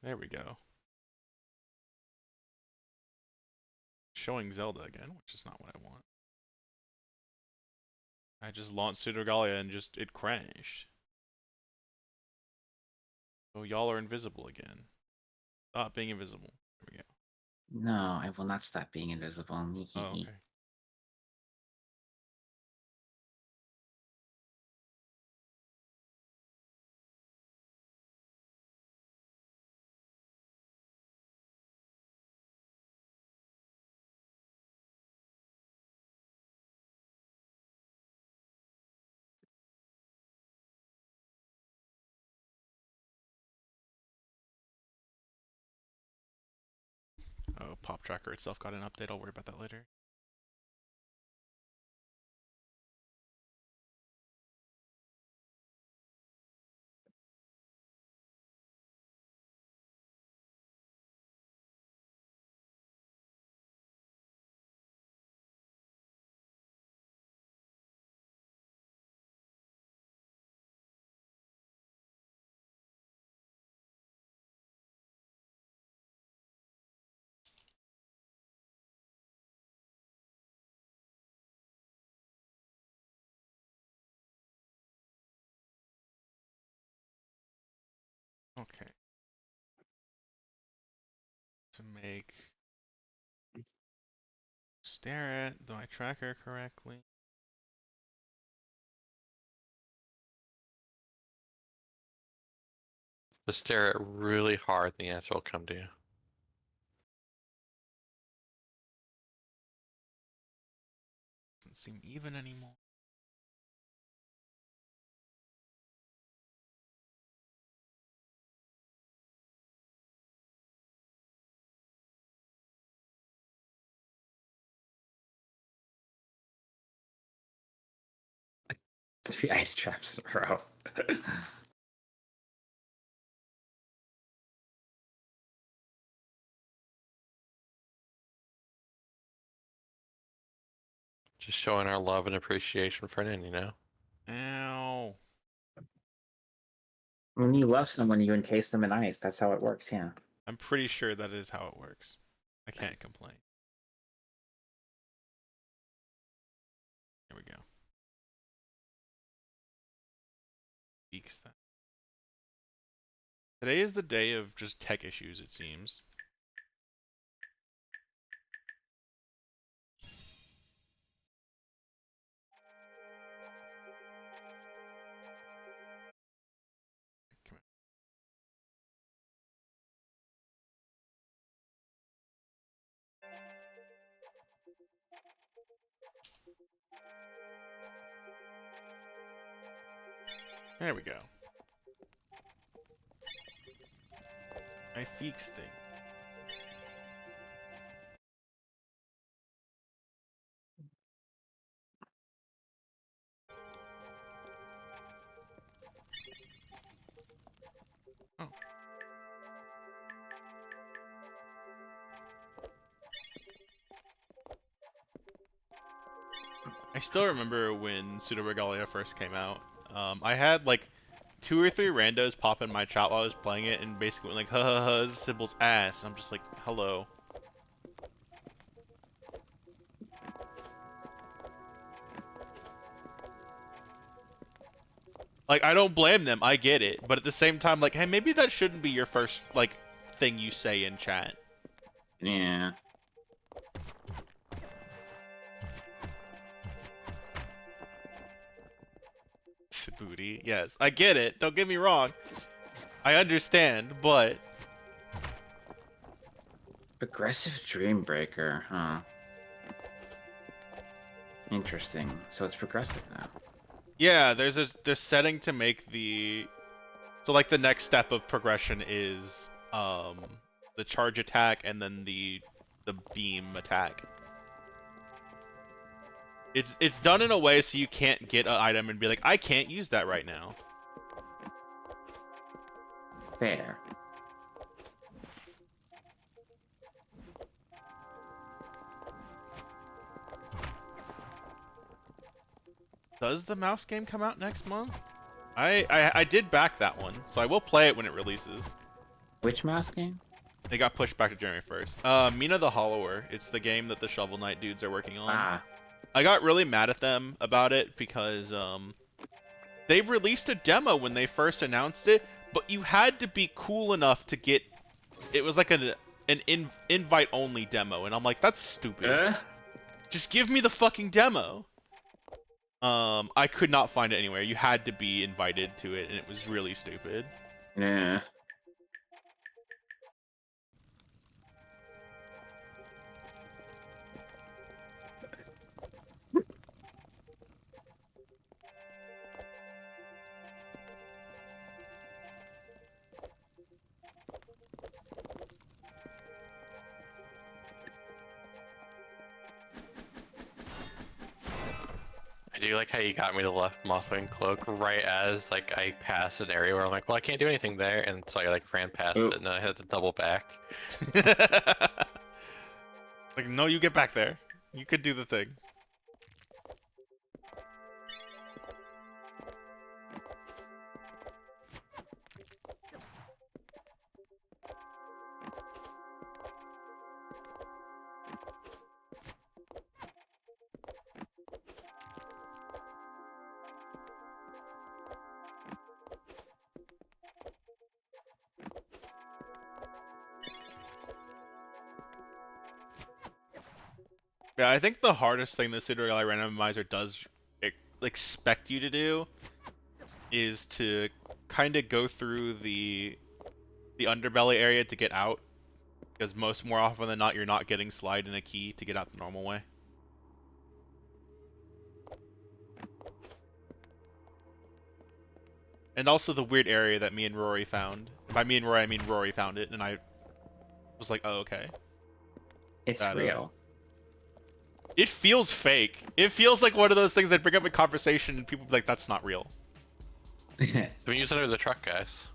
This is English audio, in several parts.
There we go. Showing Zelda again, which is not what I want. I just launched Pseudogalia and it crashed. So y'all are invisible again. Stop being invisible. There we go. No, I will not stop being invisible. Oh, okay. Oh, Pop Tracker itself got an update. I'll worry about that later. Okay. To make stare at my tracker correctly. Just stare at it really hard and the answer will come to you. Doesn't seem even anymore. Three ice traps in a row. Just showing our love and appreciation for Nin, you know? Ow. When you love someone, you encase them in ice. That's how it works, yeah. I'm pretty sure that is how it works. I can't complain. There we go. Beaks that. Today is the day of just tech issues, it seems. Come There we go. My Feeks thing. Oh. I still remember when Pseudo first came out. I had like 2 or 3 randos pop in my chat while I was playing it and basically went like, ha ha ha, this is Sybil's ass. I'm just like, hello. Like, I don't blame them, I get it. But at the same time, like, hey, maybe that shouldn't be your first, like, thing you say in chat. Yeah. Booty, yes. I get it, don't get me wrong. I understand, but... Aggressive Dream Breaker, huh? Interesting. So it's progressive now. Yeah, there's setting to make the... So, like, the next step of progression is, the charge attack and then the beam attack. It's done in a way so you can't get an item and be like, I can't use that right now. Fair. Does the mouse game come out next month? I did back that one, so I will play it when it releases. Which mouse game? They got pushed back to January 1st. Mina the Hollower. It's the game that the Shovel Knight dudes are working on. Ah, I got really mad at them about it because they released a demo when they first announced it, but you had to be cool enough to get. It was like an invite only demo, and I'm like, that's stupid. Just give me the fucking demo. I could not find it anywhere. You had to be invited to it, and it was really stupid. yeah. I do like how you got me to left Mothwing Cloak right as like I passed an area where I'm like, well, I can't do anything there, and so I like ran past Ooh. it and I had to double back. Like, no, you get back there. You could do the thing. Yeah, I think the hardest thing the Pseudo Rally Randomizer does expect you to do is to kind of go through the underbelly area to get out, because more often than not you're not getting slide in a key to get out the normal way. And also the weird area that me and Rory found. By me and Rory, I mean Rory found it, and I was like, oh, okay. It's real. It feels fake. It feels like one of those things that bring up a conversation and people be like, that's not real. We use it under the truck, guys.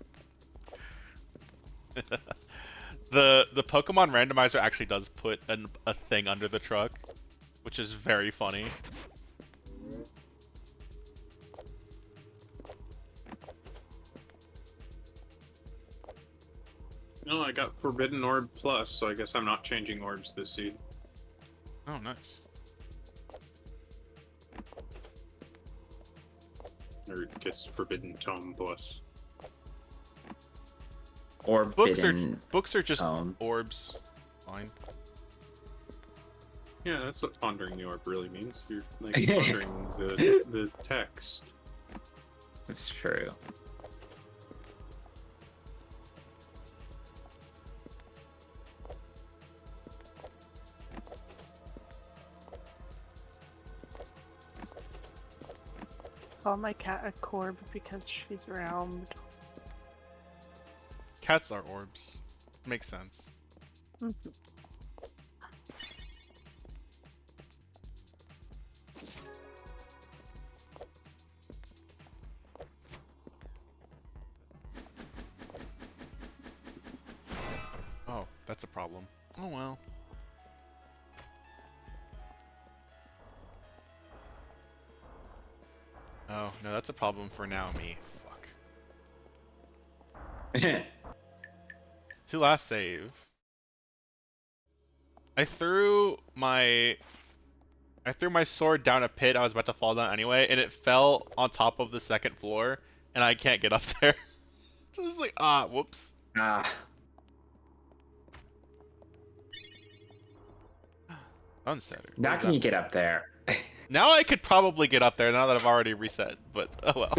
The Pokemon randomizer actually does put a thing under the truck, which is very funny. No, I got Forbidden Orb Plus, so I guess I'm not changing orbs this seed. Oh, nice. Or I guess Forbidden Tome Plus. Or Books are just Tome. orbs. Fine. Yeah, that's what pondering the orb really means. You're like pondering the text. It's true. Call my cat a corb because she's round. Cats are orbs. Makes sense. Mhm. Oh, that's a problem. Oh well. Oh, no, that's a problem for now, me. Fuck. To last save. I threw my sword down a pit. I was about to fall down anyway, and it fell on top of the second floor, and I can't get up there. So I was like, ah, whoops. Ah, Unsettled. now can you get up there? Now I could probably get up there now that I've already reset, but oh well.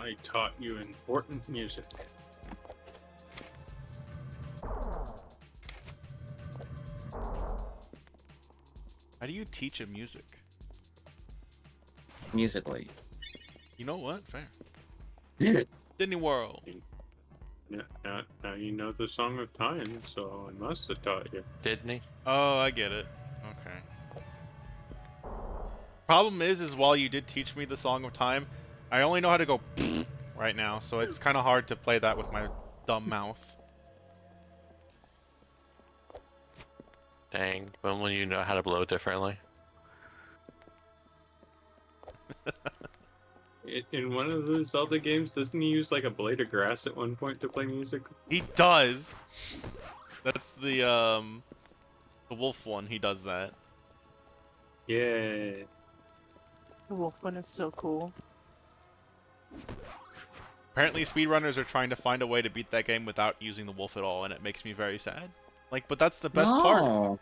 I taught you important music. How do you teach a music? Musically. You know what? Fair. Yeah. Disney World. Now you know the Song of Time, so I must have taught you. Didn't he? Oh, I get it. Okay. Problem is while you did teach me the Song of Time, I only know how to go right now, so it's kind of hard to play that with my dumb mouth. Dang. When will you know how to blow differently? In one of the Zelda games, doesn't he use like a blade of grass at one point to play music? He does. That's the wolf one. He does that. Yeah. The wolf one is so cool. Apparently, speedrunners are trying to find a way to beat that game without using the wolf at all, and it makes me very sad. Like, but that's the best part. No.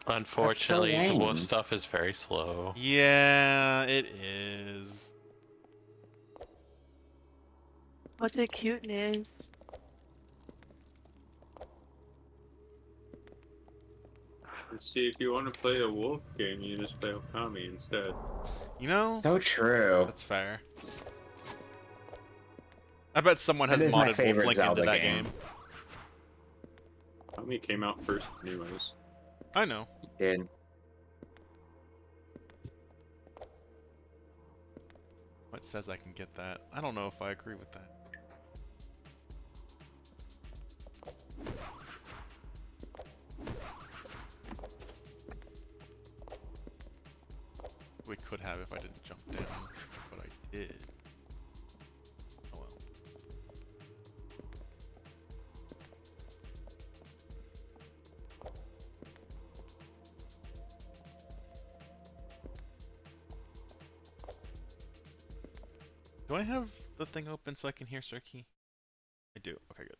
Unfortunately, the wolf lame. stuff is very slow. Yeah, it is. But the cuteness. Let's see, if you want to play a wolf game, you just play Okami instead. You know, So true. that's fair. I bet someone has That is my modded Wolf favorite Link into Zelda that game. game. Okami came out first anyways. I know. Did. It says I can get that. I don't know if I agree with that. We could have if I didn't jump down, but I did. Oh well. Do I have the thing open so I can hear Sirki? I do. Okay, good.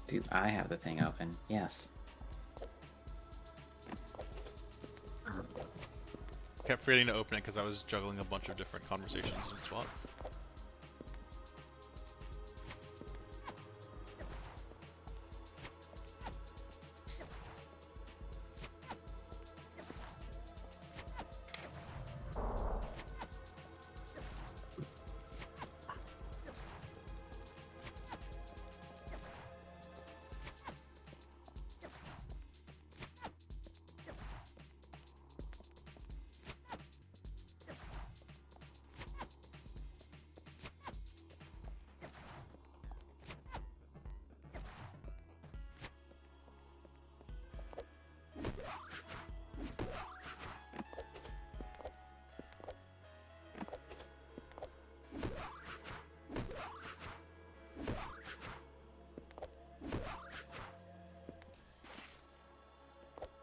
Do I have the thing open? Yes. Kept forgetting to open it because I was juggling a bunch of different conversations and spots.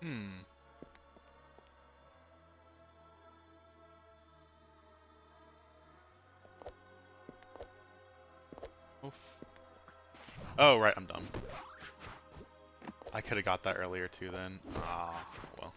Hmm. Oof. Oh, right, I'm dumb. I could have got that earlier too then. Ah, well.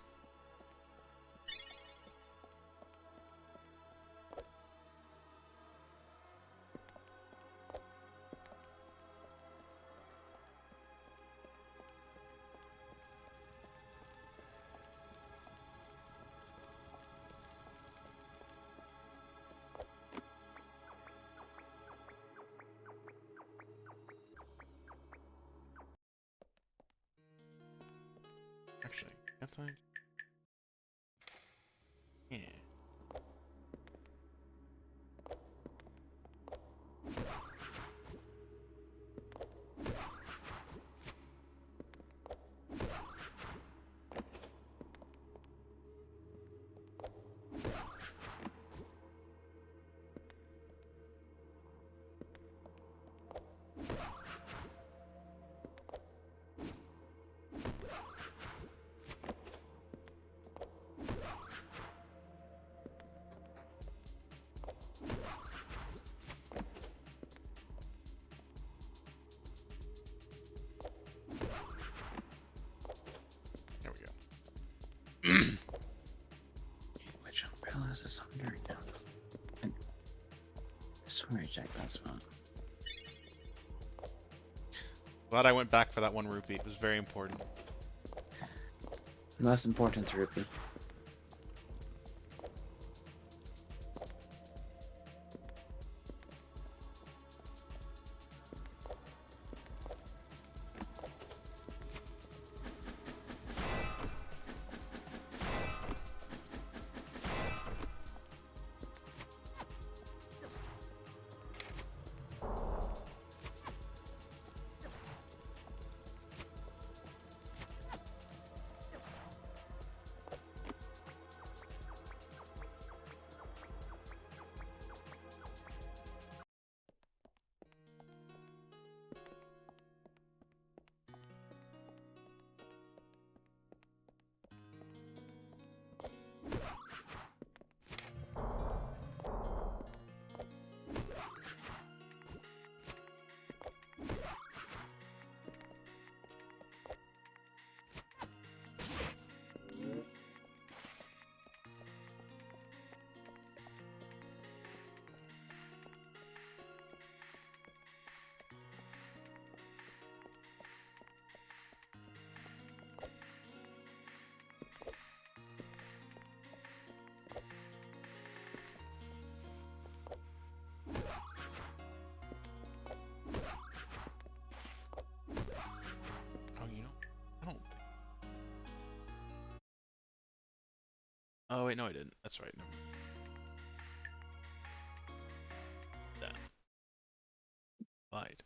Actually, can't I? Yeah. is the secondary down? And I swear I checked that spot. Glad I went back for that one rupee. It was very important. Most important rupee. Oh, you know, I don't. Oh wait, no, I didn't. That's right. Never mind. That. Lied.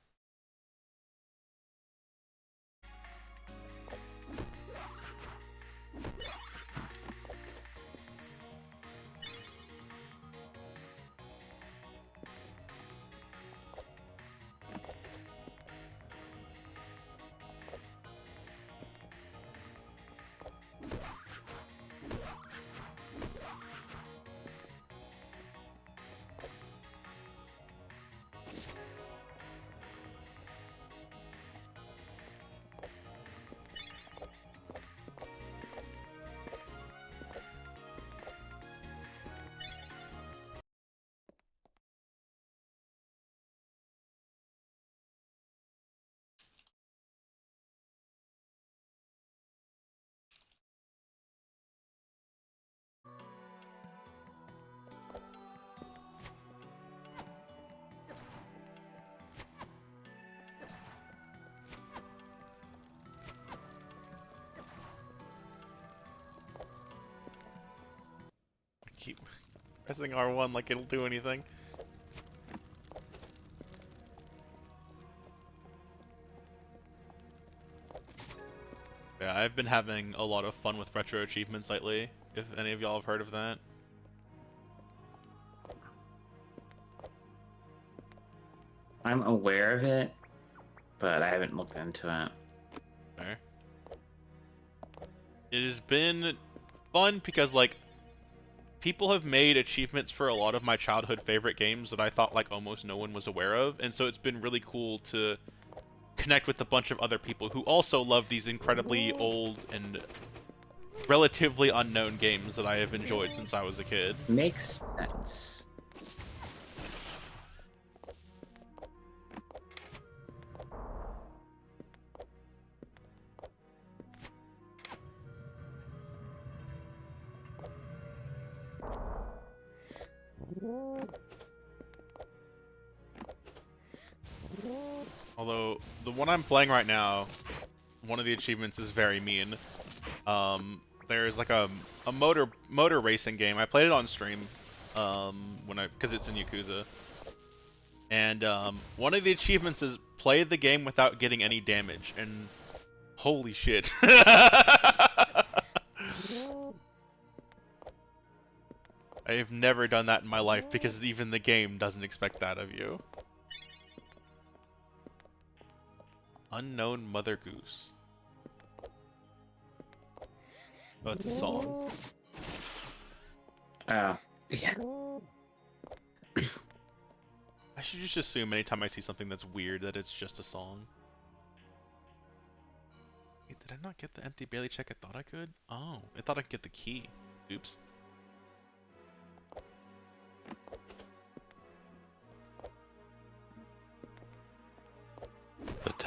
I keep pressing R1 like it'll do anything. Yeah, I've been having a lot of fun with retro achievements lately, if any of y'all have heard of that. I'm aware of it, but I haven't looked into it. Fair. It has been fun because, like, people have made achievements for a lot of my childhood favorite games that I thought, like, almost no one was aware of, and so it's been really cool to connect with a bunch of other people who also love these incredibly old and relatively unknown games that I have enjoyed since I was a kid. Makes sense. Although, the one I'm playing right now, one of the achievements is very mean. There's like a motor racing game. I played it on stream, because it's in Yakuza. And one of the achievements is play the game without getting any damage, and holy shit. I've never done that in my life because even the game doesn't expect that of you. Unknown Mother Goose. Oh, it's a song. Oh, yeah. I should just assume anytime I see something that's weird that it's just a song. Wait, did I not get the empty Bailey check I thought I could? Oh, I thought I could get the key. Oops.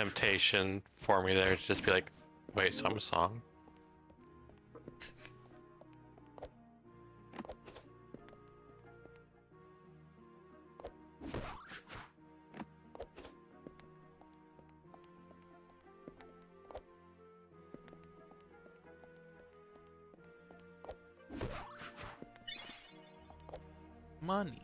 temptation for me there to just be like, wait, so I'm a song? Money.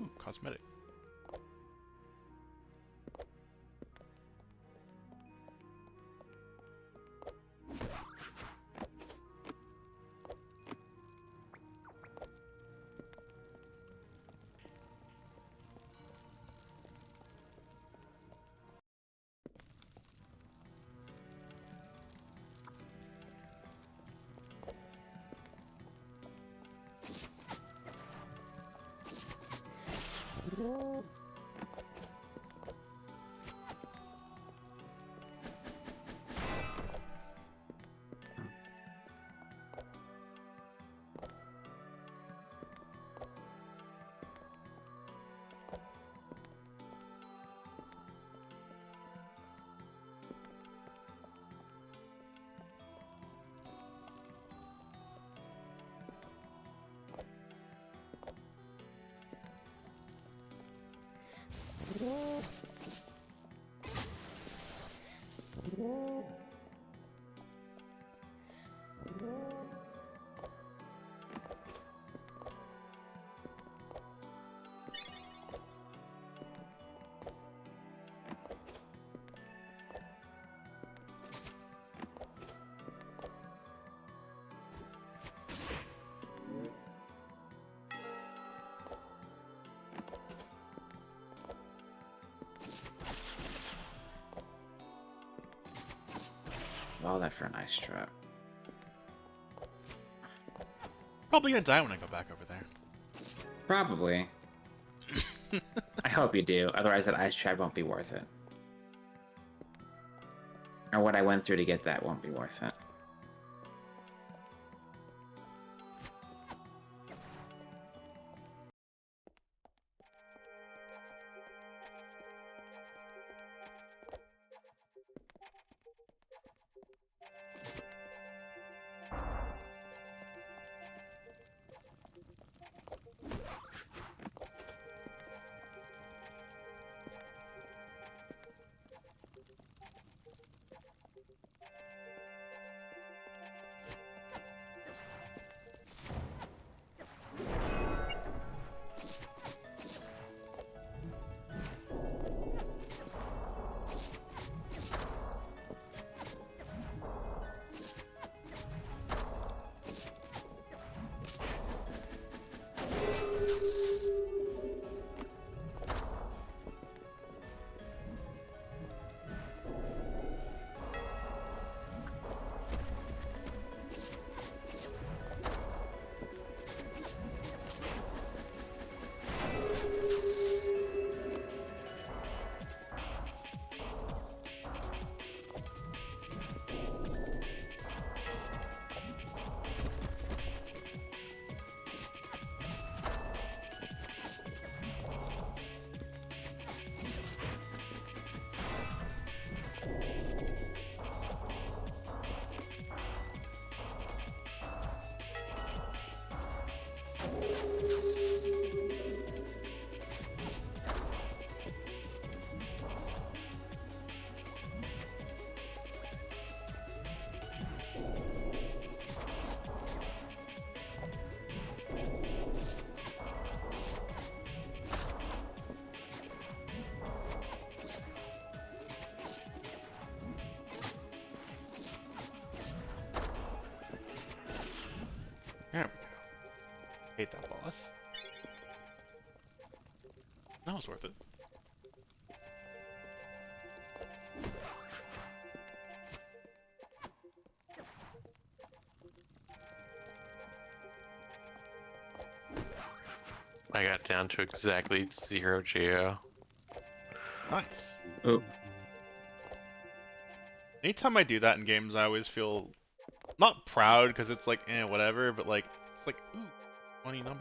Ooh, cosmetic. All that for an ice trap. Probably gonna die when I go back over there. Probably. I hope you do. Otherwise, that ice trap won't be worth it. Or what I went through to get that won't be worth it. Hate that boss. That was worth it. I got down to exactly 0 geo. Nice. Oh, Anytime I do that in games, I always feel not proud because it's like, whatever, but like, it's like, ooh, funny number.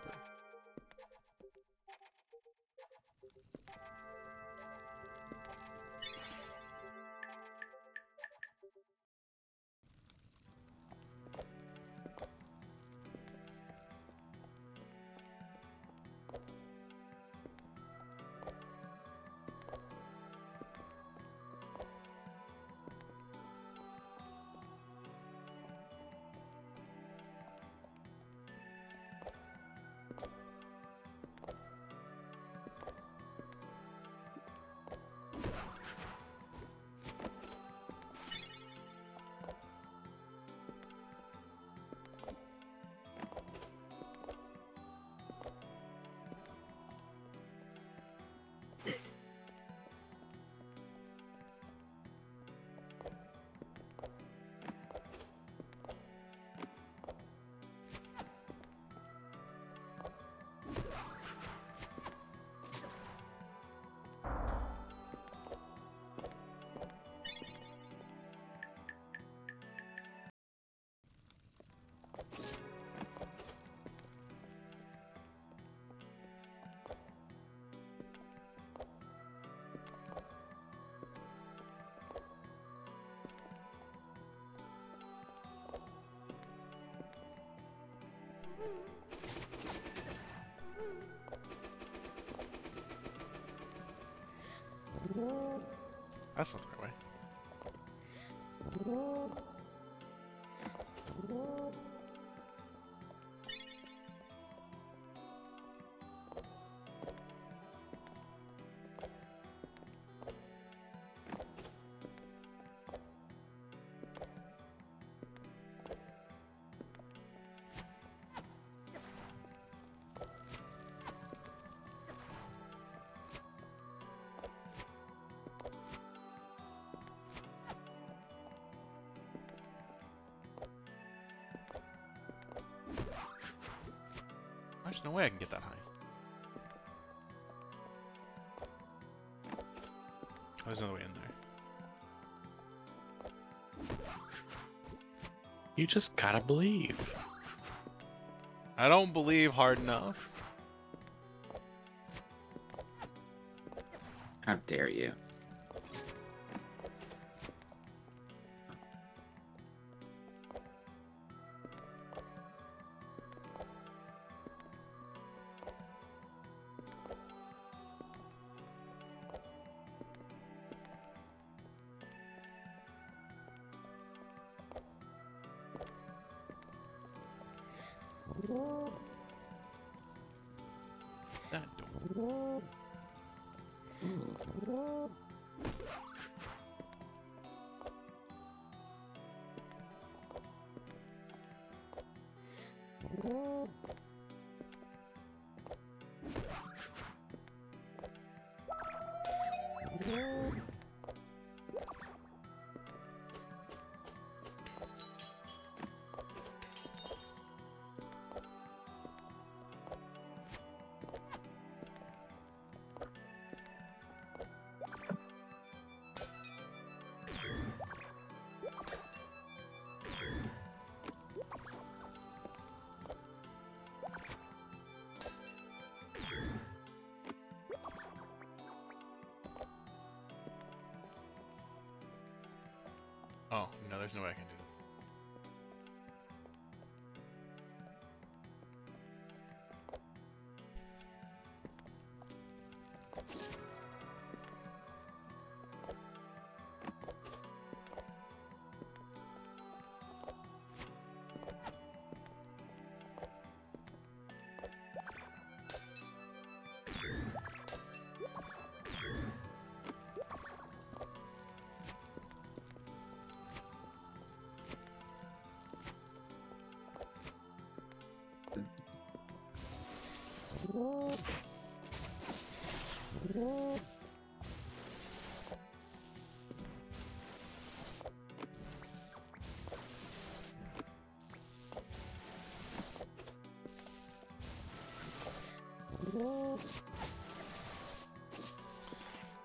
That's not the right way. There's no way I can get that high. Oh, there's another way in there. You just gotta believe. I don't believe hard enough. how dare you? That door. Oh, no, there's no way I can do that.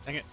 Dang it.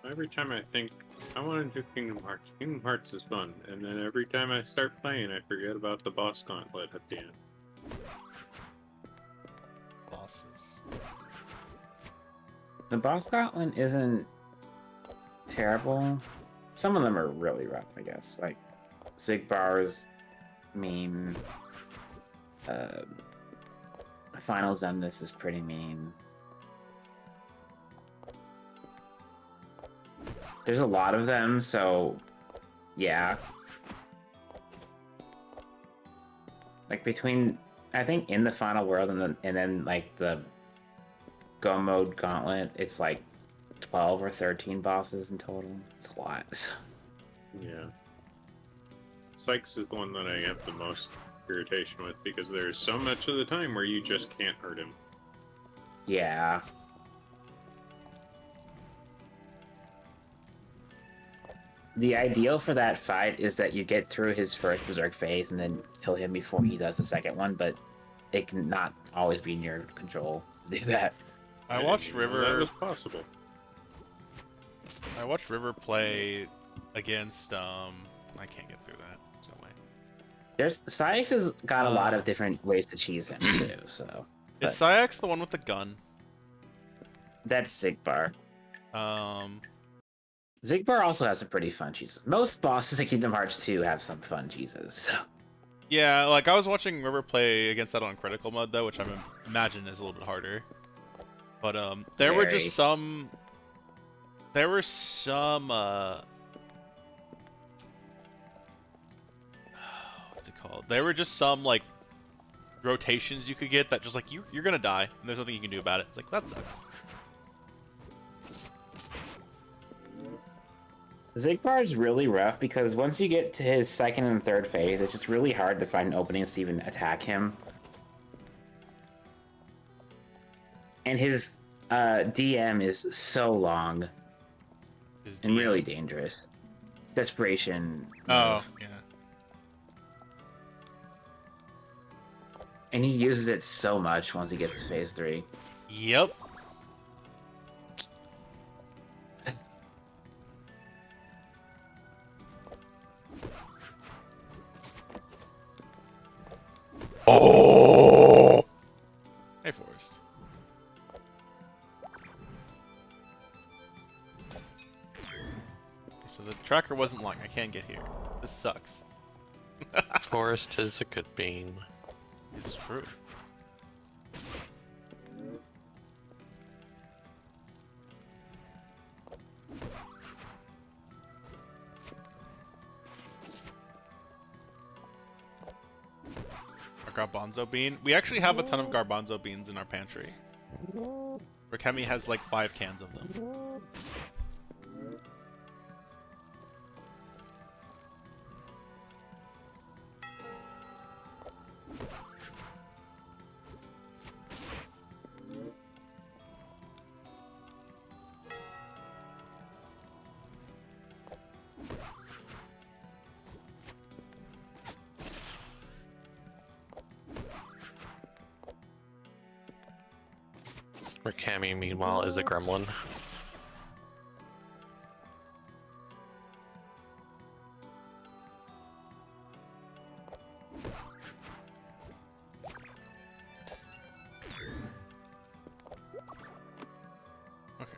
Every time I think I want to do Kingdom Hearts is fun, and then every time I start playing, I forget about the boss gauntlet at the end. Bosses. The boss gauntlet isn't terrible. Some of them are really rough, I guess. Like Zigbar's mean. Final Zemnis is pretty mean. There's a lot of them, so yeah. Like between, I think in the final world and then like the Go Mode Gauntlet, it's like 12 or 13 bosses in total. It's a lot. Yeah. Sykes is the one that I have the most irritation with because there's so much of the time where you just can't hurt him. Yeah. The ideal for that fight is that you get through his first Berserk phase and then kill him before he does the second one, but it can not always be in your control to do that. I watched didn't know River. That was possible. I watched River play against. I can't get through that. There's no way. There's Syx has got a lot of different ways to cheese him too, so Is but Syx the one with the gun? that's Zigbar. Um, Zigbar also has some pretty fun cheeses. Most bosses in Kingdom Hearts 2 have some fun cheeses. So. yeah, like I was watching River play against that on critical mode though, which I imagine is a little bit harder. But there were Very. just some. There were some. What's it called? There were just some like rotations you could get that just like you're gonna die and there's nothing you can do about it. It's like that sucks. Zigbar is really rough because once you get to his second and third phase, it's just really hard to find openings to even attack him. And his DM is so long Is and the- really dangerous. Desperation. Oh move. yeah. And he uses it so much once he gets to phase 3. Yep. Oh. Hey, Forrest. So the tracker wasn't lying. I can't get here. This sucks. Forest is a good bean. It's true. Our garbanzo bean. We actually have a ton of garbanzo beans in our pantry. Rakemi has like 5 cans of them. Cammy, meanwhile, is a gremlin. Okay.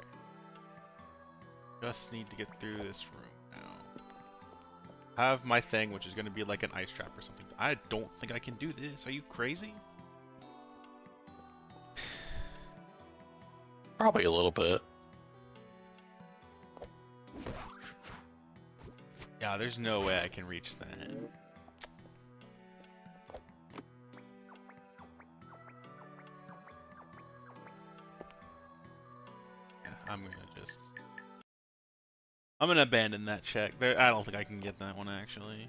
Just need to get through this room now. Have my thing, which is going to be like an ice trap or something. I don't think I can do this. Are you crazy? Probably a little bit. Yeah, there's no way I can reach that. Yeah, I'm gonna abandon that check. I don't think I can get that one actually.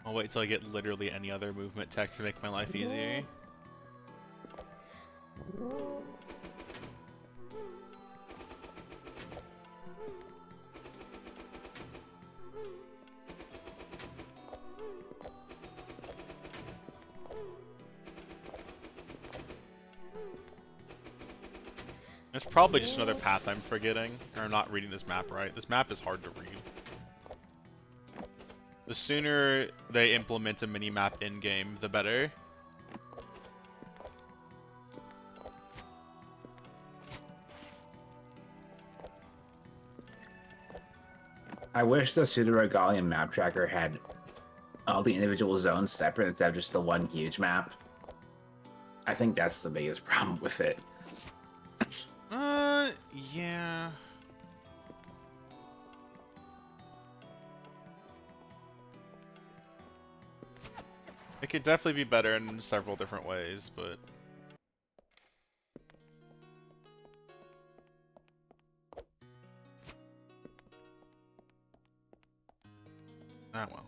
I'll wait till I get literally any other movement tech to make my life easier. There's probably just another path I'm forgetting, or not reading this map right. This map is hard to read. The sooner they implement a mini-map in-game, the better. I wish the pseudo-regalian map tracker had all the individual zones separate instead of just the one huge map. I think that's the biggest problem with it. Yeah. It could definitely be better in several different ways, but... Ah, well.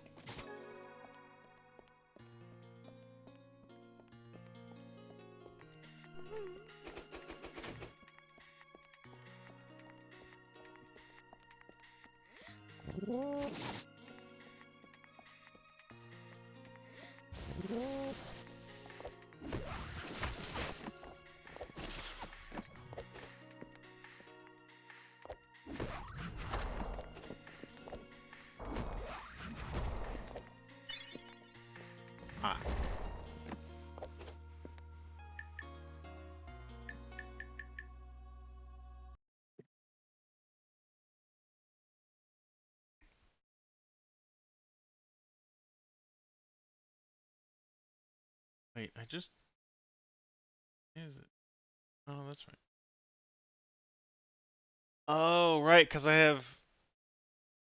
Ah. Wait, I just... Is it? Oh, that's right. Oh, right, because I have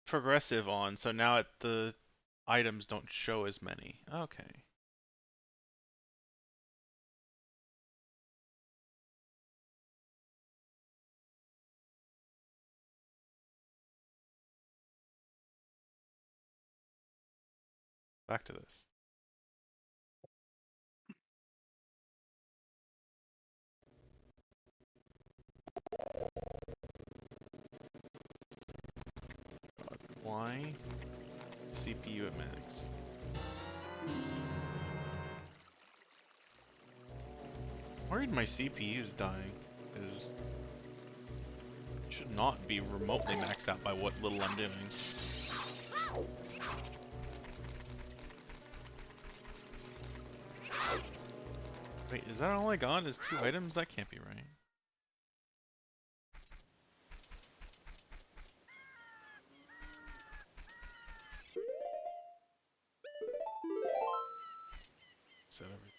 progressive on, so now the items don't show as many. Okay. Back to this. Why? CPU at max. Worried my CPU is dying, because it should not be remotely maxed out by what little I'm doing. Wait, is that all I got? Is 2 items? That can't be right. Set everything.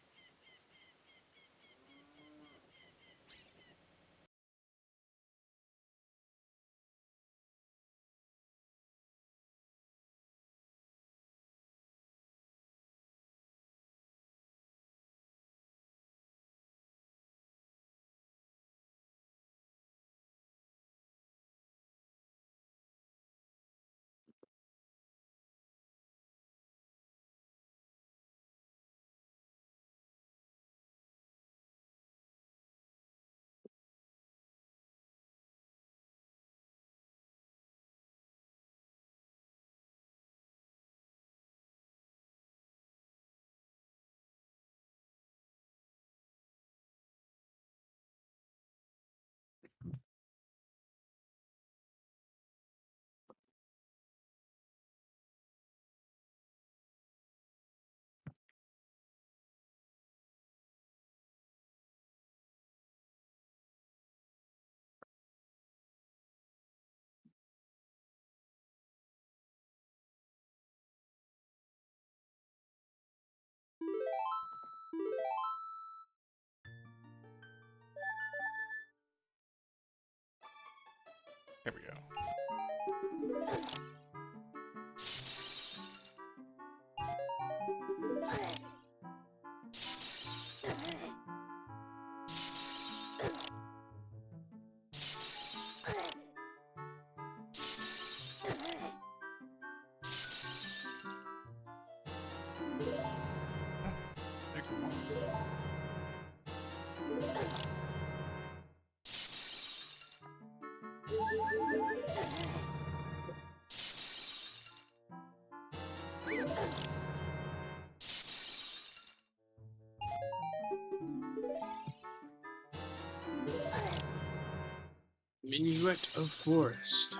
Minuet of Forest.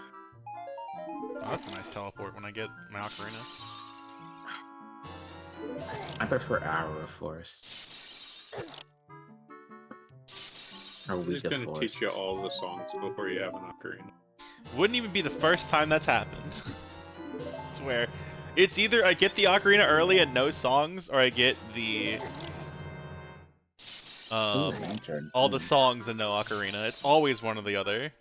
Oh, that's a nice teleport when I get my ocarina. I prefer Hour of Forest. Or He's Week of gonna Forest. teach you all the songs before you have an ocarina. Wouldn't even be the first time that's happened. I swear. It's either I get the ocarina early and no songs, or I get the Ooh, lantern. all the songs and no ocarina. It's always one or the other.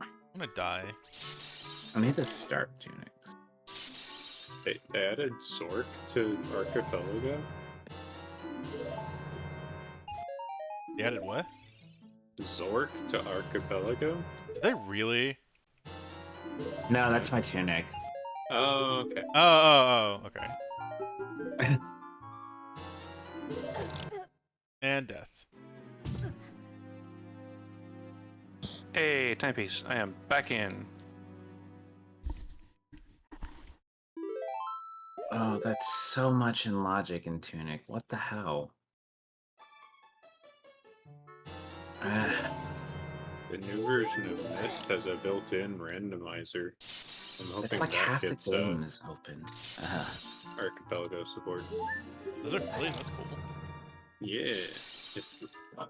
I'm gonna die. I need to start tunics. They added Zork to Archipelago. They added what? Zork to Archipelago? Did they really? No, that's my tunic. Oh, okay. Oh, okay. And death. Hey, timepiece. I am back in. Oh, that's so much in logic in tunic. What the hell? The new version of Mist has a built-in randomizer. I'm hoping It's like that half the gets game is open. Archipelago support. Is it really? That's cool. Yeah,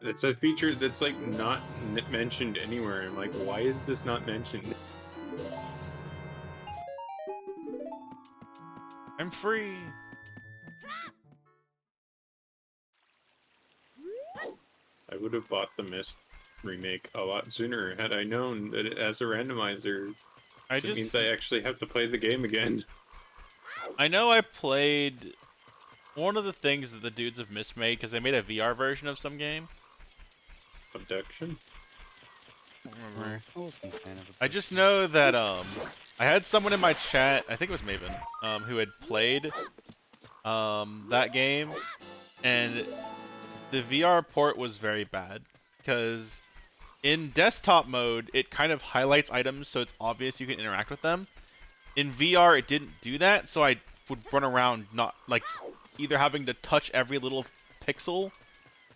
it's a feature that's like not mentioned anywhere. I'm like, why is this not mentioned? I'm free. I would have bought the Mist remake a lot sooner had I known that it has a randomizer. It means I actually have to play the game again. I know I played one of the things that the dudes have mismade because they made a VR version of some game. Abduction? I don't remember. I wasn't a fan of it. I just know that I had someone in my chat, I think it was Maven, who had played that game, and the VR port was very bad because in desktop mode it kind of highlights items so it's obvious you can interact with them. In VR it didn't do that, so I would run around not like either having to touch every little pixel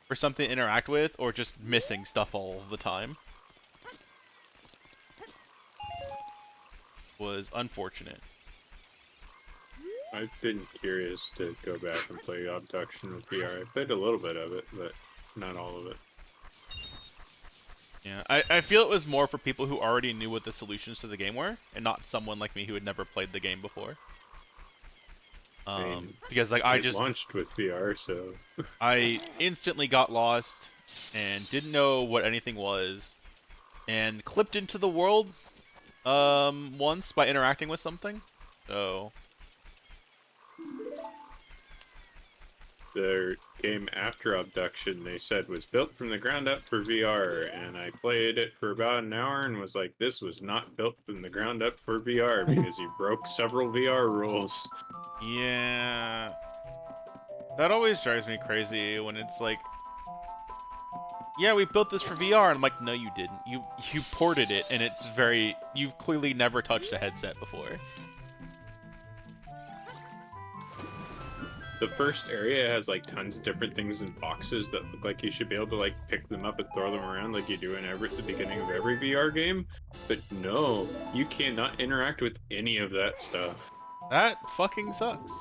for something to interact with or just missing stuff all the time. Was unfortunate. I've been curious to go back and play Abduction with VR. I played a little bit of it, but not all of it. Yeah, I feel it was more for people who already knew what the solutions to the game were, and not someone like me who had never played the game before. Because like I It just launched with VR, so I instantly got lost and didn't know what anything was, and clipped into the world once by interacting with something. So the game after Abduction, they said, was built from the ground up for VR, and I played it for about an hour and was like, this was not built from the ground up for VR because you broke several VR rules. yeah, that always drives me crazy when it's like, yeah, we built this for VR, and I'm like, no, you didn't. You ported it, and it's very. You've clearly never touched a headset before. The first area has like tons of different things in boxes that look like you should be able to like pick them up and throw them around like you do in the beginning of every VR game. But no, you cannot interact with any of that stuff. That fucking sucks.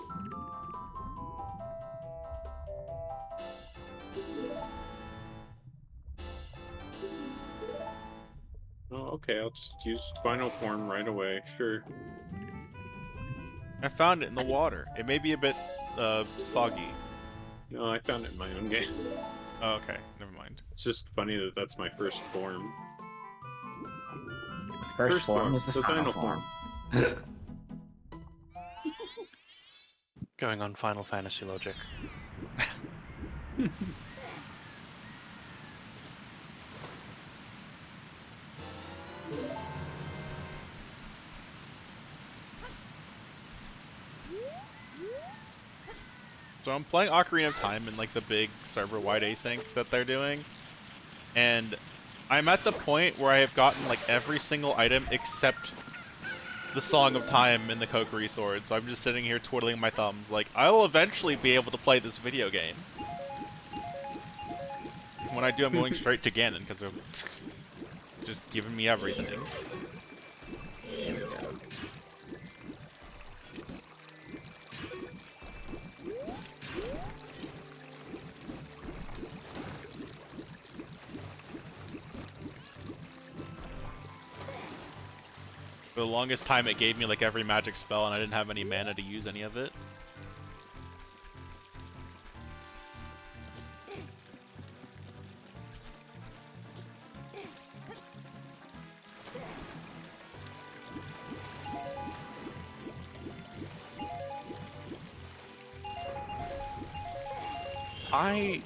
Oh, okay, I'll just use final form right away. Sure. I found it in the water. It may be a bit soggy. No, I found it in my own game. Oh, okay, never mind. It's just funny that that's my first form. First form is the final form. Going on Final Fantasy logic. So I'm playing Ocarina of Time in like the big server-wide async that they're doing, and I'm at the point where I have gotten like every single item except the Song of Time and the Kokiri Sword. So I'm just sitting here twiddling my thumbs, like I'll eventually be able to play this video game. When I do, I'm going straight to Ganon because they're just giving me everything. There we go. For the longest time, it gave me like every magic spell, and I didn't have any mana to use any of it. I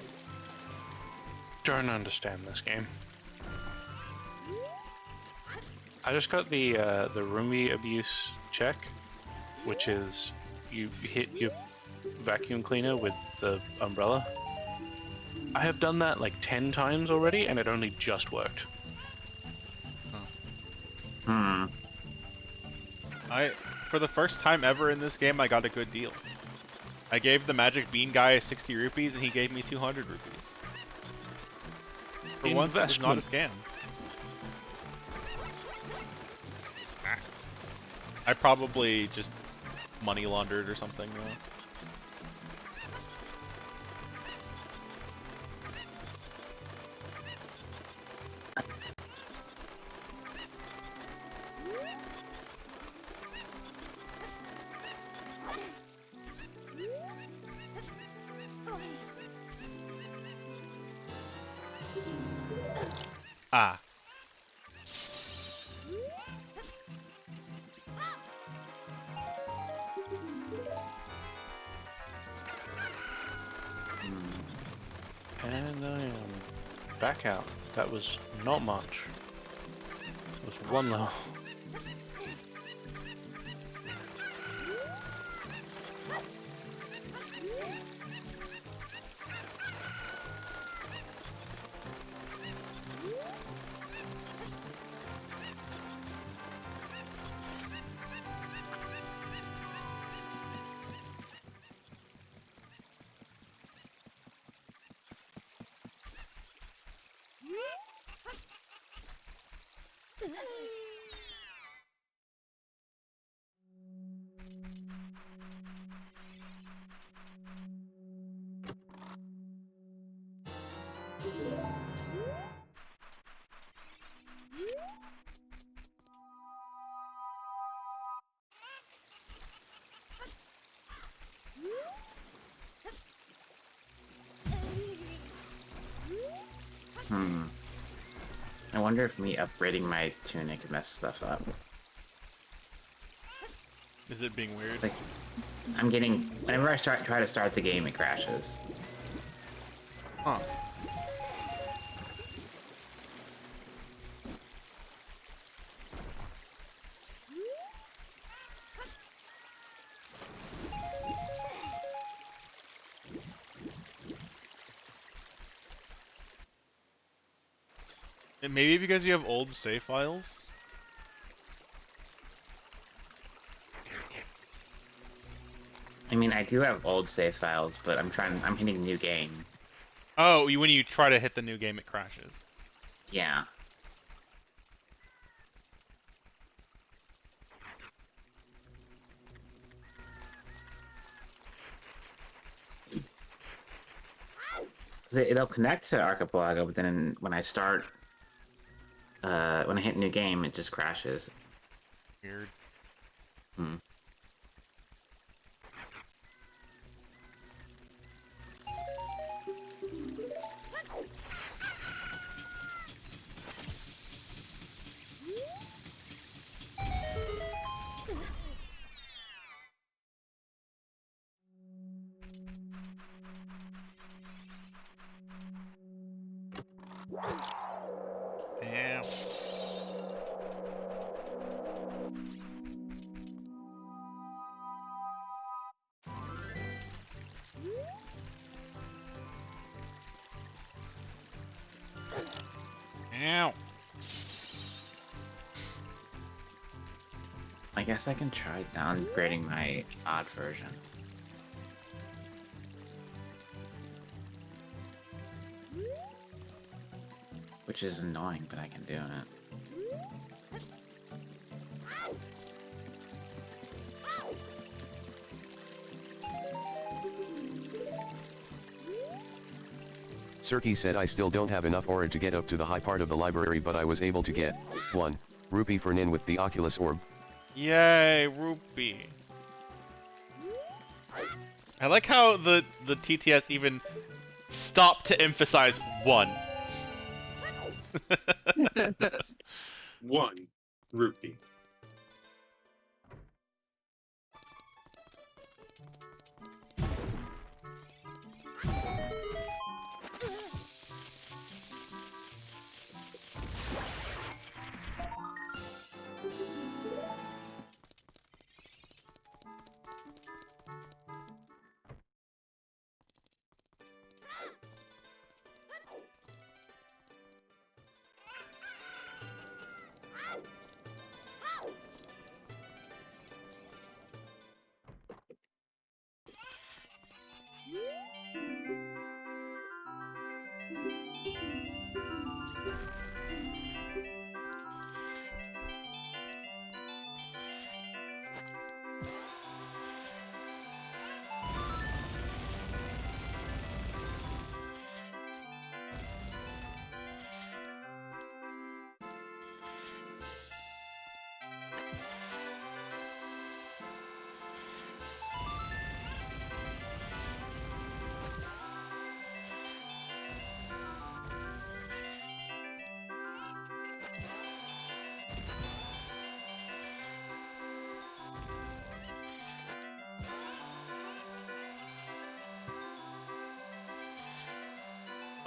don't understand this game. I just got the roomie abuse check, which is you hit your vacuum cleaner with the umbrella. I have done that like 10 times already, and it only just worked. Hmm. For the first time ever in this game, I got a good deal. I gave the magic bean guy 60 rupees, and he gave me 200 rupees. For once, it was not a scam. I probably just money laundered or something, though. Ah. And I am back out. That was not much. It was one level. I wonder if me upgrading my tunic messed stuff up. Is it being weird? Like, I'm getting... Whenever I try to start the game, it crashes. Huh. And maybe because you have old save files? I mean, I do have old save files, but I'm hitting new game. Oh, when you try to hit the new game, it crashes. Yeah. It'll connect to Archipelago, but then when I start, when I hit new game, it just crashes. Weird. Hmm. Damn. I guess I can try downgrading my odd version. Which is annoying, but I can do it. Sirki said I still don't have enough ore to get up to the high part of the library, but I was able to get 1 rupee for Nin with the Oculus Orb. Yay, rupee. I like how the TTS even stopped to emphasize 1. 1 rupee.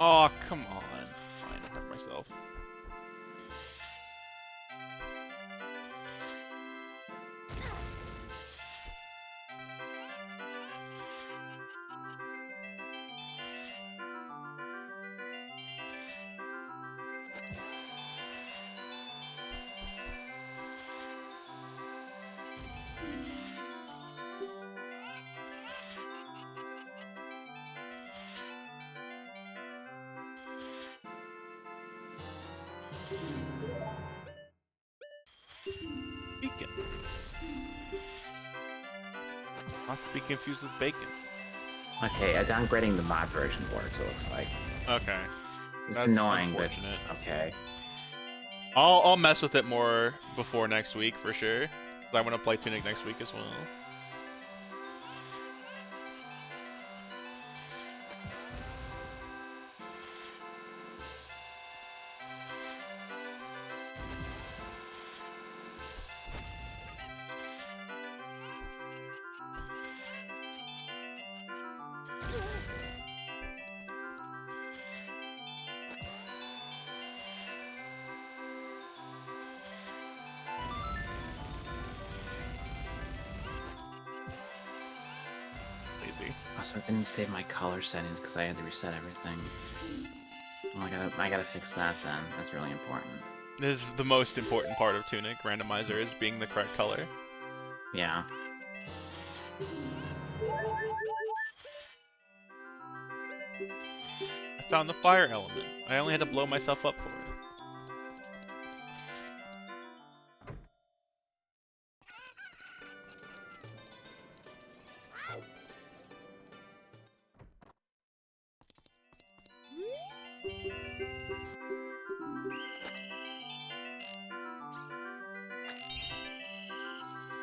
Oh, come on. Fine, I hurt myself. Beacon. Not to be confused with bacon. Okay, downgrading the mod version works, it looks like. Okay. It's That's annoying, but unfortunate. okay. I'll mess with it more before next week for sure. 'Cause I want to play Tunic next week as well. Lazy. Also, I didn't save my color settings because I had to reset everything. Well, I gotta fix that then. That's really important. This is the most important part of Tunic randomizer is being the correct color. Yeah. I found the fire element. I only had to blow myself up for it.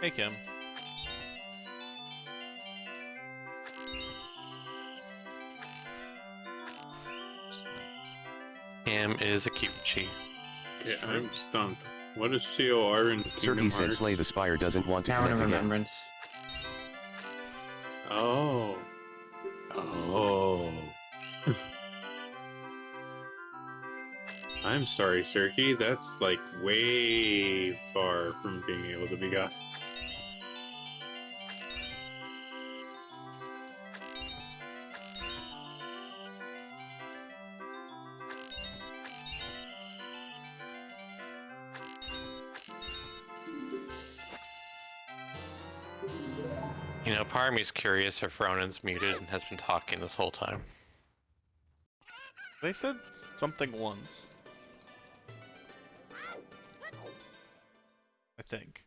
Hey Kim. Him is a cute chi. Yeah, I'm stumped. What is COR in Kingdom Sirki said Hearts? Slay the Spire doesn't want to Town connect of again. Remembrance. Oh. Oh. I'm sorry, Sirki. That's like way far from being able to be got. You know, part of me is curious if Ronan's muted and has been talking this whole time. They said something once. I think.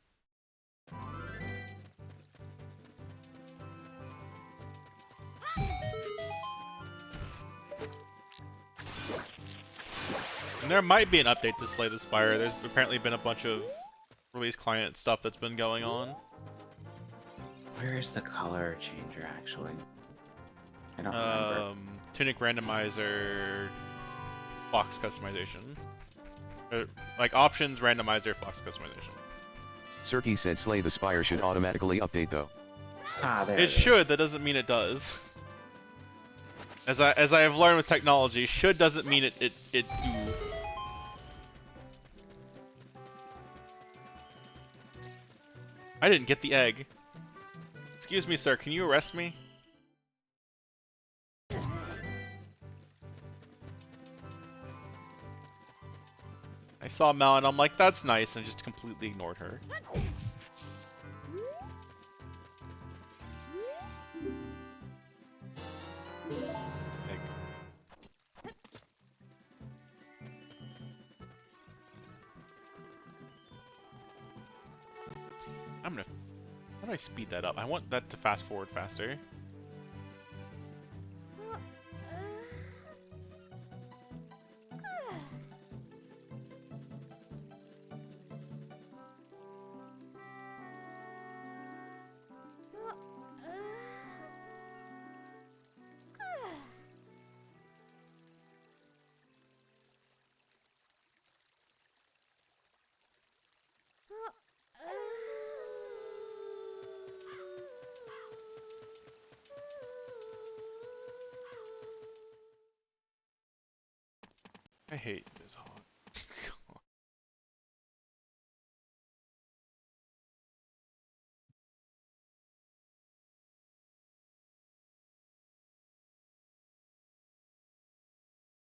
And there might be an update to Slay the Spire. There's apparently been a bunch of release client stuff that's been going on. Where is the color changer actually? I don't remember. Tunic randomizer, Fox customization. Like options, randomizer, Fox customization. Sirky said Slay the Spire should automatically update though. Ah, there It it should, is. that doesn't mean it does. As I have learned with technology, should doesn't mean it do. I didn't get the egg. Excuse me, sir, can you arrest me? I saw Mel and I'm like, that's nice, and just completely ignored her. Egg. How do I speed that up? I want that to fast forward faster. I hate this hog.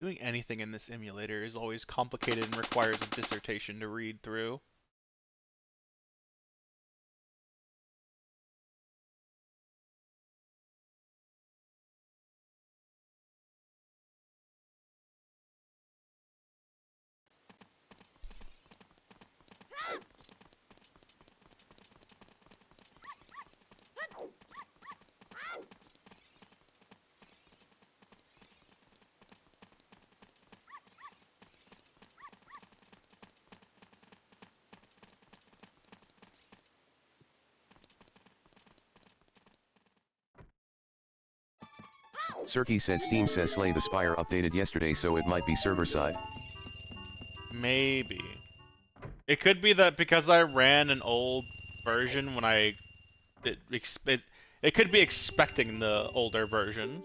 Doing anything in this emulator is always complicated and requires a dissertation to read through. Sirky said Steam says Slay the Spire updated yesterday, so it might be server side. Maybe. It could be that because I ran an old version when it could be expecting the older version.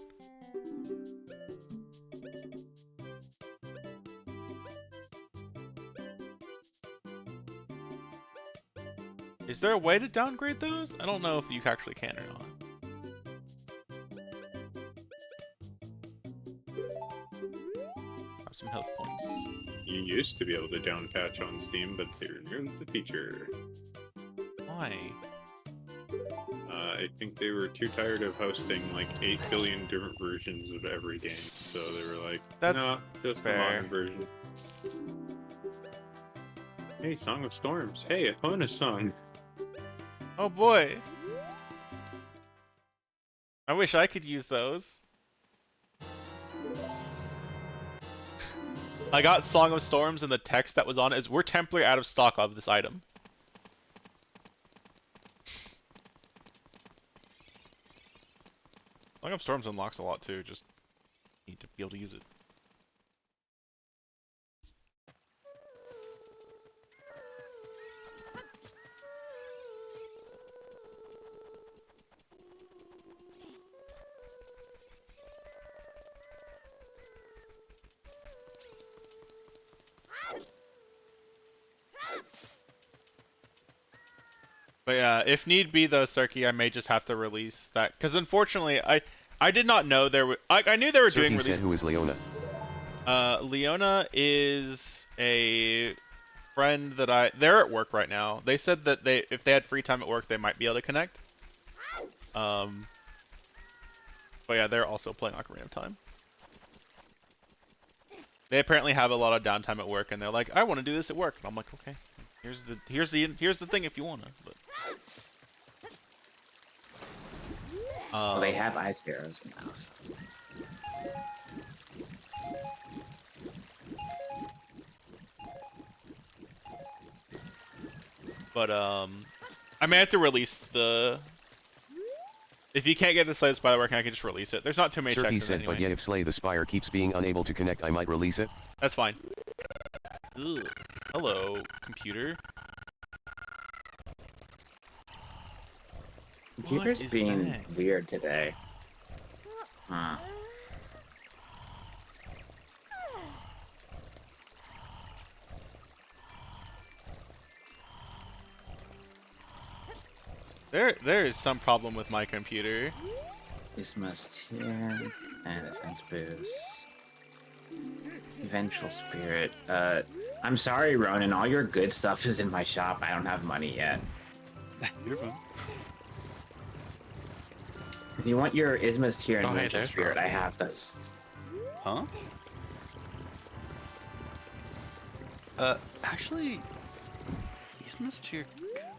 Is there a way to downgrade those? I don't know if you actually can or not. Have some health points. You used to be able to down patch on Steam, but they removed the feature. Why? I think they were too tired of hosting like 8 billion different versions of every game, so they were like, That's no, just fair. the modern version. Hey, Song of Storms. Hey, a bonus song. Oh boy. I wish I could use those. I got Song of Storms and the text that was on it is, we're temporarily out of stock of this item. Song of Storms unlocks a lot too, just need to be able to use it. But yeah, if need be though, Sirky, I may just have to release that. Because unfortunately, I did not know there were... I knew they were doing Sirky release... said who is Leona? Leona is a friend that they're at work right now. They said that if they had free time at work, they might be able to connect. Um, but yeah, they're also playing Ocarina of Time. They apparently have a lot of downtime at work, and they're like, "I want to do this at work." And I'm like, "Okay, here's the thing if you wanna." But Well, they have ice arrows now. So. I may have to release the. If you can't get the Slay the Spire working, I can just release it. There's not too many Sir, he checks said, anyway. but yet if Slay the Spire keeps being unable to connect, I might release it. That's fine. Ugh. Hello, computer. Computer's What is being that? weird today. Huh. There is some problem with my computer. This must here and defense boost. Vengeful spirit. I'm sorry, Ronan. All your good stuff is in my shop. I don't have money yet. You're fine. If you want your Ismus here and Oh, hey, Vengeful there's spirit, I Ronan. have those. Huh? Actually, Eastman's tier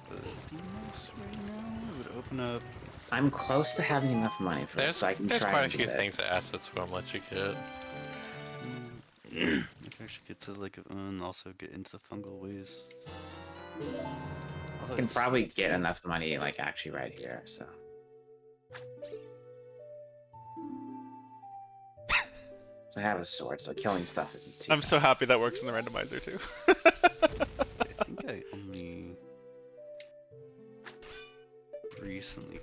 goodness right now. It would open up. I'm close to having enough money for it, There's, so I can there's try quite a and few get it. things that assets will let you get. I can actually get to like and also get into the fungal waste. I can probably get enough money, like, actually right here, so. So I have a sword, so killing stuff isn't too I'm bad. so happy that works in the randomizer too. I think I only recently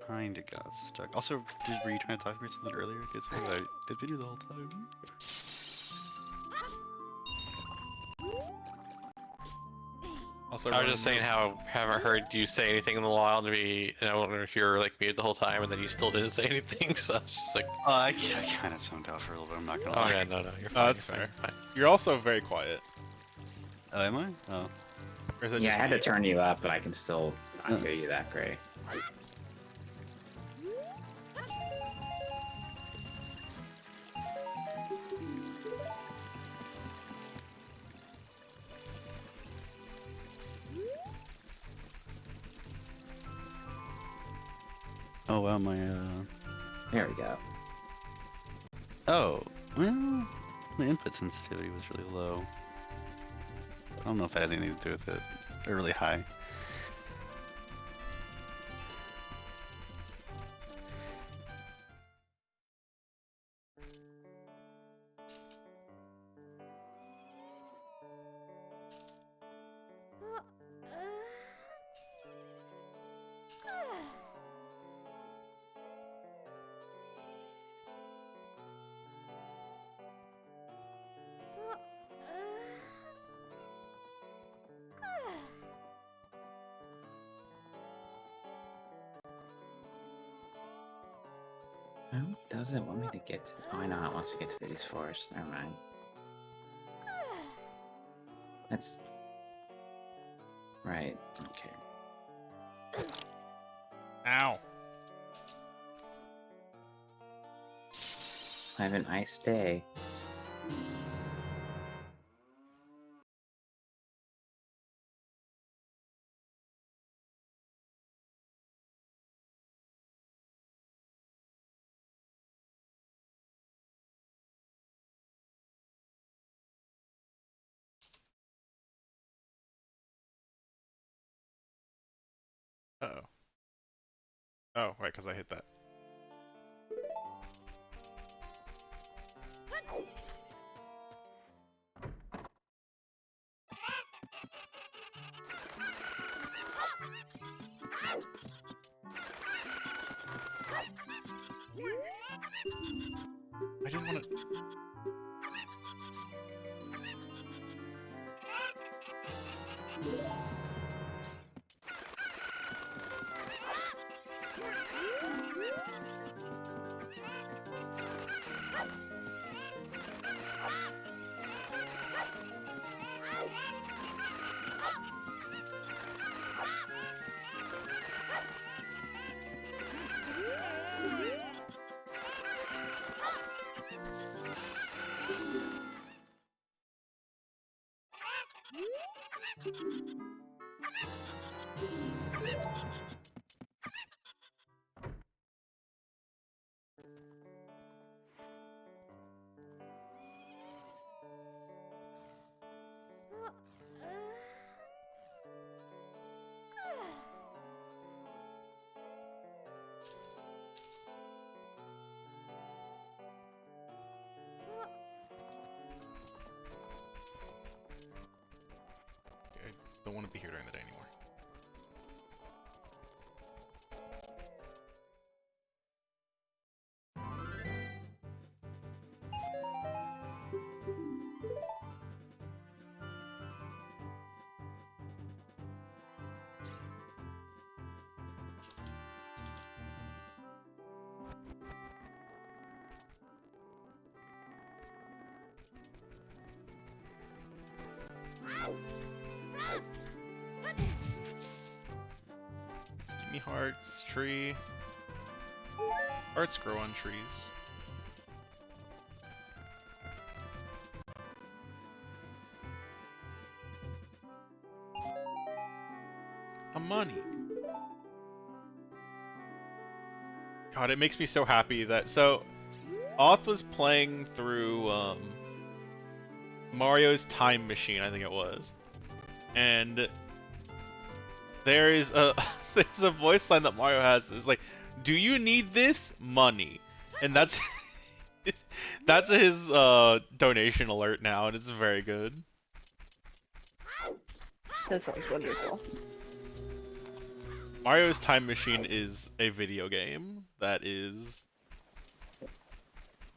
kinda got stuck. Also, were you trying to talk to me something earlier? Because I've been here the whole time. Also, I was just saying how I haven't heard you say anything in a while to me, and I wonder if you're like muted the whole time, and then you still didn't say anything. So I was just like, I kind of zoned out for a little bit. I'm not gonna oh lie. yeah, no, you're fine. that's you're fair. fine, fine. You're also very quiet. Oh, am I? Oh. Or is it Yeah, I just had to me? turn you up, but I can still not hear you that great. Oh wow, my There we go. Oh, well, the input sensitivity was really low. I don't know if it has anything to do with it. They're really high. Oh, does it want me to get to... Oh, I know how it wants to get to these forests. Never mind. That's... Right, okay. Ow. Have a nice day. Uh-oh. Oh, right, because I hit that. I didn't want to... don't want to be here during the day anymore. Give me hearts, tree. Hearts grow on trees. A money. God, it makes me so happy that Oth was playing through Mario's Time Machine, I think it was, and there is a there's a voice line that Mario has. It's like, "Do you need this money?" And that's that's his donation alert now, and it's very good. That sounds wonderful. Mario's Time Machine is a video game that is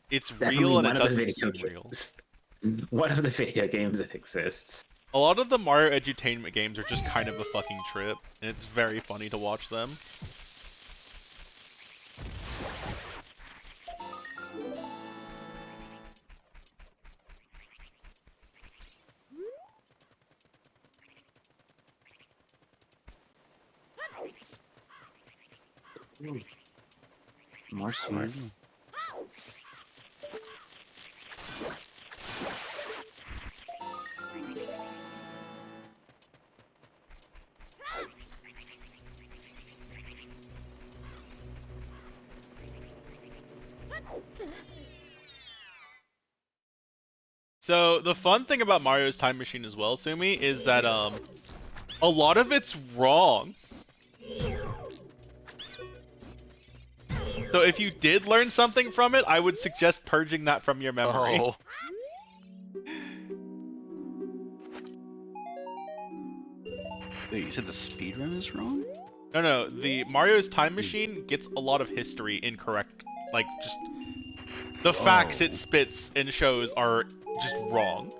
it's Definitely real and it one of the doesn't video seem real. games. One of the video games that exists. A lot of the Mario edutainment games are just kind of a fucking trip, and it's very funny to watch them. More smart. So the fun thing about Mario's Time Machine as well, Sumi, is that a lot of it's wrong. So if you did learn something from it, I would suggest purging that from your memory. Oh. Wait, you said the speedrun is wrong? No, the Mario's Time Machine gets a lot of history incorrect. Like, just the facts it spits and shows are just wrong.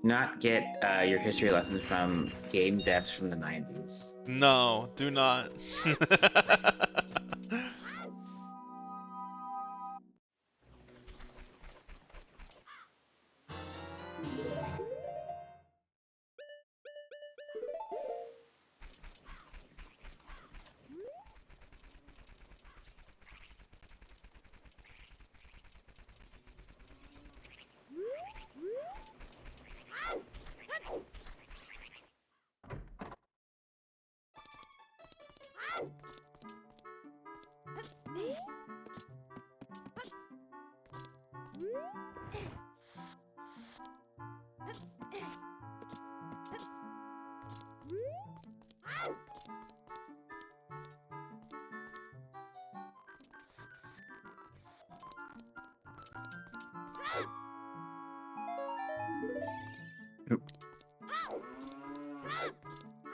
Not get your history lessons from game devs from the 90s. No, do not.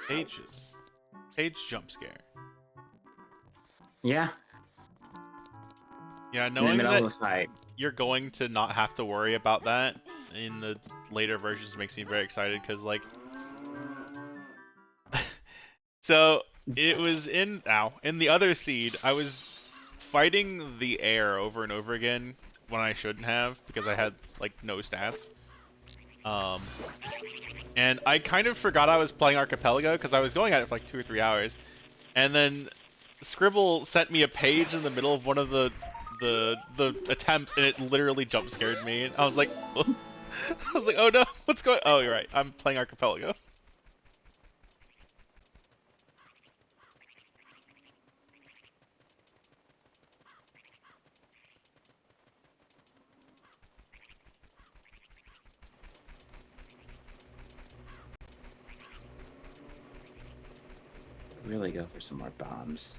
Pages. Page jump scare. Yeah. Yeah, In the knowing middle that of a fight. you're going to not have to worry about that in the later versions makes me very excited, because, like... So, it was in the other seed, I was fighting the air over and over again when I shouldn't have, because I had, like, no stats. And I kind of forgot I was playing Archipelago, because I was going at it for like 2 or 3 hours. And then Scribble sent me a page in the middle of one of the attempts, and it literally jump scared me. And I was like, I was like, oh no, what's going? Oh, you're right. I'm playing Archipelago. Really go for some more bombs.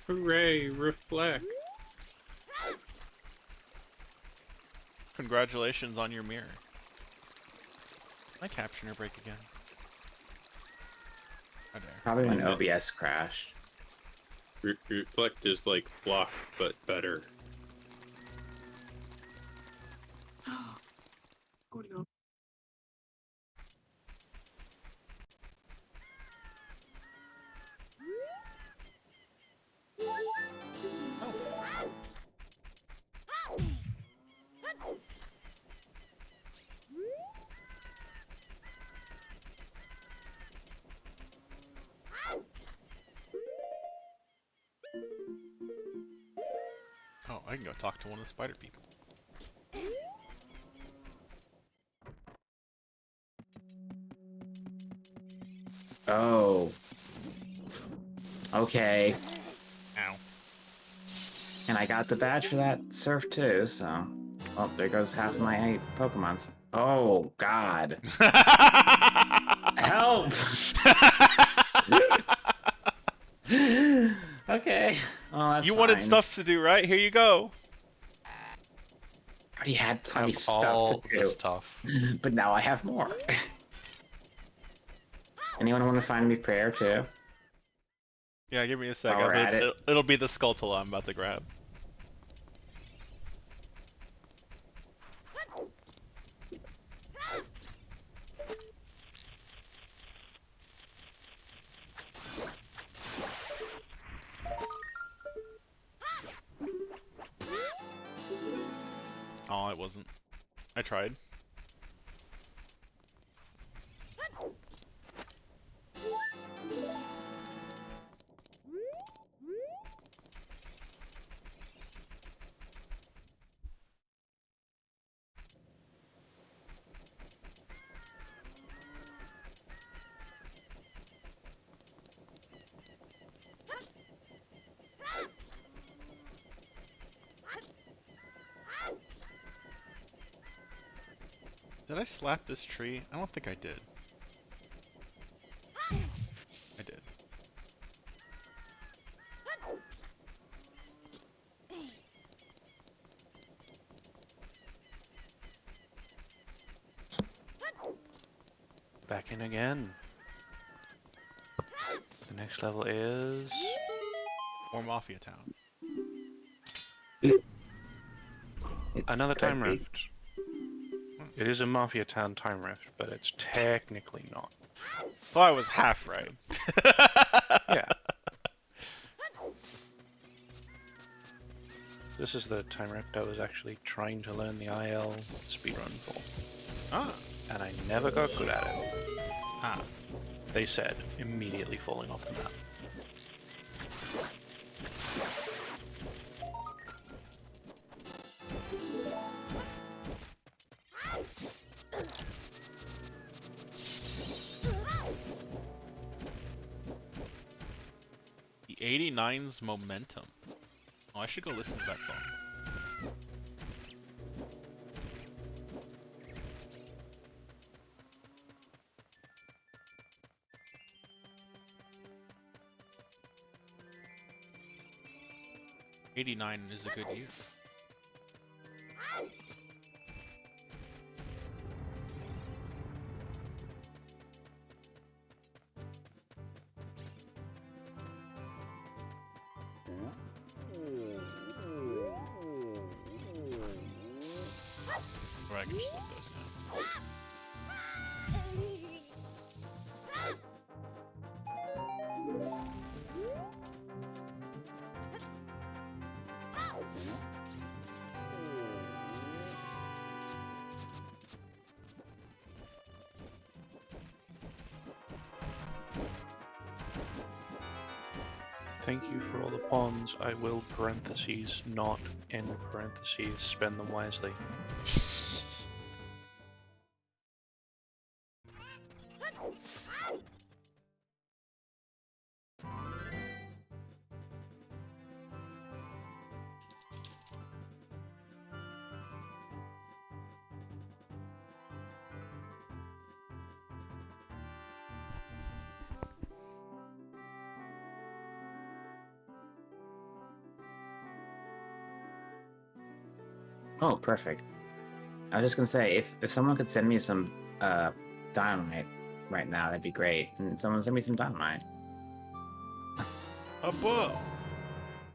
Hooray! Reflect. Congratulations on your mirror. My captioner break again. Oh, there. Probably when Amen. OBS crashed. Reflect is like block, but better. Oh no. Oh, I can go talk to one of the spider people. Oh. Okay. Ow. And I got the badge for that surf too, so. Oh, there goes half of my Pokemons. Oh, God. Help! Okay. Well, that's You fine. wanted stuff to do, right? Here you go. I already had plenty of Have stuff all to the do. stuff. But now I have more. Anyone want to find me prayer too? Yeah, give me a sec. While we're at it. It'll be the Skulltula I'm about to grab. Oh, it wasn't. I tried. Did I slap this tree? I don't think I did. I did. Back in again. The next level is... Or Mafia Town. another Could time be. rift. It is a Mafia Town time rift, but it's technically not. So I was half right. Yeah. This is the time rift I was actually trying to learn the IL speedrun for. Ah. And I never got good at it. Ah. They said, immediately falling off the map. The 89's Momentum. Oh, I should go listen to that song. '89 is a good year. Or I can just lift those now. Thank you for all the pawns. I will parentheses, not end parentheses, spend them wisely. Oh, perfect. I was just gonna say, if someone could send me some dynamite right now, that'd be great. And someone send me some dynamite. A bow.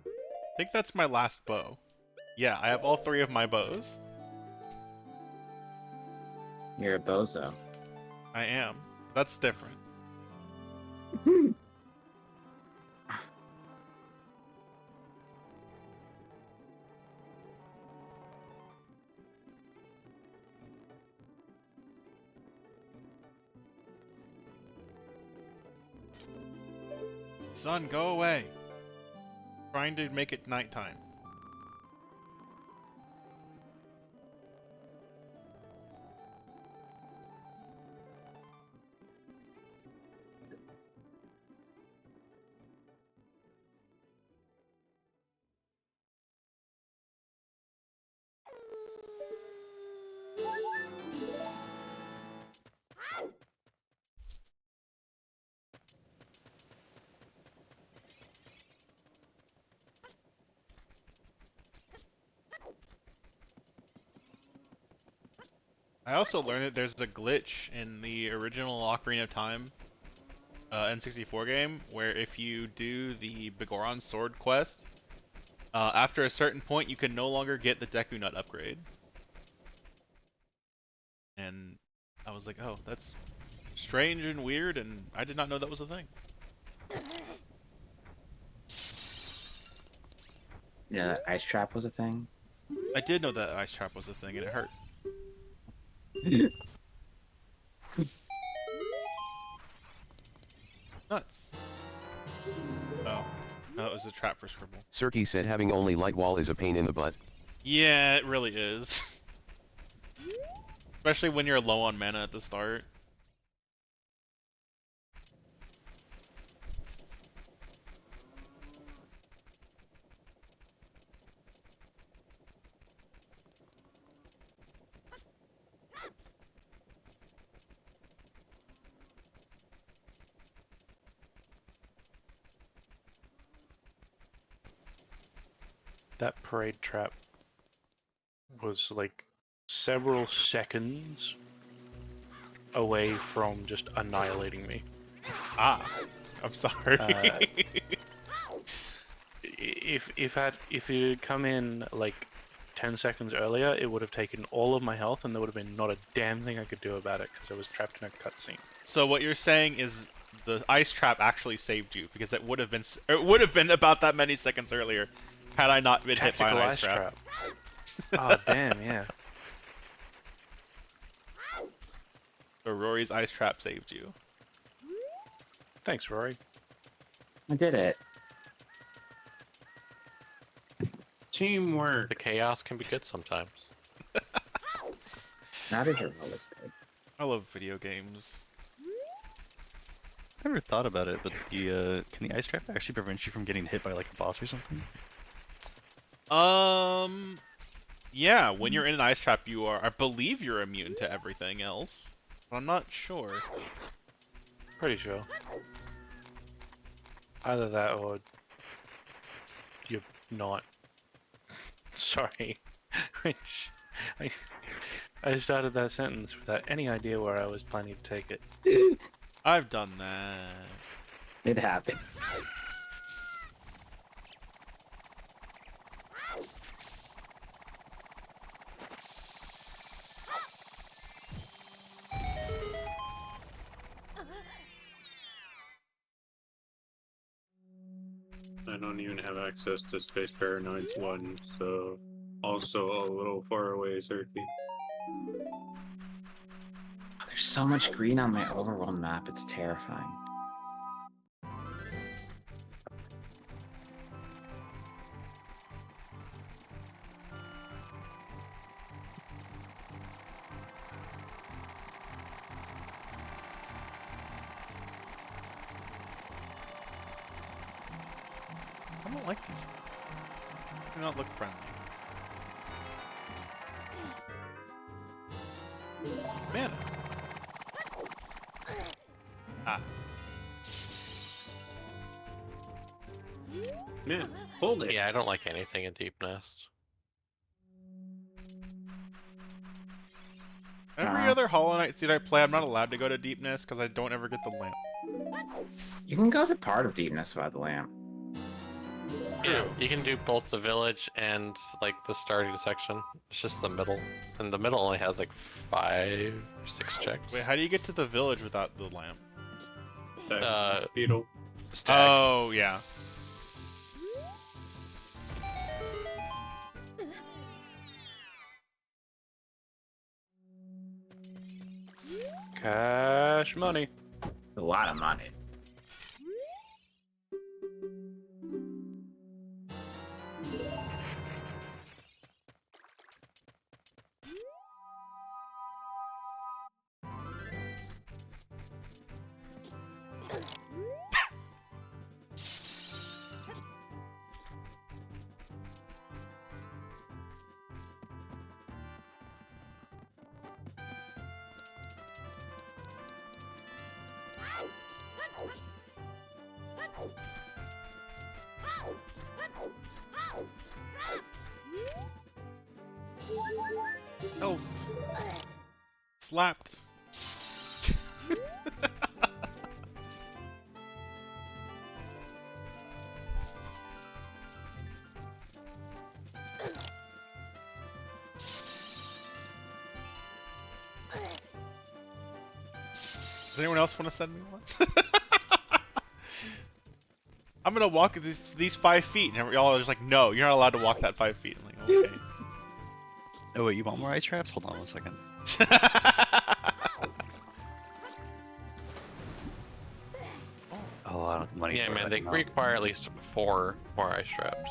I think that's my last bow. Yeah, I have all 3 of my bows. You're a bozo. I am. That's different. Sun, go away. Trying to make it nighttime. I also learned that there's a glitch in the original Ocarina of Time N64 game where if you do the Bigoron Sword quest, after a certain point you can no longer get the Deku Nut upgrade. And I was like, oh, that's strange and weird, and I did not know that was a thing. You know that ice trap was a thing? I did know that Ice Trap was a thing, and it hurt. Nuts. Oh. No, it was a trap for Scribble. Sirky said having only light wall is a pain in the butt. Yeah, it really is. Especially when you're low on mana at the start. That parade trap was like several seconds away from just annihilating me. Ah, I'm sorry. If it had come in like 10 seconds earlier, it would have taken all of my health, and there would have been not a damn thing I could do about it because I was trapped in a cutscene. So what you're saying is the ice trap actually saved you because it would have been about that many seconds earlier had I not been hit by an Tactical ice trap. Oh damn, yeah. So Rory's ice trap saved you. Thanks, Rory. I did it. Teamwork. The chaos can be good sometimes. Not a hero was good. I love video games. I never thought about it, but the can the ice trap actually prevent you from getting hit by like a boss or something? Yeah, when you're in an ice trap, I believe you're immune to everything else. But I'm not sure. Pretty sure. Either that or you're not. Sorry. Which I started that sentence without any idea where I was planning to take it. I've done that. It happens. I don't even have access to Space Paranoids 1, so also a little far away, Cirky. There's so much green on my overworld map, it's terrifying. I don't like these. They do not look friendly. Mana. Ah. Man, hold it. Yeah, I don't like anything in Deep Nest. Every other Hollow Knight seed I play, I'm not allowed to go to Deepness because I don't ever get the lamp. You can go to part of Deepness without the lamp. Yeah, you can do both the village and like the starting section. It's just the middle, and the middle only has like 5, 6 checks. Wait, how do you get to the village without the lamp? Beetle. Stag. Oh, yeah. Cash money. A lot of money. Elf. Slapped. Does anyone else want to send me one? I'm gonna walk these 5 feet, and y'all are just like, no, you're not allowed to walk that 5 feet. I'm like, okay. Oh wait, you want more ice traps? Hold on one second. A lot of money. Yeah, for man, it, they no. require at least 4 more ice traps.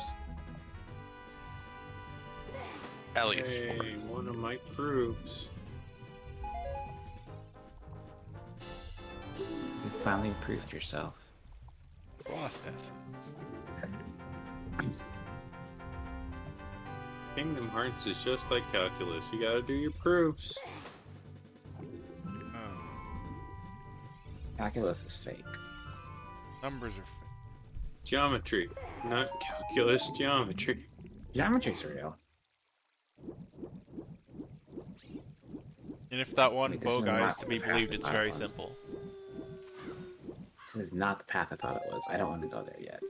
At least 4. Hey, one of my proofs. You finally improved yourself. Boss essence. Kingdom Hearts is just like calculus. You gotta do your proofs. Oh, Calculus is fake. numbers are fake. Geometry, not calculus. Geometry. Geometry's real. And if that one Wait, this bow is guy is not to be the path believed, I it's thought very it was. simple. This is not the path I thought it was. I don't want to go there yet.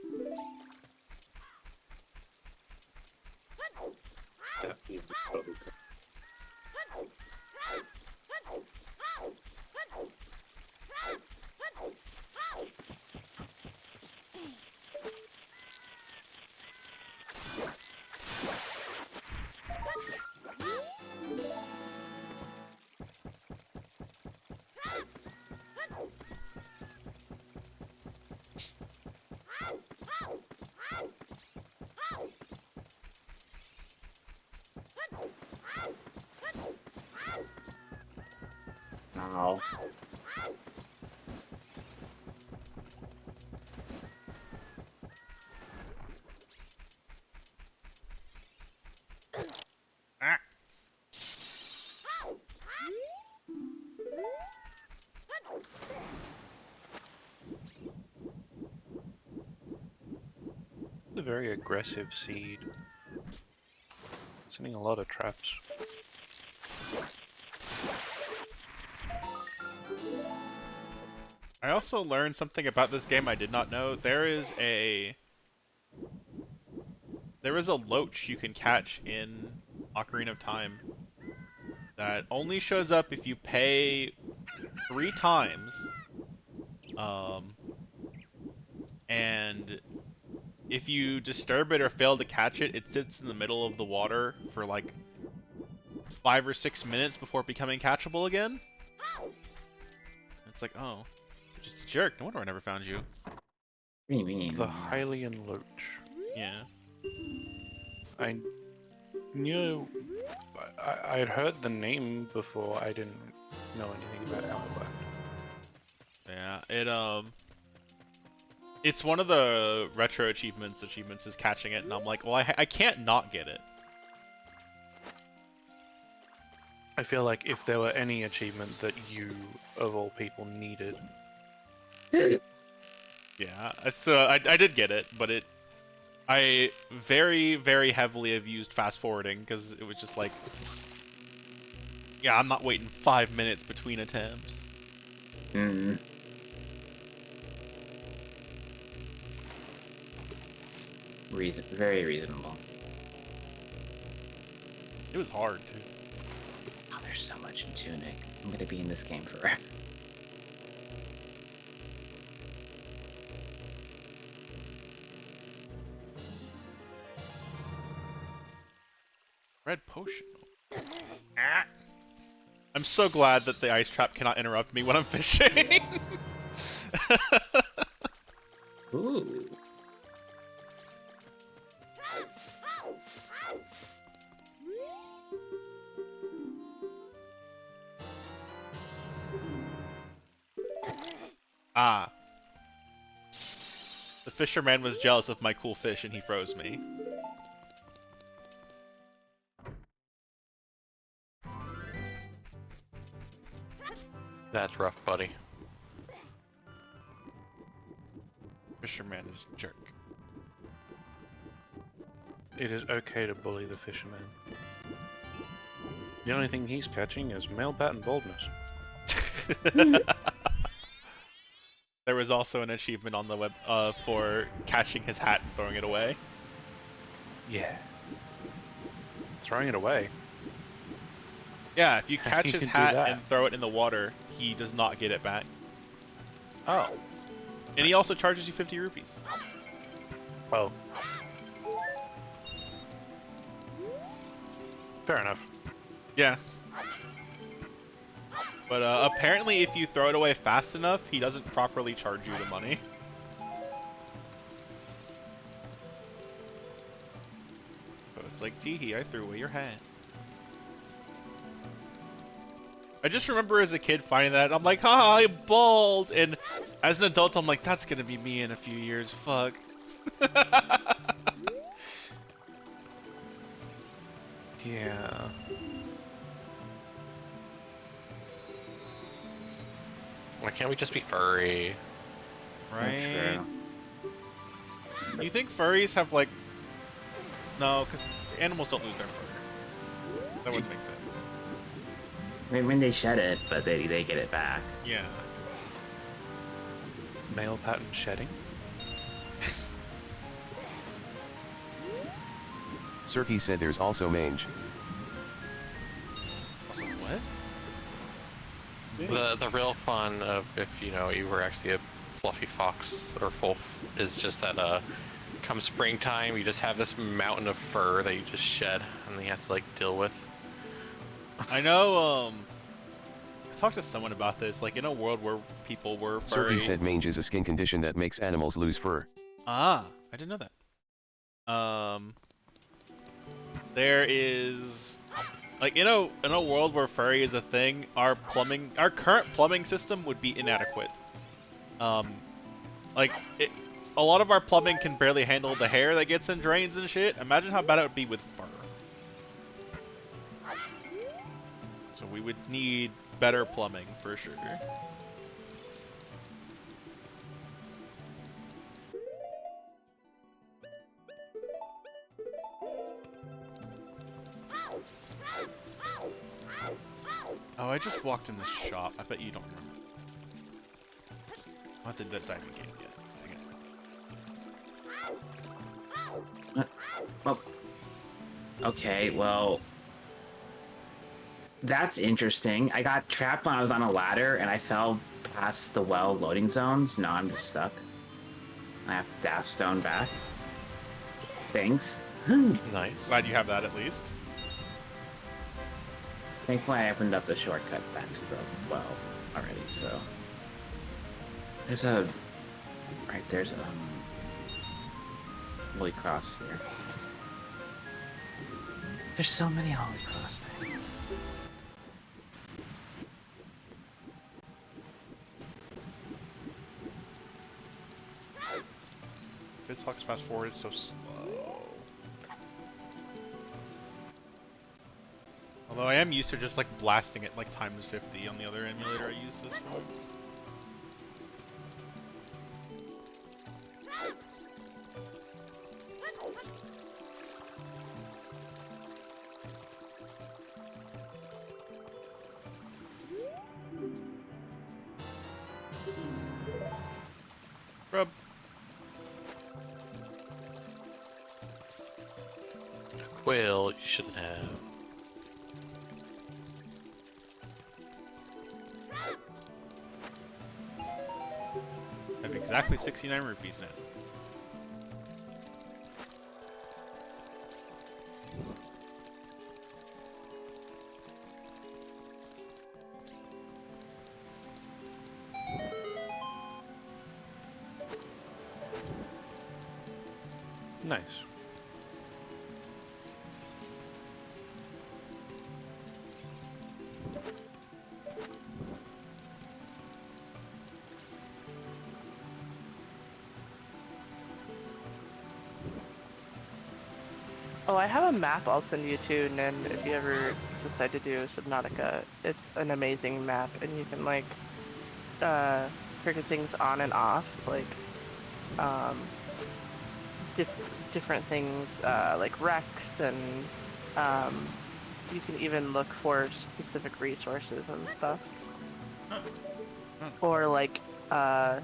That means it's probably No. Ah. It's a very aggressive seed. Sending a lot of traps. I also learned something about this game I did not know. There is a loach you can catch in Ocarina of Time that only shows up if you pay 3 times. And if you disturb it or fail to catch it, it sits in the middle of the water for like 5 or 6 minutes before becoming catchable again. It's like, oh, just a jerk. No wonder I never found you. What do you mean? The Hylian Loach. Yeah. I knew. I had heard the name before. I didn't know anything about Hourglass. Yeah, it's one of the retro achievements is catching it, and I'm like, well, I can't not get it. I feel like if there were any achievement that you, of all people, needed, Yeah, so I did get it, but I very, very heavily have used fast forwarding because it was just like Yeah, I'm not waiting 5 minutes between attempts. Hmm. Very reasonable. It was hard too. Oh, there's so much in Tunic. I'm gonna be in this game forever. Red potion. Ah. I'm so glad that the ice trap cannot interrupt me when I'm fishing. Ooh. Ah. The fisherman was jealous of my cool fish and he froze me. That's rough, buddy. Fisherman is a jerk. It is okay to bully the fisherman. The only thing he's catching is male pattern baldness. There was also an achievement on the web for catching his hat and throwing it away. Yeah. Throwing it away. Yeah, if you catch You his can do hat that. and throw it in the water, he does not get it back. Oh. And he also charges you 50 rupees. Oh. Fair enough. Yeah. But apparently if you throw it away fast enough, he doesn't properly charge you the money. So it's like, teehee, I threw away your hat. I just remember as a kid finding that, I'm like, haha, I'm bald! And as an adult, I'm like, that's gonna be me in a few years, fuck. Yeah. Why can't we just be furry? Right? You think furries have like... No, because animals don't lose their fur. That wouldn't make sense. I mean, when they shed it, but they get it back. Yeah. Male pattern shedding. Serki said there's also mange. Also, what? The real fun of if you were actually a fluffy fox or wolf is just that come springtime you just have this mountain of fur that you just shed and then you have to like deal with. I know, I talked to someone about this, like in a world where people were furry... Serki said mange is a skin condition that makes animals lose fur. Ah, I didn't know that. There is... Like, in a world where furry is a thing, our current plumbing system would be inadequate. Like, a lot of our plumbing can barely handle the hair that gets in drains and shit. Imagine how bad it would be with fur. So we would need better plumbing, for sure. Oh, I just walked in the shop. I bet you don't remember. Not the diving game yet. Oh. Okay, well... That's interesting. I got trapped when I was on a ladder, and I fell past the well loading zones. Now I'm just stuck. I have to dash stone back. Thanks. Nice. Glad you have that at least. Thankfully, I opened up the shortcut back to the well already, so... There's a... Right, there's a... Holy Cross here. There's so many Holy Cross things. BizHawk's fast forward is so slow. Although I am used to just like blasting it like times 50 on the other emulator I use this for. Quill, you shouldn't have. I have exactly 69 rupees now. Nice. Oh, I have a map I'll send you to, Nin, if you ever decide to do Subnautica. It's an amazing map, and you can, like, trigger things on and off, like, um, different things, like wrecks, and, you can even look for specific resources and stuff. Or, like,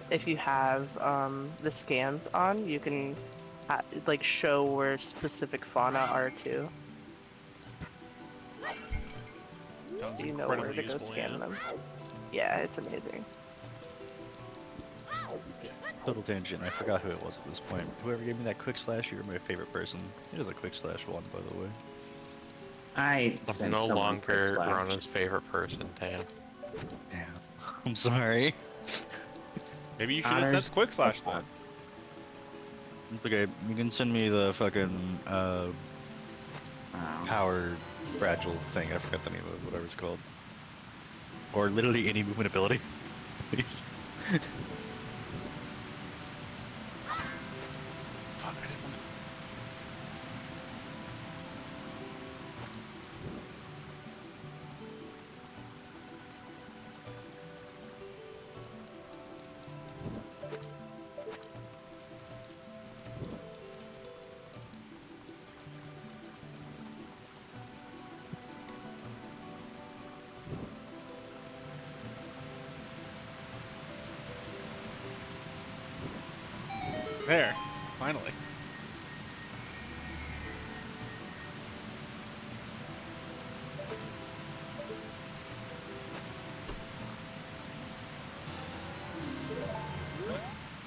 if you have, the scans on, you can like show where specific fauna are too. Sounds So you know where incredibly to go useful, scan yeah. them. Yeah, it's amazing. Total tangent. I forgot who it was at this point. Whoever gave me that quick slash, you're my favorite person. It is a quick slash one, by the way. I I'm sent no someone quick longer slash. Rona's favorite person, Dan. Damn. I'm sorry. Maybe you should have Otters. sent Quick Slash then. Okay, you can send me the fucking Oh. power fragile thing. I forgot the name of it, whatever it's called. Or literally any movement ability. Please. Fuck, I didn't want to... There, finally.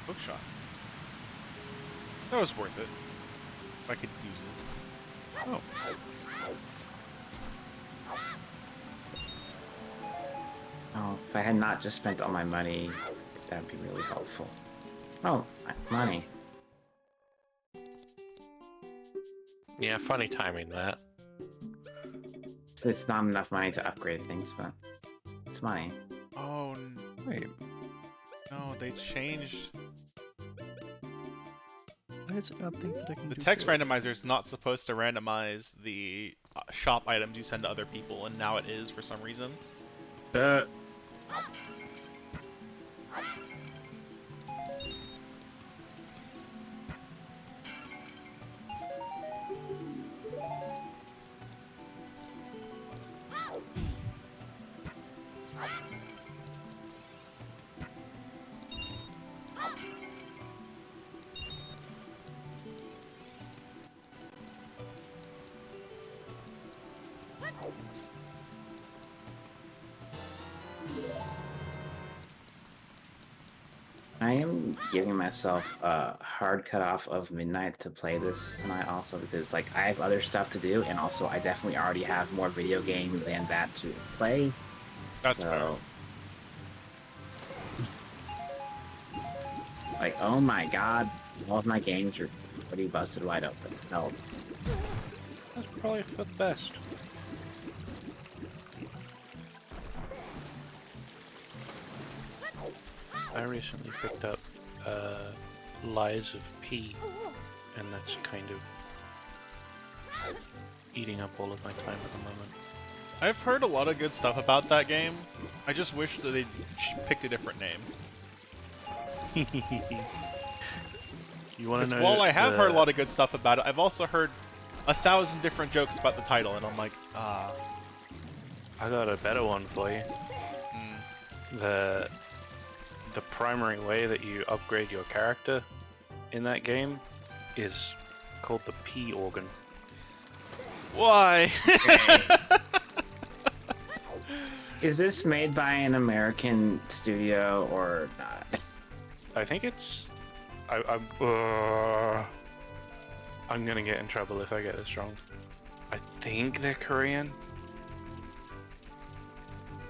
Hookshot. That was worth it. If I could use it. Oh. Oh, if I had not just spent all my money, that'd be really helpful. Oh, money. Yeah, funny timing that. It's not enough money to upgrade things, but it's money. Oh, Wait, no, they changed... why does it not think that I can The do text that? randomizer is not supposed to randomize the shop items you send to other people, and now it is for some reason. I am giving myself a hard cutoff of midnight to play this tonight also because like I have other stuff to do and also I definitely already have more video game than that to play. That's So like oh my god, all of my games are pretty busted wide open. Help. That's probably for the best. I recently picked up Lies of P, and that's kind of eating up all of my time at the moment. I've heard a lot of good stuff about that game. I just wish that they picked a different name. You want to Because know? while I have heard a lot of good stuff about it, I've also heard 1,000 different jokes about the title, and I'm like, ah. I got a better one for you. Mm. The primary way that you upgrade your character in that game is called the P organ. Why? Is this made by an American studio or not? I think it's. I'm gonna get in trouble if I get this wrong. I think they're Korean.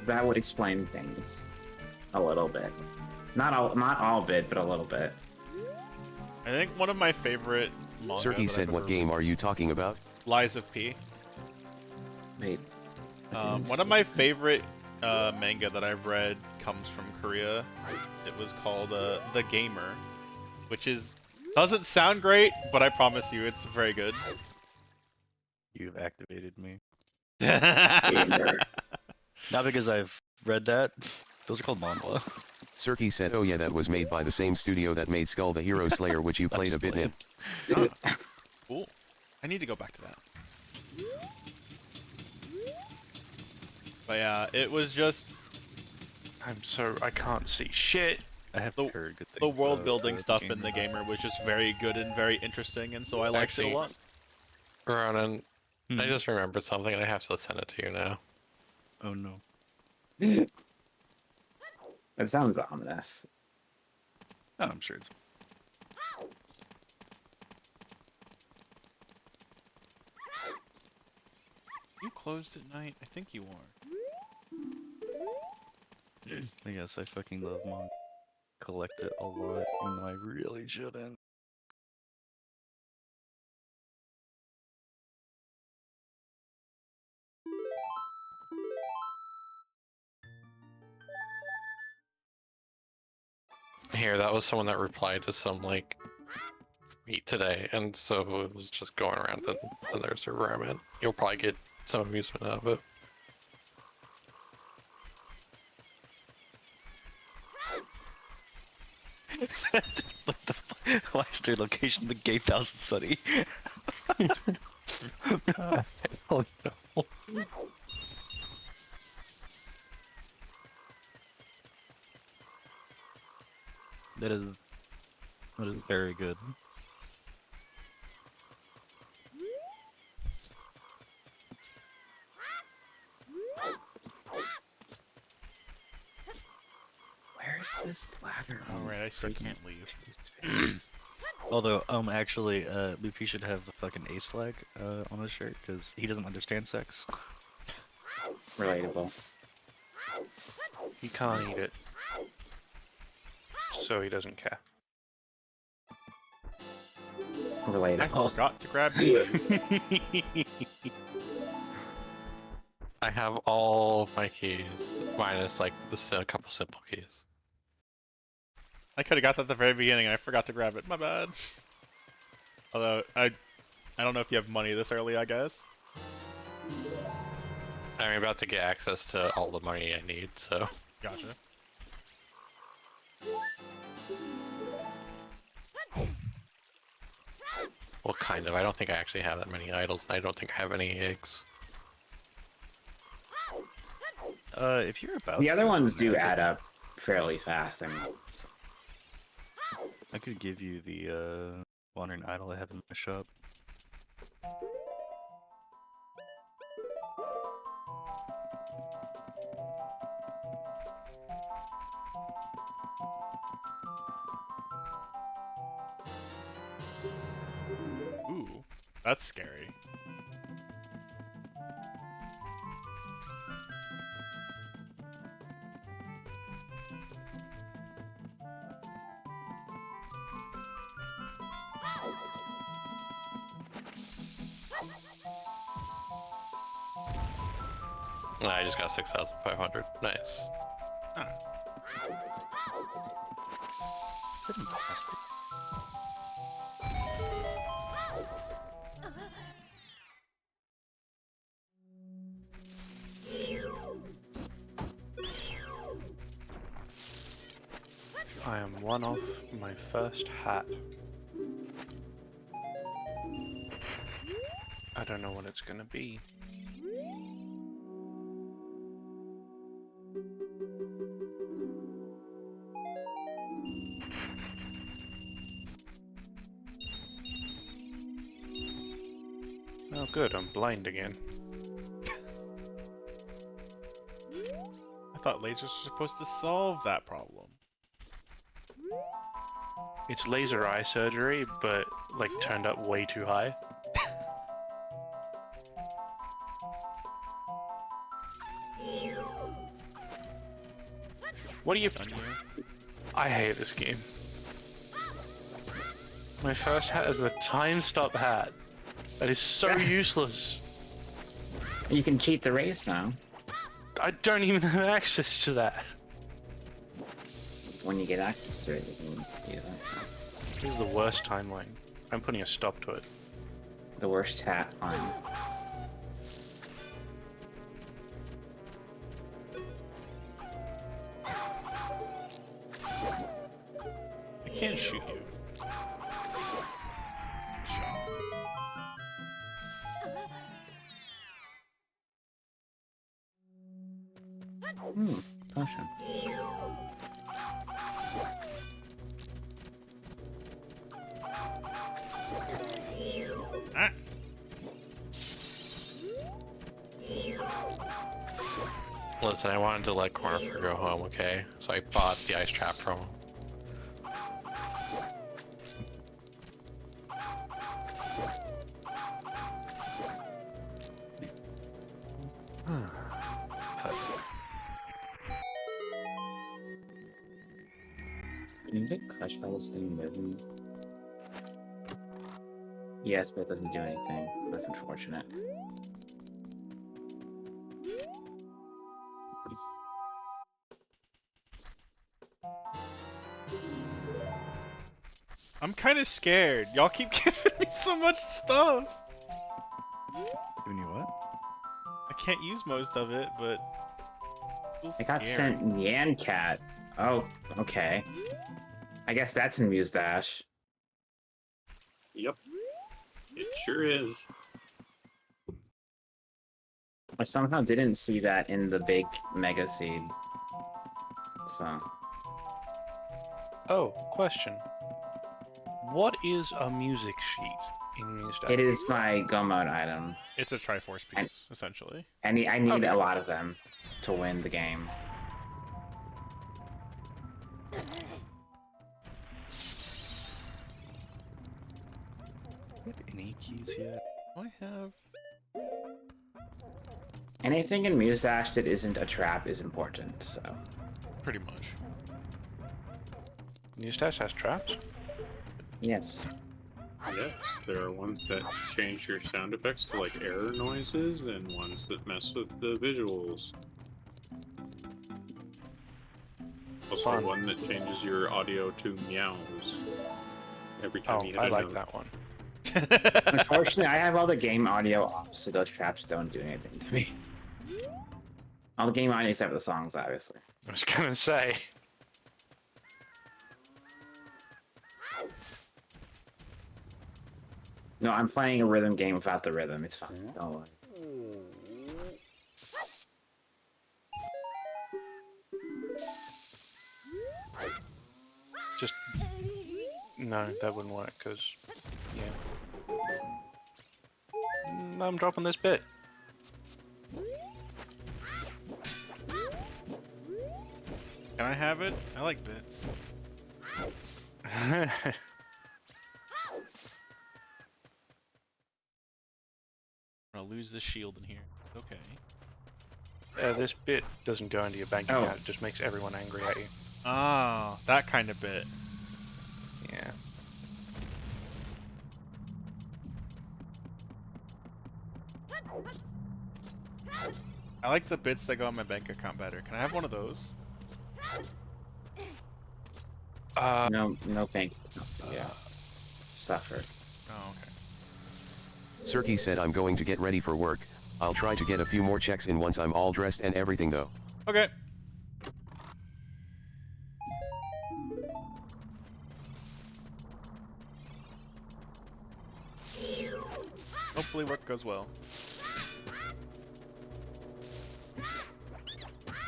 That would explain things a little bit. Not all bit, but a little bit. I think one of my favorite manga Sirky that said, I've what ever game are you talking about? Lies of P. Wait. I didn't One see of my it. favorite manga that I've read comes from Korea. It was called The Gamer, which doesn't sound great, but I promise you it's very good. You've activated me. Gamer. Not because I've read that. Those are called manhwa. Sirky said, oh yeah, that was made by the same studio that made Skull the Hero Slayer, which you I'm played just a bit in. playing. Cool. I need to go back to that. But yeah, it was just I can't see shit. I have The- heard good things. the world about building the stuff game. in The Gamer was just very good and very interesting, and so I liked it Actually- a lot. Ronan, Hmm. I just remembered something and I have to send it to you now. Oh no. That sounds ominous. Oh, I'm sure it's. You closed at night? I think you are. I guess I fucking love manga. Collect it a lot, even though I really shouldn't. Here, that was someone that replied to some, like, tweet today, and so it was just going around in their server I'm in. You'll probably get some amusement out of it. What the fuck? Why is their location the gay thousand study? Oh no. That is very good. Where's this ladder? Alright, I still can't leave. Although, actually, Luffy should have the fucking ace flag on his shirt because he doesn't understand sex. Relatable. He can't eat it, so he doesn't care. I Relatable. forgot to grab these. I have all my keys, minus like a couple simple keys. I could have got that at the very beginning and I forgot to grab it. My bad. Although, I don't know if you have money this early, I guess. I'm about to get access to all the money I need, so. Gotcha. Well, kind of. I don't think I actually have that many idols, and I don't think I have any eggs. If you're about The other to, ones then do I add up fairly fast. I mean, I could give you the wandering idol I have in my shop. Ooh, that's scary. I just got 6,500. Nice. Is it impossible? I am one off my first hat. I don't know what it's gonna be. Oh, good. I'm blind again. I thought lasers were supposed to solve that problem. It's laser eye surgery, but like turned up way too high. What are you? Done here. I hate this game. My first hat is the time stop hat. That is so useless. You can cheat the race now I don't even have access to that. when you get access to it. You can use it. This is the worst timeline. I'm putting a stop to it. The worst hat on. I can't shoot you. Shot. Potion. Ah. Listen, I wanted to let Cornifer go home, okay? So I bought the ice trap from him. Can you get crushed by this thing moving? Yes, but it doesn't do anything. That's unfortunate. I'm kind of scared. Y'all keep giving me so much stuff. Giving you what? I can't use most of it, but it's I got scary. sent Nyan Cat. Oh, okay. I guess that's in Muse Dash. Yep. It sure is. I somehow didn't see that in the big Mega Seed. So. Oh, question. What is a music sheet in Muse Dash? It is my Go Mode item. It's a Triforce piece, essentially. I need Okay. a lot of them to win the game. Do you have any keys yet? I have. Anything in Muse Dash that isn't a trap is important, so. Pretty much. Muse Dash has traps? Yes. Yes, there are ones that change your sound effects to like error noises, and ones that mess with the visuals. Also, Fun. one that changes your audio to meows every time Oh, you hit I a like note. that one. Unfortunately, I have all the game audio off, so those traps don't do anything to me. All the game audio except for the songs, obviously. I was gonna say. No, I'm playing a rhythm game without the rhythm. It's fine. Don't worry. Just. No, that wouldn't work, because. Yeah. I'm dropping this bit. Can I have it? I like bits. I'm gonna lose this shield in here. Okay. This bit doesn't go into your bank Oh. account, it just makes everyone angry at you. Ah, that kind of bit. Yeah. I like the bits that go on my bank account better. Can I have one of those? No bank. Yeah. Suffer. Oh, okay. Serki said I'm going to get ready for work. I'll try to get a few more checks in once I'm all dressed and everything though. Okay. Hopefully work goes well.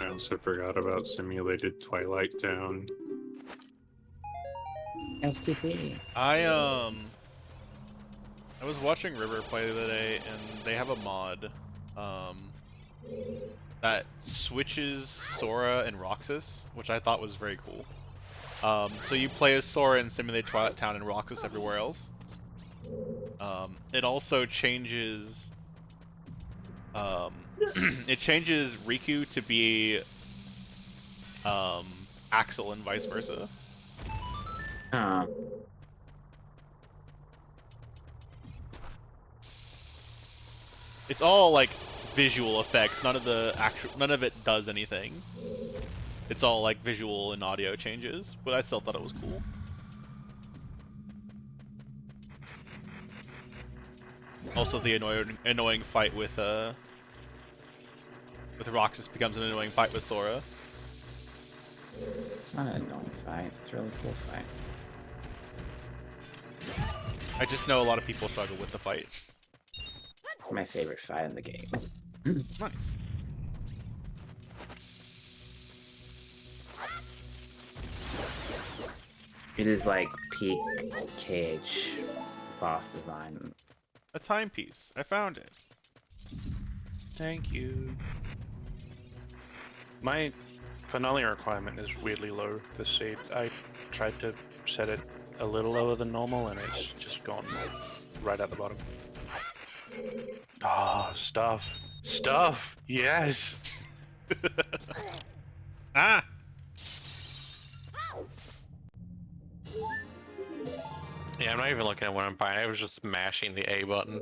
I also forgot about Simulated Twilight Town. STT. I I was watching River play the other day, and they have a mod that switches Sora and Roxas, which I thought was very cool. So you play as Sora and simulate Twilight Town and Roxas everywhere else. It also changes it changes Riku to be Axel and vice versa. Huh. It's all like visual effects. None of it does anything. It's all like visual and audio changes, but I still thought it was cool. Also, the annoying fight with Roxas becomes an annoying fight with Sora. It's not an annoying fight. It's a really cool fight. I just know a lot of people struggle with the fight. It's my favorite fight in the game. Nice. It is like peak KH boss design. A timepiece. I found it. Thank you. My finale requirement is weirdly low this seed. I tried to set it a little lower than normal and it's just gone right at the bottom. Ah, stuff. Stuff! Yes! Ah! Yeah, I'm not even looking at what I'm buying. I was just mashing the A button.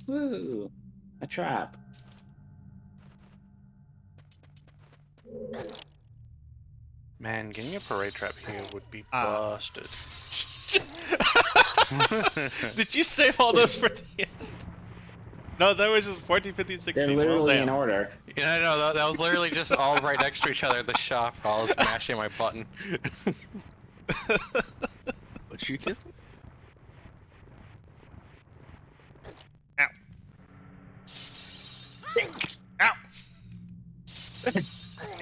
Woo! A trap. Man, getting a parade trap here would be Ah. busted. Did you save all those for the end? No, that was just 14, 15, 16. They're Well, literally damn. in order. Yeah, no, that was literally just all right next to each other at the shop while I was mashing my button. What'd you give? Ow. Ow!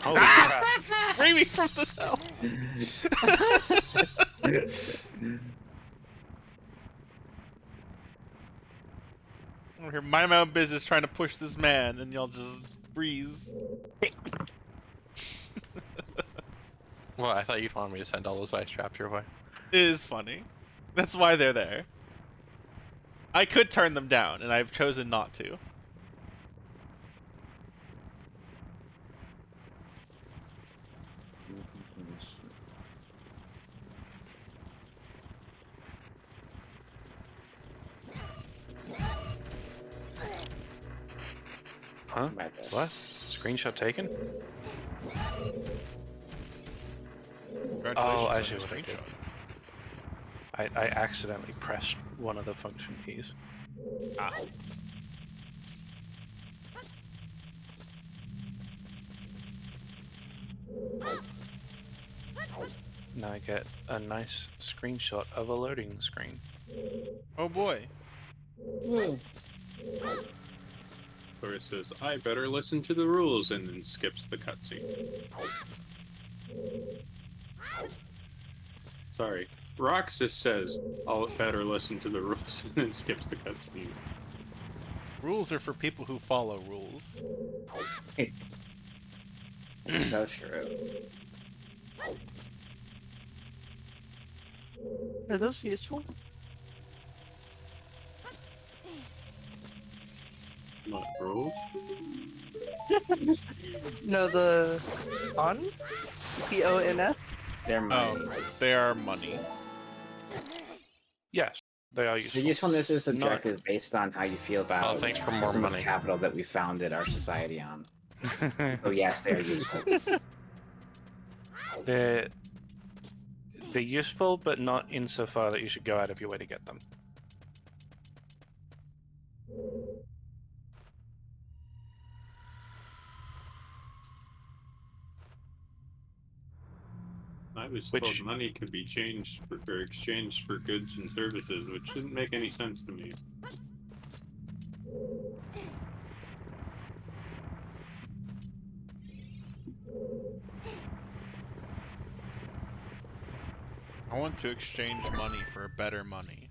Holy Ah! crap! Free me from this hell! I'm here minding my own business trying to push this man, and y'all just freeze. Well, I thought you'd want me to send all those ice traps your way. It is funny. That's why they're there. I could turn them down, and I've chosen not to. Huh? What? Screenshot taken? Congratulations I on see your what I did. screenshot. I accidentally pressed one of the function keys. Ah. Now I get a nice screenshot of a loading screen. Oh boy. Where it says, I better listen to the rules, and then skips the cutscene. Sorry. Roxas says, I'll better listen to the rules, and then skips the cutscene. Rules are for people who follow rules. It's so true. Are those useful? Not rules? No, the pons? PONS? They're money. They are money. Yes, they are The useful. usefulness is subjective based on how you feel about Oh, thanks for the more system of money. capital that we founded our society on. So yes, they are useful. They're useful, but not insofar that you should go out of your way to get them. I was Which- told money could be changed for, or exchanged for goods and services, which didn't make any sense to me. I want to exchange money for better money.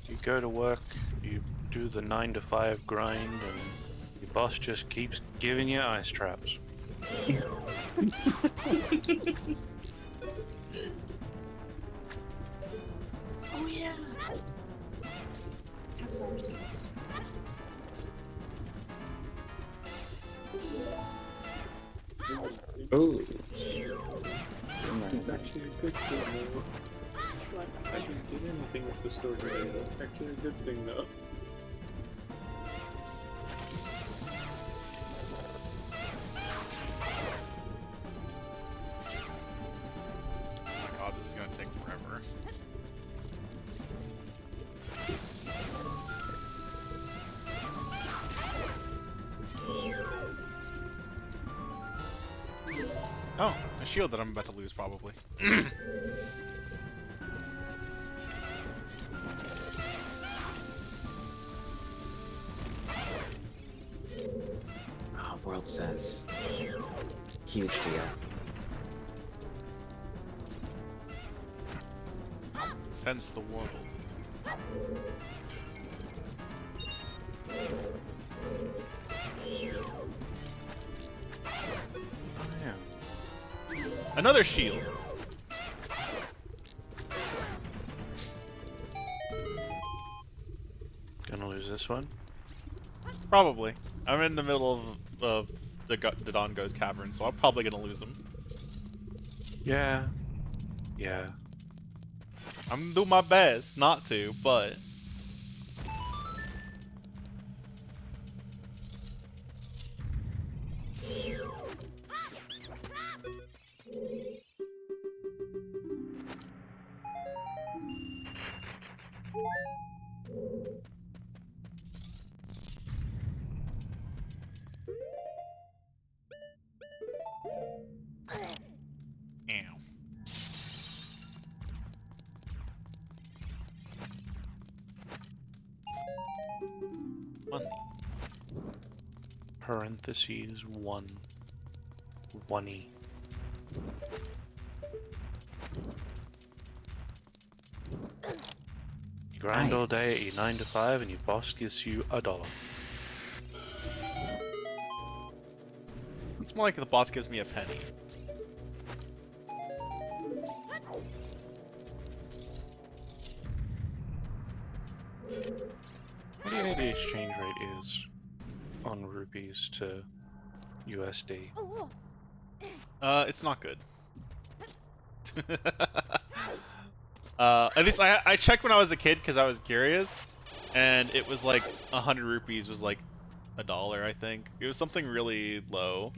You go to work, you do the 9 to 5 grind, and your boss just keeps giving you ice traps. Oh yeah. Have flower tables. Ooh. It's actually a good thing though. What? I didn't get anything with the store today. That's actually a good thing though. Oh my god, this is gonna take forever. Oh, a shield that I'm about to lose probably. Oh, world sense. Huge deal. Sense the world. Oh yeah. Another shield. Gonna lose this one. Probably. I'm in the middle of the Dodongo's cavern, so I'm probably gonna lose him. Yeah. Yeah. I'm gonna do my best not to, but Ow. Money. Parentheses 1. 1e. You grind all Nice. day at your 9 to 5 and your boss gives you $1. It's more like the boss gives me a penny. What do you think the exchange rate is on rupees to USD? It's not good. At least I checked when I was a kid because I was curious, and it was like 100 rupees was like $1, I think. It was something really low.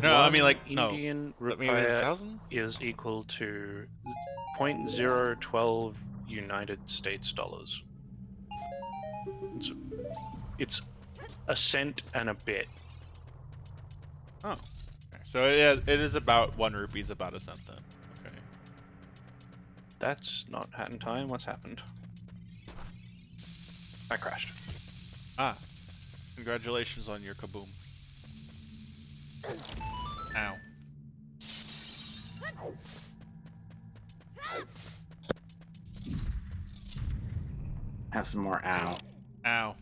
No, I mean like Indian no. Maybe it was rupiah 1,000. is equal to 0.012 United States dollars. It's a cent and a bit. Oh, okay. So yeah, it is about 1 rupee is about a cent then. Okay. That's not hat in time. What's happened? I crashed. Ah, congratulations on your kaboom. Ow. Have some more ow. Ow.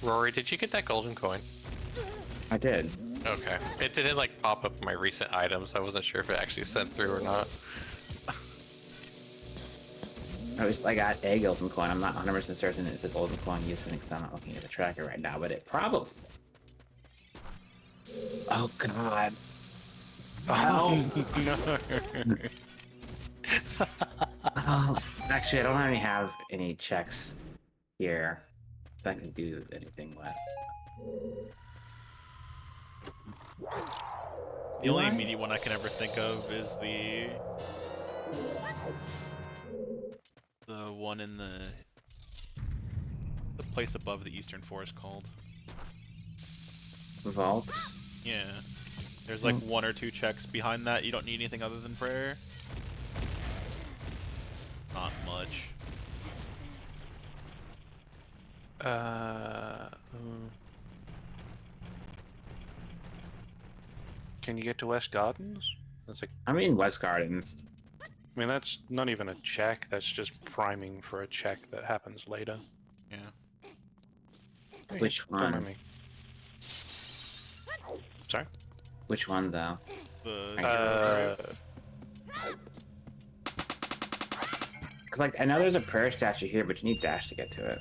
Rory, did you get that golden coin? I did. Okay. It didn't like pop up in my recent items. I wasn't sure if it actually sent through or not. I got a golden coin. I'm not 100% certain it's a golden coin using it because I'm not looking at the tracker right now, but it probably. Oh god. Oh no! Oh, actually, I don't really have any checks here that I can do anything with. The only immediate one I can ever think of is the one in the place above the Eastern Forest called. vault. Yeah. There's like 1 or 2 checks behind that. You don't need anything other than prayer. Not much. Can you get to West Gardens? That's like, I mean, West Gardens. I mean, that's not even a check. That's just priming for a check that happens later. Yeah. Hey, Which don't mind one? me. Sorry. Which one, though? The Uh, Because, like, I know there's a prayer statue here, but you need dash to get to it.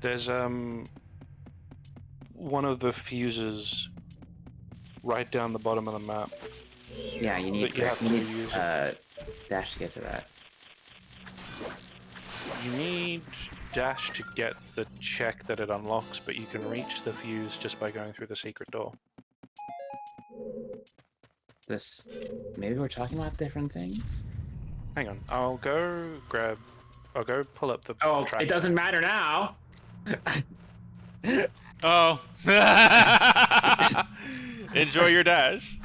there's one of the fuses right down the bottom of the map. Yeah, you need, But you have to use dash to get to that. You need dash to get the check that it unlocks, but you can reach the fuse just by going through the secret door. This... Maybe we're talking about different things? Hang on, I'll go pull up the Oh, track. it doesn't matter now! Oh. Enjoy your dash.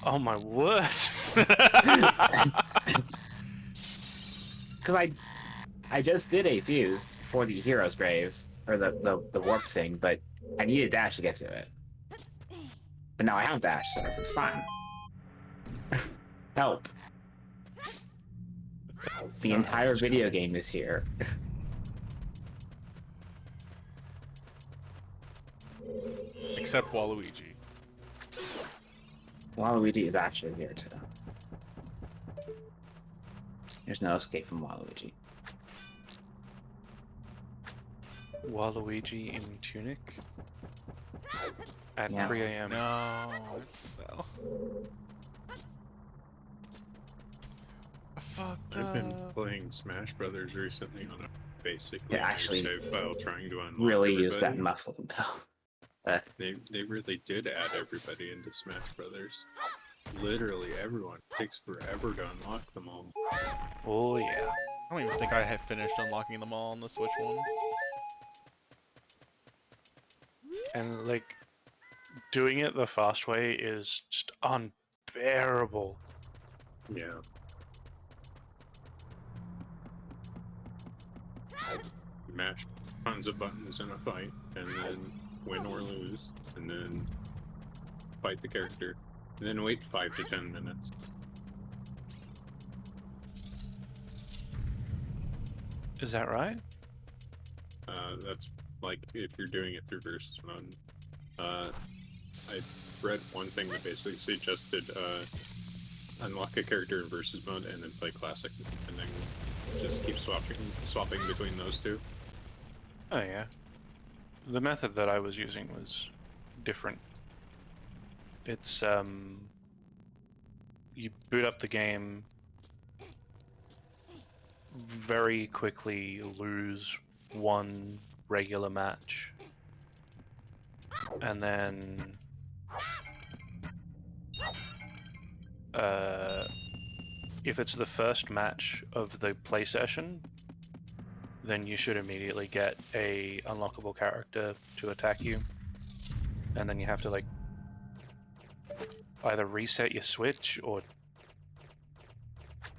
Oh my word! Because I just did a fuse for the hero's grave, or the warp thing, but I needed dash to get to it. But now I have dash, so this is fine. Help. The entire video game is here. Except Waluigi. Waluigi is actually here too. There's no escape from Waluigi. Waluigi in tunic at Yeah. 3 a.m. No. Well. Fuck. I've been playing Smash Brothers recently on a basically Yeah, actually, save file trying to unlock really use that everybody. muffled bell. They really did add everybody into Smash Brothers. Literally everyone. It takes forever to unlock them all. Oh yeah. I don't even think I have finished unlocking them all on the Switch one. And like, doing it the fast way is just unbearable. Yeah. Mash tons of buttons in a fight, and then win or lose, and then fight the character, and then wait 5 to 10 minutes. Is that right? That's like if you're doing it through versus mode. I read one thing that basically suggested unlock a character in versus mode and then play classic, and then just keep swapping between those two. Oh yeah. The method that I was using was different. It's you boot up the game, very quickly lose one regular match, and then if it's the first match of the play session, then you should immediately get a unlockable character to attack you, and then you have to like either reset your Switch or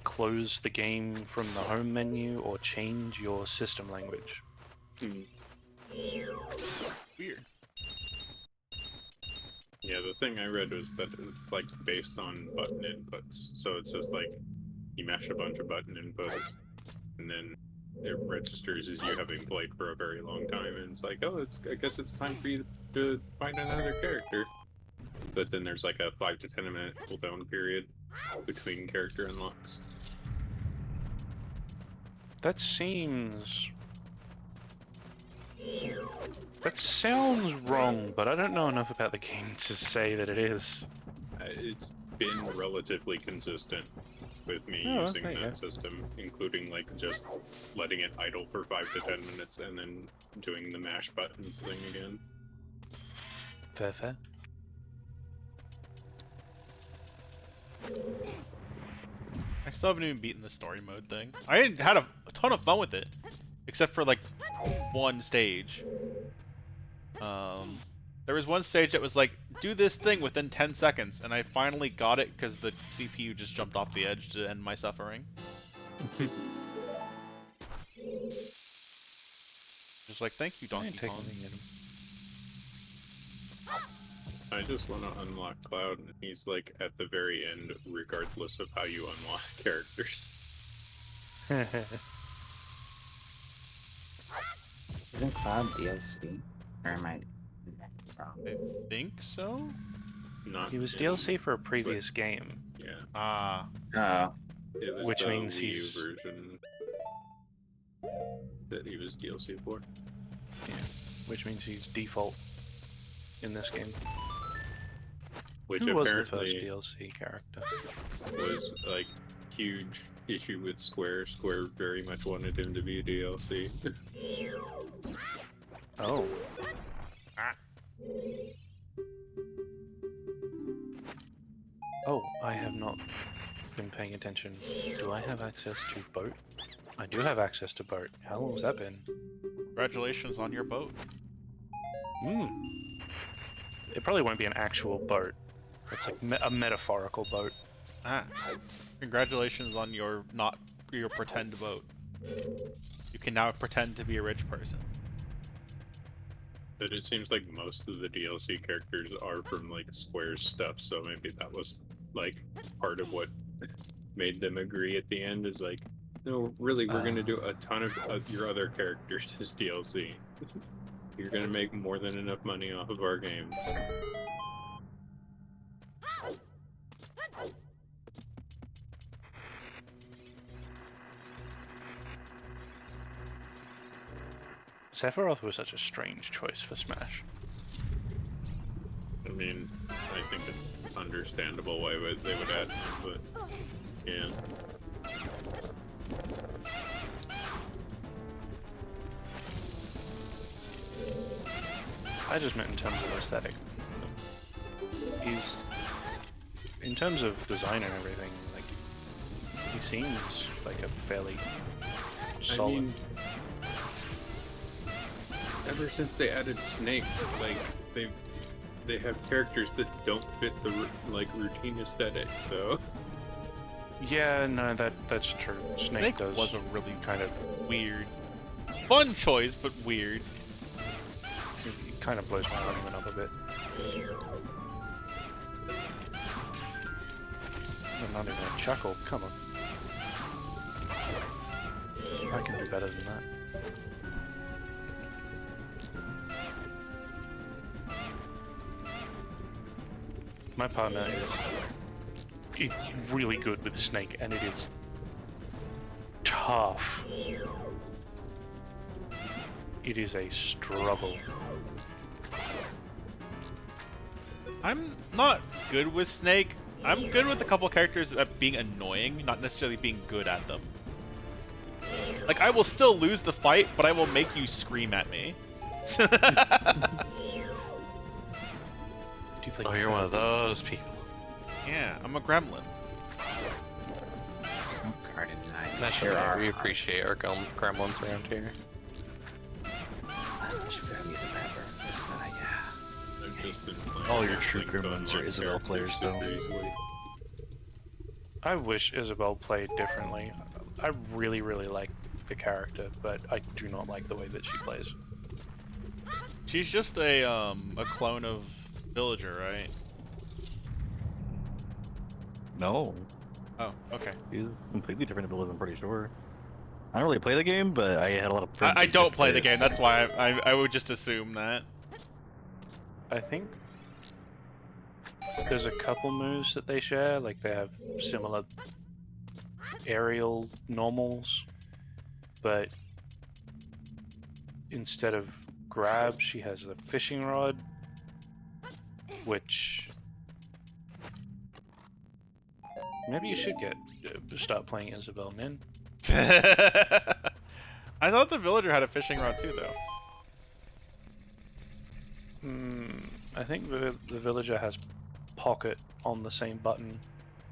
close the game from the home menu or change your system language. Weird. Yeah, the thing I read was that it's like based on button inputs. So it's just like you mash a bunch of button inputs, and then it registers as you having played for a very long time, and it's like, oh, I guess it's time for you to find another character. But then there's like a 5 to 10 minute cooldown period between character unlocks. That seems... That sounds wrong, but I don't know enough about the game to say that it is. It's been relatively consistent with me using that system, including like just letting it idle for 5 to 10 minutes and then doing the mash buttons thing again. Fair, fair. I still haven't even beaten the story mode thing. I had a ton of fun with it, except for like one stage. There was one stage that was like, do this thing within 10 seconds, and I finally got it because the CPU just jumped off the edge to end my suffering. Just like, thank you, Donkey Kong. I just want to unlock Cloud, and he's like at the very end, regardless of how you unlock characters. Isn't Cloud DLC? Or am I wrong? I think so? Not He was in- DLC for a previous game. Yeah, Ah. Oh, it was Which the means Wii U he's- version that he was DLC for. Which means he's default in this game. Which Who was the apparently first DLC character? was like huge issue with Square. Square very much wanted him to be a DLC. Oh. Oh, I have not been paying attention. Do I have access to boat? I do have access to boat. How long has that been? Congratulations on your boat. Hmm. It probably won't be an actual boat. It's like a metaphorical boat. Ah. Congratulations on your your pretend boat. You can now pretend to be a rich person. But it seems like most of the DLC characters are from like Square's stuff, so maybe that was like part of what made them agree at the end is like, no, really, we're gonna do a ton of your other characters as DLC. You're gonna make more than enough money off of our game. Sephiroth was such a strange choice for Smash. I mean, I think it's understandable why they would add him, but yeah. I just meant in terms of aesthetic. He's... In terms of design and everything, like... He seems like a fairly solid... I mean, ever since they added Snake, like, they have characters that don't fit the routine aesthetic, so... Yeah, no, that's true. Snake does was a really kind of... weird, fun choice, but weird. It kind of blows my mind up a bit. I'm not even a chuckle, come on. I can do better than that. My partner is really good with Snake, and it is tough. It is a struggle. I'm not good with Snake. I'm good with a couple characters at being annoying, not necessarily being good at them. Like, I will still lose the fight, but I will make you scream at me. Oh, you're one of those people. Yeah, I'm a gremlin. Garden Knight. That's There okay. are. We appreciate our gremlins around here. I should probably use a pepper for this guy, yeah. I've just been playing All your true Link to gremlins are unlock Isabelle characters players, though. super easily. I wish Isabelle played differently. I really, really like the character, but I do not like the way that she plays. She's just a clone of Villager, right? No, Oh, okay. he's completely different abilities, I'm pretty sure. I don't really play the game, but I had a lot of friends. I who don't did play the it. game, that's why I would just assume that. I think there's a couple moves that they share, like they have similar aerial normals, but instead of grab, she has the fishing rod, which maybe you should start playing Isabelle, man. I thought the Villager had a fishing rod too, though. I think the villager has pocket on the same button.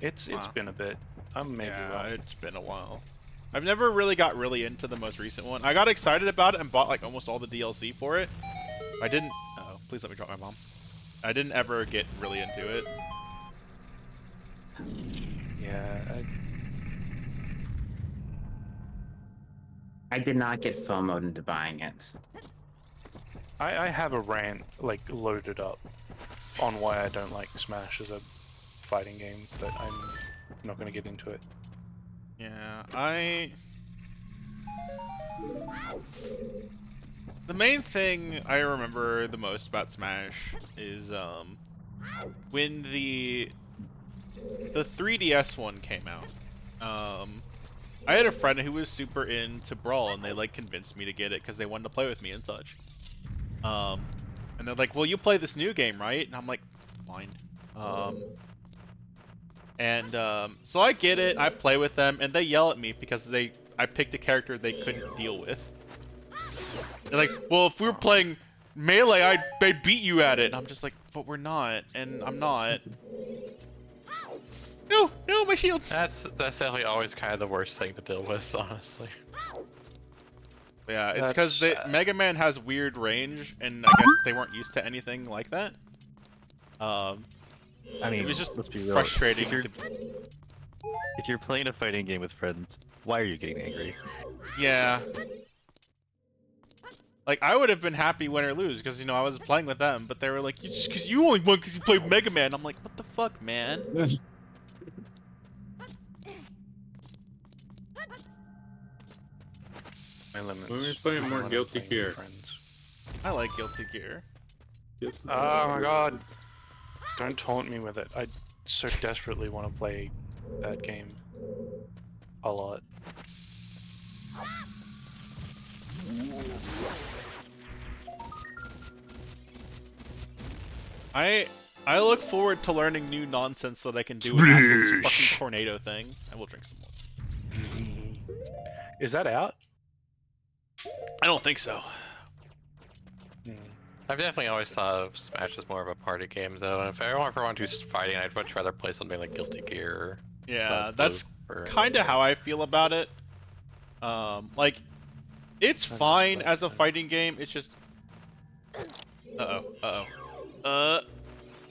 It's Wow. been a bit. I'm maybe Yeah, wrong. it's been a while. I've never really got really into the most recent one. I got excited about it and bought like almost all the DLC for it. I didn't Please let me drop my bomb. I didn't ever get really into it. Yeah, I did not get FOMO'd into buying it. I have a rant like loaded up on why I don't like Smash as a fighting game, but I'm not going to get into it. Yeah, the main thing I remember the most about Smash is when the 3DS one came out. I had a friend who was super into Brawl, and they like convinced me to get it because they wanted to play with me and such. And they're like, "Well, you play this new game, right?" And I'm like, "Fine." So I get it. I play with them, and they yell at me because I picked a character they couldn't deal with. They're like, "Well, if we were playing Melee, I'd beat you at it." And I'm just like, "But we're not, and I'm not." No, my shield. That's definitely always kind of the worst thing to deal with, honestly. Yeah, it's because Mega Man has weird range, and I guess they weren't used to anything like that. I mean, It was just let's be real. frustrating. If you're playing a fighting game with friends, why are you getting angry? Yeah. Like, I would have been happy win or lose, because, I was playing with them, but they were like, just because you only won because you played Mega Man. I'm like, what the fuck, man? My limits. When we're playing more when I'm Guilty playing with Gear. friends. I like Guilty Gear. Oh my god! Don't taunt me with it. I so desperately want to play that game a lot. I look forward to learning new nonsense that I can do with Axel's fucking tornado thing. I will drink some more. Is that out? I don't think so. I've definitely always thought of Smash as more of a party game, though. And if everyone who's fighting, I'd much rather play something like Guilty Gear. Or Yeah, Blast that's Blue, or... kind of how I feel about it. Like, it's fine as a fighting game. It's just.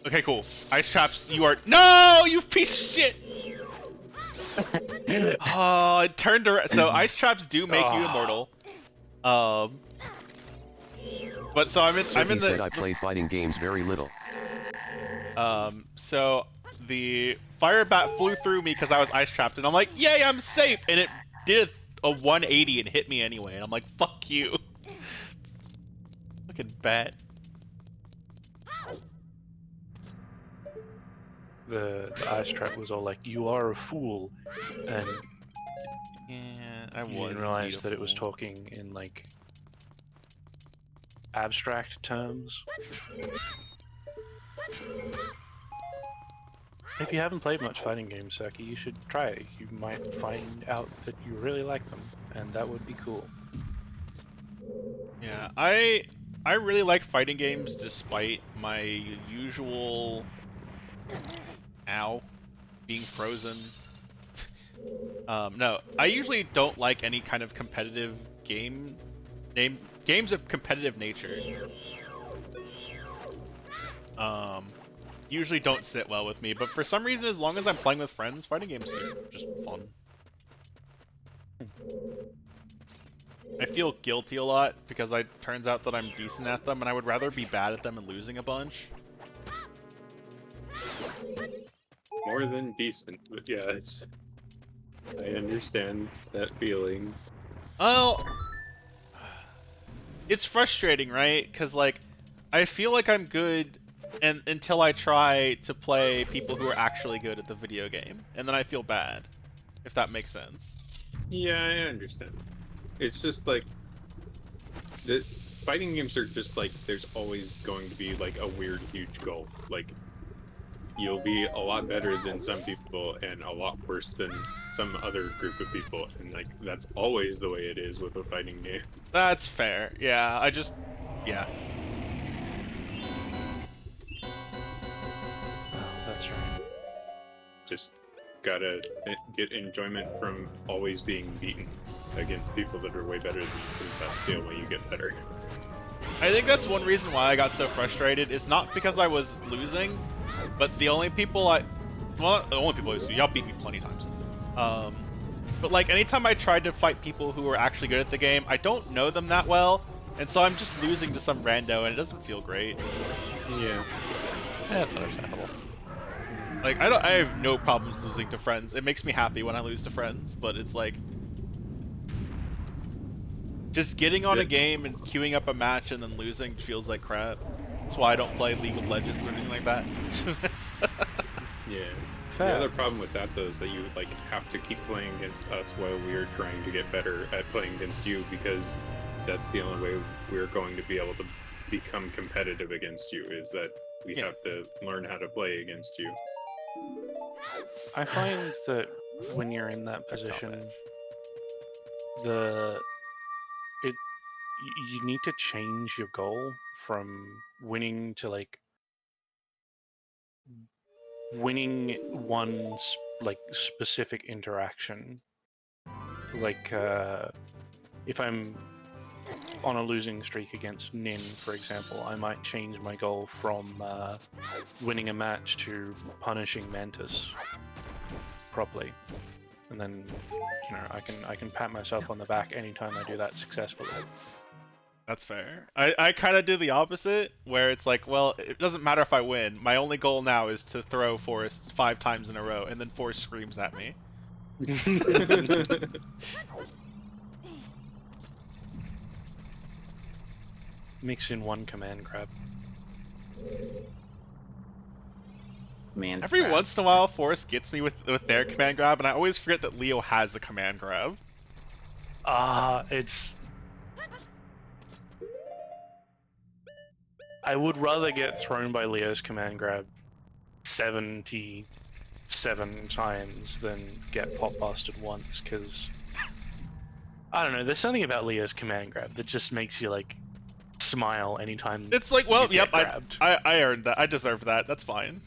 Okay, cool. Ice traps. You are. No, you piece of shit. Oh, it turned around. So ice traps do make you immortal. But so I'm in the. Said I play fighting games very little. So the fire bat flew through me because I was ice trapped, and I'm like, yay, I'm safe, and it did a 180 and hit me anyway, and I'm like, fuck you. Fucking bat. The ice trap was all like, "You are a fool," and Yeah, I you was. didn't realize that it was talking in like abstract terms. If you haven't played much fighting games, Saki, you should try it. You might find out that you really like them, and that would be cool. Yeah, I really like fighting games despite my usual being frozen. No, I usually don't like any kind of competitive games of competitive nature. Usually don't sit well with me, but for some reason, as long as I'm playing with friends, fighting games are just fun. I feel guilty a lot because it turns out that I'm decent at them, and I would rather be bad at them and losing a bunch. More than decent, but yeah, I understand that feeling. Well, it's frustrating, right? Because, like, I feel like I'm good until I try to play people who are actually good at the video game, and then I feel bad, if that makes sense. Yeah, I understand. It's just like the fighting games are just like there's always going to be like a weird huge gulf. Like you'll be a lot better than some people and a lot worse than some other group of people, and like that's always the way it is with a fighting game. That's fair. Yeah, yeah. That's right. Just gotta get enjoyment from always being beaten against people that are way better than you, because that's the only way you get better. I think that's one reason why I got so frustrated. It's not because I was losing, but the only people well, the only people I see, y'all beat me plenty of times. But like anytime I tried to fight people who were actually good at the game, I don't know them that well, and so I'm just losing to some rando, and it doesn't feel great. Yeah. That's understandable. Like I have no problems losing to friends. It makes me happy when I lose to friends, but it's like just getting on a game and queuing up a match and then losing feels like crap. That's why I don't play League of Legends or anything like that. Yeah. Fair. The other problem with that though is that you like have to keep playing against us while we're trying to get better at playing against you, because that's the only way we're going to be able to become competitive against you, is that we have to learn how to play against you. I find that when you're in that position, you need to change your goal from winning to like winning one like specific interaction. Like if I'm on a losing streak against Nin, for example, I might change my goal from winning a match to punishing Mantis properly, and then I can pat myself on the back anytime I do that successfully. That's fair. I kind of do the opposite, where it's like, well, it doesn't matter if I win. My only goal now is to throw Forrest 5 times in a row, and then Forrest screams at me. Mix in one command grab. Man, Every crap. once in a while, Forrest gets me with their command grab, and I always forget that Leo has a command grab. It's... I would rather get thrown by Leo's command grab 77 times than get pop busted once, because... I don't know, there's something about Leo's command grab that just makes you, like, smile anytime It's like, well, you yep, get grabbed. I earned that. I deserve that. That's fine.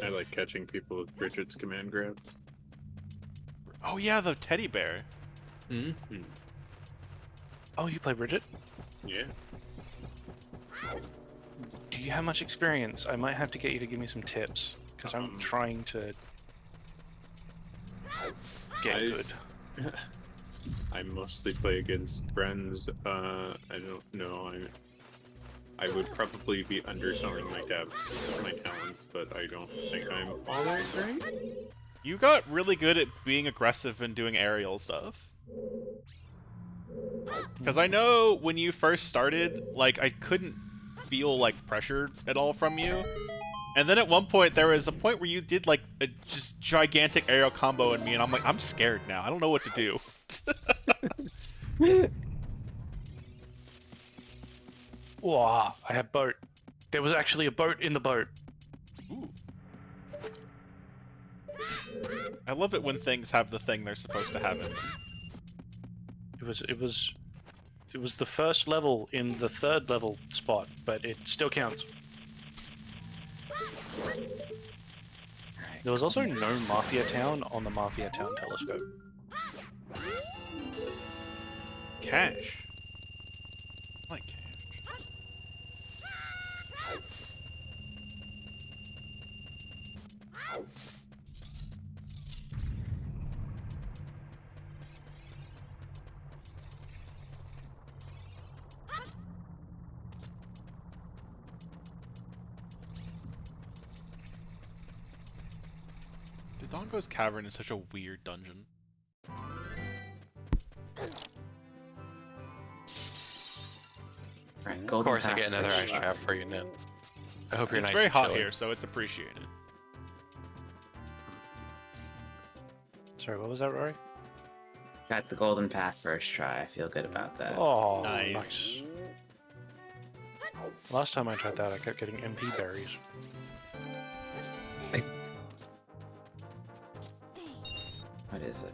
I like catching people with Bridget's command grab. Oh yeah, the teddy bear. Mm-hmm. Oh, you play Bridget? Yeah. Do you have much experience? I might have to get you to give me some tips, because I'm trying to get good. I mostly play against friends. I don't know. I would probably be underselling my talents, but I don't think I'm all that great. You got really good at being aggressive and doing aerial stuff. Because I know when you first started, like, I couldn't feel, like, pressure at all from you. And then at one point, there was a point where you did, like, a just gigantic aerial combo in me, and I'm like, I'm scared now. I don't know what to do. Wow, I have boat. There was actually a boat in the boat. Ooh. I love it when things have the thing they're supposed to have in them. It was the first level in the third level spot, but it still counts. There was also no Mafia Town on the Mafia Town telescope. Cash. I like cash. Dodongo's Cavern is such a weird dungeon. Right, Of course, I get another ice trap for you, Nin. I hope you're It's nice very and hot chilly. here, so it's appreciated. Sorry, what was that, Rory? Got the golden path first try. I feel good about that. Oh, Nice. nice. Last time I tried that, I kept getting MP berries. What is it?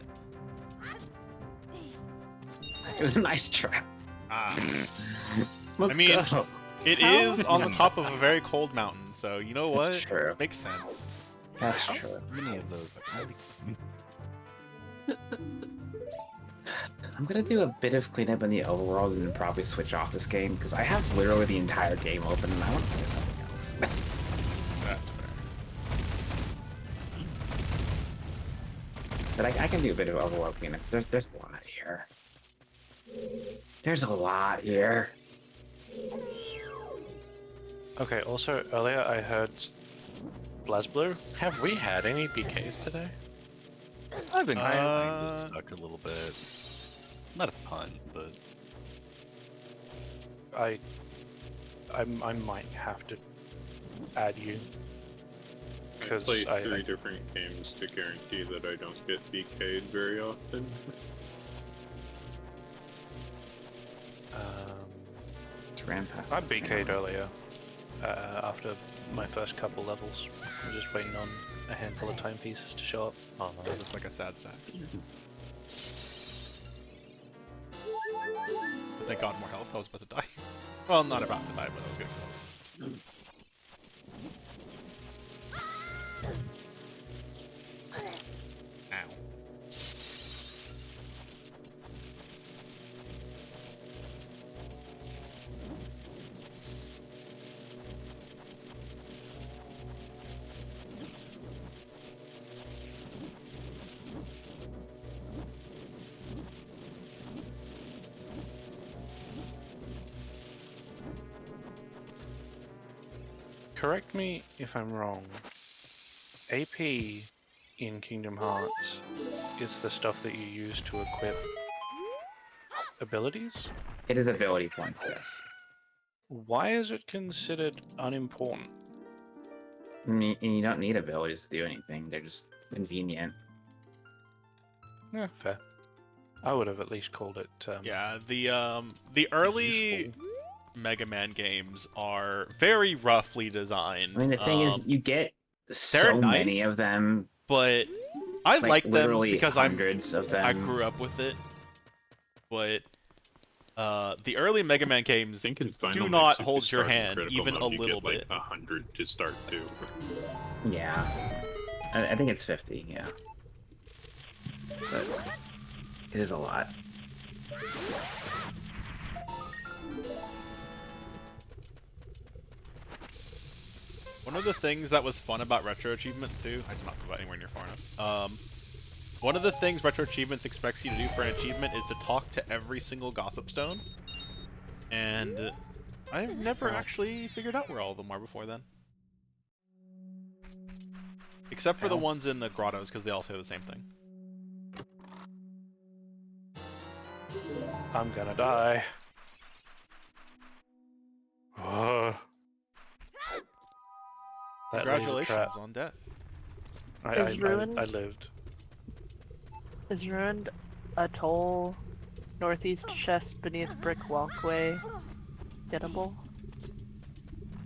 It was a nice trap. Ah. Let's I mean, go. It is on the top of a very cold mountain, so you know what? That's true. Makes sense. That's true. Many of those. I'm gonna do a bit of cleanup in the overworld and then probably switch off this game because I have literally the entire game open and I want to play something else. That's fair. But I can do a bit of overworld cleanup because there's a lot here. There's a lot here. Okay, also, earlier I heard BlazBlue. Have we had any BKs today? I've been kind of stuck a little bit. Not a ton, but I might have to add you. I Because play 3 different games to guarantee that I don't get BK'd very often. Ran past I this BK'd thing. earlier after my first couple levels. I'm just waiting on a handful of timepieces to show up. Oh, that looks like a sad sack. Thank God, more health. I was about to die. Well, not about to die, but I was getting close. Ow. Correct me if I'm wrong. AP in Kingdom Hearts is the stuff that you use to equip abilities? It is ability points, yes. Why is it considered unimportant? And you don't need abilities to do anything, they're just convenient. Yeah, fair. I would have at least called it. Yeah, the early Mega Man games are very roughly designed. I mean, the thing is, you get they're so many nice, of them. but I like them literally because hundreds of them. I grew up with it. But the early Mega Man games I think in Final do Mix, not if you hold your start in hand critical even mode, a you little get, bit. like 100 to start too. Yeah. I think it's 50, yeah. But it is a lot. One of the things that was fun about retro achievements too, I did not put that anywhere near far enough. One of the things retro achievements expects you to do for an achievement is to talk to every single gossip stone, and I've never actually figured out where all of them are before then. Except for the ones in the grottos, because they all say the same thing. I'm gonna die. That laser trap. Congratulations on death. Is ruined? I lived. Is ruined atoll northeast chest beneath brick walkway gettable?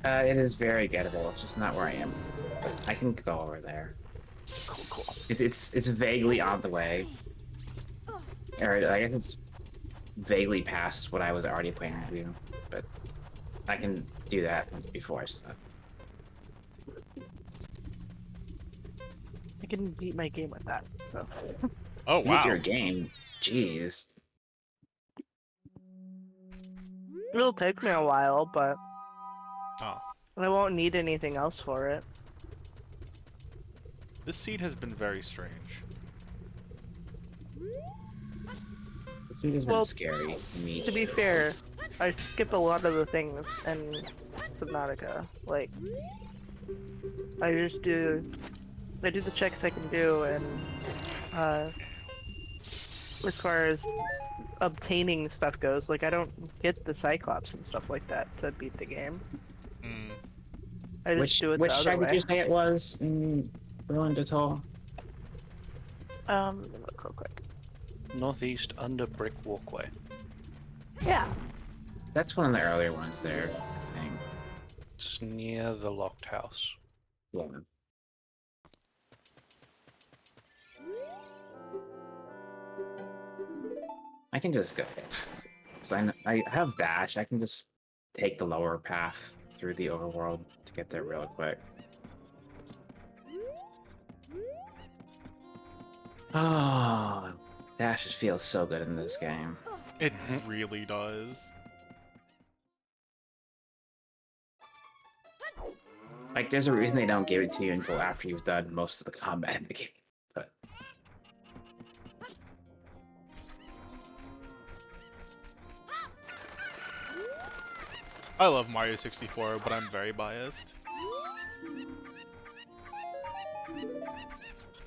It is very gettable. It's just not where I am. I can go over there. Cool. It's vaguely on the way. Or I guess it's vaguely past what I was already planning to do, but I can do that before I start. I can beat my game with that. So. Oh Beat wow. your game. Jeez. It'll take me a while, but Oh. I won't need anything else for it. This seed has been very strange. This dude has been Well, scary to me. To be fair, I skip a lot of the things in Subnautica. Like, I do the checks I can do, and as far as obtaining stuff goes, like I don't get the Cyclops and stuff like that to beat the game. Mm. I just do it which the other side way. did you say it was in Ruined Atoll? Let me look real quick. Northeast under brick walkway. Yeah. That's one of the earlier ones there, I think. It's near the locked house. Yeah. I can just go. So I have dash. I can just take the lower path through the overworld to get there real quick. Oh, Dash just feels so good in this game. It really does. Like, there's a reason they don't give it to you until after you've done most of the combat in the game. But I love Mario 64, but I'm very biased.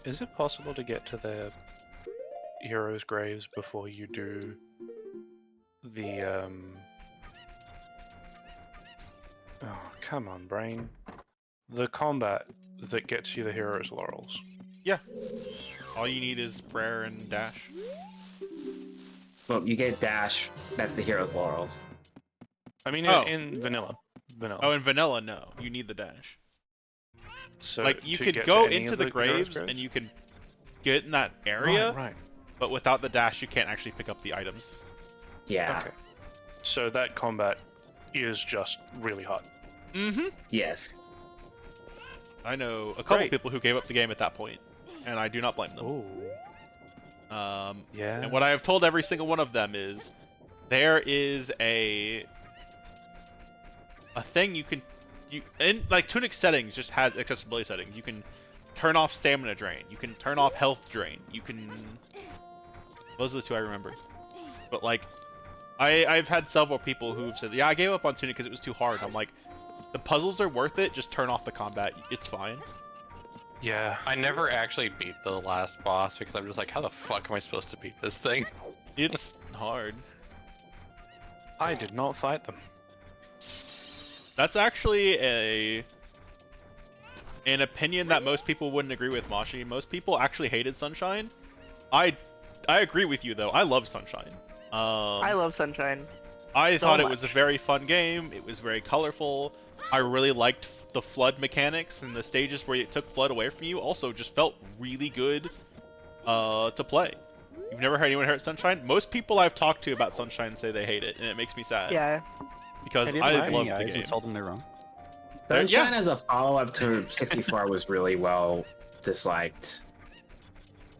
Is it possible to get to the heroes' graves before you do the Oh, come on, brain. The combat that gets you the heroes' laurels. Yeah. All you need is prayer and dash. well, you get Dash. That's the hero's laurels. I mean, Oh. in vanilla. Oh, in vanilla, no. You need the dash. So Like, you to could get go to any into of the heroes' graves and you can get in that area, Right. but without the dash, you can't actually pick up the items. Yeah. Okay. So that combat is just really hot. Mm-hmm. Yes. I know a couple Great. people who gave up the game at that point, and I do not blame them. Oh. Yeah. And what I have told every single one of them is, there is a thing you can, in like Tunic settings just has accessibility settings. You can turn off stamina drain. You can turn off health drain. You can. Those are the two I remember. But like, I've had several people who've said, yeah, I gave up on Tunic because it was too hard. I'm like, the puzzles are worth it. Just turn off the combat. It's fine. Yeah. I never actually beat the last boss because I'm just like, how the fuck am I supposed to beat this thing? It's hard. I did not fight them. That's actually an opinion that most people wouldn't agree with, Mashi. Most people actually hated Sunshine. I agree with you though. I love Sunshine. I love Sunshine. I so thought it was a much. very fun game. It was very colorful. I really liked the flood mechanics, and the stages where it took flood away from you also just felt really good to play. You've never heard anyone hate Sunshine? Most people I've talked to about Sunshine say they hate it, and it makes me sad. Yeah. Because I didn't I have love any the eyes game. and told them they're wrong. Sunshine yeah. as a follow-up to 64 was really well disliked.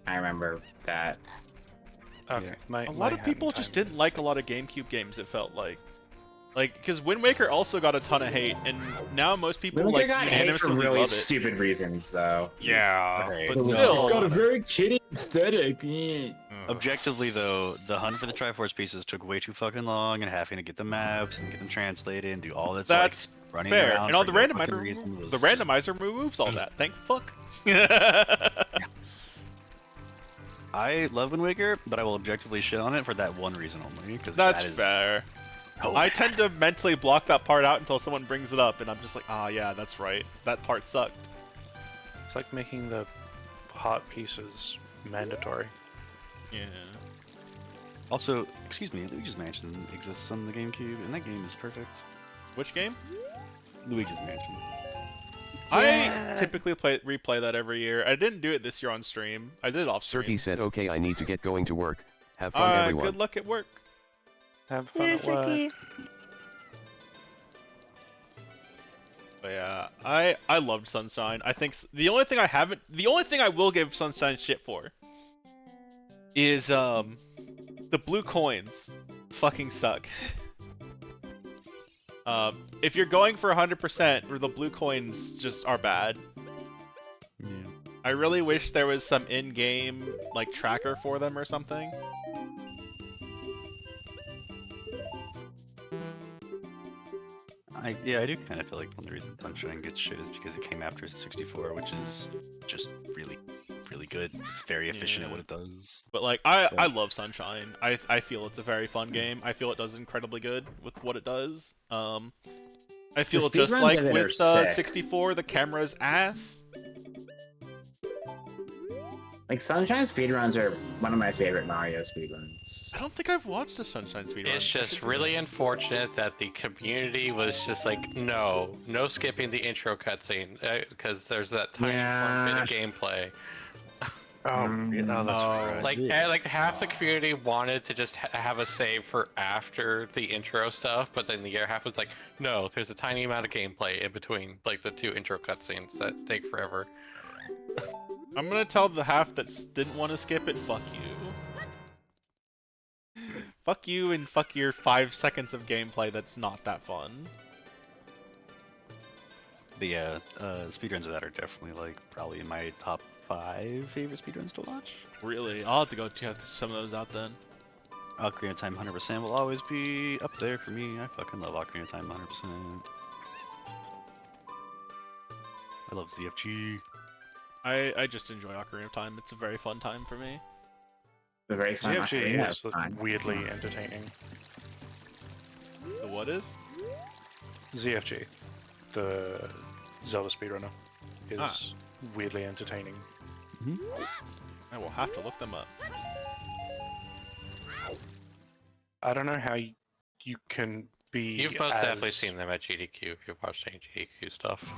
I remember that. Okay. Yeah. My, A lot my of people hand just time. didn't like a lot of GameCube games, it felt like. Like, because Wind Waker also got a ton of hate, and now most people Wind Waker like got hate for unanimously really love it. stupid reasons, though. Yeah, Okay. but It was- still, it's got a very chitty aesthetic. Objectively, though, the hunt for the Triforce pieces took way too fucking long, and having to get the maps and get them translated and do all that. that's like, running fair. around And all for the no randomizer, fucking reason was the just- randomizer removes all that. Thank fuck. I love Wind Waker, but I will objectively shit on it for that one reason only. Because That's that is fair. so I bad. tend to mentally block that part out until someone brings it up, and I'm just like, ah, yeah, that's right. That part sucked. It's like making the hot pieces mandatory. Yeah. Also, excuse me, Luigi's Mansion exists on the GameCube, and that game is perfect. Which game? Luigi's Mansion. I typically replay that every year. I didn't do it this year on stream. I did it off stream. Sirky said, okay, I need to get going to work. Have fun, everyone. Good luck at work. Have fun Here's at work. Ricky. But yeah, I loved Sunshine. I think the only thing I will give Sunshine shit for is the blue coins fucking suck. If you're going for 100%, the blue coins just are bad. Yeah. I really wish there was some in-game like tracker for them or something. I do kind of feel like one of the reasons Sunshine gets shit is because it came after 64, which is just really, really good. It's very efficient at what it does. But like, I love Sunshine. I feel it's a very fun game. I feel it does incredibly good with what it does. I feel The just speedruns like of it with are sick. 64, the camera's ass. Like, Sunshine speedruns are one of my favorite Mario speedruns. I don't think I've watched the Sunshine speedrun. It's just really unfortunate that the community was just like, no skipping the intro cutscene because there's that tiny one bit of gameplay. Oh, no, that's right. Like half the community wanted to just have a save for after the intro stuff, but then the other half was like, no, there's a tiny amount of gameplay in between like the two intro cutscenes that take forever. I'm gonna tell the half that didn't want to skip it, fuck you. fuck you and fuck your 5 seconds of gameplay that's not that fun. But yeah, speedruns of that are definitely like probably in my top 5 favorite speedruns to watch. Really? I'll have to go check some of those out then. Ocarina of Time 100% will always be up there for me. I fucking love Ocarina of Time 100%. I love ZFG. I just enjoy Ocarina of Time. It's a very fun time for me. The very fun ZFG Ocarina is of Time. weirdly entertaining. The what is? ZFG, the Zelda speedrunner, is Ah. weirdly entertaining. I will have to look them up. I don't know how you can be. You've most definitely as- seen them at GDQ. You've watched any GDQ stuff.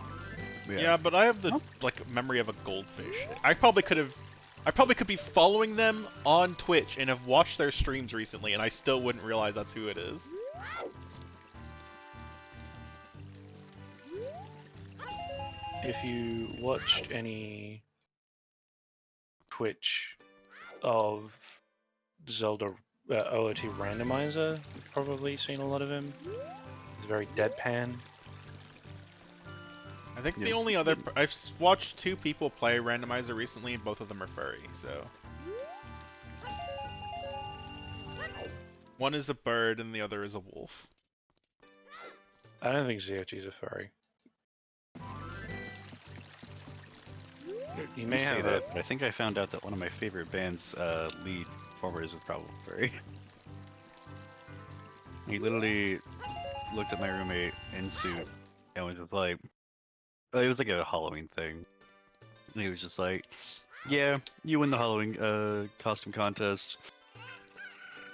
Yeah, but I have the like memory of a goldfish. I probably could be following them on Twitch and have watched their streams recently, and I still wouldn't realize that's who it is. If you watched any Twitch of Zelda OOT Randomizer, you've probably seen a lot of him. He's very deadpan. I think Yeah. the only other I've watched 2 people play Randomizer recently, and both of them are furry. So one is a bird, and the other is a wolf. I don't think ZFG's a furry. You may You say have that, but I think I found out that one of my favorite band's lead performers is probably furry. He literally looked at my roommate in suit and was just like, it was like a Halloween thing. And he was just like, yeah, you win the Halloween costume contest.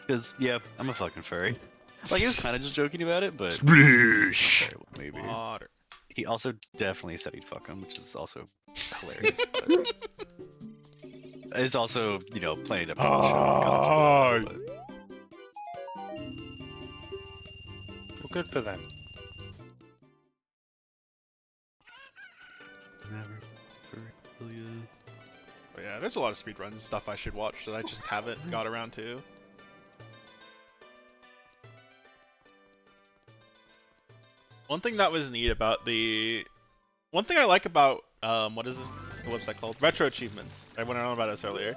Because, yeah, I'm a fucking furry. Like, he was kind of just joking about it, but... Splish! Maybe. Water. He also definitely said he'd fuck him, which is also hilarious. But it's also, you know, playing up to the show. But well, good for them. But yeah, there's a lot of speedruns and stuff I should watch that I just haven't got around to. One thing that was neat about one thing I like about what is the website called? Retro Achievements. I went on about this earlier.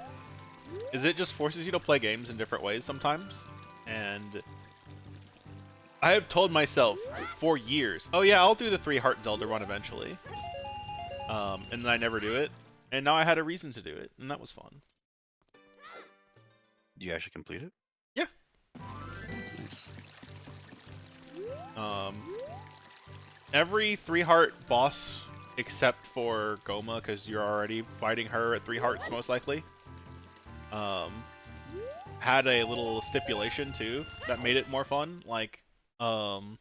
Is it just forces you to play games in different ways sometimes, and I have told myself for years, oh yeah, I'll do the 3-heart Zelda run eventually, and then I never do it, and now I had a reason to do it, and that was fun. you actually complete it? Yeah. Nice. Every 3-heart boss except for Goma, because you're already fighting her at 3 hearts most likely, had a little stipulation too that made it more fun. Like, the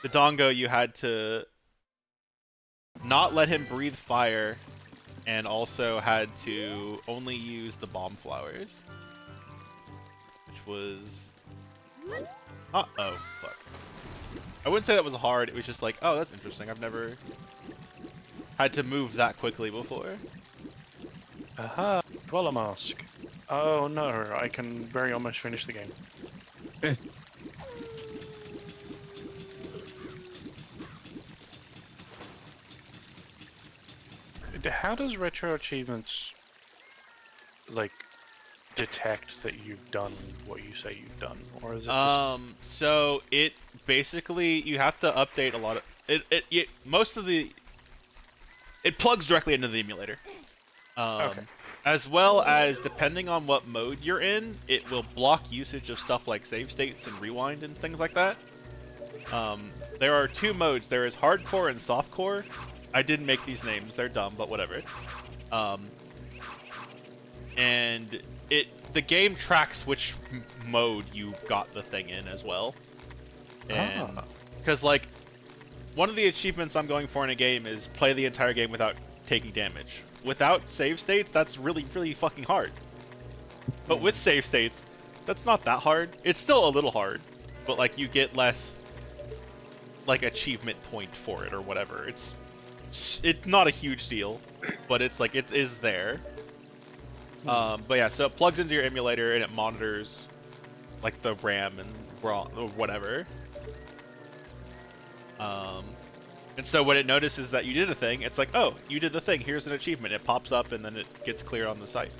Dongo, you had to not let him breathe fire, and also had to only use the bomb flowers, which was oh fuck. I wouldn't say that was hard, it was just like, oh, that's interesting. I've never had to move that quickly before. Aha! Dweller Mask. Oh no, I can very almost finish the game. How does Retro Achievements, like, detect that you've done what you say you've done? Or is it So it basically, you have to update a lot of it most of the it plugs directly into the emulator. Okay. As well as, depending on what mode you're in, it will block usage of stuff like save states and rewind and things like that. There are 2 modes. There is hardcore and softcore. I didn't make these names. They're dumb, but whatever. And the game tracks which mode you got the thing in as well. And because like one of the achievements I'm going for in a game is play the entire game without taking damage. Without save states, that's really, really fucking hard. But with save states, that's not that hard. It's still a little hard, but like you get less like achievement point for it or whatever. It's not a huge deal, but it's like it is there. But yeah, so it plugs into your emulator and it monitors like the RAM and or whatever. And so when it notices that you did a thing, it's like, oh, you did the thing. Here's an achievement. It pops up and then it gets clear on the site.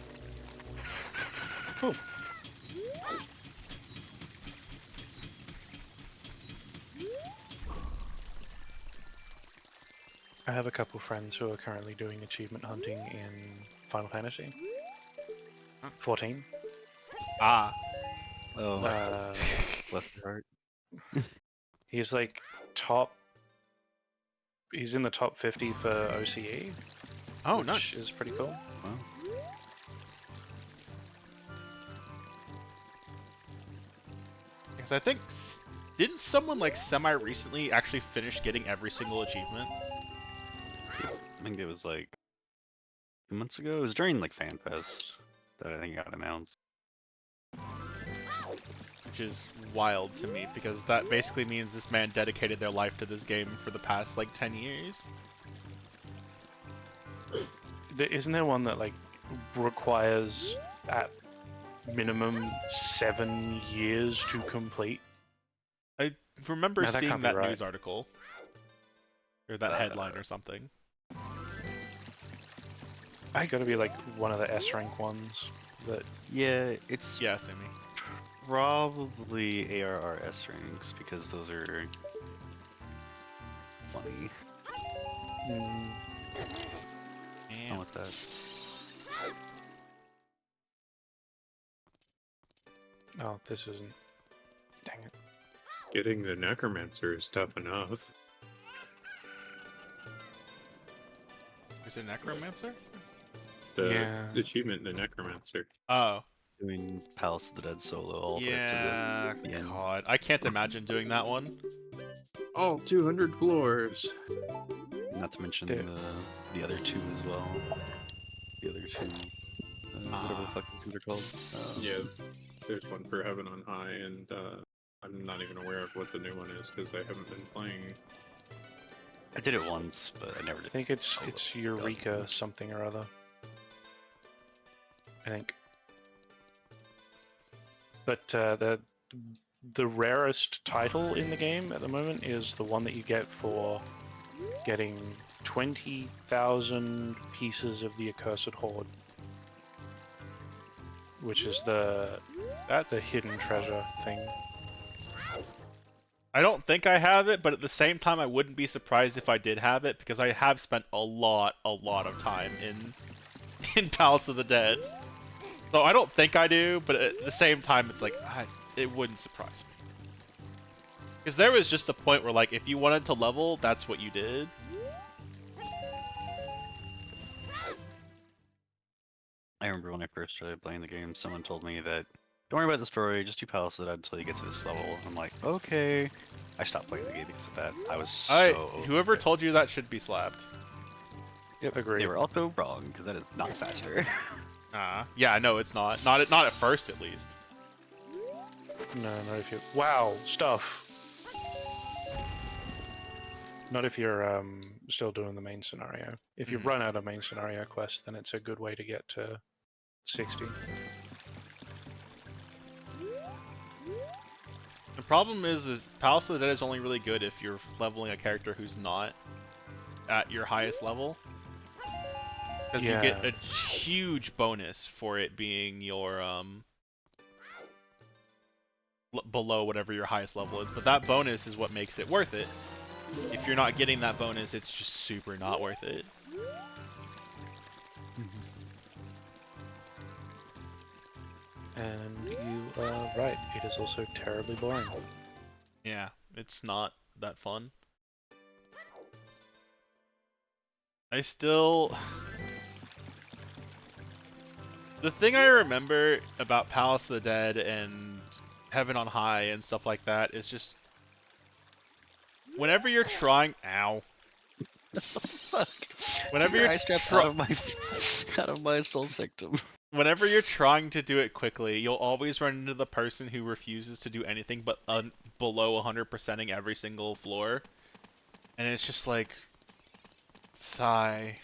Cool. I have a couple friends who are currently doing achievement hunting in Final Fantasy 14. Ah. Oh, Uh, bless your heart. he's like top. He's in the top 50 for OCE, Oh, which nice. is pretty cool. Wow. Because I think, didn't someone like semi-recently actually finish getting every single achievement? I think it was like 2 months ago. It was during like FanFest that I think got announced. Which is wild to me, because that basically means this man dedicated their life to this game for the past like 10 years. Isn't there one that like requires at minimum 7 years to complete? I remember No, that seeing can't be that right. news article. Or that headline or something. It's got to be like one of the S rank ones. That Yeah, it's Yeah, Sammy. probably ARRS ranks because those are funny. Damn. I want that. Oh, this isn't. Dang it. Getting the necromancer is tough enough. Is it Necromancer? The Yeah. achievement, the necromancer. Oh. Doing Palace of the Dead solo all the way up Yeah, to the end. God. I can't imagine doing that one. All 200 floors. Not to mention There- the other two as well. The other two, whatever the fuck those are called. Yeah, there's one for Heaven on High, and I'm not even aware of what the new one is because I haven't been playing. I did it once, but I never I did. think it's solo. Eureka something or other. I think. But the rarest title in the game at the moment is the one that you get for getting 20,000 pieces of the Accursed Hoard, which is the That's... hidden treasure thing. I don't think I have it, but at the same time, I wouldn't be surprised if I did have it, because I have spent a lot of time in Palace of the Dead. So I don't think I do, but at the same time, it's like, it wouldn't surprise me. Because there was just a point where, like, if you wanted to level, that's what you did. I remember when I first started playing the game, someone told me that don't worry about the story, just do Palace of the Dead until you get to this level. I'm like, okay. I stopped playing the game because of that. I was so. Whoever told you that should be slapped. Yep, agreed. They were also wrong because that is not faster. Yeah, no, it's not. Not at first, at least. No, not if you. Wow, stuff. Not if you're still doing the main scenario. If you run out of main scenario quests, then it's a good way to get to 60. The problem is Palace of the Dead is only really good if you're leveling a character who's not at your highest level. Because you get a huge bonus for it being your, below whatever your highest level is. But that bonus is what makes it worth it. If you're not getting that bonus, it's just super not worth it. And you are right, it is also terribly boring. Yeah, it's not that fun. I still... The thing I remember about Palace of the Dead and Heaven on High and stuff like that is just... Whenever you're trying... Ow. Whenever you're out of my soul sectum. Whenever you're trying to do it quickly, you'll always run into the person who refuses to do anything but below 100%ing every single floor. And it's just like... Sigh.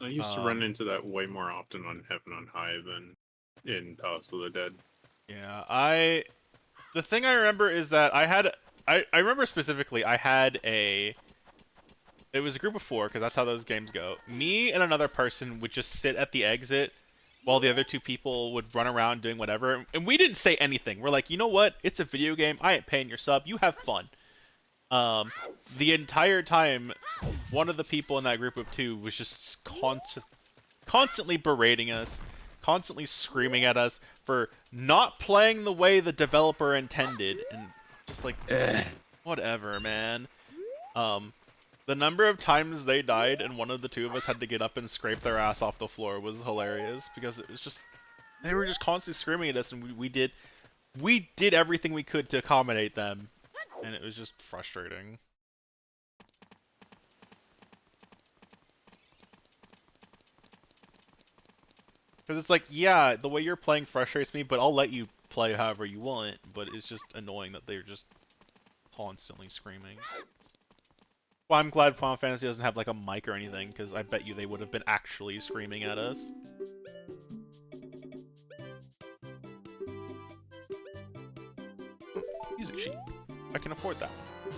I used to run into that way more often on Heaven on High than in Palace of the Dead. Yeah, the thing I remember is that I remember specifically I had it was a group of 4 because that's how those games go. Me and another person would just sit at the exit while the other 2 people would run around doing whatever, and we didn't say anything. We're like, you know what? It's a video game. I ain't paying your sub. You have fun. The entire time, one of the people in that group of 2 was just constantly berating us, constantly screaming at us for not playing the way the developer intended, and just like, whatever, man. The number of times they died and one of the 2 of us had to get up and scrape their ass off the floor was hilarious, because it was just, they were just constantly screaming at us, and we did everything we could to accommodate them, and it was just frustrating. Because it's like, yeah, the way you're playing frustrates me, but I'll let you play however you want, but it's just annoying that they're just constantly screaming. Well, I'm glad Final Fantasy doesn't have like a mic or anything, because I bet you they would have been actually screaming at us. Music sheet. I can afford that one.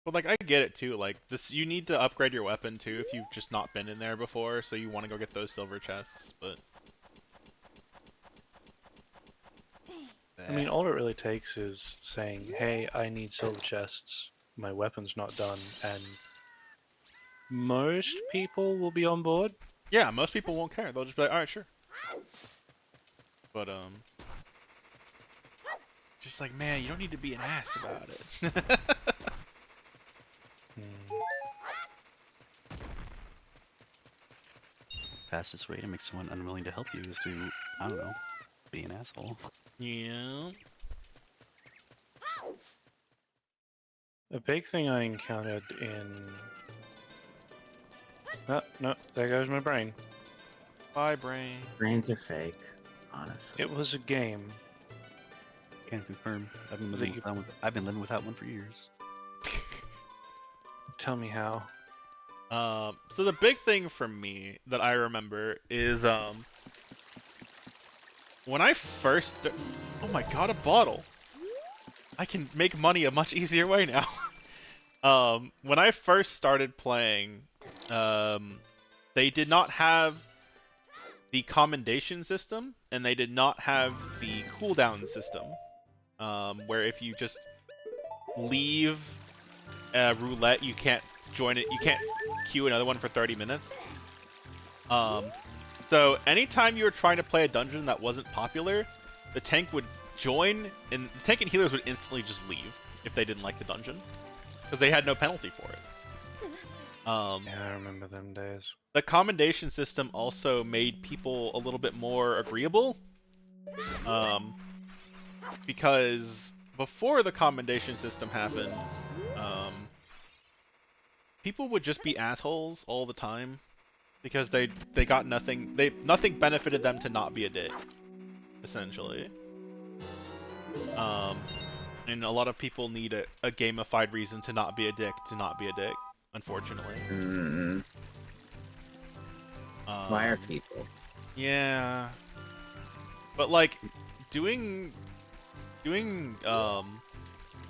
But like, I get it too, like, you need to upgrade your weapon too if you've just not been in there before, so you want to go get those silver chests, but... I mean, all it really takes is saying, hey, I need silver chests, my weapon's not done, and most people will be on board. Yeah, most people won't care, they'll just be like, alright, sure. But, just like, man, you don't need to be an ass about it. Fastest way to make someone unwilling to help you is to, I don't know, be an asshole. Yeah. A big thing I encountered in... Oh, no, there goes my brain. Bye, brain. Brains are fake, honestly. It was a game. Can't confirm. I've been living without one for years. Tell me how. So the big thing for me that I remember is, when I first... Oh my god, a bottle! I can make money a much easier way now. When I first started playing, they did not have the commendation system, and they did not have the cooldown system, where if you just leave roulette, you can't join it, you can't queue another one for 30 minutes. So anytime you were trying to play a dungeon that wasn't popular, the tank would join, and the tank and healers would instantly just leave if they didn't like the dungeon, because they had no penalty for it. Yeah, I remember them days. The commendation system also made people a little bit more agreeable, because before the commendation system happened, people would just be assholes all the time, because they got nothing, nothing benefited them to not be a dick, essentially. And a lot of people need a gamified reason to not be a dick, unfortunately. Mm-hmm. Why are people? Yeah. But like, doing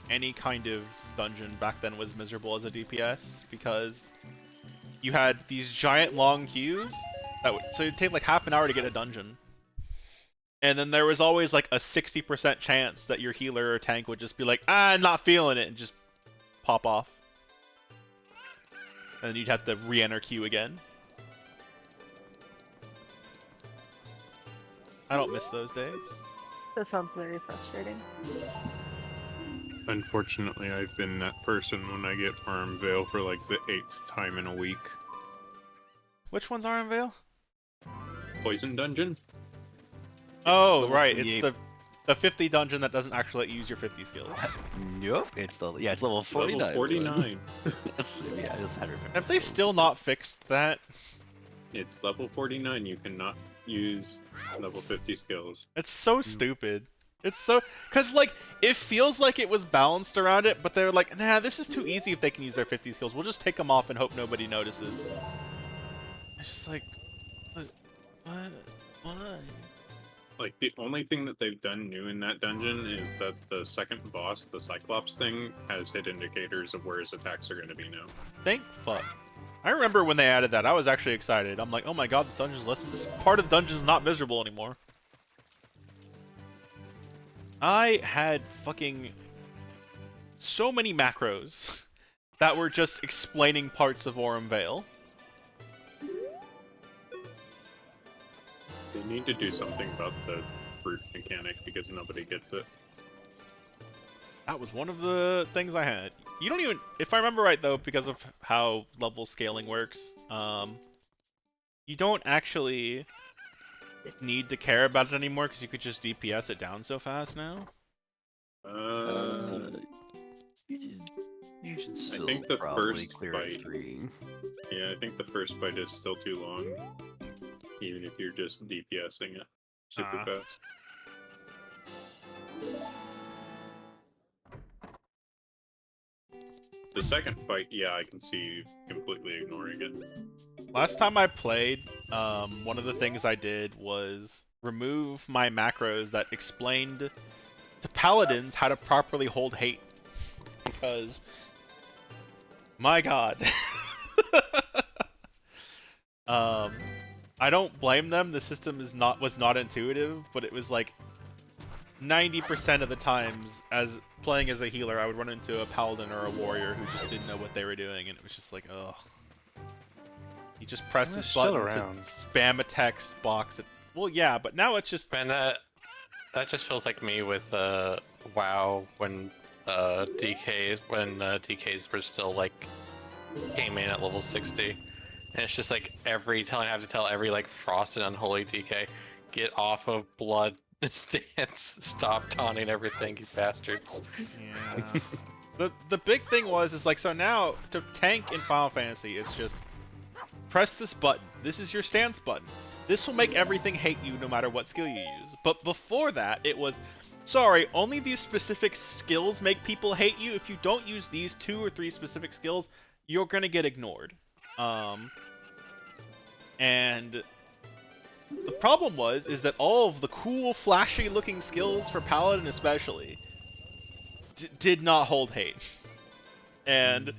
any kind of dungeon back then was miserable as a DPS, because you had these giant long queues so it'd take like half an hour to get a dungeon. And then there was always like a 60% chance that your healer or tank would just be like, I'm not feeling it, and just pop off. And then you'd have to re-enter queue again. I don't miss those days. That sounds very frustrating. Unfortunately, I've been that person when I get Arm Veil for like the 8th time in a week. Which one's Arm Veil? Poison Dungeon? Oh, Level right, 28. it's the... The 50 dungeon that doesn't actually let you use your 50 skills. Nope, it's level 49. Level 49. Yeah, I just had Have they still not fixed that? It's level 49. You cannot use level 50 skills. It's so stupid. It's so... Because, like, it feels like it was balanced around it, but they're like, nah, this is too easy if they can use their 50 skills. We'll just take them off and hope nobody notices. It's just like... What? Like, the only thing that they've done new in that dungeon is that the second boss, the Cyclops thing, has hit indicators of where his attacks are going to be now. Thank fuck. I remember when they added that, I was actually excited. I'm like, oh my god, the dungeon's less... This part of the dungeon's not miserable anymore. I had fucking... so many macros that were just explaining parts of Aurum Vale. They need to do something about the brute mechanic because nobody gets it. That was one of the things I had. You don't even... If I remember right, though, because of how level scaling works, you don't actually need to care about it anymore because you could just DPS it down so fast now. You should I still think the probably first clear fight. 3. Yeah, I think the first fight is still too long, even if you're just DPSing it super fast. The second fight, yeah, I can see you completely ignoring it. Last time I played, one of the things I did was remove my macros that explained to paladins how to properly hold hate. Because, my god. I don't blame them. The system was not intuitive, but it was like 90% of the times, as playing as a healer, I would run into a paladin or a warrior who just didn't know what they were doing, and it was just like, ugh. You just press this button to spam a text box. Well, yeah, but now it's just... Man, that just feels like me with WoW when DKs were still like came in at level 60, and it's just like I have to tell every like Frost and Unholy DK, get off of blood stance, stop taunting everything, you bastards. Yeah. the big thing is like, so now to tank in Final Fantasy, it's just press this button. This is your stance button. This will make everything hate you no matter what skill you use. But before that, it was, sorry, only these specific skills make people hate you. If you don't use these 2 or 3 specific skills, you're gonna get ignored. And the problem is that all of the cool, flashy looking skills for Paladin especially did not hold hate. And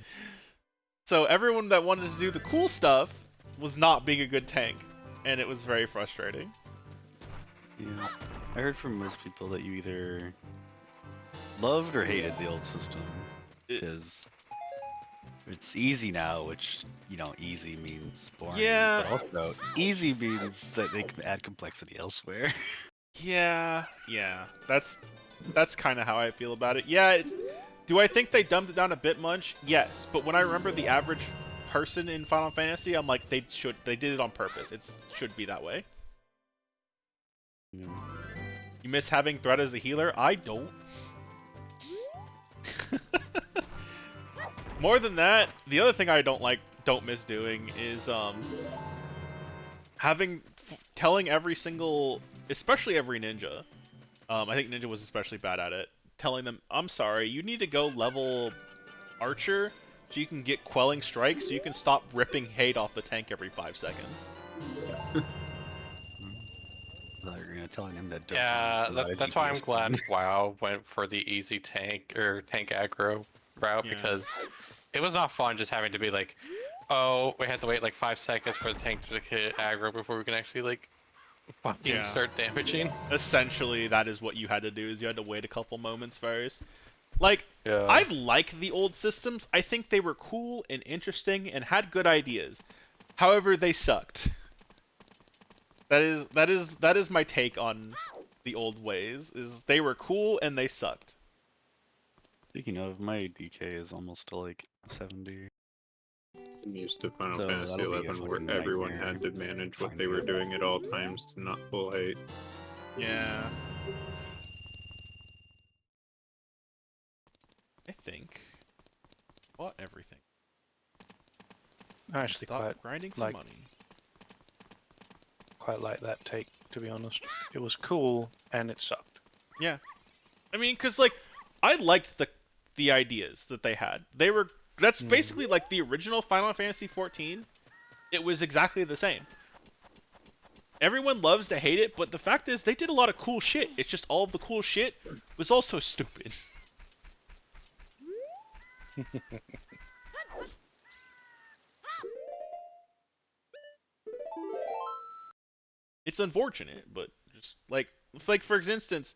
so everyone that wanted to do the cool stuff was not being a good tank, and it was very frustrating. Yeah, I heard from most people that you either loved or hated the old system, because it's easy now, which, you know, easy means boring, Yeah. but also easy means that they can add complexity elsewhere. Yeah, that's kind of how I feel about it. Yeah, do I think they dumbed it down a bit much? Yes, but when I remember the average person in Final Fantasy, I'm like, they did it on purpose. It should be that way. Yeah. You miss having Threat as a healer? I don't. More than that, the other thing I don't miss doing is telling every single, especially every ninja. I think ninja was especially bad at it. Telling them, I'm sorry, you need to go level Archer so you can get Quelling Strikes so you can stop ripping hate off the tank every 5 seconds. Telling him that. Yeah, that's why I'm glad WoW went for the easy tank or tank aggro route, because it was not fun just having to be like, oh, we have to wait like 5 seconds for the tank to hit aggro before we can actually like fucking start damaging. Essentially, that is what you had to do, is you had to wait a couple moments first. Like, I like the old systems. I think they were cool and interesting and had good ideas. However, they sucked. That is my take on the old ways, is they were cool and they sucked. Speaking of, my DK is almost to like 70. I'm used to Final So Fantasy that'll be a XI where fucking everyone nightmare. had to manage what they were doing at all times to not pull hate. Yeah. I think bought everything. I actually Stop grinding for like- money. quite like that take, to be honest. It was cool, and it sucked. Yeah, I mean, cause like I liked the ideas that they had. They were that's basically like the original Final Fantasy 14. It was exactly the same. Everyone loves to hate it, but the fact is they did a lot of cool shit. It's just all of the cool shit was also stupid. It's unfortunate, but just like for instance,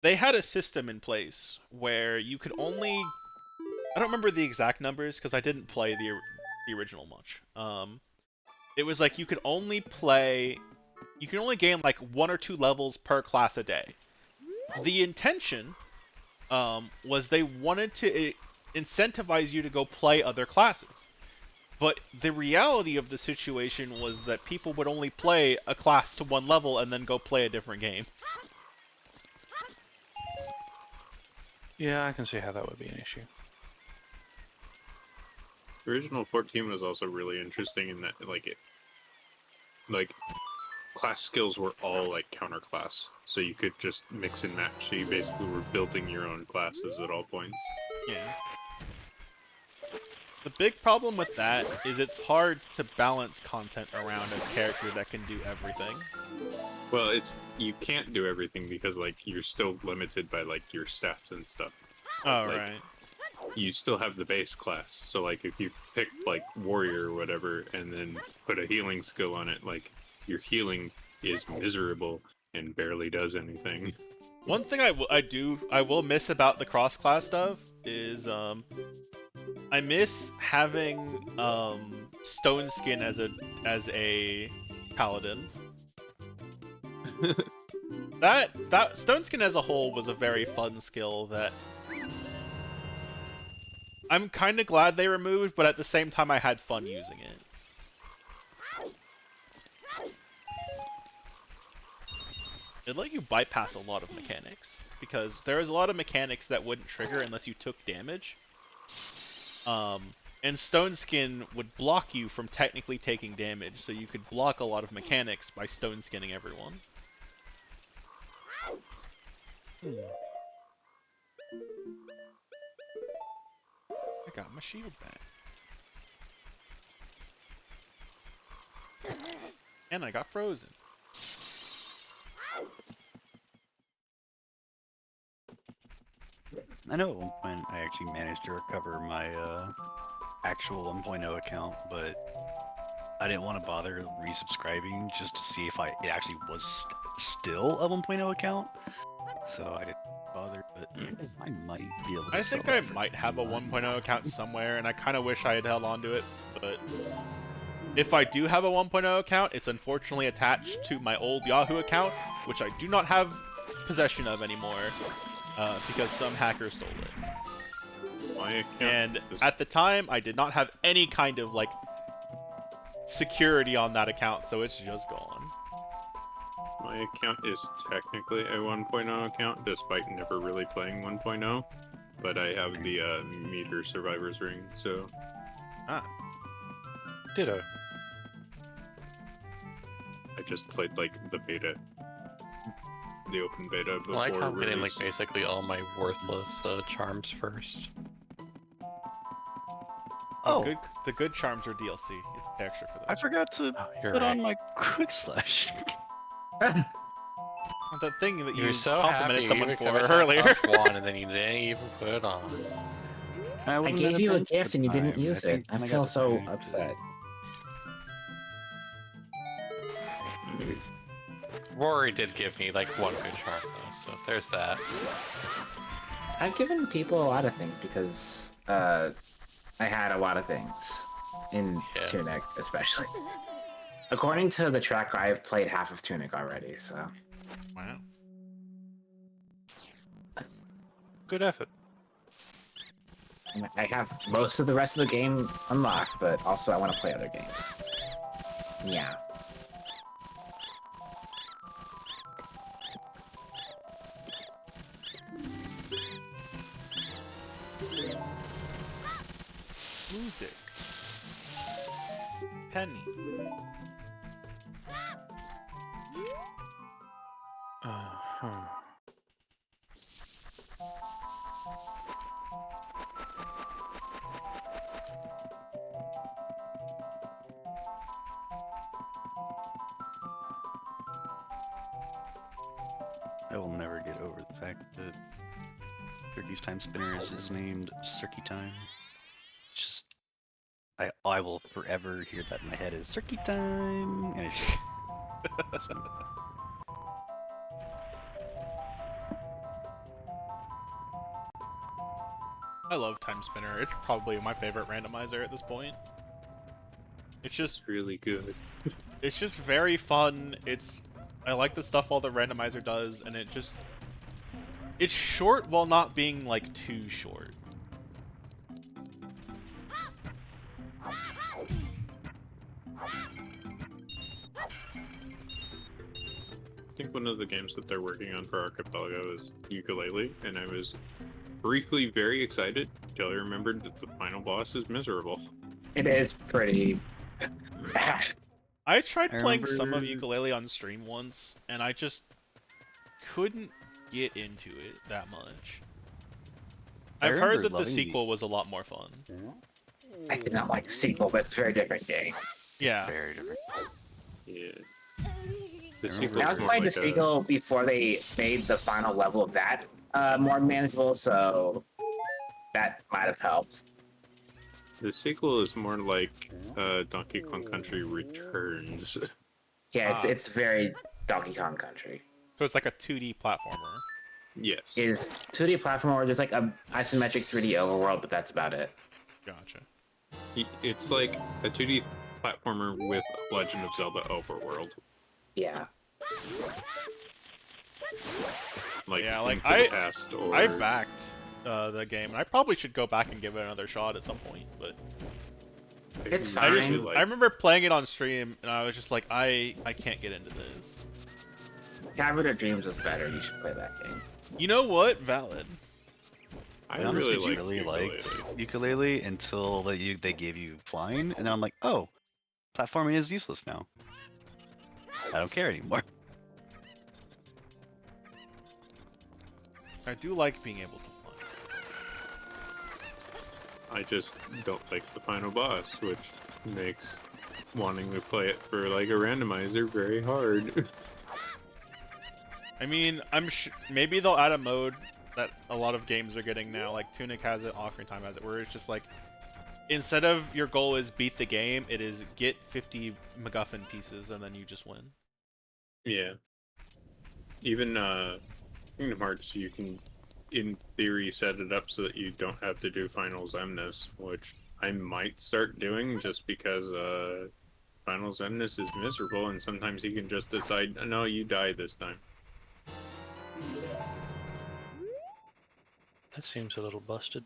they had a system in place where you could only I don't remember the exact numbers because I didn't play the original much. It was like you could only gain like 1 or 2 levels per class a day. The intention was they wanted to incentivize you to go play other classes. But the reality of the situation was that people would only play a class to 1 level and then go play a different game. Yeah, I can see how that would be an issue. The original 14 was also really interesting in that, like class skills were all like counter class, so you could just mix and match. So you basically were building your own classes at all points. Yeah. The big problem with that is it's hard to balance content around a character that can do everything. Well, you can't do everything because like you're still limited by like your stats and stuff. Oh, Like, right. You still have the base class, so like if you pick like warrior or whatever and then put a healing skill on it, like your healing is miserable and barely does anything. One thing I will miss about the cross-class stuff is I miss having Stone Skin as a paladin. that Stone Skin as a whole was a very fun skill that I'm kind of glad they removed, but at the same time I had fun using it. It let you bypass a lot of mechanics, because there was a lot of mechanics that wouldn't trigger unless you took damage. And Stone Skin would block you from technically taking damage, so you could block a lot of mechanics by Stone Skinning everyone. I got my shield back. And I got frozen. I know at one point I actually managed to recover my actual 1.0 account, but I didn't want to bother resubscribing just to see if it actually was still a 1.0 account. So I didn't bother, but I might be able to. I think I might have a 1.0 account somewhere, and I kind of wish I had held on to it, but if I do have a 1.0 account, it's unfortunately attached to my old Yahoo account, which I do not have possession of anymore, because some hacker stole it. My account And is... at the time, I did not have any kind of, like, security on that account, so it's just gone. My account is technically a 1.0 account, despite never really playing 1.0, but I have the Meteor Survivor's Ring, so... Ah. Ditto. I just played, like, the beta. The open beta before I like how I'm getting like release. basically all my worthless charms first. Oh, the good charms are DLC. You have to pay extra for those. I forgot to You're put right. on my quick slash. That thing that you You're so complimented happy someone you for finished earlier. that +1 and then you didn't even put it on. I gave you a gift and you didn't use it. I feel so upset. Rory did give me like one good charm though, so there's that. I've given people a lot of things because I had a lot of things in Tunic, especially. According to the tracker, I've played half of Tunic already, so. Wow. Good effort. I have most of the rest of the game unlocked, but also I want to play other games. Yeah. Music. Penny. Uh-huh. I will never get over the fact that Turkey's Time Spinner is named Circuit Time. Just, I will forever hear that in my head as Circuit Time, and it's just, so, I love Time Spinner. It's probably my favorite randomizer at this point. It's just It's really good. It's just very fun. I like the stuff all the randomizer does, and it's short while not being like too short. I think one of the games that they're working on for Archipelago is Ukulele, and I was briefly very excited until I remembered that the final boss is miserable. It is pretty bad. I tried I playing some of remember- Ukulele on stream once, and I just couldn't get into it that much. I I've heard remember that the loving the- sequel was a lot more fun. I did not like the sequel, but it's a very different game. Yeah. very different. Yeah. I The remember sequel's I was more playing like the sequel before they made the final level of that more manageable, so that might have helped. The sequel is more like Donkey Kong Country Returns. Yeah, Ah. it's very Donkey Kong Country. So it's like a 2D platformer. Yes. Is 2D platformer, there's like a isometric 3D overworld, but that's about it. Gotcha. It's like a 2D platformer with Legend of Zelda Overworld. Yeah. Like, Yeah, like, Link to the Past or... I backed the game, and I probably should go back and give it another shot at some point, but It's I fine. usually like- I remember playing it on stream, and I was just like, I can't get into this. Cavern of Dreams was better. You should play that game. You know what? Valid. I honestly really like really Ukulele. liked Ukulele until they gave you flying, and then I'm like, oh, platforming is useless now. I don't care anymore. I do like being able to fly. I just don't like the final boss, which makes wanting to play it for like a randomizer very hard. I mean, maybe they'll add a mode that a lot of games are getting now, like Tunic has it, Ocarina of Time has it, where it's just like, instead of your goal is beat the game, it is get 50 MacGuffin pieces and then you just win. Yeah. Even Kingdom Hearts, you can, in theory, set it up so that you don't have to do Final Zemnis, which I might start doing just because Final Zemnis is miserable, and sometimes you can just decide, no, you die this time. That seems a little busted.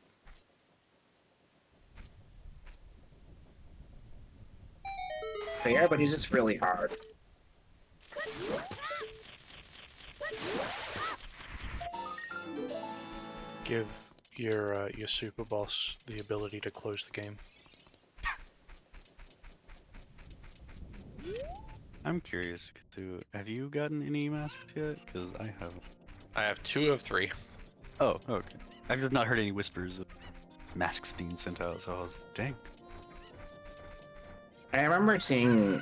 Fair, but he's just really hard. Give your super boss the ability to close the game. I'm curious, Cthulhu, have you gotten any masks yet? Because I haven't. I have 2 of 3. Oh, okay. I've just not heard any whispers of masks being sent out, so I was like, dang. I remember seeing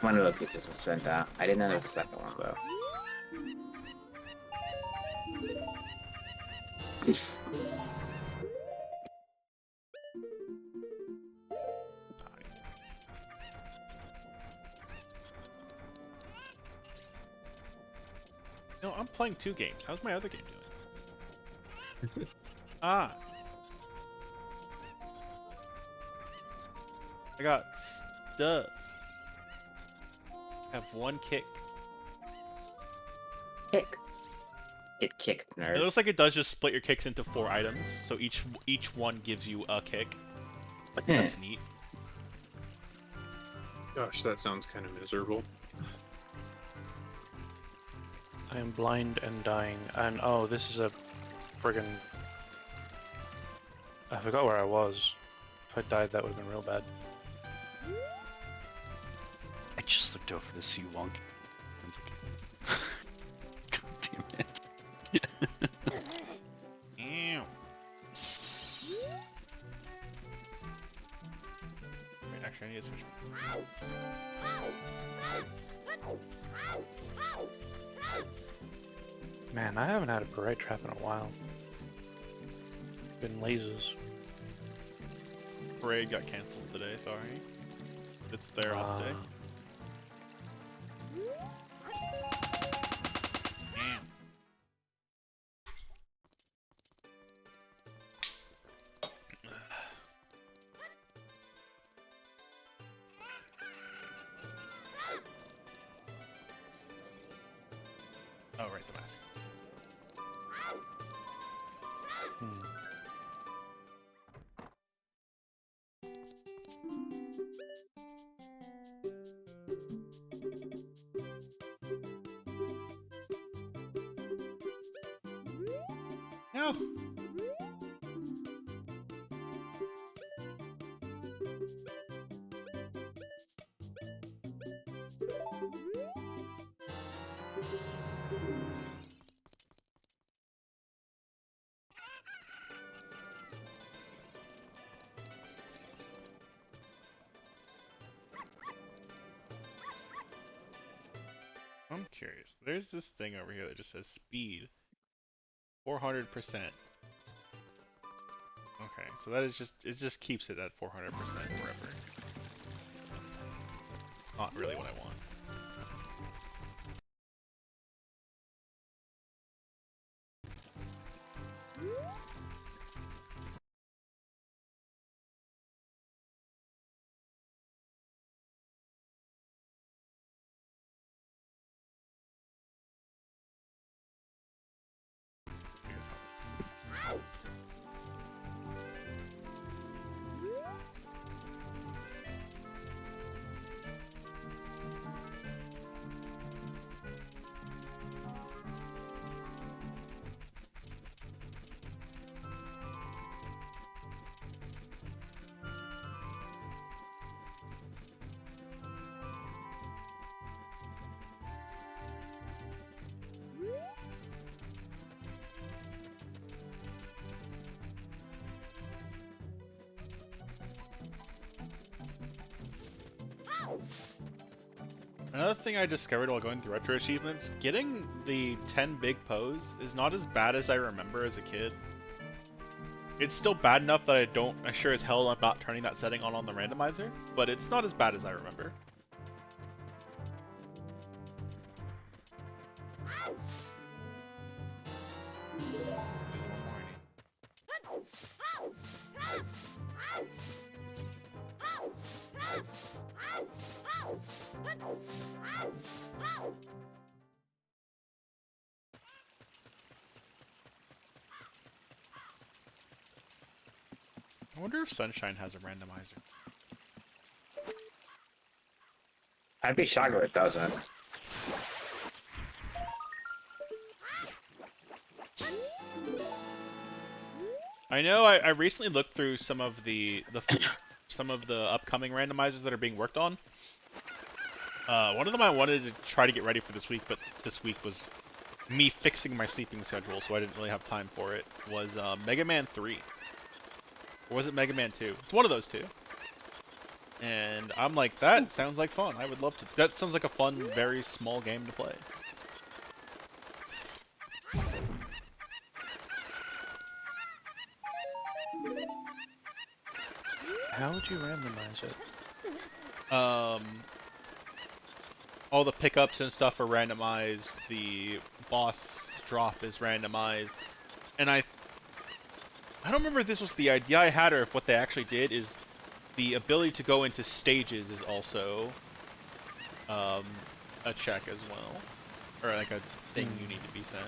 one of the pieces was sent out. I didn't know there was a second one though. No, I'm playing 2 games. How's my other game doing? Ah. I got stuff. I have 1 kick. Kick. It kicked, It nerd. looks like it does just split your kicks into 4 items, so each one gives you a kick. That's neat. Gosh, that sounds kind of miserable. I am blind and dying, and oh, this is a friggin'... I forgot where I was. If I died, that would have been real bad. I just looked over to see Wonk. I was like, God damn it. Ew. Wait, actually, I need to switch. Man, I haven't had a parade trap in a while. Been lasers. Parade got canceled today, sorry. It's their off day. Damn. Oh, right, the mask. Hmm. No. I'm curious. There's this thing over here that just says speed 400%. Okay, so that is just, it just keeps it at 400% forever. Not really what I want. Another thing I discovered while going through retro achievements, getting the 10 big pose is not as bad as I remember as a kid. It's still bad enough that I sure as hell I'm not turning that setting on the randomizer, but it's not as bad as I remember. I wonder if Sunshine has a randomizer. I'd be shocked if it doesn't. I know I recently looked through some of the upcoming randomizers that are being worked on. One of them I wanted to try to get ready for this week, but this week was me fixing my sleeping schedule, so I didn't really have time for it. Was Mega Man 3. Or was it Mega Man 2? It's one of those two. And I'm like, that sounds like fun. I would love to. That sounds like a fun, very small game to play. How would you randomize it? All the pickups and stuff are randomized. The boss drop is randomized. And I don't remember if this was the idea I had or if what they actually did is the ability to go into stages is also a check as well. Or like a thing you need to be sent.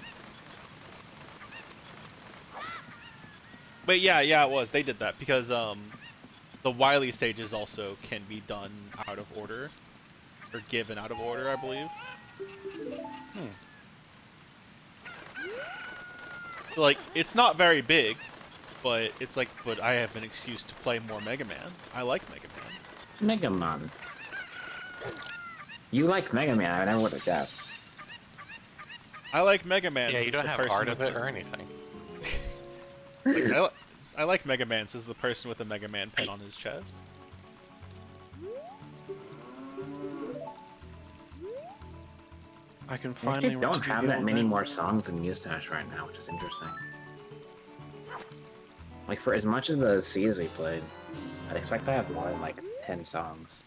But yeah, it was. They did that because the Wily stages also can be done out of order. Or given out of order, I believe. So, like, it's not very big, But it's like, but I have an excuse to play more Mega Man. I like Mega Man. Mega Man. You like Mega Man, I never would have guessed. I like Mega Man. Yeah, you says don't the have person art of with it the- or anything. It's like, I like Mega Man, says the person with a Mega Man pin on his chest. I can I finally actually don't rescue have the that old many man. more songs than Mustache right now, which is interesting. Like, for as much of the Cs we played, I'd expect to have more than, like, 10 songs.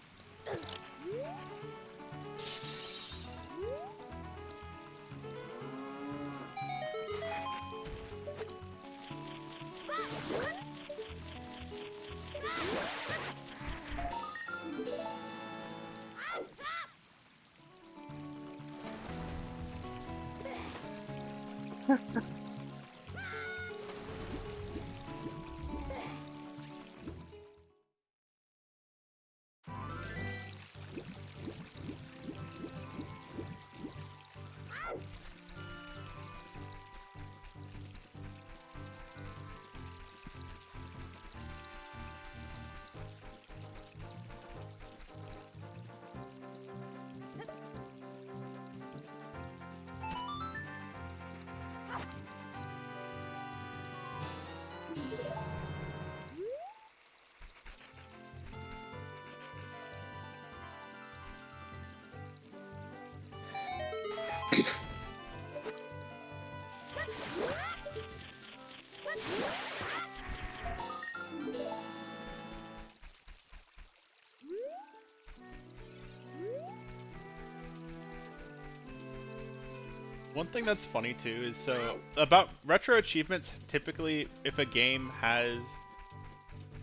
One thing that's funny too is so about retro achievements, typically if a game has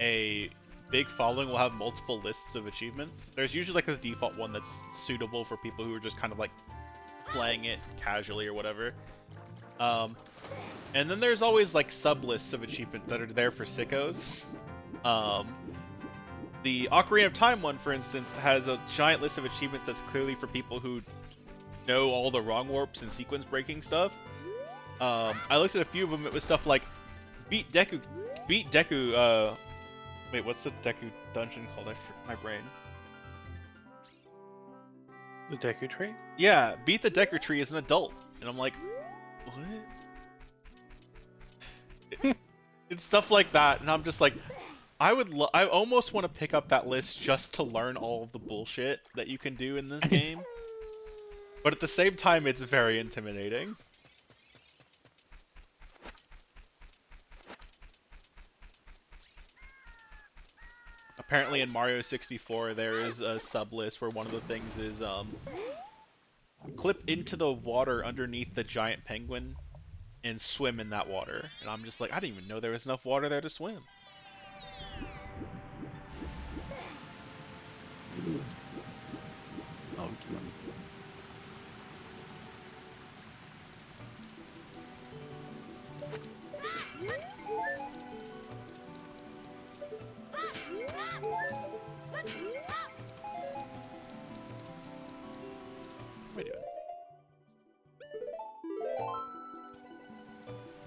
a big following, will have multiple lists of achievements. There's usually like a default one that's suitable for people who are just kind of like playing it casually or whatever. And then there's always like sub lists of achievements that are there for sickos. The Ocarina of Time one, for instance, has a giant list of achievements that's clearly for people who know all the wrong warps and sequence breaking stuff. I looked at a few of them. It was stuff like beat Deku. Wait, what's the Deku dungeon called? My brain. The Deku Tree? Yeah, beat the Deku Tree as an adult, and I'm like, what? It's stuff like that, and I'm just like, I almost want to pick up that list just to learn all of the bullshit that you can do in this game. But at the same time, it's very intimidating. Apparently in Mario 64, there is a sub-list where one of the things is, clip into the water underneath the giant penguin and swim in that water. And I'm just like, I didn't even know there was enough water there to swim. Oh, What am I doing?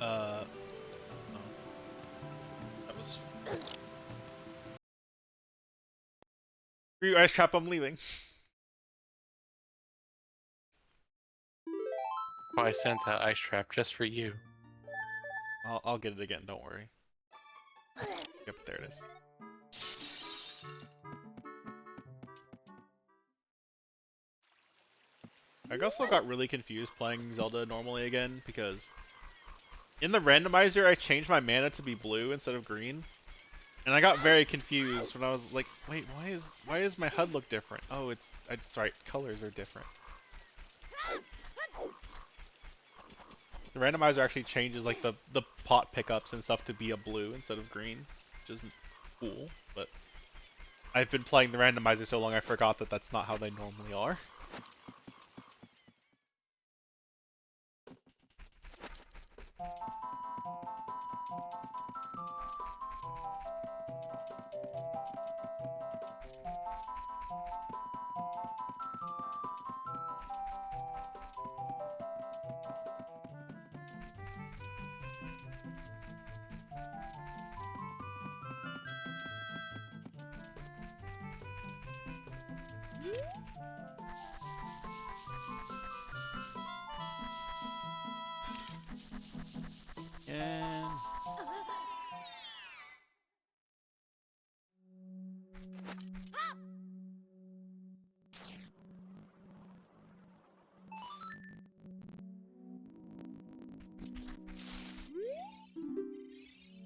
Oh. That was... Screw you, Ice Trap, I'm leaving. I sent that ice trap just for you. I'll get it again, don't worry. Yep, there it is. I also got really confused playing Zelda normally again, because in the randomizer I changed my mana to be blue instead of green. And I got very confused when I was like, wait, why is my HUD look different? Oh, it's right, colors are different. The randomizer actually changes like the pot pickups and stuff to be a blue instead of green, which isn't cool, but I've been playing the randomizer so long I forgot that that's not how they normally are.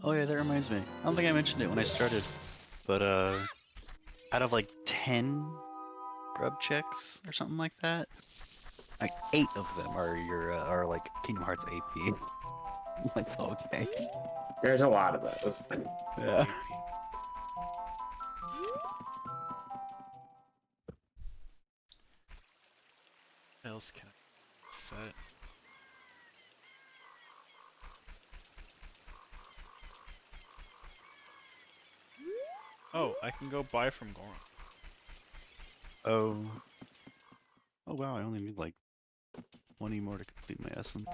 Oh yeah, that reminds me. I don't think I mentioned it when I started, but out of like 10 grub checks or something like that, like 8 of them are your are like Kingdom Hearts AP. Like okay. There's a lot of those. Yeah. What else can I set? Oh, I can go buy from Goron. Oh. Oh wow, I only need like 20 more to complete my essence.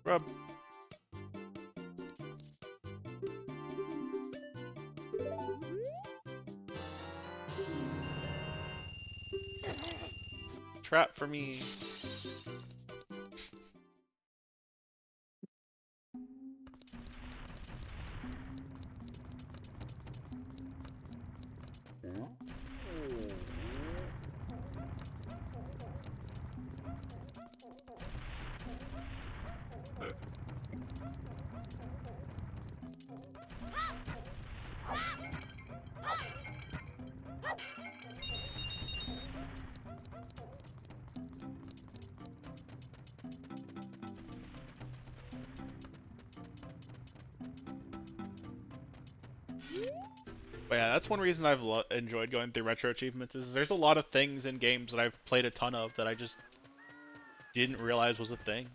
Rub. Trap for me. But yeah, that's one reason I've enjoyed going through retro achievements is there's a lot of things in games that I've played a ton of that I just didn't realize was a thing.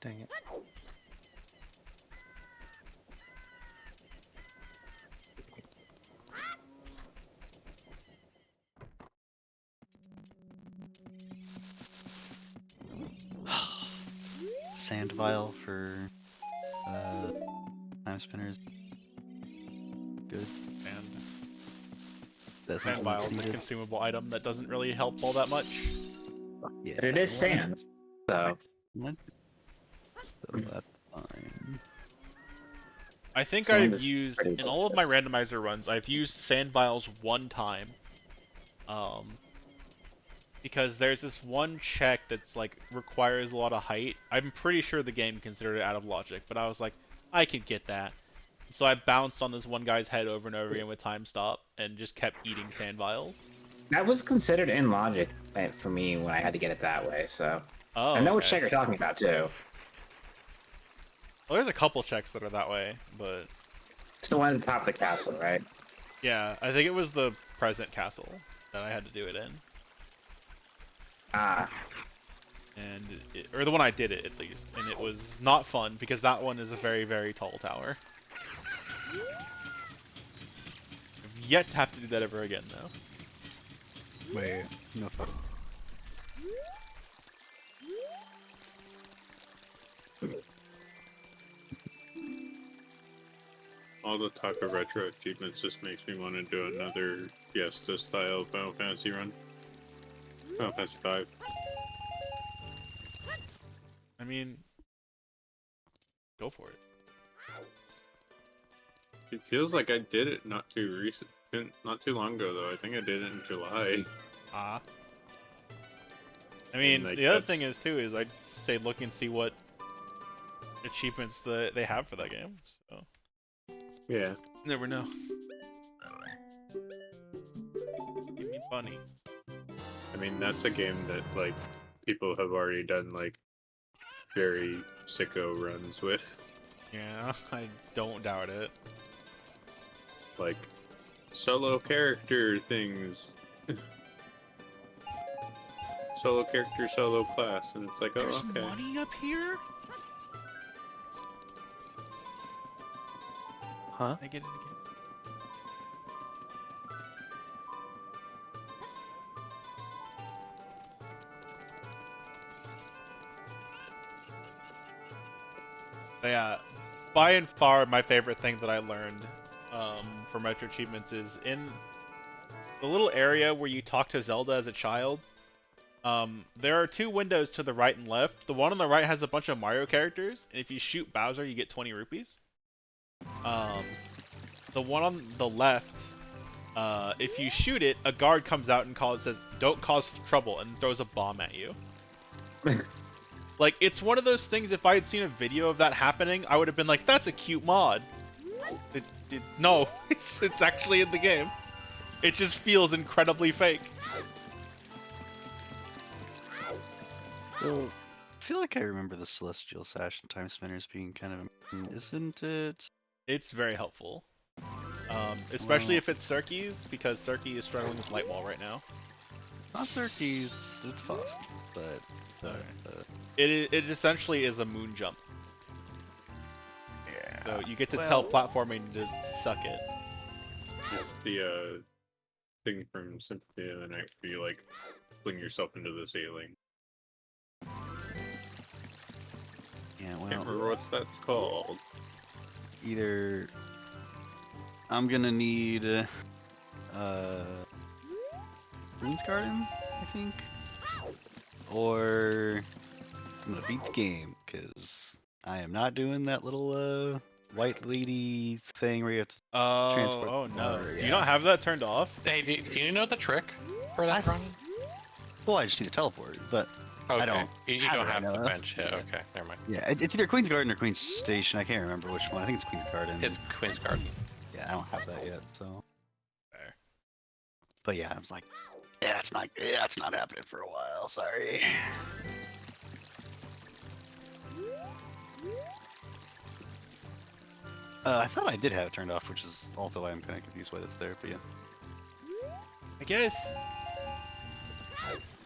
Dang it. Sand vial for time spinners. Good. And That's sand vials, a consumable item that doesn't really help all that much. Yeah. But it is sand, so What? So that's fine. I think Sand I've is used, pretty in all of my delicious. randomizer runs, I've used sand vials one time. Because there's this one check that's like requires a lot of height. I'm pretty sure the game considered it out of logic, but I was like, I could get that. So I bounced on this one guy's head over and over again with time stop and just kept eating sand vials. That was considered in logic for me when I had to get it that way, so Oh, I know which okay. check you're talking about too. Well, there's a couple checks that are that way, but It's the one at the top of the castle, right? yeah, I think it was the President Castle that I had to do it in. Ah, Or the one I did it at least, and it was not fun because that one is a very, very tall tower. I've yet to have to do that ever again, though. Wait, no fuck. All the talk of retro achievements just makes me want to do another Fiesta style Final Fantasy run. Final Fantasy 5. I mean, go for it. It feels like I did it not too long ago though. I think I did it in July. Ah. I mean, And, like, the other that's- thing is too is I'd say look and see what achievements they have for that game. So Yeah. never know. Give me bunny. I mean, that's a game that, like, people have already done, like, very sicko runs with. Yeah, I don't doubt it. Like, solo character things. Solo character, solo class, and it's like, oh, There's okay. money up here? Huh? I get it again. But yeah, by and far my favorite thing that I learned from Retro Achievements is in the little area where you talk to Zelda as a child. There are two windows to the right and left. The one on the right has a bunch of Mario characters, and if you shoot Bowser, you get 20 rupees. The one on the left, if you shoot it, a guard comes out and says, "Don't cause trouble," and throws a bomb at you. Like, it's one of those things, if I had seen a video of that happening, I would have been like, that's a cute mod. No, it's actually in the game. It just feels incredibly fake. So, I feel like I remember the Celestial Sash and Time Spinners being kind of important, isn't it? It's very helpful. Especially Well- if it's Cirques, because Cirque is struggling with Light Wall right now. Not Turkey, it's fast, but It essentially is a moon jump. yeah. So you get to Well- tell platforming to suck it. It's the thing from Sympathy of the Night where you, like, fling yourself into the ceiling. Yeah, Can't well, remember what's that's called. either I'm gonna need Queen's Garden, I think, or I'm gonna beat the game because I am not doing that little white lady thing where you have to transport. Oh no. or, Do you not have that turned off? Hey, do you know the trick for that run? Well, I just need to teleport, but Okay. don't You have don't it have right the now. bench. Yeah, okay, never mind. yeah, it's either Queen's Garden or Queen's Station. I can't remember which one. I think it's Queen's Garden. It's Queen's Garden. Yeah, I don't have that yet, so. Fair. But yeah, I was like, yeah, it's not happening for a while. Sorry. I thought I did have it turned off, which is also why I'm kind of confused why that's there. But yeah, I guess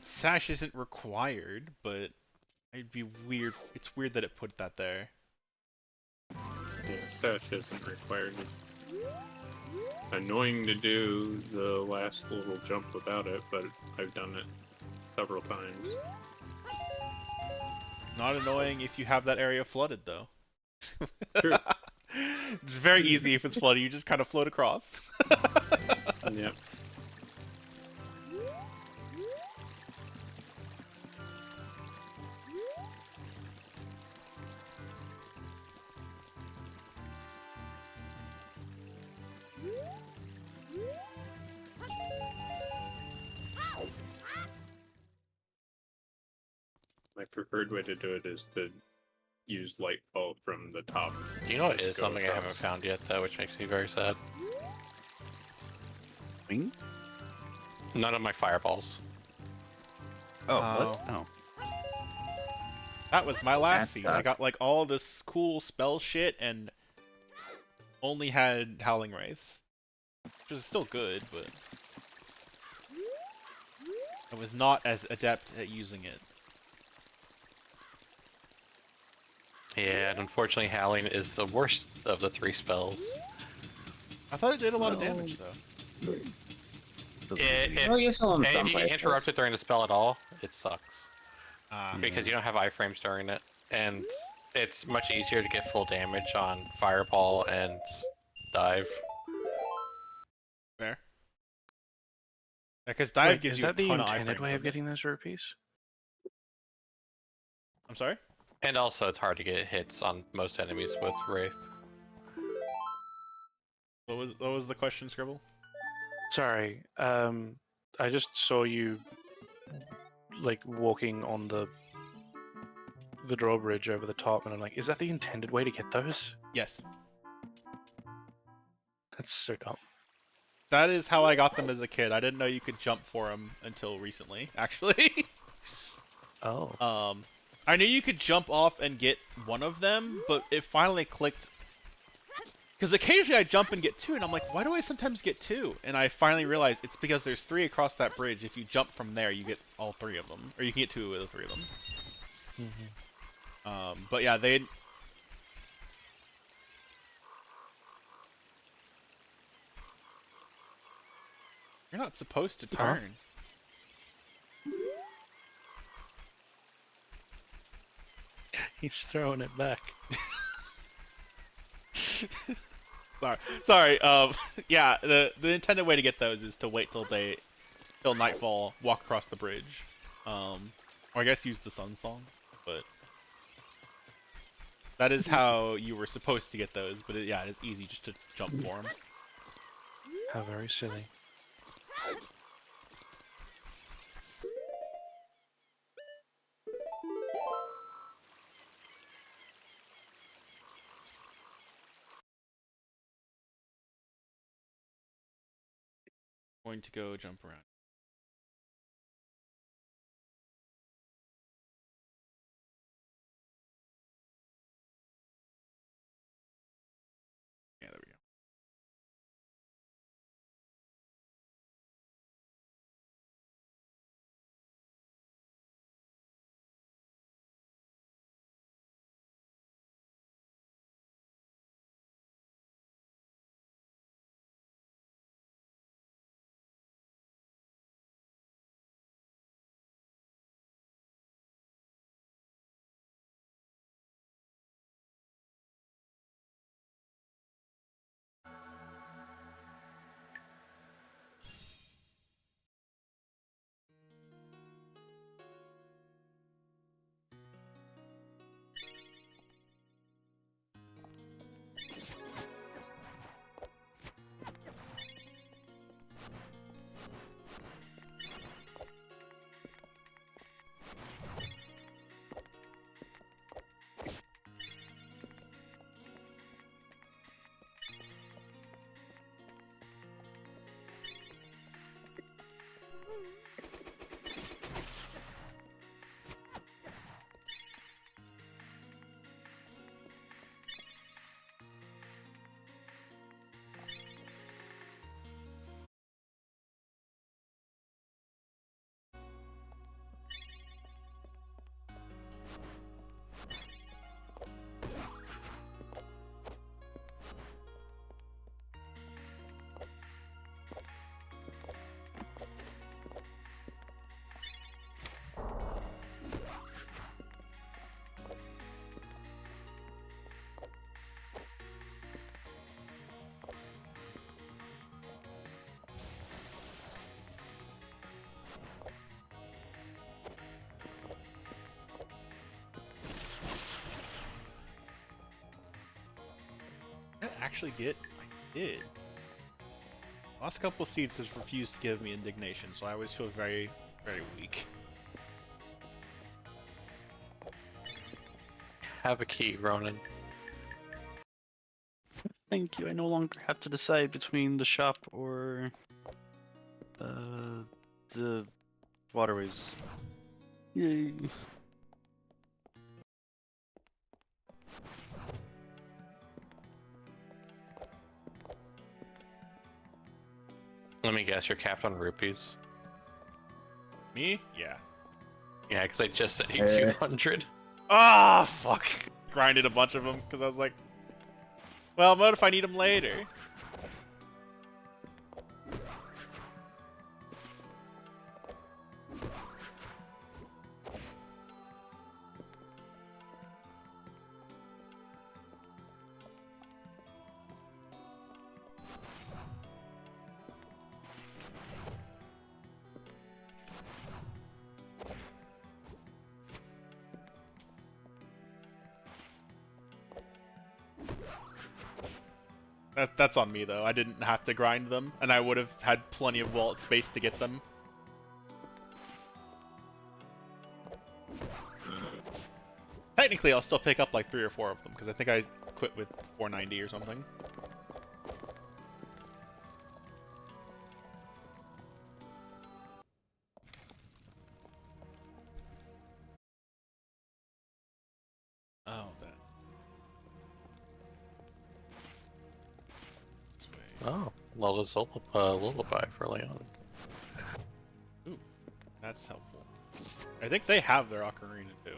Sash isn't required, but it'd be weird. It's weird that it put that there. Yeah, Sash isn't required. It's annoying to do the last little jump without it, but I've done it several times. Not annoying if you have that area flooded, though. True. It's very easy if it's flooded. You just kind of float across. Yeah. My preferred way to do it is to use light bulb from the top. Do you know what Just is go something I haven't across. found yet, though, which makes me very sad? Wing? None of my fireballs. Oh, what? Oh. Oh, That was my last That scene. I sucks. got like all this cool spell shit and only had Howling Wraith. Which is still good, but I was not as adept at using it. Yeah, and unfortunately, Howling is the worst of the three spells. I thought it did a lot of damage though. Well, useful in If some you get places. interrupted during the spell at all, it sucks. Ah, Because you don't have iframes during it, and it's much easier to get full damage on Fireball and Dive. fair. Because dive Wait, gives is you a that the ton of intended iframes. way of doesn't it? getting those rupees? I'm sorry? And also, it's hard to get hits on most enemies with Wraith. What was the question, Scribble? Sorry, I just saw you like walking on the drawbridge over the top, and I'm like, is that the intended way to get those? Yes. That's so dumb. That is how I got them as a kid. I didn't know you could jump for them until recently, actually. Oh. I knew you could jump off and get one of them, but it finally clicked. Because occasionally I jump and get two, and I'm like, why do I sometimes get two? And I finally realized it's because there's three across that bridge. If you jump from there, you get all three of them. Or you can get two of the three of them. But yeah, they... You're not supposed to turn. He's throwing it back. Sorry. Yeah, the intended way to get those is to wait till nightfall, walk across the bridge, or I guess use the sun song, but that is how you were supposed to get those. But yeah, it's easy just to jump for them. How very silly. Going to go jump around. Yeah, there we go. Did I actually get? I did. Last couple seats has refused to give me indignation, so I always feel very, very weak. Have a key, Ronan. Thank you. I no longer have to decide between the shop or the waterways. Yay. Let me guess, you're capped on rupees. Me? Yeah. Yeah, because I just said you Uh. 200. Ah, fuck. Grinded a bunch of them because I was like, well, what if I need them later? That's on me though. I didn't have to grind them, and I would have had plenty of wallet space to get them. technically, I'll still pick up like 3 or 4 of them because I think I quit with 490 or something. Oh, that. This way. Oh, Lola's lullaby for Leon. Ooh, that's helpful. I think they have their ocarina too.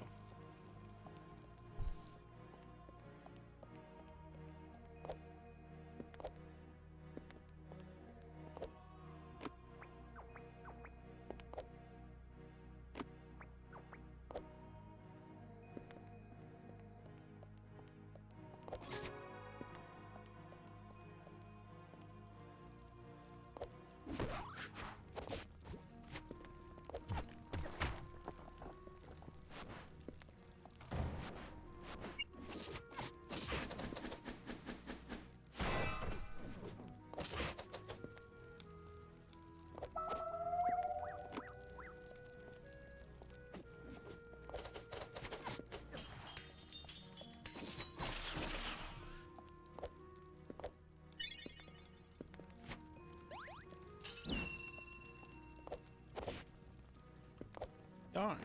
Darn.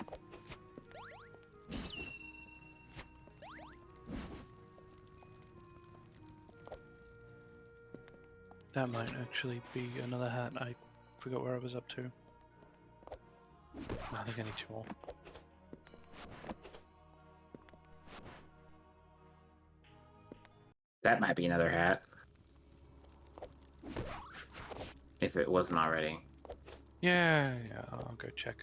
That might actually be another hat. I forgot where I was up to. I think I need 2 more. That might be another hat. If it wasn't already. Yeah, I'll go check.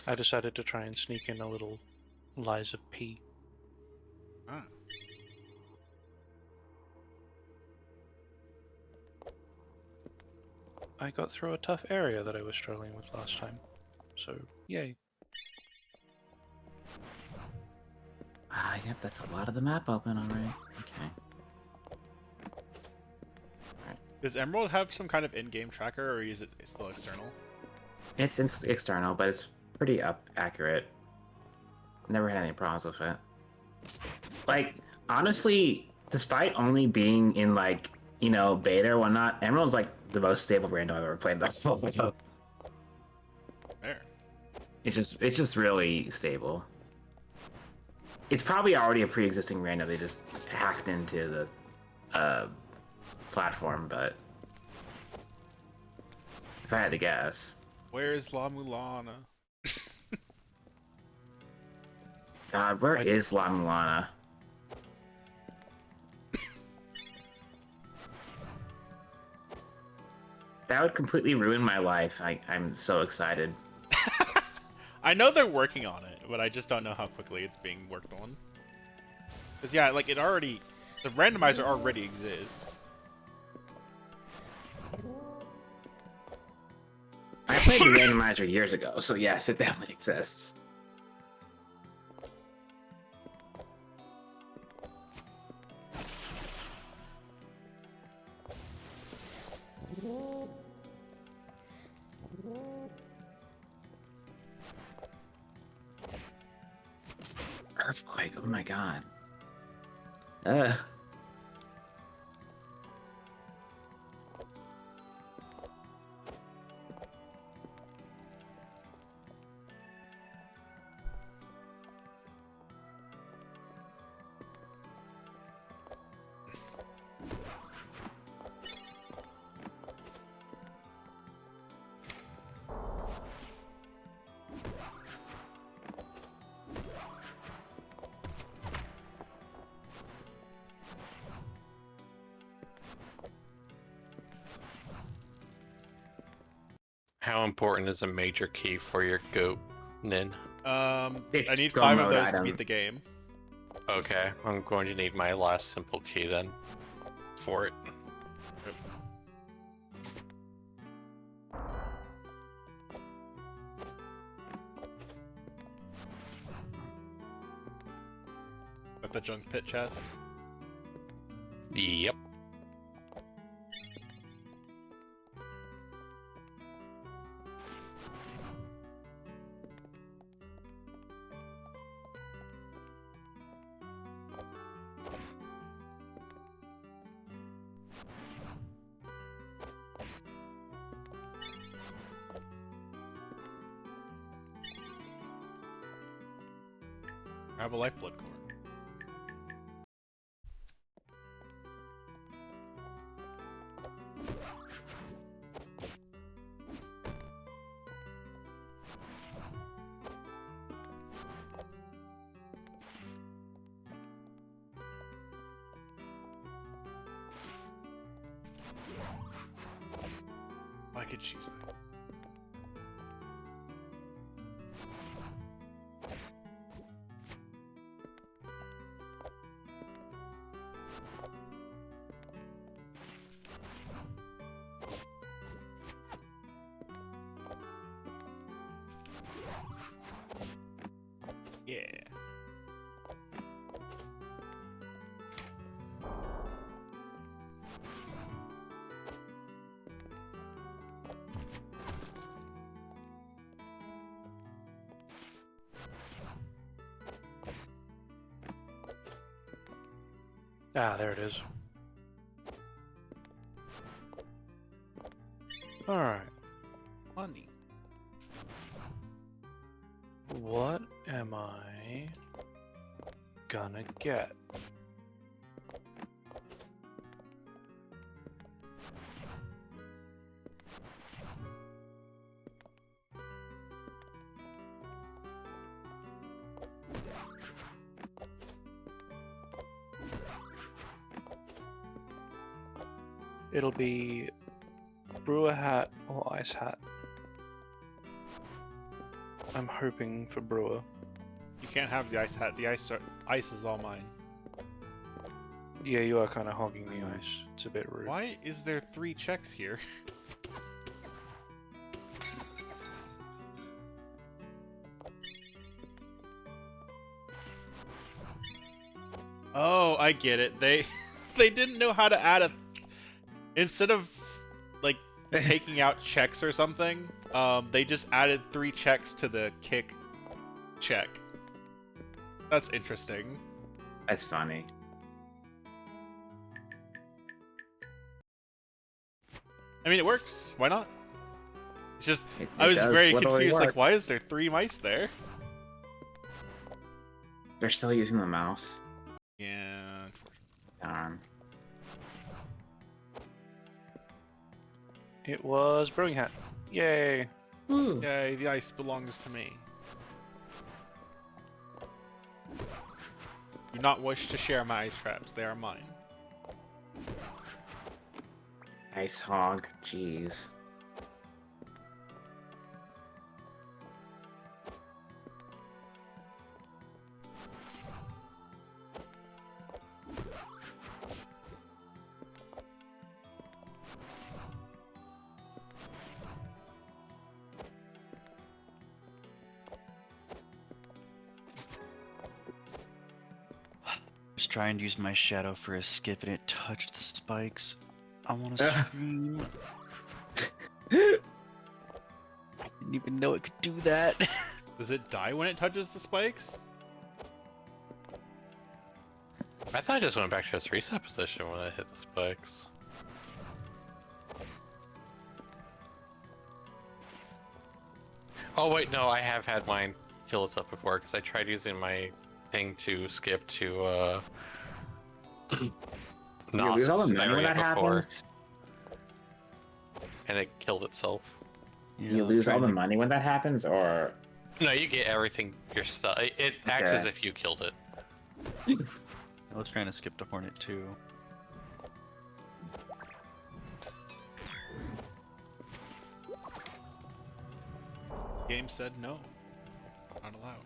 I decided to try and sneak in a little Lies of P. Ah. I got through a tough area that I was struggling with last time. So, yay. Ah, yep, that's a lot of the map open already. Okay. Does Emerald have some kind of in-game tracker, or is it still external? It's external, but it's pretty accurate. Never had any problems with it. Like, honestly, despite only being in, like, you know, beta or whatnot, Emerald's like the most stable random I've ever played. There. It's just really stable. It's probably already a pre-existing random. They just hacked into the platform, but if I had to guess, Where's La Mulana? God, where is La Mulana? That would completely ruin my life. I'm so excited. I know they're working on it, but I just don't know how quickly it's being worked on. Because, yeah, like, the randomizer already exists. I played the randomizer years ago, so yes, it definitely exists. Earthquake, oh my god. How important is a major key for your goat, Nin? I It's need go 5 of mode those to item. beat the game. Okay, I'm going to need my last simple key then for it. At the junk pit chest. Yep. I have a lifeblood core. I could choose that. Yeah. Ah, there it is. Alright. Money. What am I gonna get? It'll be brewer hat or ice hat. I'm hoping for brewer. You can't have the ice hat. The ice is all mine. Yeah, you are kind of hogging the ice. It's a bit rude. Why is there 3 checks here? Oh, I get it. They didn't know how to add a instead of like taking out checks or something. They just added 3 checks to the kick check. That's interesting. That's funny. I mean, it works. Why not? It's just I It was does very literally confused. Like, work. why is there 3 mice there? They're still using the mouse. Yeah. Darn. It was brewing hat. Yay! Yay, the ice belongs to me. Do not wish to share my ice traps. They are mine. Ice hog. Jeez. Just trying to use my shadow for a skip and it touched the spikes. I want to scream. I didn't even know it could do that. Does it die when it touches the spikes? I thought I just went back to its reset position when I hit the spikes. Oh wait, no, I have had mine kill itself before because I tried using my thing to skip to You lose all the money when area that before, happens. and it killed itself. You lose all the money when that happens, or No, you get everything yourself. It acts Okay. as if you killed it. I was trying to skip the hornet too. Game said no. Not allowed.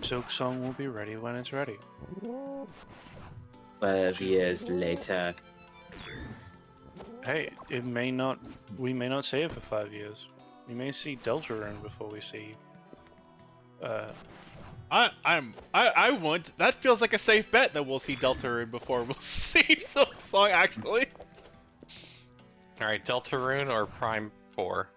Silk Song will be ready when it's ready. 12 years later. Hey, it may not. We may not see it for 5 years. We may see Deltarune before we see. I want. That feels like a safe bet that we'll see Deltarune before we'll see Silk Song. Actually, All right, Deltarune or Prime 4.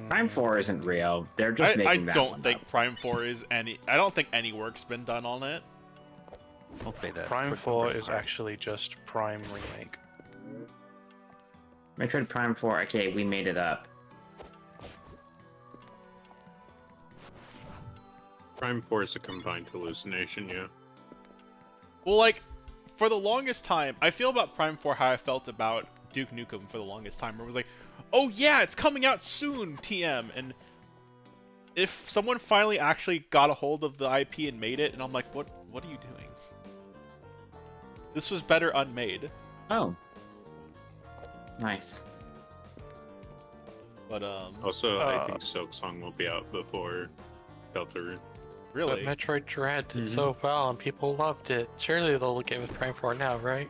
Prime 4 isn't real. They're just I making that don't one think up. Prime 4 is any. I don't think any work's been done on it. I'll say that. Prime Quick 4 number is card. actually just Prime Remake. Metroid Prime 4, okay, we made it up. Prime 4 is a combined hallucination, yeah. Well, like, for the longest time, I feel about Prime 4 how I felt about Duke Nukem for the longest time, where it was like, oh yeah, it's coming out soon, TM, and if someone finally actually got a hold of the IP and made it, and I'm like, what are you doing? This was better unmade. Oh. Nice. But, Also, I think Silksong will be out before Deltarune. really? But Metroid Dread did so well and people loved it. Surely they'll get with Prime 4 now, right?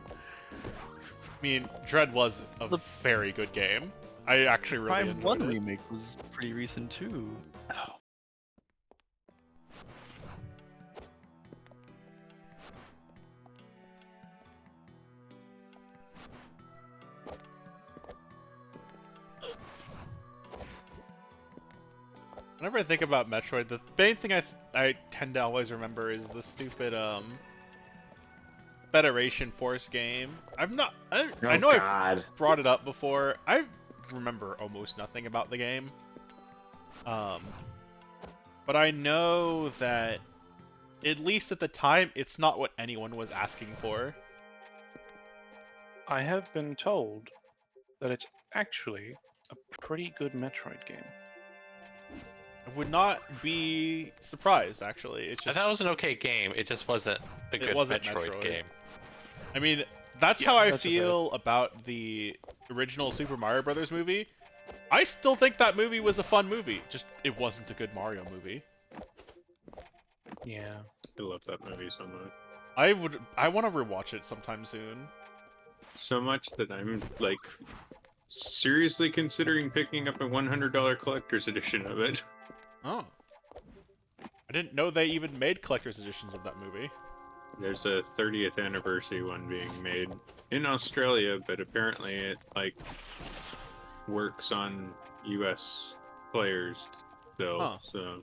I mean, Dread was a very good game. I actually really Prime enjoyed 1 it. remake was pretty recent too. Oh. Whenever I think about Metroid, the main thing I tend to always remember is the stupid Federation Force game. I know I've God. brought it up before. I remember almost nothing about the game. But I know that at least at the time, it's not what anyone was asking for. I have been told that it's actually a pretty good Metroid game. I would not be surprised, actually. It's I just thought it was an okay game. It just wasn't a good wasn't Metroid, Metroid. game. I mean, that's Yeah, how I that's okay. feel about the original Super Mario Brothers movie. I still think that movie was a fun movie. Just it wasn't a good Mario movie. Yeah. I love that movie so much. I want to rewatch it sometime soon. So much that I'm, like, seriously considering picking up a $100 collector's edition of it. Oh. I didn't know they even made collector's editions of that movie. There's a 30th anniversary one being made in Australia, but apparently it, like, works on US players still, Huh. so...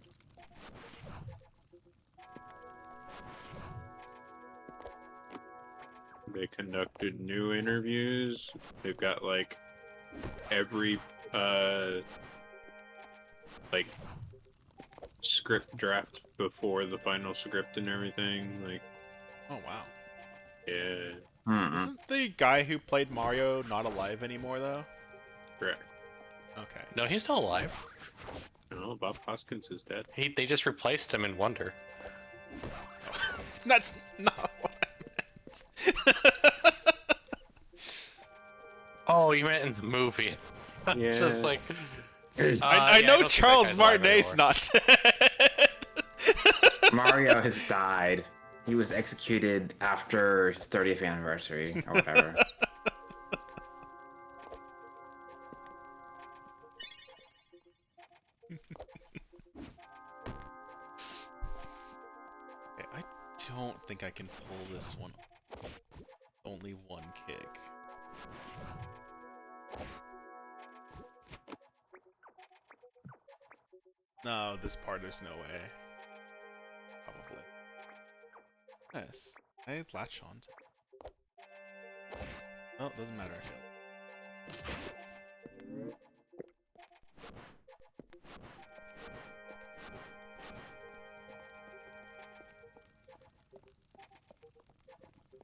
They conducted new interviews. They've got, like, every, like, script draft before the final script and everything. Like, Oh wow. yeah, Mm-mm. Isn't the guy who played Mario not alive anymore though? correct. Okay. No, he's still alive. No, Bob Hoskins is dead. They just replaced him in Wonder. That's not what I meant. Oh, you meant in the movie. It's just like... I yeah, know don't think that Charles guy's alive Martinet's anymore. not dead. Mario has died. He was executed after his 30th anniversary, or whatever. Okay, I don't think I can pull this one. Only one kick. No, this part there's no way. Probably. Yes. I latch on to. Oh, doesn't matter. I failed.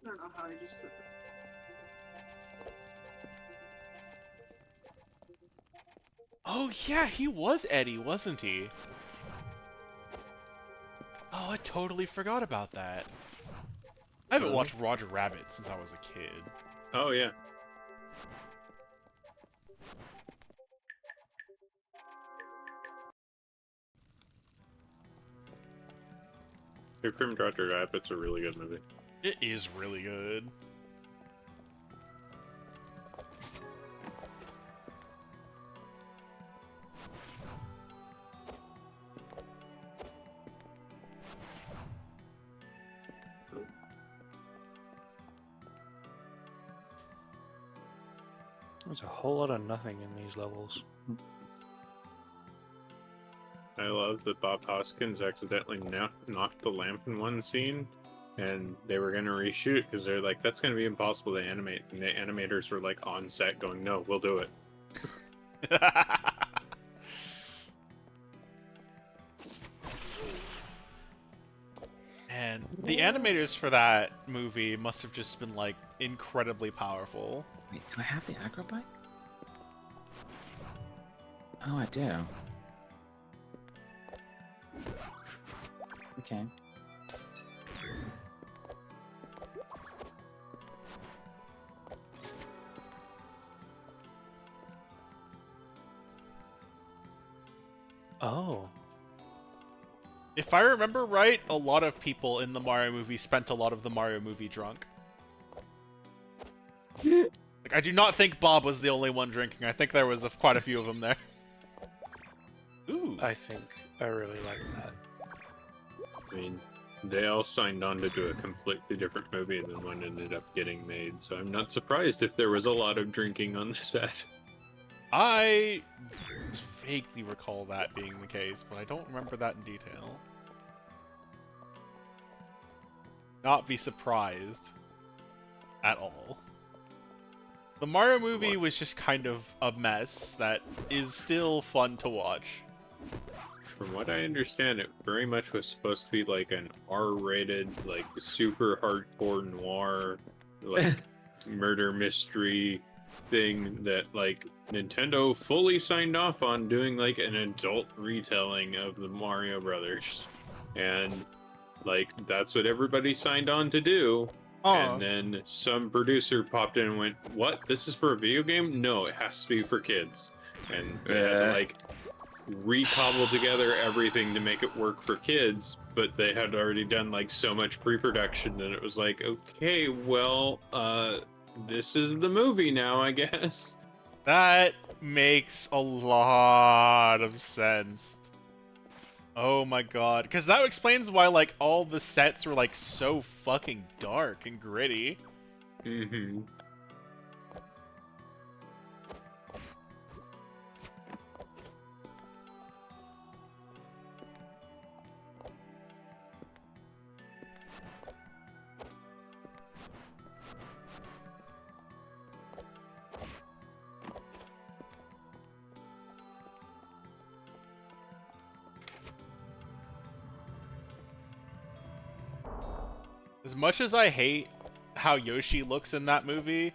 I don't know how I just did that. Oh yeah, he was Eddie, wasn't he? Oh, I totally forgot about that. I haven't watched Roger Rabbit since I was a kid. Oh, yeah. Who Framed Roger Rabbit's a really good movie. It is really good. There's a whole lot of nothing in these levels. I love that Bob Hoskins accidentally knocked the lamp in one scene, and they were gonna reshoot because they're like, that's gonna be impossible to animate, and the animators were like on set going, no, we'll do it. And the animators for that movie must have just been like incredibly powerful. Wait, do I have the acro bike? Oh, I do. Okay. Oh. If I remember right, a lot of people in the Mario movie spent a lot of the Mario movie drunk. Like, I do not think Bob was the only one drinking. I think there was quite a few of them there. Ooh. I think I really like that. I mean, they all signed on to do a completely different movie than one ended up getting made, so I'm not surprised if there was a lot of drinking on the set. I vaguely recall that being the case, but I don't remember that in detail. Not be surprised at all. The Mario movie was just kind of a mess that is still fun to watch. From what I understand, it very much was supposed to be like an R-rated, like super hardcore noir, like murder mystery thing that like Nintendo fully signed off on doing like an adult retelling of the Mario Brothers. And like that's what everybody signed on to do. And then some producer popped in and went, "What? This is for a video game? No, it has to be for kids." And they had to like recobble together everything to make it work for kids, but they had already done like so much pre-production that it was like, okay, well, this is the movie now, I guess. That makes a lot of sense. Oh my god. Because that explains why, like, all the sets were, like, so fucking dark and gritty. Mm-hmm. As much as I hate how Yoshi looks in that movie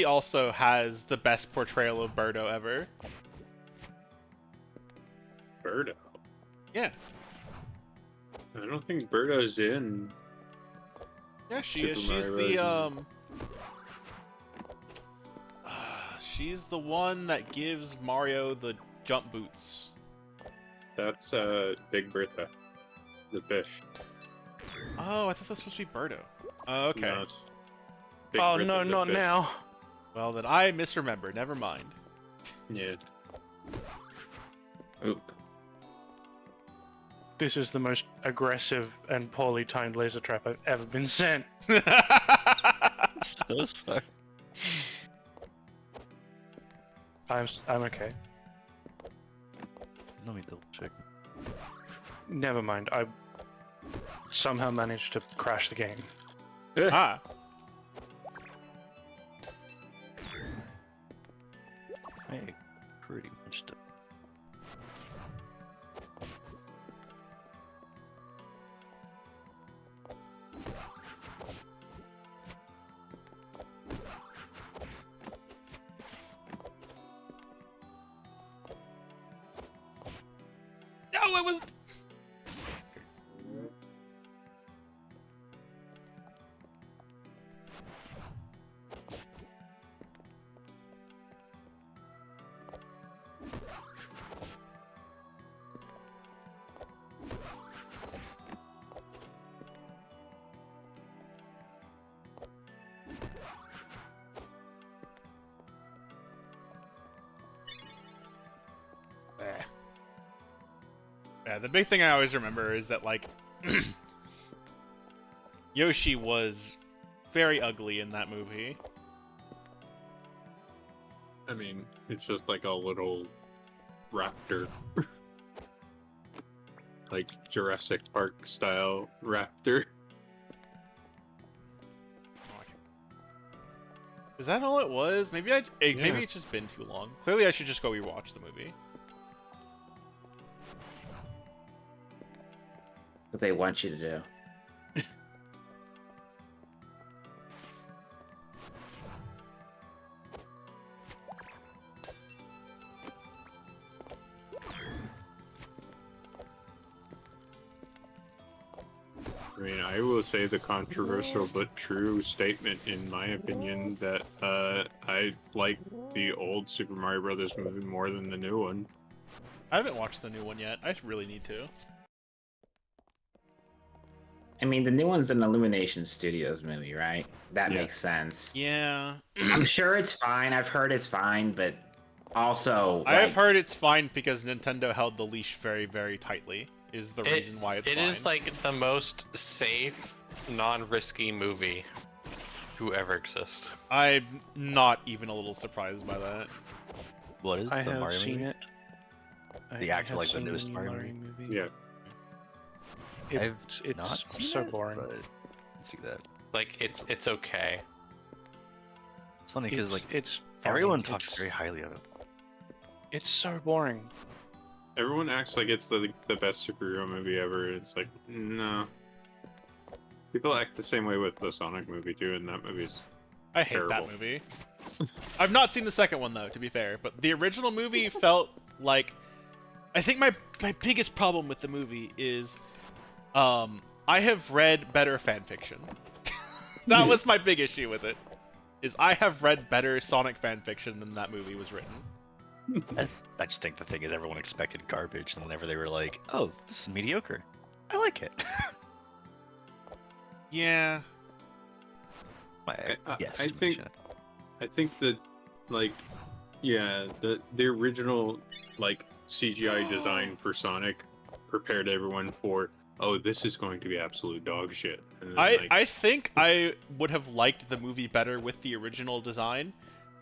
also has the best portrayal of Birdo ever. Birdo? Yeah. I don't think Birdo's in. Yeah, she Super is. She's Mario the, Bros. she's the one that gives Mario the jump boots. That's, Big Bertha. The fish. Oh, I thought that was supposed to be Birdo. Oh, okay. No, it's Big Oh Bertha no, the not fish. now. Well, then I misremembered. Never mind. Yeah. Oop. This is the most aggressive and poorly timed laser trap I've ever been sent. So sorry. I'm okay. Let me double check. Never mind. I somehow managed to crash the game. Ah. I pretty much done. No, it was... Yeah, the big thing I always remember is that, like, Yoshi was very ugly in that movie. I mean, it's just like a little raptor. like Jurassic Park style raptor. Is that all it was? Maybe maybe it's just been too long. Clearly, I should just go rewatch the movie. What they want you to do. I mean, I will say the controversial but true statement, in my opinion, that I like the old Super Mario Brothers movie more than the new one. I haven't watched the new one yet. I really need to. I mean, the new one's an Illumination Studios movie, right? That Yeah. makes sense. Yeah. I'm sure it's fine. I've heard it's fine, but also, I have like, heard it's fine because Nintendo held the leash very, very tightly. Is the reason why it's It fine. is like the most safe, non-risky movie to ever exist. I'm not even a little surprised by that. What is I the have Mario seen movie? it. The I actual, have like, the seen newest new Mario movie. Yeah. It's Not seen so it, boring. but I can see that. Like it's okay. It's funny because like it's fine. everyone talks It's- very highly of it. It's so boring. Everyone acts like it's the best superhero movie ever. It's like, no. People act the same way with the Sonic movie too, and that movie's I hate terrible. that movie. I've not seen the second one though, to be fair, but the original movie felt like. I think my biggest problem with the movie is, I have read better fan fiction. That was my big issue with it. Is I have read better Sonic fan fiction than that movie was written. I just think the thing is everyone expected garbage, and whenever they were like, "Oh, this is mediocre," I like it. Yeah. Yes, I think that, like, yeah, the original like CGI design for Sonic prepared everyone for, oh, this is going to be absolute dog shit. And then, I think I would have liked the movie better with the original design,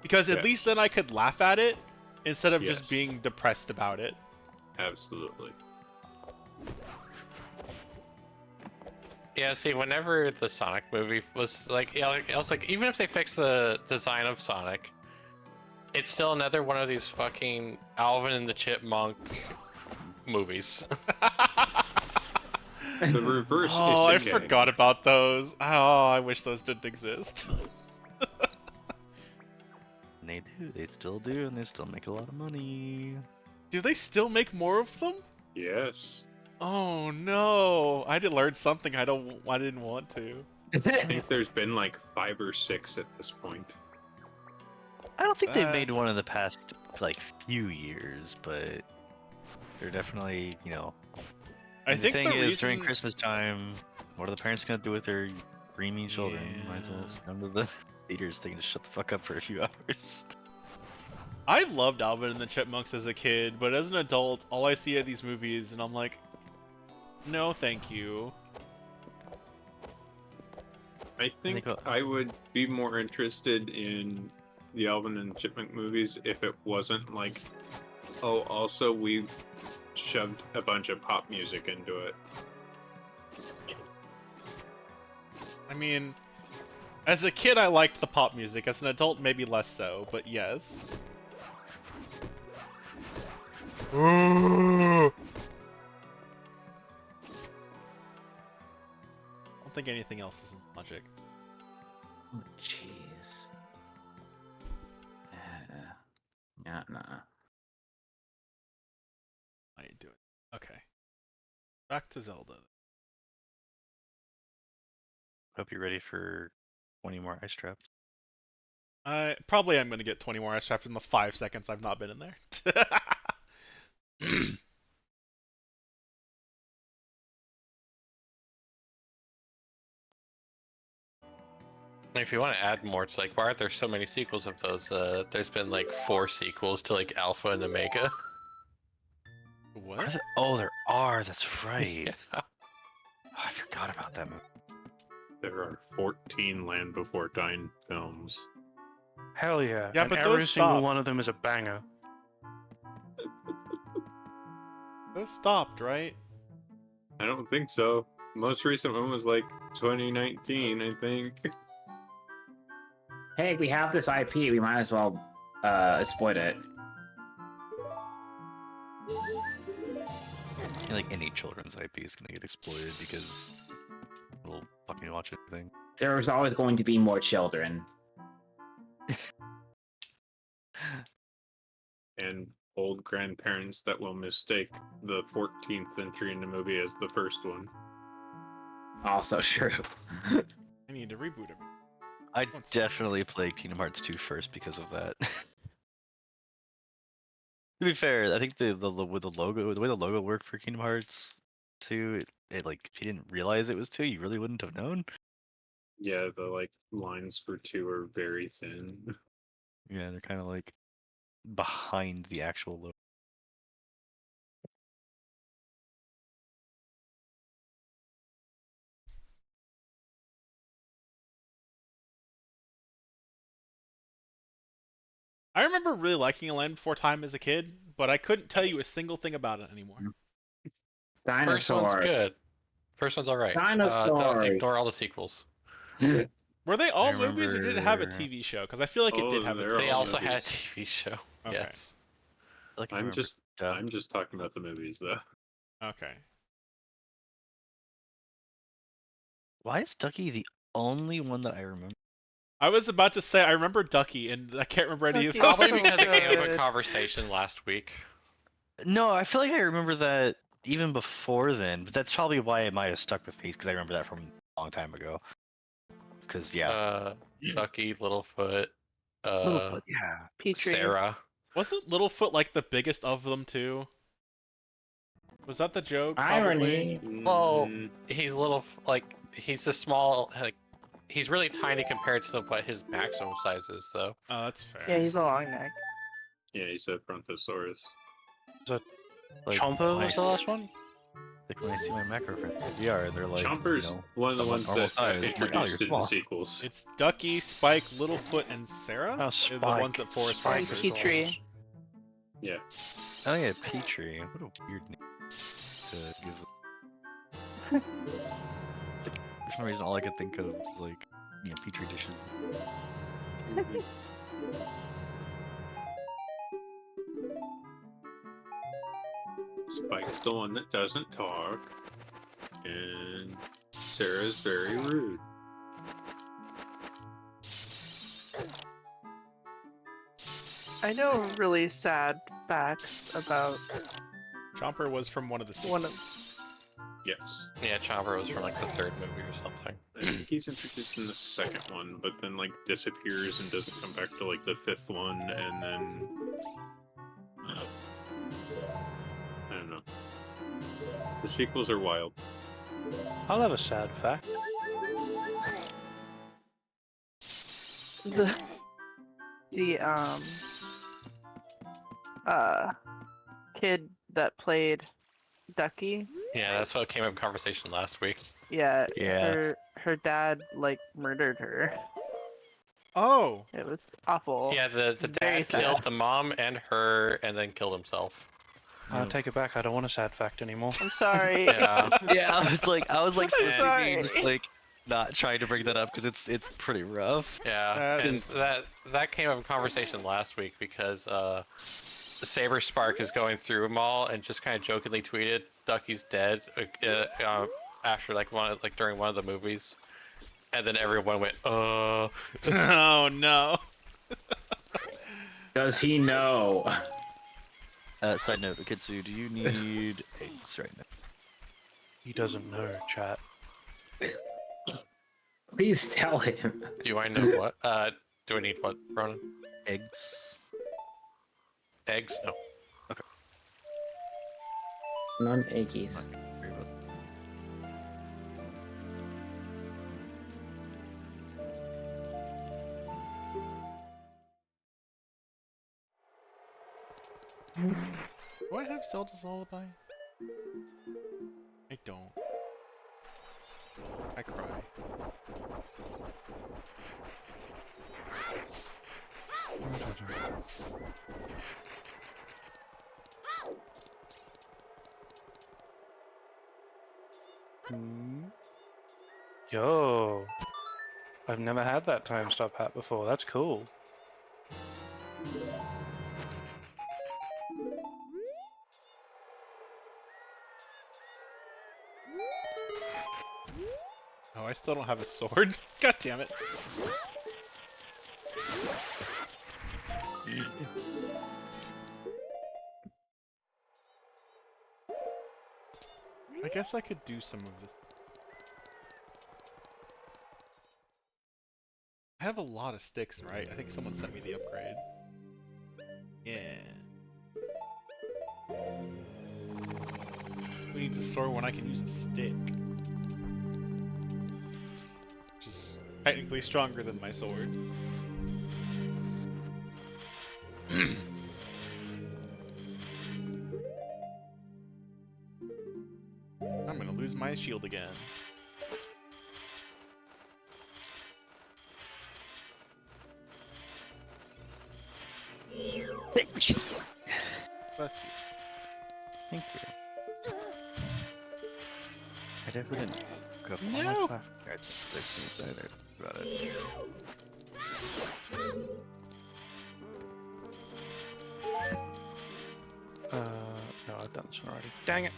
because at least then I could laugh at it instead of Yes. just being depressed about it. Absolutely. Yeah, see, whenever the Sonic movie was like, yeah, like, I was like, even if they fix the design of Sonic, it's still another one of these fucking Alvin and the Chipmunk movies. The reverse Oh, I is forgot about those. Oh, I wish those didn't exist. And they do, they still do, and they still make a lot of money. Do they still make more of them? Yes. Oh no! I did learn something I didn't want to. I think there's been like 5 or 6 at this point. I don't think they've made one in the past like few years, but they're definitely, you know. I and think the thing the is, during reason- Christmas time, what are the parents gonna do with their dreamy children? Might as well Yeah. send them to the theaters. They can just shut the fuck up for a few hours. I loved Alvin and the Chipmunks as a kid, but as an adult, all I see are these movies, and I'm like, no, thank you. I think I would be more interested in the Alvin and Chipmunk movies if it wasn't like, oh, also we shoved a bunch of pop music into it. I mean, as a kid, I liked the pop music. As an adult, maybe less so, but yes. I don't think anything else is in logic. Oh, jeez. Yeah, nah. I ain't doing it. Okay. Back to Zelda. Hope you're ready for 20 more ice traps. I probably am going to get 20 more ice traps in the 5 seconds I've not been in there. And if you want to add more, it's like, why are there so many sequels of those? There's been like 4 sequels to like Alpha and Omega. What? Oh, there are. That's right. Oh, I forgot about that movie. There are 14 Land Before Time films. Hell yeah. Yeah, and but every those single stopped. one of them is a banger. Those stopped, right? I don't think so. Most recent one was like 2019, I think. Hey, we have this IP. We might as well exploit it. I feel like any children's IP is gonna get exploited because we'll fucking watch anything. There's always going to be more children. And old grandparents that will mistake the 14th entry in the movie as the first one. Also true. I need to reboot it. I definitely played Kingdom Hearts 2 first because of that. To be fair, I think with the logo, the way the logo worked for Kingdom Hearts 2, it like if you didn't realize it was 2, you really wouldn't have known. Yeah, the like lines for 2 are very thin. Yeah, they're kind of like behind the actual logo. I remember really liking A Land Before Time as a kid, but I couldn't tell you a single thing about it anymore. First one's Dinosaurs. good. First one's alright. Don't Dinosaurs. ignore all the sequels. Were they all I movies or did it have a remember- TV show? Because I feel like it Oh, did have a they're TV They all also had a movies. TV show. Okay. Yes. I like I I'm remember just Duck. I'm just talking about the movies though. Okay. Why is Ducky the only one that I remember? I was about to say I remember Ducky, and I can't remember any of Ducky. the Probably other because it came up in Good. conversation last week. No, I feel like I remember that even before then, but that's probably why it might have stuck with me because I remember that from a long time ago. Because yeah, Ducky, Littlefoot, Littlefoot, yeah. Petrie. Sarah. Wasn't Littlefoot like the biggest of them too? Was that the joke? Irony. Probably. Well, Mm, he's he's a small, he's really tiny compared to what his maximum size is, though. Oh, that's fair. Yeah, he's a long neck. yeah, he said Brontosaurus. Like, Chomper when was I the s- last one? Like when I see my macro friends in VR, they're like, Chomper's you know, one of the about ones normal that got size. I'm like, oh, introduced you're in the small. sequels. It's Ducky, Spike, Littlefoot, and Sarah. Oh, They're Spike. the ones that Forrest Spike Frank is is. the Petrie. last. Yeah. Oh yeah, Petrie. What a weird name to give. Like, for some reason, all I could think of was like, you know, Petri dishes. Spike's the one that doesn't talk, and Sarah's very rude. I know really sad facts about Chomper was from one of the sequels. one of. Yes. Yeah, Chomper was from like the third movie or something. I think he's introduced in the second one, but then like disappears and doesn't come back to like the fifth one, and then I don't know. The sequels are wild. I'll have a sad fact. The kid that played Ducky. Yeah, that's what came up in conversation last week. Yeah, Yeah. her dad like murdered her. Oh. It was awful. Yeah, the Very dad killed sad. the mom and her, and then killed himself. I'll take it back. I don't want a sad fact anymore. I'm sorry. Yeah. Yeah, I was like I'm supposed to be just sorry. like not trying to bring that up because it's pretty rough. Yeah, and That's- that came up in conversation last week because Saber Spark is going through them all and just kind of jokingly tweeted Ducky's dead after during one of the movies, and then everyone went Oh no. Does he know? Side note, Kitsu, do you need eggs right now? He doesn't know, chat. Please tell him. Do I know what? Do I need what, Ronan? Eggs. Eggs? No. Non-eggies. Very well. Do I have Zelda's Lullaby? I don't. I cry. Yo, I've never had that time stop hat before. That's cool. Oh, I still don't have a sword. God damn it. I guess I could do some of this. I have a lot of sticks, right? I think someone sent me the upgrade. Yeah. Who needs a sword when I can use a stick? Which is technically stronger than my sword. I'm gonna lose my shield again. Bless you. Thank you. I definitely didn't go up all my No! class cards as soon as I heard about it. No, I've done this one already. Dang it.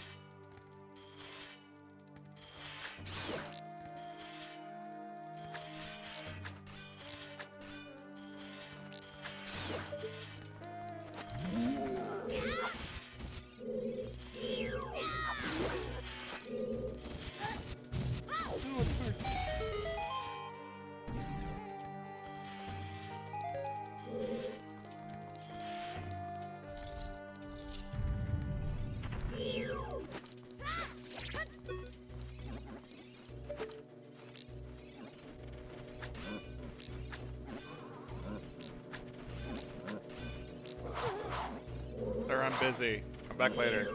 Sir, I'm busy. Come back later.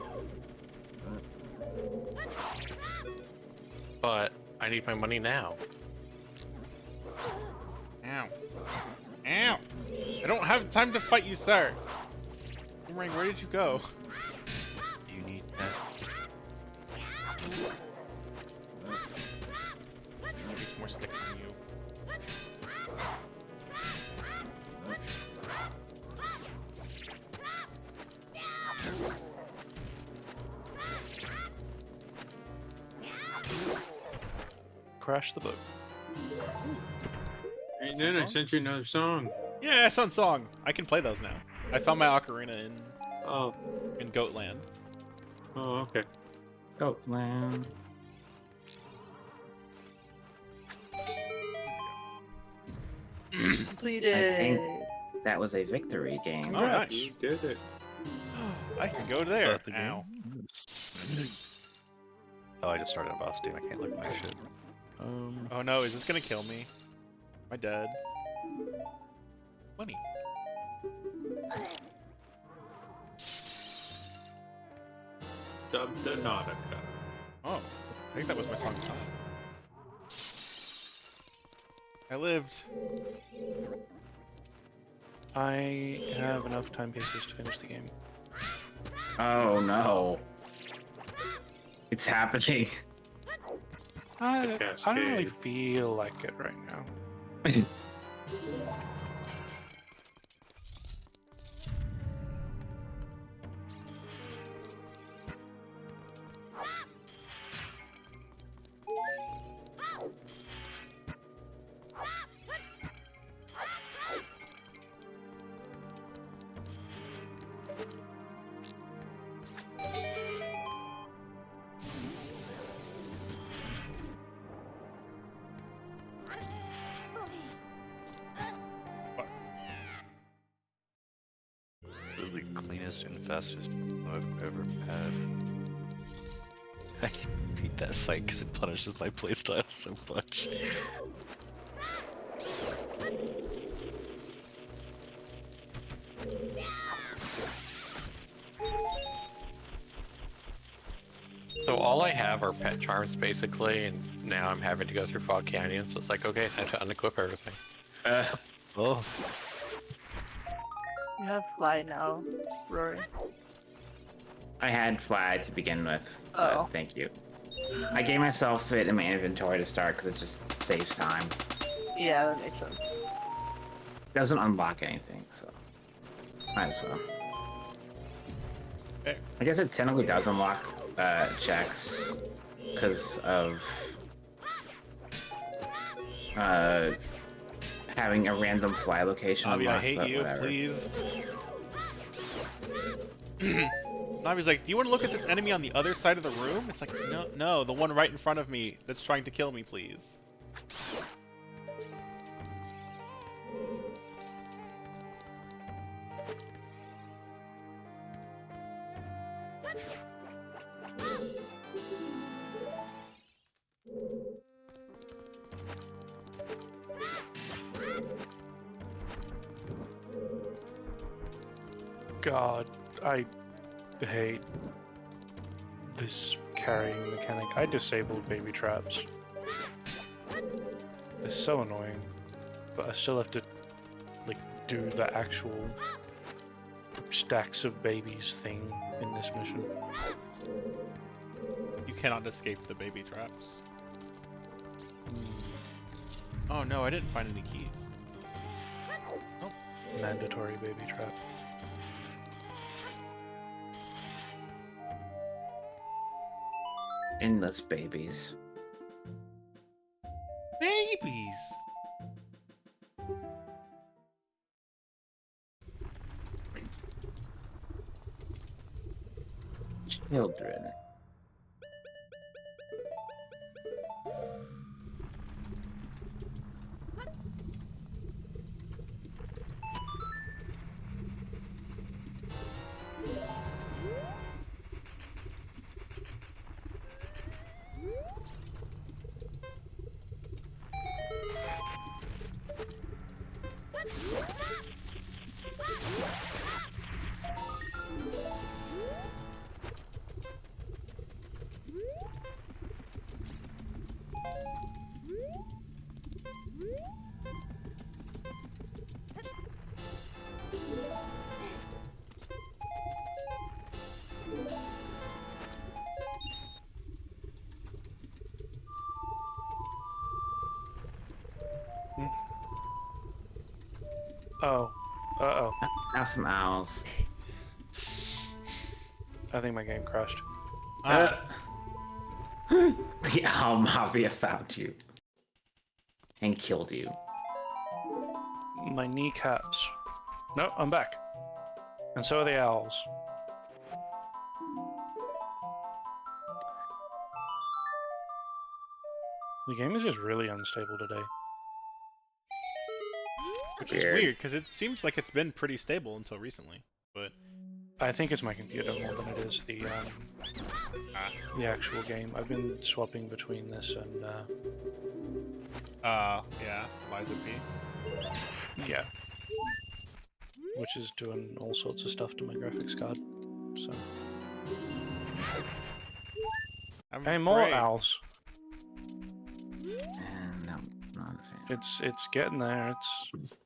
But I need my money now. Ow. Ow! I don't have time to fight you, sir! Boomerang, where did you go? You need that. Maybe some more sticks on you. Crash the boat. Hey, then I sent you another song. Yeah, Sun Song! I can play those now. I found my ocarina Oh, in Goatland. oh, okay. Oh, man. Completed. I think that was a victory game. Oh, nice. You did it. I can go there. Start the game? Ow. Oh, I just started a boss team. I can't look at my shit. Oh no, is this gonna kill me? Am I dead? Money. Subnautica. Oh, I think that was my song. I lived. I have enough time pieces to finish the game. Oh no. It's happening. I don't really cascade. feel like it right now. This is the cleanest and fastest I've ever had. I hate that fight because it punishes my playstyle so much. So all I have are pet charms basically, and now I'm having to go through Fog Canyon, so it's like, okay, time to unequip everything. Oh, You have fly now, Rory. I had fly to begin with. Oh. Thank you. I gave myself it in my inventory to start because it just saves time. Yeah, that makes sense. It doesn't unlock anything, so might as well. Okay. I guess it technically does unlock checks because of having a random fly location. Navi, I unlocked, hate but you, whatever. please. Navi's like, do you want to look at this enemy on the other side of the room? It's like, no, the one right in front of me that's trying to kill me, please. God, I hate this carrying mechanic. I disabled baby traps. It's so annoying, but I still have to like do the actual stacks of babies thing in this mission. You cannot escape the baby traps. Oh no, I didn't find any keys. Mandatory baby trap. Endless babies. Babies! Children. Oh. Uh-oh. Now some owls. I think my game crashed. Ah, The owl mafia found you. And killed you. My kneecaps. No, I'm back. And so are the owls. The game is just really unstable today. which is weird, because it seems like it's been pretty stable until recently. But I think it's my computer more than it is the actual game. I've been swapping between this and yeah, Liza P. yeah, which is doing all sorts of stuff to my graphics card. So hey, more owls. No, not a fan. It's getting there. It's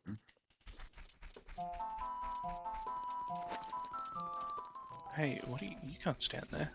hey, what do you can't stand there.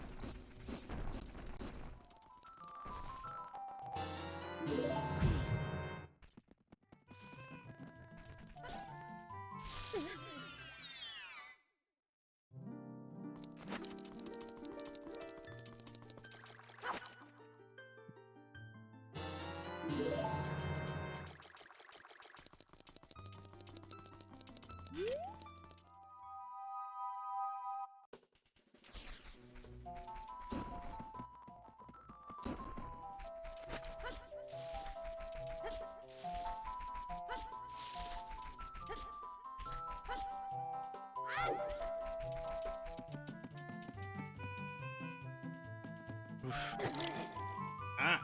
Ah.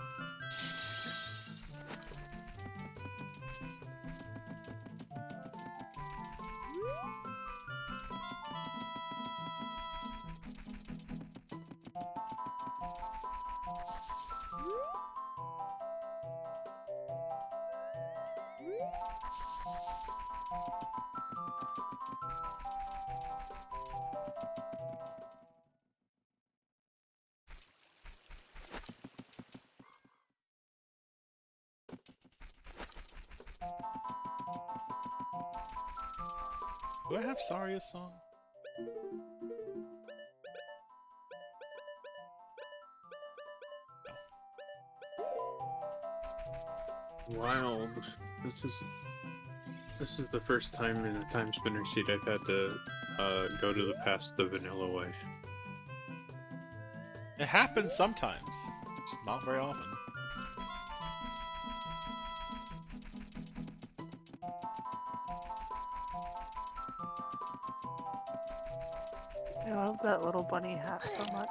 Do I have Saria's song? Wild. This is the first time in a time spinner seat I've had to go to the past the vanilla way. It happens sometimes, just not very often. I love that little bunny hat so much.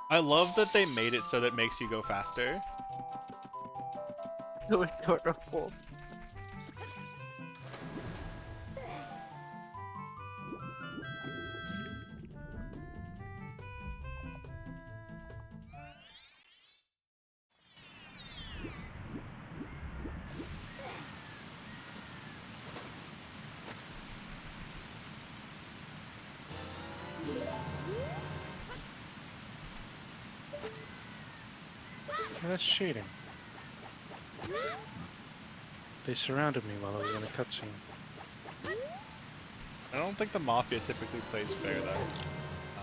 I love that they made it so that it makes you go faster. It was adorable. That's cheating. They surrounded me while I was in a cutscene. I don't think the Mafia typically plays fair though. Oh.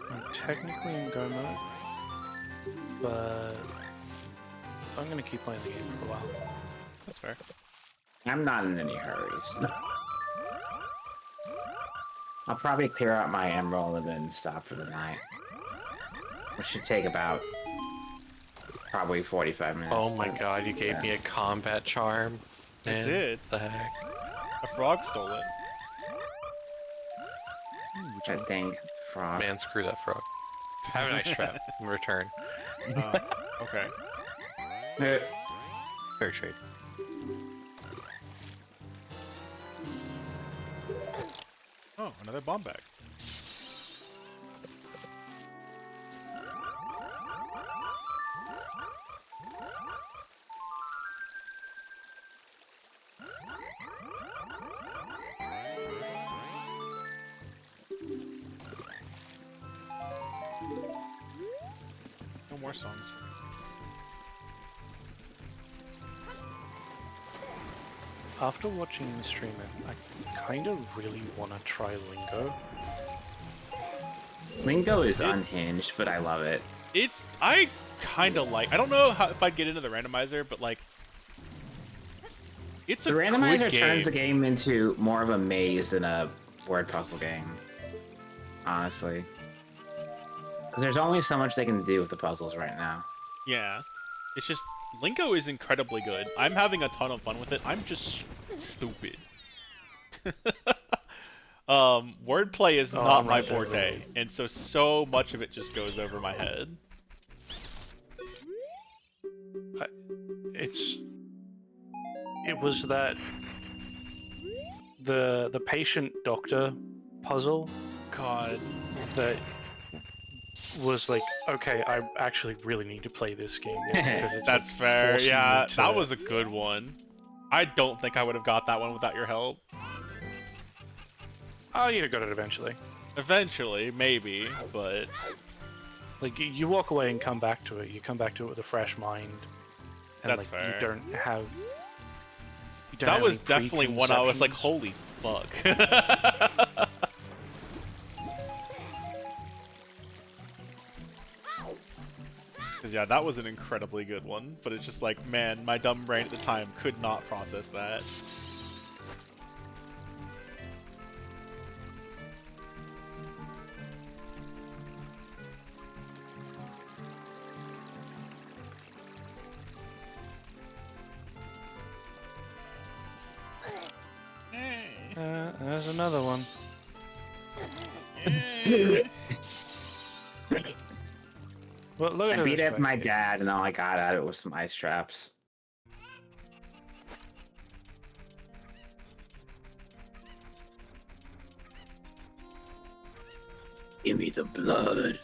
I'm technically in go mode, but I'm gonna keep playing the game for a while. That's fair. I'm not in any hurries. I'll probably clear out my emerald and then stop for the night. Which should take about probably 45 minutes. Oh my god, you gave me a combat charm. I Man, did. The heck? A frog stole it. That thing, frog. Man, screw that frog. Have a nice trap. In return. Okay. Fair trade. Oh, another bomb bag. No more songs for me. After watching you stream it, I kind of really want to try Lingo. Lingo is unhinged, but I love it. I kind of like. I don't know if I'd get into the randomizer, but like, it's The a randomizer quick turns the game. game into more of a maze than a word puzzle game. Honestly. Because there's only so much they can do with the puzzles right now. Yeah, it's just Lingo is incredibly good. I'm having a ton of fun with it. I'm just stupid. Wordplay is not my right there, forte, really. and so much of it just goes over my head. It was that the patient doctor puzzle God. that was like, okay, I actually really need to play this game now, because it's That's like, fair. forcing Yeah, me to... that was a good one. I don't think I would have got that one without your help. Oh, you'd have got it eventually. Eventually, maybe, but Like, you walk away and come back to it. You come back to it with a fresh mind. And That's like, fair. You don't have... You don't that have was any definitely one I was like, preconceptions. holy fuck. Because yeah, that was an incredibly good one, but it's just like, man, my dumb brain at the time could not process that. There's another one. Well, look at I it beat this up way. my dad, and all I got out of it was some ice traps. Give me the blood.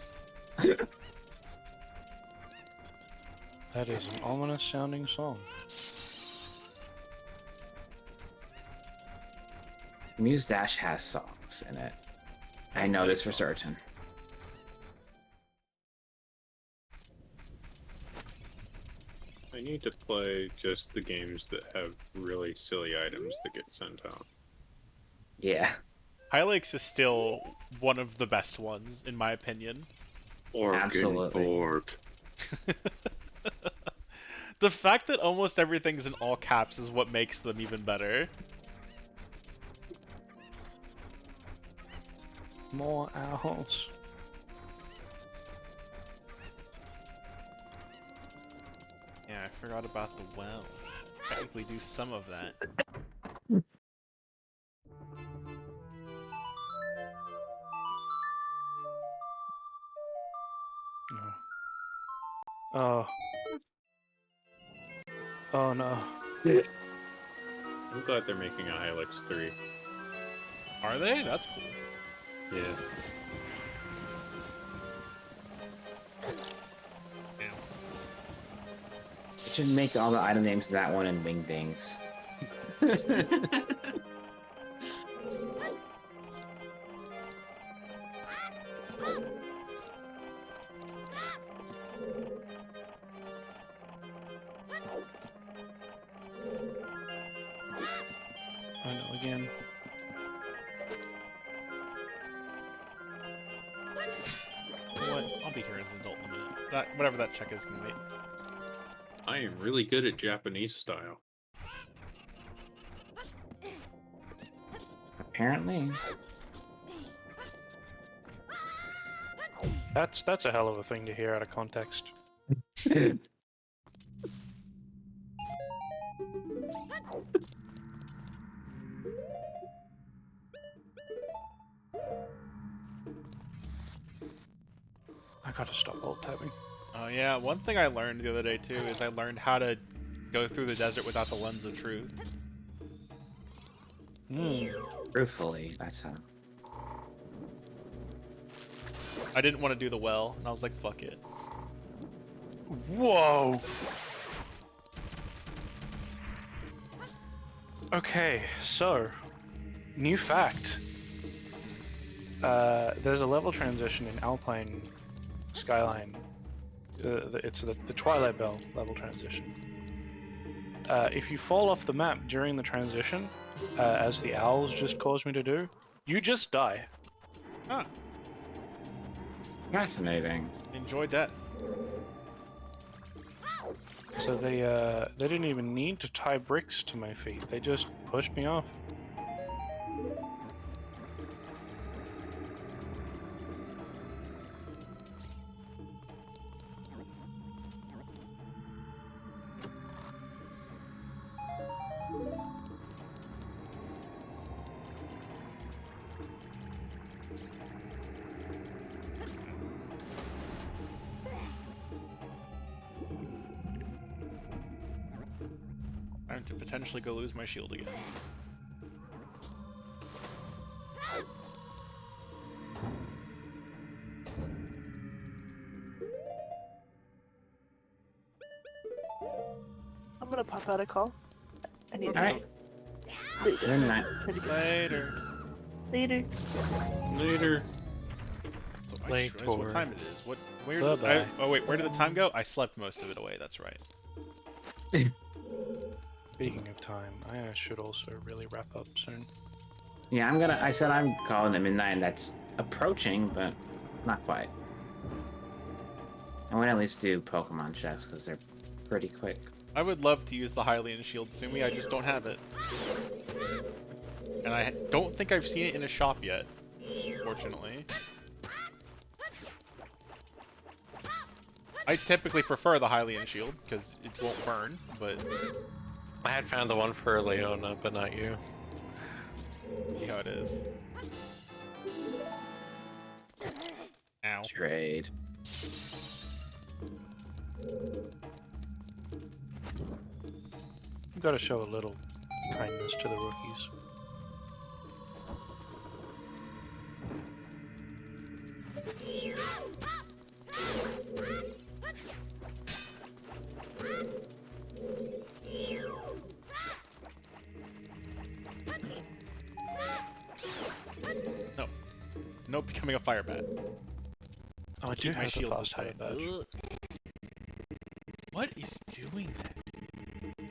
That is an ominous sounding song. Muse Dash has songs in it. I know this for certain. I need to play just the games that have really silly items that get sent out. Yeah. Hylics is still one of the best ones, in my opinion. Absolutely. Fork. The fact that almost everything's in all caps is what makes them even better. More owls. Yeah, I forgot about the well. Technically do some of that. Oh. Oh no. I'm glad they're making a Hilux 3. Are they? That's cool. Yeah. It should make all the item names of that one and wingdings. I know again. You know what? I'll be here as an adult in a minute. That whatever that check is can wait. I am really good at Japanese style. Apparently. That's a hell of a thing to hear out of context. I gotta stop alt tabbing. Oh yeah, one thing I learned the other day too is I learned how to go through the desert without the lens of truth. Truthfully, that's how. I didn't want to do the well, and I was like, fuck it. Whoa! Okay, so, new fact. There's a level transition in Alpine Skyline. It's the Twilight Bell level transition. If you fall off the map during the transition, as the owls just caused me to do, you just die. Huh. Fascinating. Enjoy death. So they didn't even need to tie bricks to my feet. They just pushed me off. Time to potentially go lose my shield again. I'm gonna pop out a call. I need Alright. Later. Good night. Later. Later. Later. So I just realized what time it is. Where did Bye-bye. oh wait, where did the time go? I slept most of it away, that's right. Speaking of time, I should also really wrap up soon. Yeah, I said I'm calling it midnight, and that's approaching, but not quite. I want to at least do Pokemon checks, because they're pretty quick. I would love to use the Hylian shield, Sumi, I just don't have it. And I don't think I've seen it in a shop yet, fortunately. I typically prefer the Hylian shield, because it won't burn, but... I had found the one for Leona, but not you. See how it is. Ow. Trade. You gotta show a little kindness to the rookies. No. Nope, becoming a fire bat. Oh, I do Keep my have the shield fast this high badge. Ugh. What is doing that?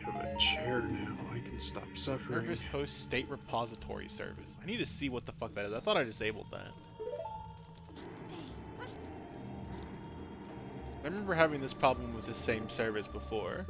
I have a chair now. I can stop suffering. Service host state repository service. I need to see what the fuck that is. I thought I disabled that. I remember having this problem with the same service before.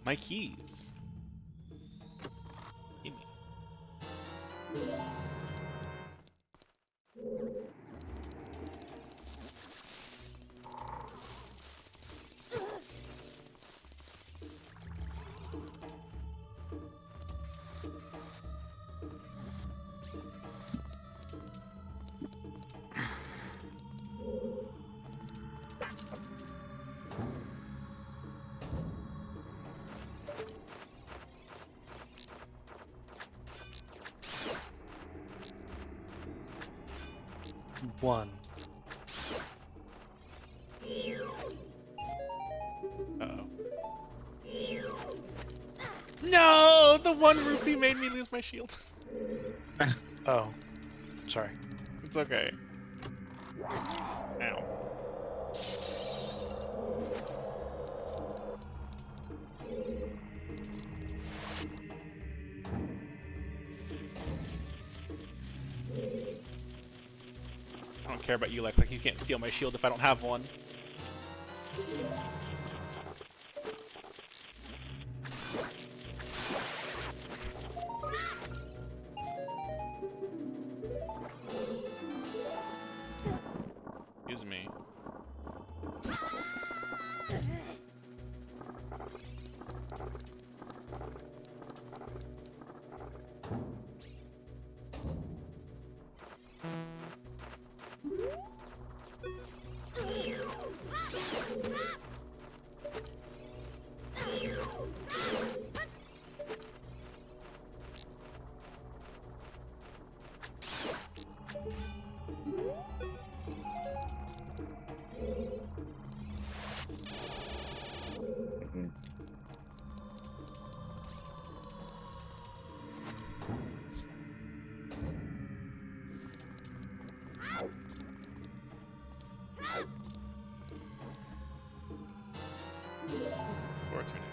My keys. Give me. One. Uh-oh. No! The one rupee made me lose my shield. Oh. Sorry. It's okay. Ow. I don't care about you, like you can't steal my shield if I don't have one. Excuse me.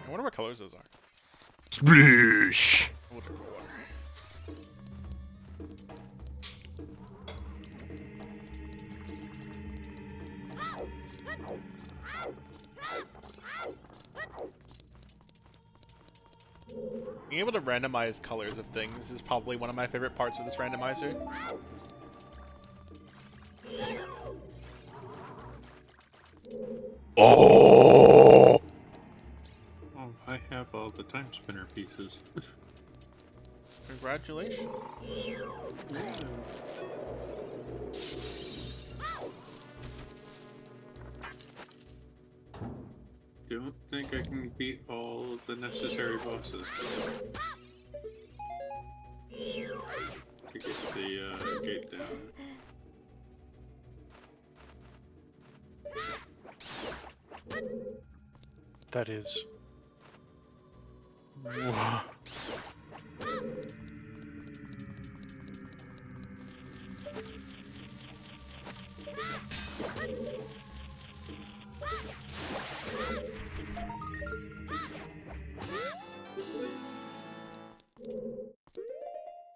I wonder what colors those are. Splish! We'll drink water. Being able to randomize colors of things is probably one of my favorite parts of this randomizer. Oh! Oh, I have all the time spinner pieces. Congratulations. Don't think I can beat all the necessary bosses. the gate down. That is. Whoa.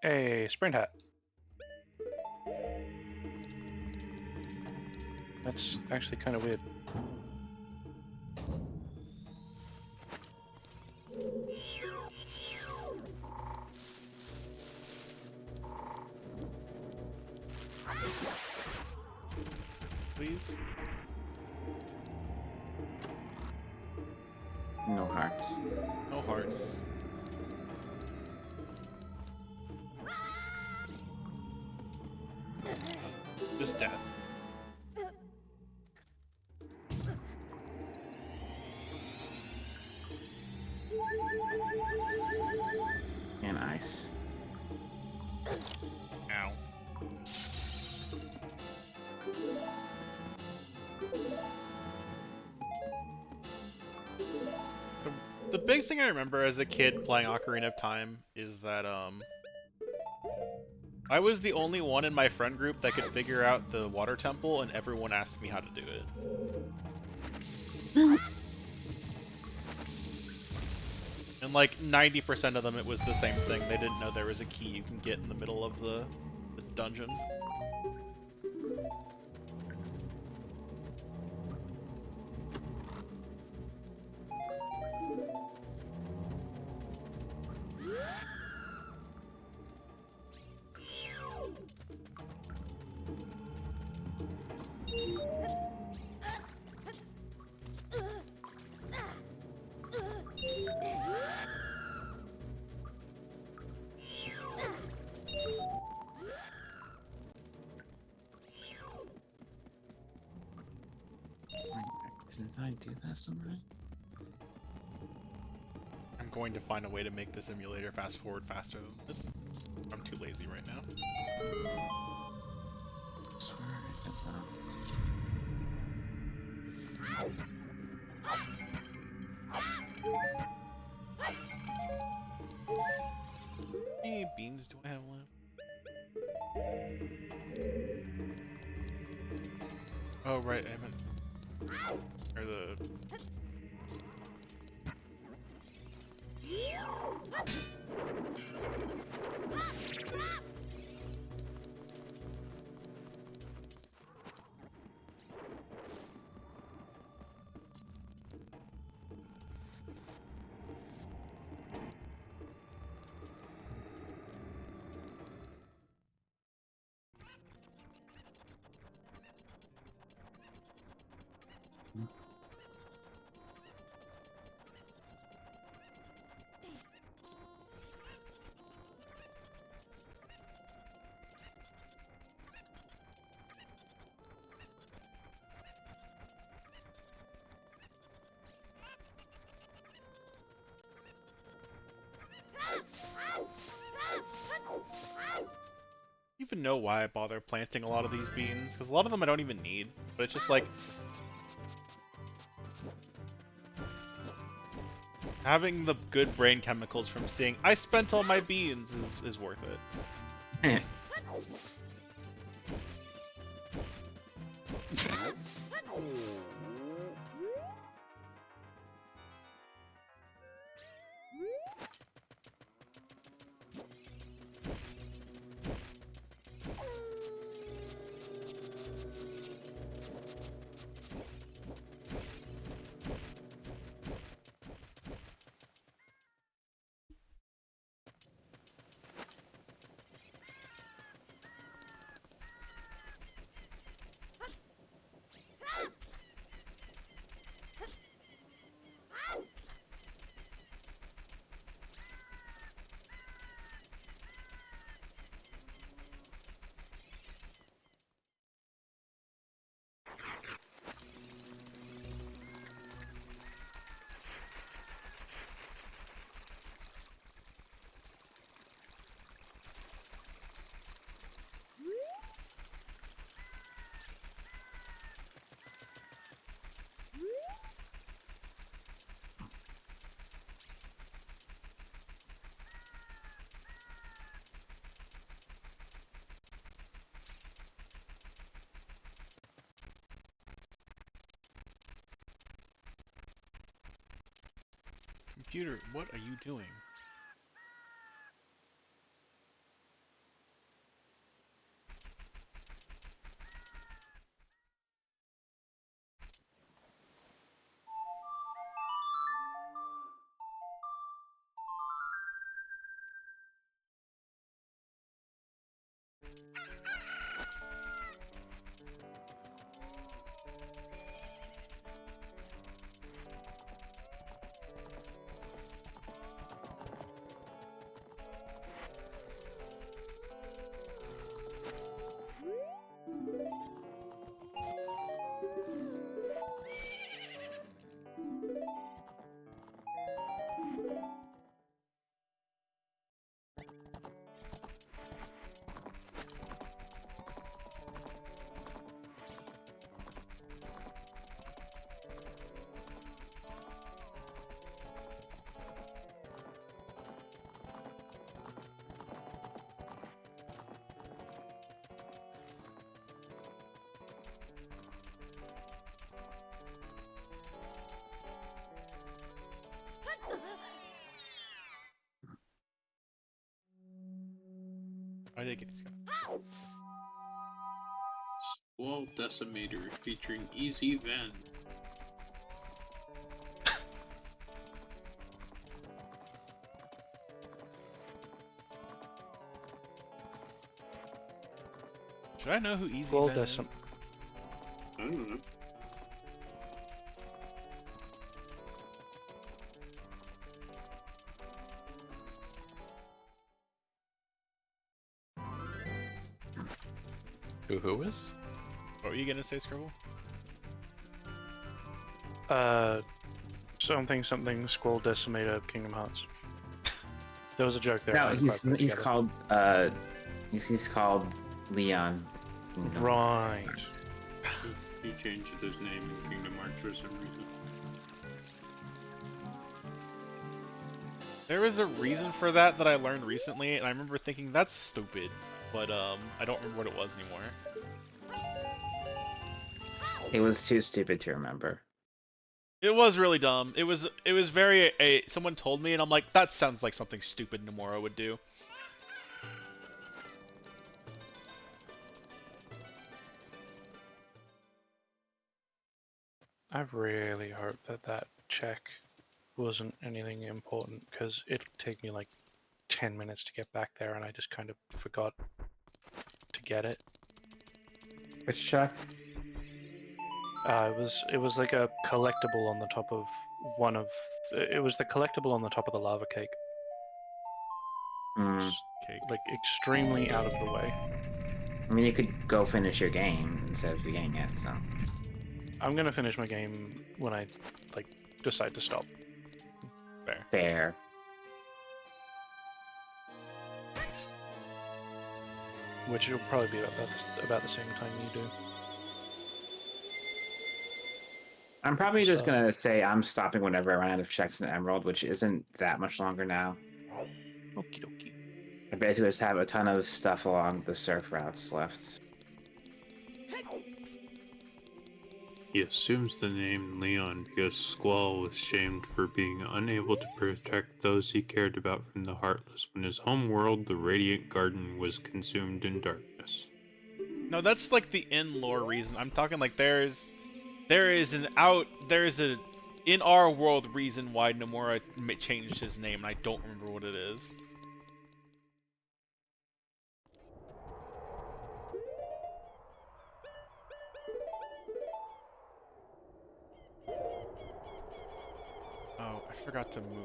Hey, sprint hat. That's actually kind of weird. Please. No hearts. No hearts. Just death. And ice. Ow. The big thing I remember as a kid playing Ocarina of Time is that I was the only one in my friend group that could figure out the water temple, and everyone asked me how to do it. And like 90% of them, it was the same thing. They didn't know there was a key you can get in the middle of the dungeon. Didn't I do this alright? I'm going to find a way to make this emulator fast forward faster than this. I'm too lazy right now. Swear I did that. How many beans do I have left? Oh right, I haven't. Or the. Even know why I bother planting a lot of these beans, because a lot of them I don't even need, but it's just like having the good brain chemicals from seeing I spent all my beans is worth it. Computer, what are you doing? I did get this guy. Wall Decimator featuring Easy Van. Should I know who Easy Well, Ben there's is? some. I don't know. Who is? What were you gonna say, Scribble? Something Squall Decimator Kingdom Hearts. There was a joke there. I No, didn't he's quite put it he's together. called he's called Leon. Right. He changed his name in Kingdom Hearts for some reason. There was a reason for that I learned recently, and I remember thinking that's stupid, but I don't remember what it was anymore. It was too stupid to remember. It was really dumb. It was very someone told me, and I'm like, that sounds like something stupid Nomura would do. I really hope that check wasn't anything important, because it'll take me like 10 minutes to get back there, and I just kind of forgot to get it. Which check? It was like a collectible on the top of one of. It was the collectible on the top of the lava cake. Cake. Like extremely out of the way. I mean, you could go finish your game instead of getting it. So I'm gonna finish my game when I like decide to stop. Fair. fair. Which will probably be about the same time you do. I'm probably just So- gonna say I'm stopping whenever I run out of checks in Emerald, which isn't that much longer now. Okie dokie. I basically just have a ton of stuff along the surf routes left. He assumes the name Leon because Squall was shamed for being unable to protect those he cared about from the Heartless when his home world, the Radiant Garden, was consumed in darkness. No, that's like the in-lore reason. I'm talking like there is a in our world reason why Nomura changed his name, and I don't remember what it is. Oh, I forgot to move.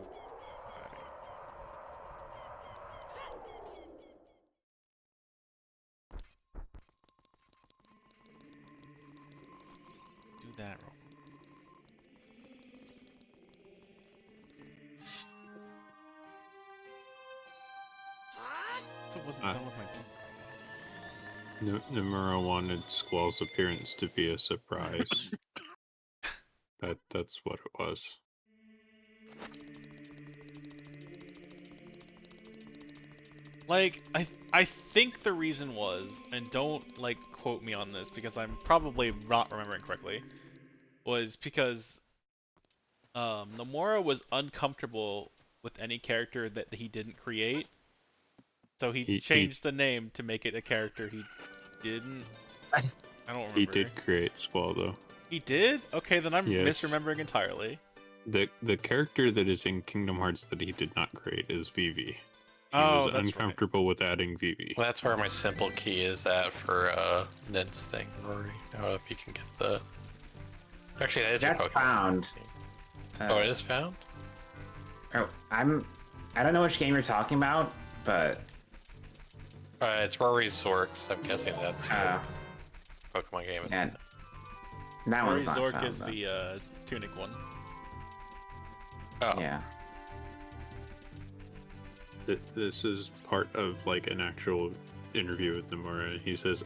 Do that real quick. So it wasn't done with my Nomura wanted Squall's appearance to be a surprise. That's what it was. Like, I think the reason was, and don't, like, quote me on this because I'm probably not remembering correctly, was because, Nomura was uncomfortable with any character that he didn't create, so he changed the name to make it a character he didn't. I don't remember. He did create Squall though. He did? Okay, then I'm Yes. misremembering entirely. The character that is in Kingdom Hearts that he did not create is Vivi. He Oh, was that's uncomfortable with adding Vivi. Well, that's where my simple key is at for Ned's thing, Rory. I don't know if you can get the. Actually, that is a That's Pokemon. found. Oh, it is found? Oh, I don't know which game you're talking about, but It's Rory's Zorks. I'm guessing that's Pokemon game. and that Rory one's not Zork found, is though. the tunic one. Oh. Yeah. This is part of like an actual interview with Nomura. He says,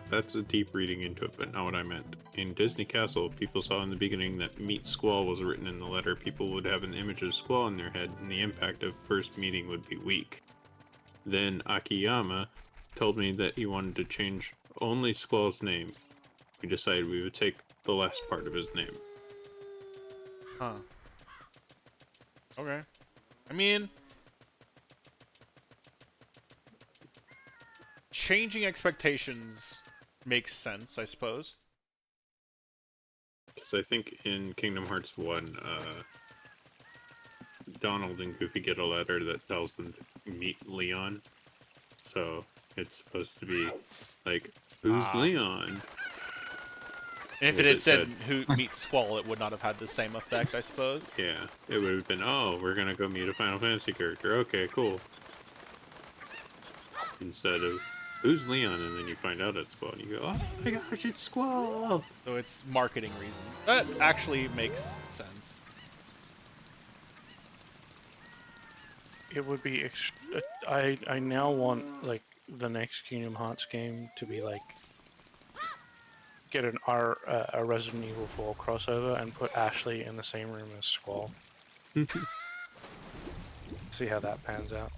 that's a deep reading into it, but not what I meant. In Disney Castle, people saw in the beginning that Meet Squall was written in the letter. People would have an image of Squall in their head, and the impact of first meeting would be weak. Then Akiyama told me that he wanted to change only Squall's name. We decided we would take the last part of his name. Huh. Okay. I mean, changing expectations makes sense, I suppose. So I think in Kingdom Hearts 1, Donald and Goofy get a letter that tells them to meet Leon. So it's supposed to be like, who's Leon? And if it had said who meets Squall, it would not have had the same effect, I suppose. Yeah, it would have been, oh, we're gonna go meet a Final Fantasy character. Okay, cool. Instead of, who's Leon? And then you find out it's Squall, and you go, oh my gosh, it's Squall! So it's marketing reasons. That actually makes sense. It would be. I now want like the next Kingdom Hearts game to be like get a Resident Evil 4 crossover and put Ashley in the same room as Squall. See how that pans out.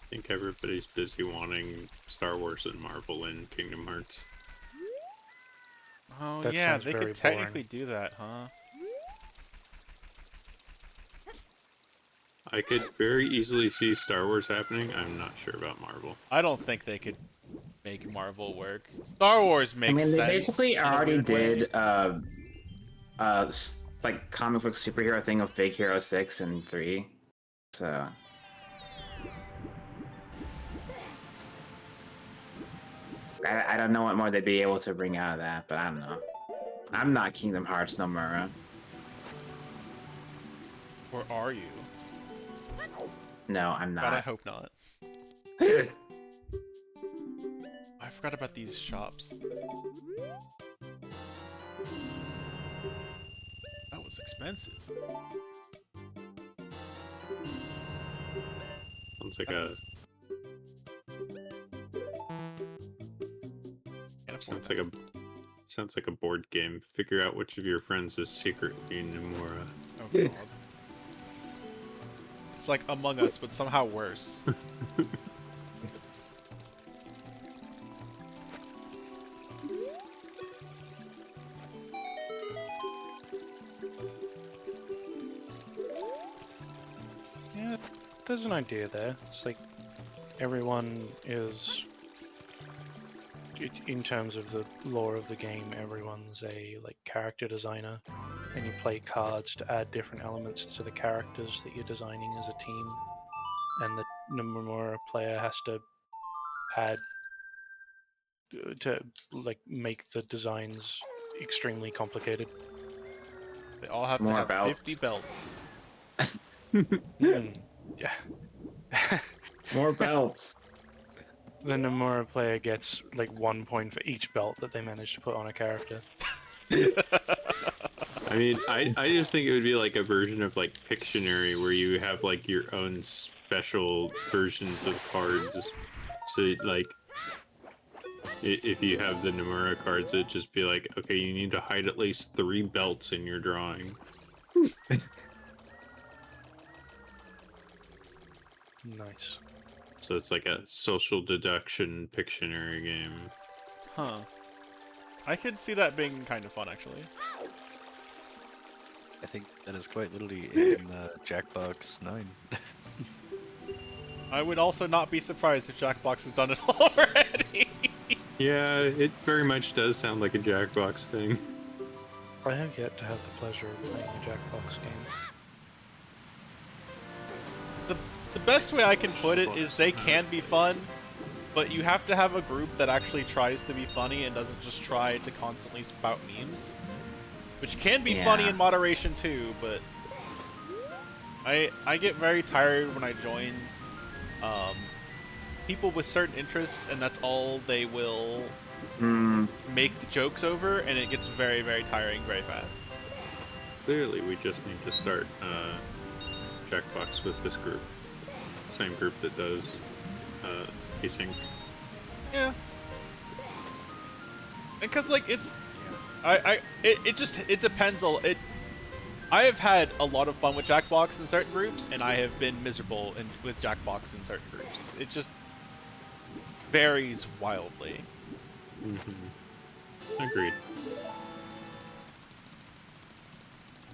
I think everybody's busy wanting Star Wars and Marvel in Kingdom Hearts. Oh That yeah, sounds they very could technically boring. do that, huh? I could very easily see Star Wars happening. I'm not sure about Marvel. I don't think they could make Marvel work. Star Wars makes I mean, they sense basically in a already weird way. did like comic book superhero thing with Big Hero 6 and 3. So I don't know what more they'd be able to bring out of that, but I don't know. I'm not Kingdom Hearts Nomura. Or are you? No, I'm God, I not. hope not. I forgot about these shops. That was expensive. Sounds like a sounds like a board game. Figure out which of your friends is secretly Nomura. Oh god. It's like Among Us, but somehow worse. Yeah, there's an idea there. It's like everyone is, in terms of the lore of the game, everyone's a like character designer, and you play cards to add different elements to the characters that you're designing as a team, and the Nomura player has to add to like make the designs extremely complicated. They all have More to have belts. 50 belts. Yeah. More belts. The Nomura player gets like 1 point for each belt that they manage to put on a character. I mean, I just think it would be like a version of like Pictionary where you have like your own special versions of cards. So like, if you have the Nomura cards, it'd just be like, okay, you need to hide at least 3 belts in your drawing. Nice. So it's like a social deduction Pictionary game. Huh. I could see that being kind of fun, actually. I think that is quite literally in Jackbox 9. I would also not be surprised if Jackbox has done it already. Yeah, it very much does sound like a Jackbox thing. I have yet to have the pleasure of playing a Jackbox game. The best way I can put it is they can be fun, but you have to have a group that actually tries to be funny and doesn't just try to constantly spout memes. Which can be funny in moderation too, but I get very tired when I join people with certain interests and that's all they will make the jokes over, and it gets very, very tiring very fast. Clearly, we just need to start Jackbox with this group. Same group that does async. Yeah. And cause like it's, it depends I have had a lot of fun with Jackbox in certain groups, and I have been miserable with Jackbox in certain groups. It just varies wildly. Mm-hmm. Agreed.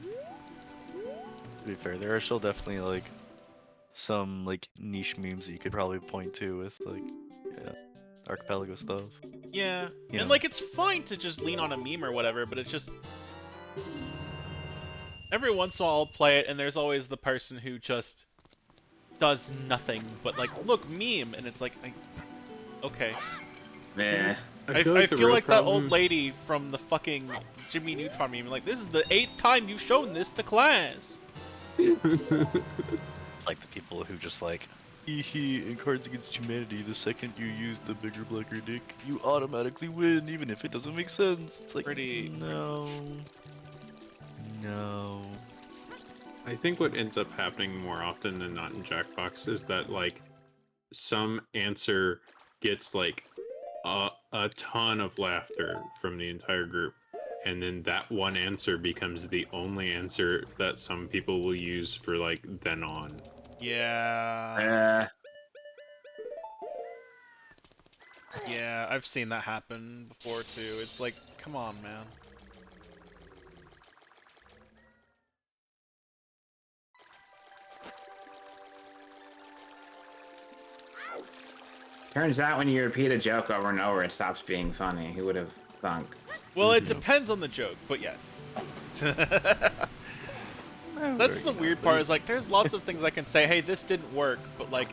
To be fair, there are still definitely like some like niche memes that you could probably point to with like Archipelago stuff. Yeah, You and know. like it's fine to just lean on a meme or whatever, but it's just every once in a while I'll play it, and there's always the person who just does nothing but like, look, meme, and it's like, okay. Yeah. I feel like that old lady from the fucking Jimmy Neutron meme. Like, this is the 8th time you've shown this to class. It's like the people who just like, in Cards Against Humanity, the second you use the bigger, blacker dick, you automatically win, even if it doesn't make sense. It's like, no. I think what ends up happening more often than not in Jackbox is that like some answer gets like a ton of laughter from the entire group, and then that one answer becomes the only answer that some people will use for like then on. Yeah. Yeah, I've seen that happen before too. It's like, come on, man. Turns out when you repeat a joke over and over, it stops being funny. Who would have thunk? Well, it depends on the joke, but yes. That's the weird part, is like, there's lots of things I can say, hey, this didn't work, but like,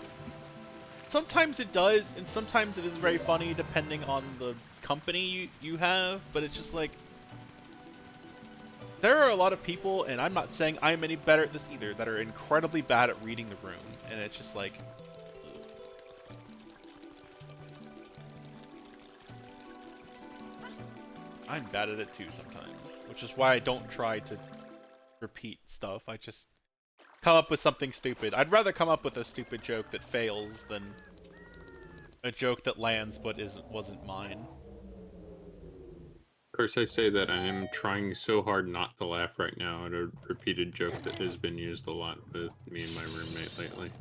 sometimes it does, and sometimes it is very funny depending on the company you have, but it's just like, there are a lot of people, and I'm not saying I'm any better at this either, that are incredibly bad at reading the room, and it's just like, I'm bad at it too sometimes, which is why I don't try to repeat stuff. I just come up with something stupid. I'd rather come up with a stupid joke that fails than a joke that lands but wasn't mine. Of course, I say that I am trying so hard not to laugh right now at a repeated joke that has been used a lot with me and my roommate lately.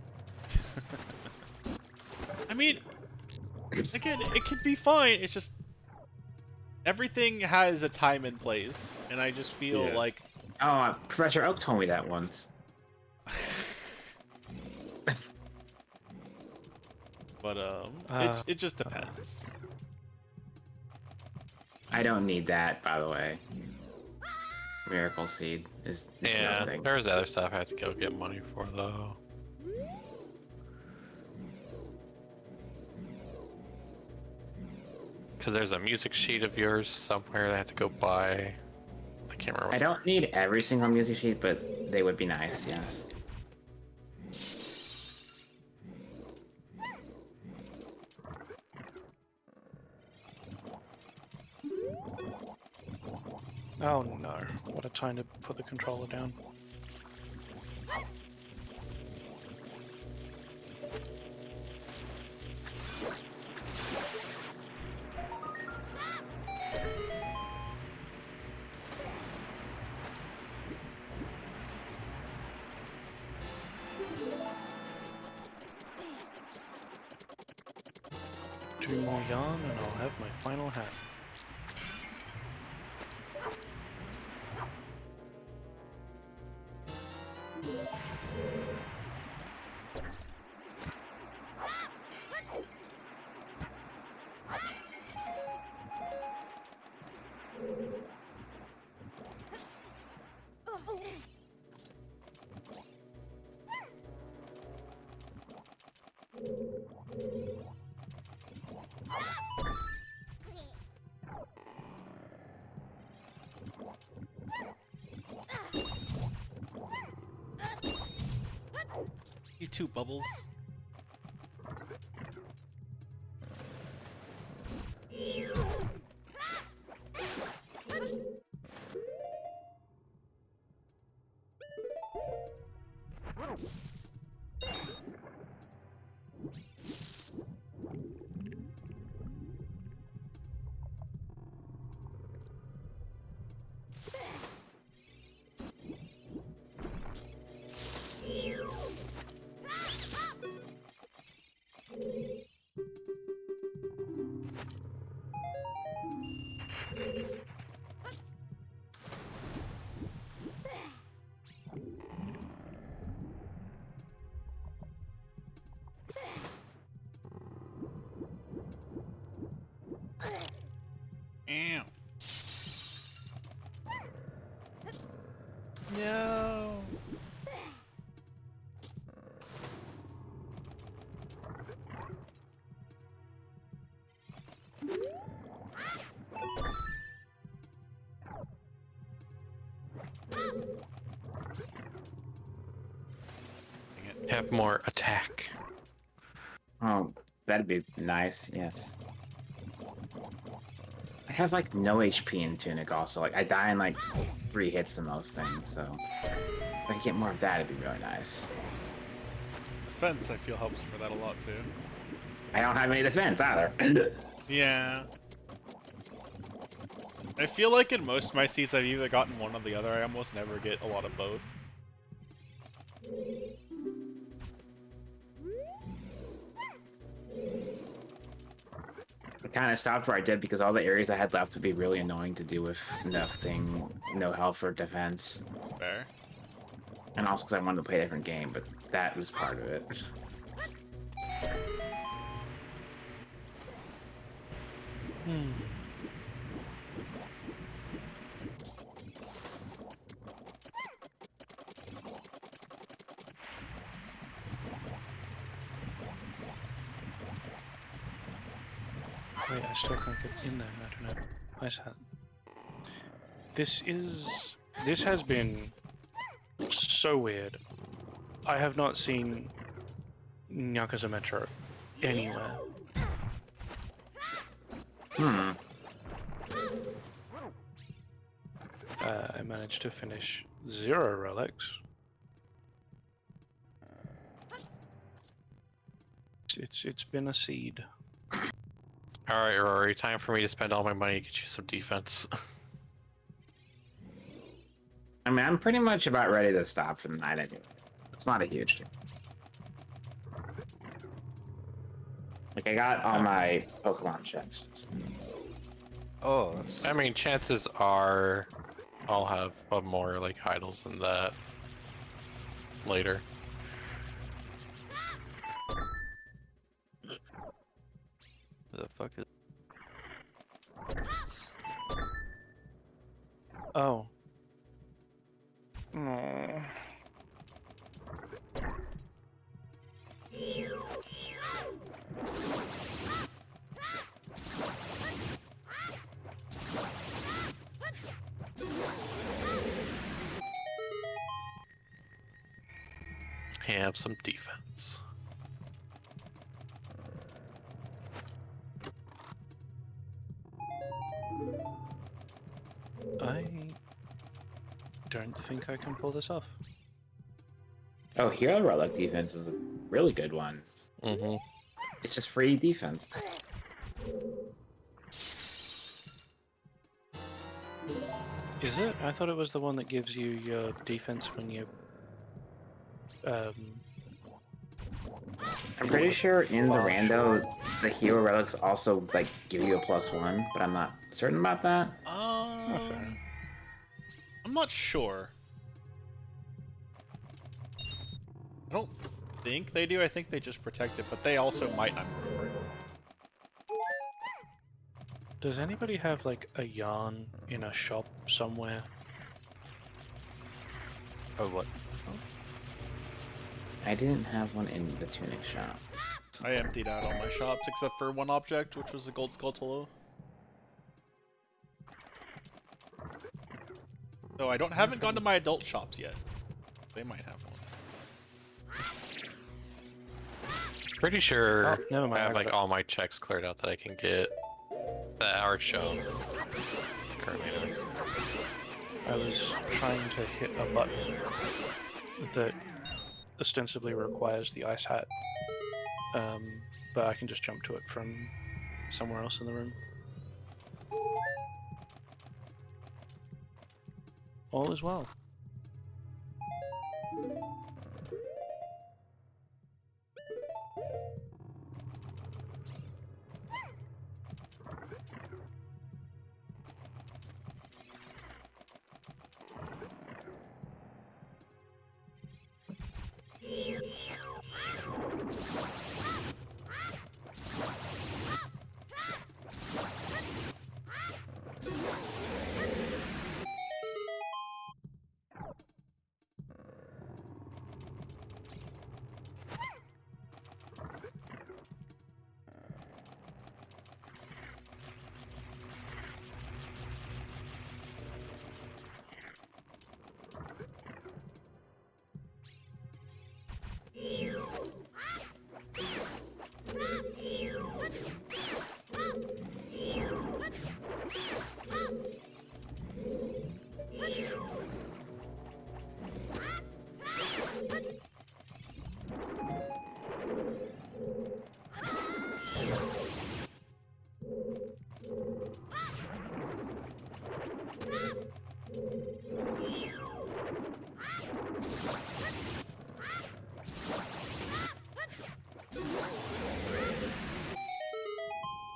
I mean, again, it could be fine. It's just everything has a time and place, and I just feel like. Oh, Professor Oak told me that once. But it just depends. I don't need that, by the way. Miracle Seed is Yeah, nothing. there's other stuff I have to go get money for though. Because there's a music sheet of yours somewhere that I have to go buy. I can't remember. I don't need every single music sheet, but they would be nice, yes. Oh no, what a time to put the controller down. few more yarn and I'll have my final hat. You two bubbles. Ow. No. Have more attack. Oh, that'd be nice, yes. I have like no HP in Tunic also. Like I die in like 3 hits to most things, so if I could get more of that, it'd be really nice. Defense, I feel, helps for that a lot too. I don't have any defense either. Yeah. I feel like in most of my seats I've either gotten one or the other. I almost never get a lot of both. I kind of stopped where I did because all the areas I had left would be really annoying to do with no health or defense. Fair. And also because I wanted to play a different game, but that was part of it. Wait, I still can't get in there. I don't know. Where's that? This has been so weird. I have not seen Yakuza Metro anywhere. I managed to finish 0 relics. It's been a seed. Alright, Rory, time for me to spend all my money to get you some defense. I mean, I'm pretty much about ready to stop for the night anyway. It's not a huge deal. Like, I got all my Pokemon checks. Oh, that's... I mean, chances are I'll have more like idols than that later. the fuck is... Oh. No. Have some defense. I don't think I can pull this off. Oh, Hero Relic defense is a really good one. Mm-hmm. It's just free defense. Is it? I thought it was the one that gives you your defense when you I'm pretty sure in the rando, the hero relics also like give you a +1, but I'm not certain about that. I'm not sure. I don't think they do. I think they just protect it, but they also might. I'm remembering. Does anybody have like a yarn in a shop somewhere? Oh, what? I didn't have one in the tunic shop. I emptied out all my shops except for one object, which was the gold skull. So I haven't gone to my adult shops yet. They might have one. Pretty sure never mind, I I have got like it. all my checks cleared out that I can get that are shown. Currently, anyways. I was trying to hit a button that ostensibly requires the ice hat, but I can just jump to it from somewhere else in the room. All is well.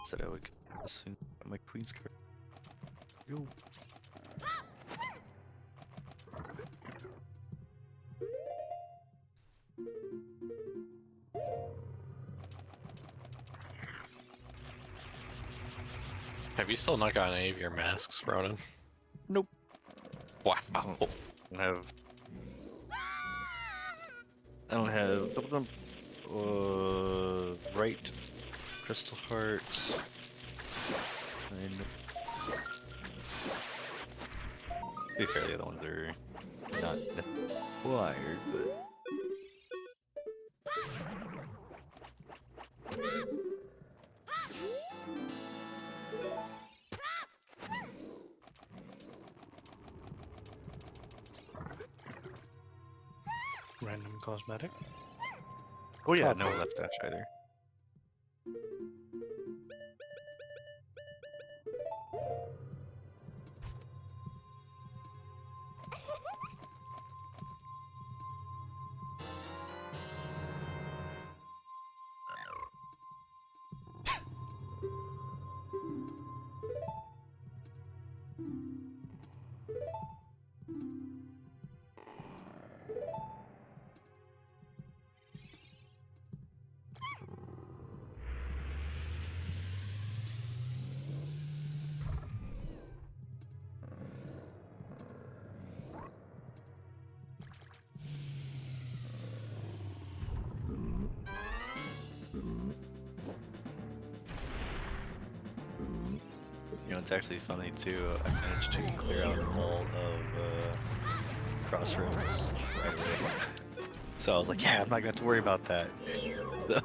Said I would as soon as my queen's card. Yo. Have you still not gotten any of your masks, Ronan? Nope. Wow. I don't have double jump, right crystal heart, and to be fair, the other ones are not required, but Random cosmetic. oh yeah, Oh, no cool. left dash either. You know, it's actually funny too. I managed to clear out all of Crossroads right away. So I was like, yeah, I'm not gonna have to worry about that. So,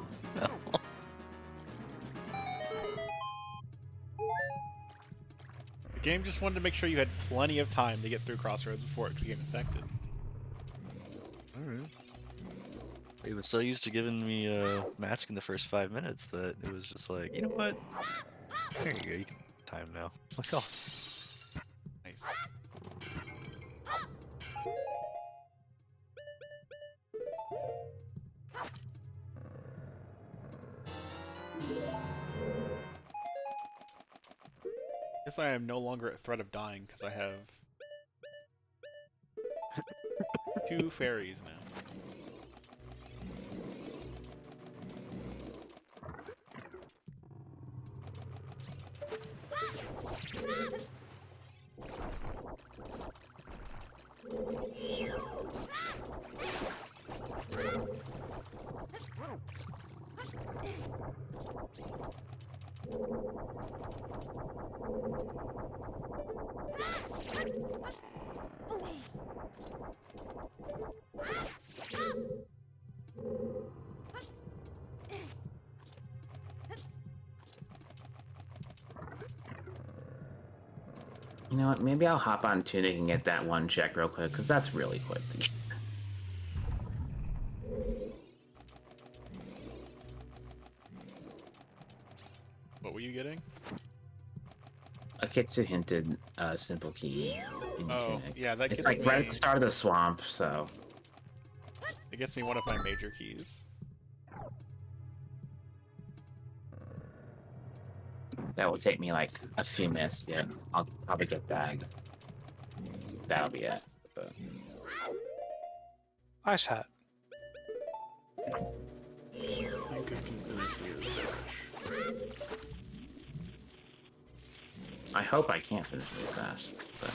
The game just wanted to make sure you had plenty of time to get through Crossroads before it became infected. Alright. It was so used to giving me a mask in the first 5 minutes that it was just like, you know what? There you go, you can time now. Like, oh, Nice. I am no longer at threat of dying because I have 2 fairies now. You know what? Maybe I'll hop on Tunic and get that one check real quick, because that's really quick to get. What were you getting? A Kitsu hinted simple key in Oh, Tunic. yeah, that It's gets like me... right at the start of the swamp, so. It gets me one of my major keys. That will take me like a few minutes to get. I'll probably get that. That'll be it. But... Ice hat. I think I can finish the dash. I hope I can't finish this dash. But...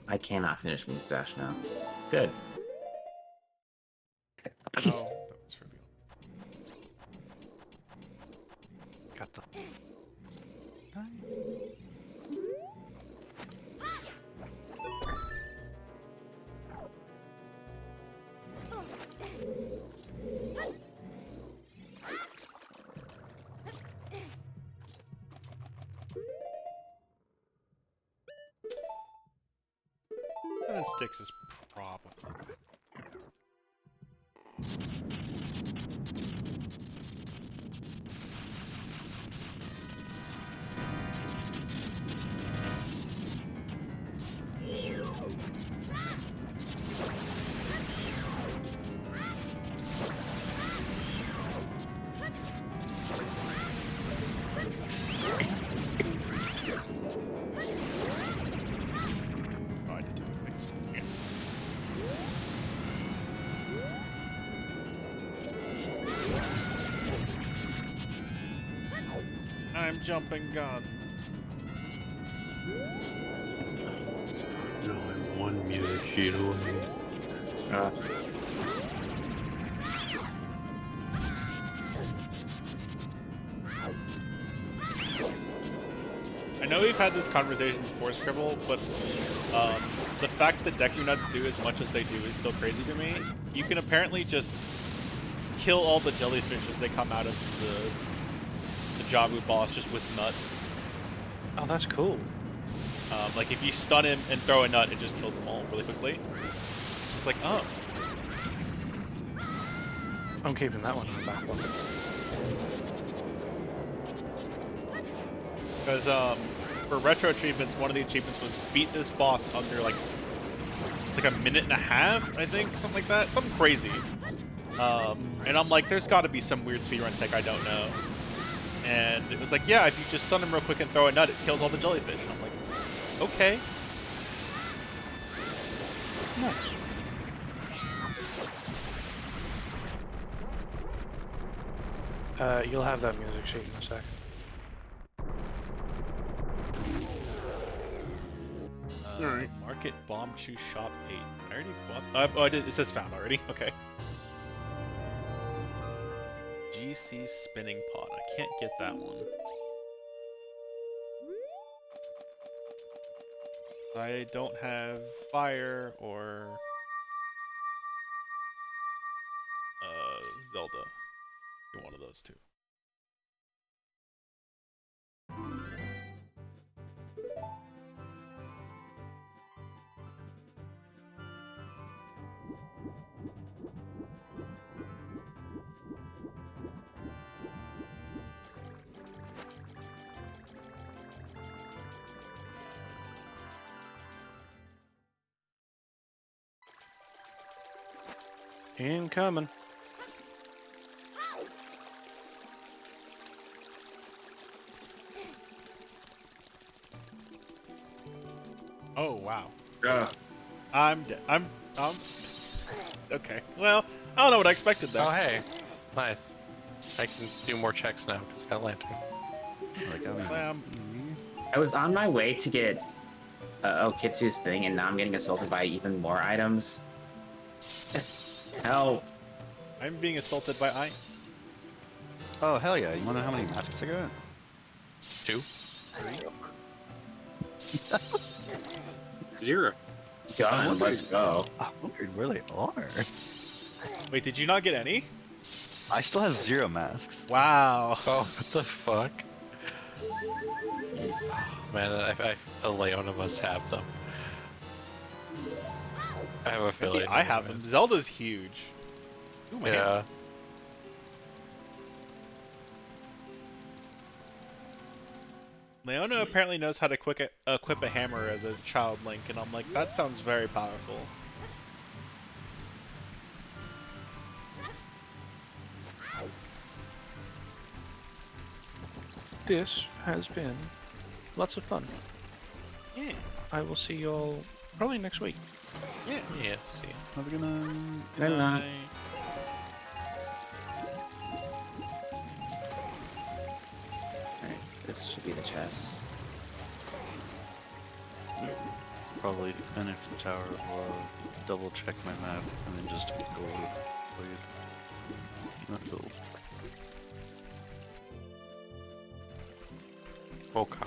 I cannot finish Moose Dash now. Good. Oh, that was for the... Got the. And Styx is probably... Oh, I did do it. Yeah. I'm jumping gun. No, I'm 1 music sheet away. I know we've had this conversation before, Scribble, but the fact that Deku Nuts do as much as they do is still crazy to me. You can apparently just kill all the jellyfish as they come out of the Jabu boss just with nuts. Oh, that's cool. Like if you stun him and throw a nut, it just kills them all really quickly. It's just like, oh. I'm keeping that one in the back pocket. Because for retro achievements, one of the achievements was beat this boss under like it's like a minute and a half, I think, something like that, something crazy. And I'm like, there's got to be some weird speedrun tech I don't know. And it was like, yeah, if you just stun him real quick and throw a nut, it kills all the jellyfish. And I'm like, okay. Nice. You'll have that music sheet in a sec. Alright. Market Bomb Chew Shop 8. I already bought... oh, I did. It says found already. Okay. GC Spinning Pot. I can't get that one. I don't have fire or Zelda. One of those two. Incoming. Oh wow. Ugh. I'm dead. Okay. Well, I don't know what I expected there. Oh hey, nice. I can do more checks now because I got lantern. Like, I'm Bam. I was on my way to get Okitsu's thing, and now I'm getting assaulted by even more items. Help! I'm being assaulted by ice. Oh hell yeah! You wanna know how many masks I got? 2. 0. Gun, let's go. I wondered where they are. Wait, did you not get any? I still have 0 masks. Wow. Oh, what the fuck? Man, Leona must have them. I have a feeling. I have them. Zelda's huge. Ooh, my hand. Yeah. Leona apparently knows how to equip a hammer as a child Link, and I'm like, that sounds very powerful. This has been lots of fun. Yeah. I will see y'all probably next week. Yeah. Yeah. See. Have a good night. Good night. Alright, this should be the chest. Probably finish the tower or double check my map and then just go with That's all. Okay.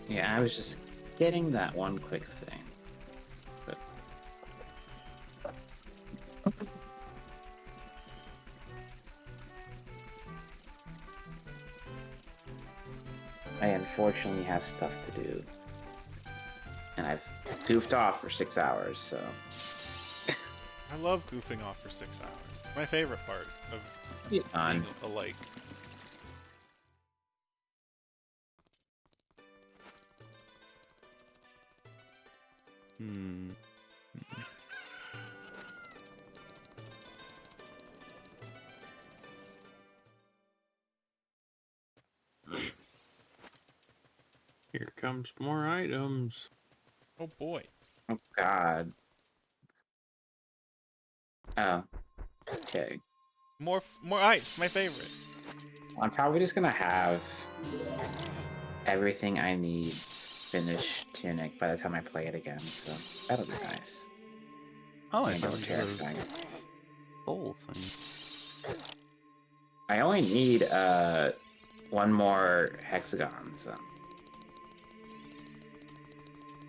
Yeah, I was just getting that one quick thing. But... I unfortunately have stuff to do. And I've goofed off for 6 hours, so... I love goofing off for 6 hours. My favorite part of It's fun. being a lake. Hmm. Here comes more items. Oh boy. Oh god. Oh. Okay. More ice, my favorite. I'm probably just gonna have everything I need to finish Tunic by the time I play it again, so that'll be nice. Oh, I And thought go it was terrifying. a whole thing. I only need one more hexagon, so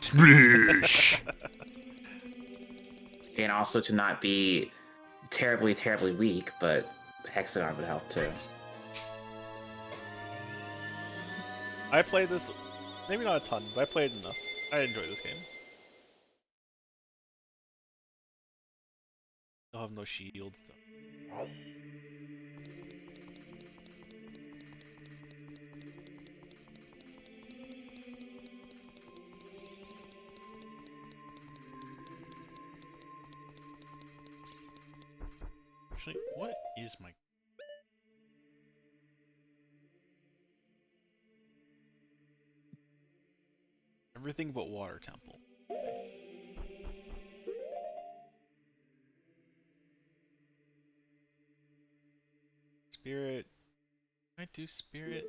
Splish! and also to not be terribly, terribly weak, but hexagon would help too. I played this, maybe not a ton, but I played enough. I enjoy this game. I'll have no shields though. Actually, what is my... Everything but water temple. Spirit. Can I do spirit?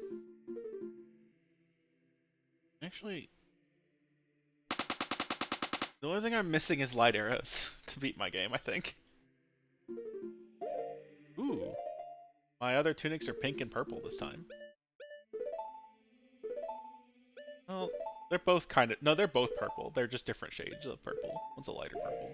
Actually, the only thing I'm missing is light arrows to beat my game, I think. Ooh. My other tunics are pink and purple this time. Well, they're both kind of... No, they're both purple. They're just different shades of purple. One's a lighter purple.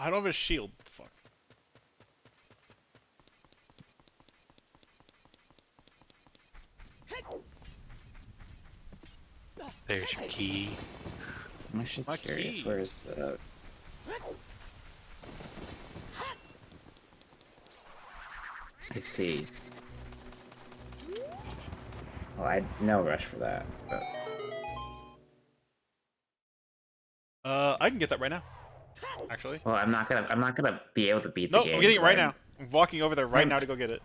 I don't have a shield. Fuck. There's your key. I'm actually My curious. key. Where's the? I see. Well, I no rush for that. But... I can get that right now. Actually. Well, I'm not gonna be able to beat the Nope, game. I'm getting it right I'm- now. I'm walking over there right I'm- now to go get it.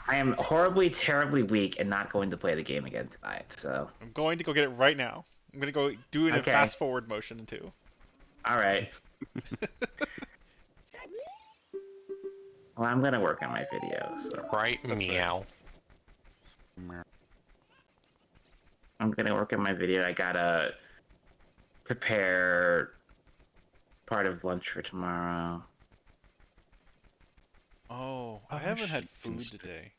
I am horribly, terribly weak and not going to play the game again tonight. So. I'm going to go get it right now. I'm gonna go do it in Okay. a fast forward motion too. All right. Well, I'm gonna work on my video. So. Right, meow. I'm gonna work on my video. I gotta prepare part of lunch for tomorrow. Oh, I I haven't had should food consider- today.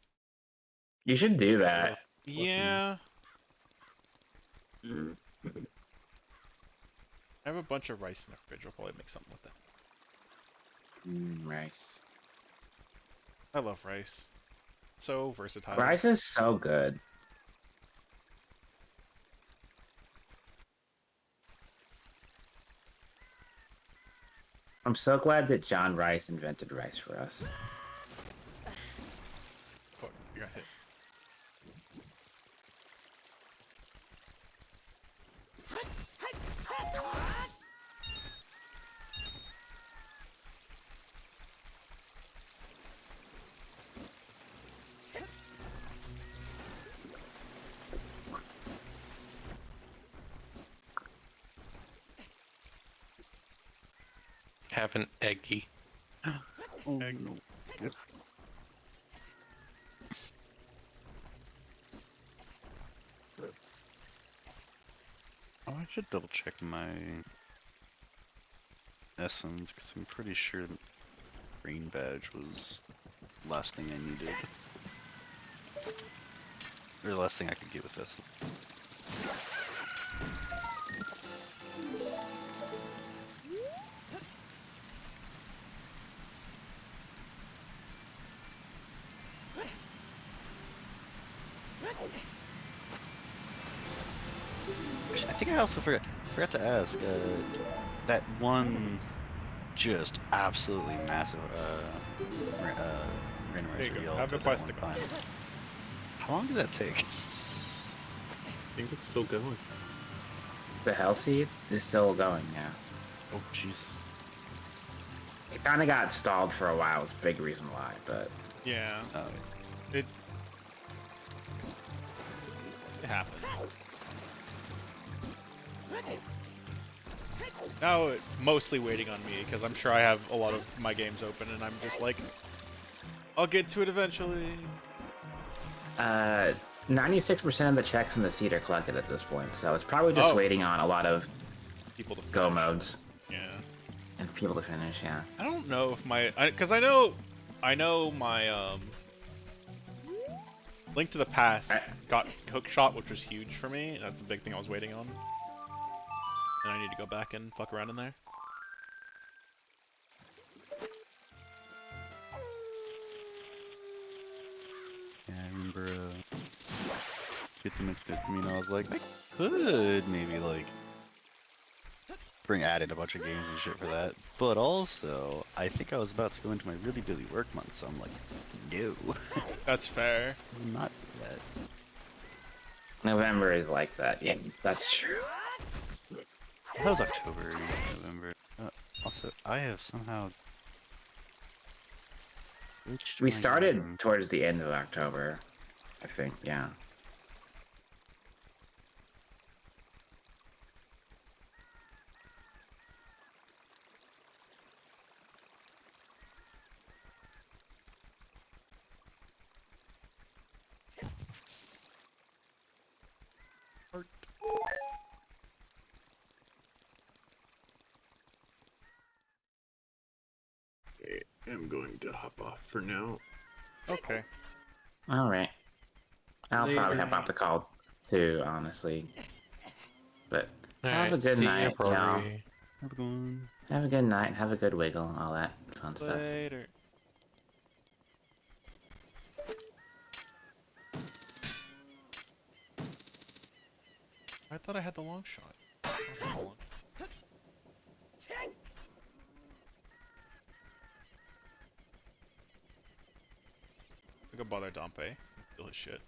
You should do that. Yeah. I have a bunch of rice in the fridge. I'll probably make something with that. Rice. I love rice. So versatile. Rice is so good. I'm so glad that John Rice invented rice for us. Fuck, you got hit. Have an eggy. Oh, Egg. no. Oh, I should double check my essence because I'm pretty sure the green badge was the last thing I needed. Or the last thing I could get with essence. Actually, I think I also forgot to ask that one just absolutely massive There you randomizer go. yell Have a at that quest one to time. How long did that take? I think it's still going. The Hell Seed is still going now. Oh Jesus! It kind of got stalled for a while. It's a big reason why, but Yeah. It happens. Now it's mostly waiting on me because I'm sure I have a lot of my games open and I'm just like, I'll get to it eventually. 96% of the checks in the seed are collected at this point, so it's probably just Oh. waiting on a lot of People to go finish. modes Yeah. and people to finish. Yeah. I don't know if my, because I know my Link to the Past got hookshot, which was huge for me. That's the big thing I was waiting on. And I need to go back and fuck around in there. Yeah, I remember get them mentioned it to me, and I was like, I could maybe like bring added a bunch of games and shit for that. But also, I think I was about to go into my really busy work month, so I'm like, no, That's fair. not yet. November is like that. Yeah, that's true. That was October, November. Also, I have somehow. Switched We my started game. towards the end of October, I think. Yeah. Okay, I'm going to hop off for now. Okay. All right. I'll probably Later. have off the call too, honestly. But have a Alright, good see ya, night, y'all. Brody. Have a good one. Have a good night. Have a good wiggle. All that fun stuff. Later. I thought I had the long shot. Hold on. I could bother Dompe. Steal his shit.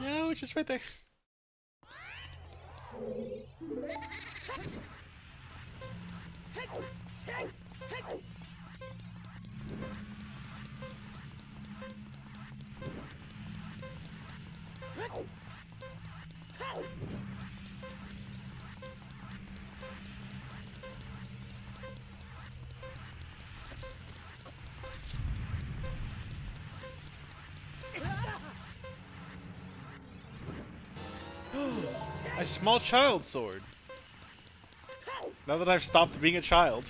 No, it's just right there. A small child sword. Now that I've stopped being a child.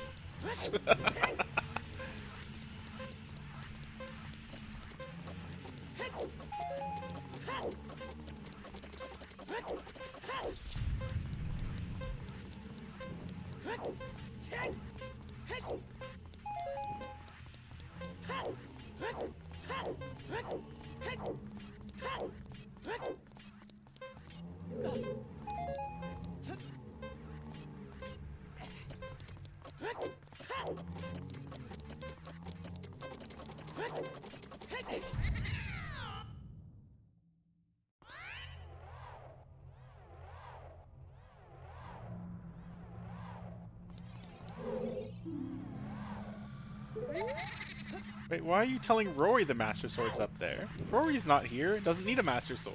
Wait, why are you telling Rory the Master Sword's up there? Rory's not here, doesn't need a Master Sword.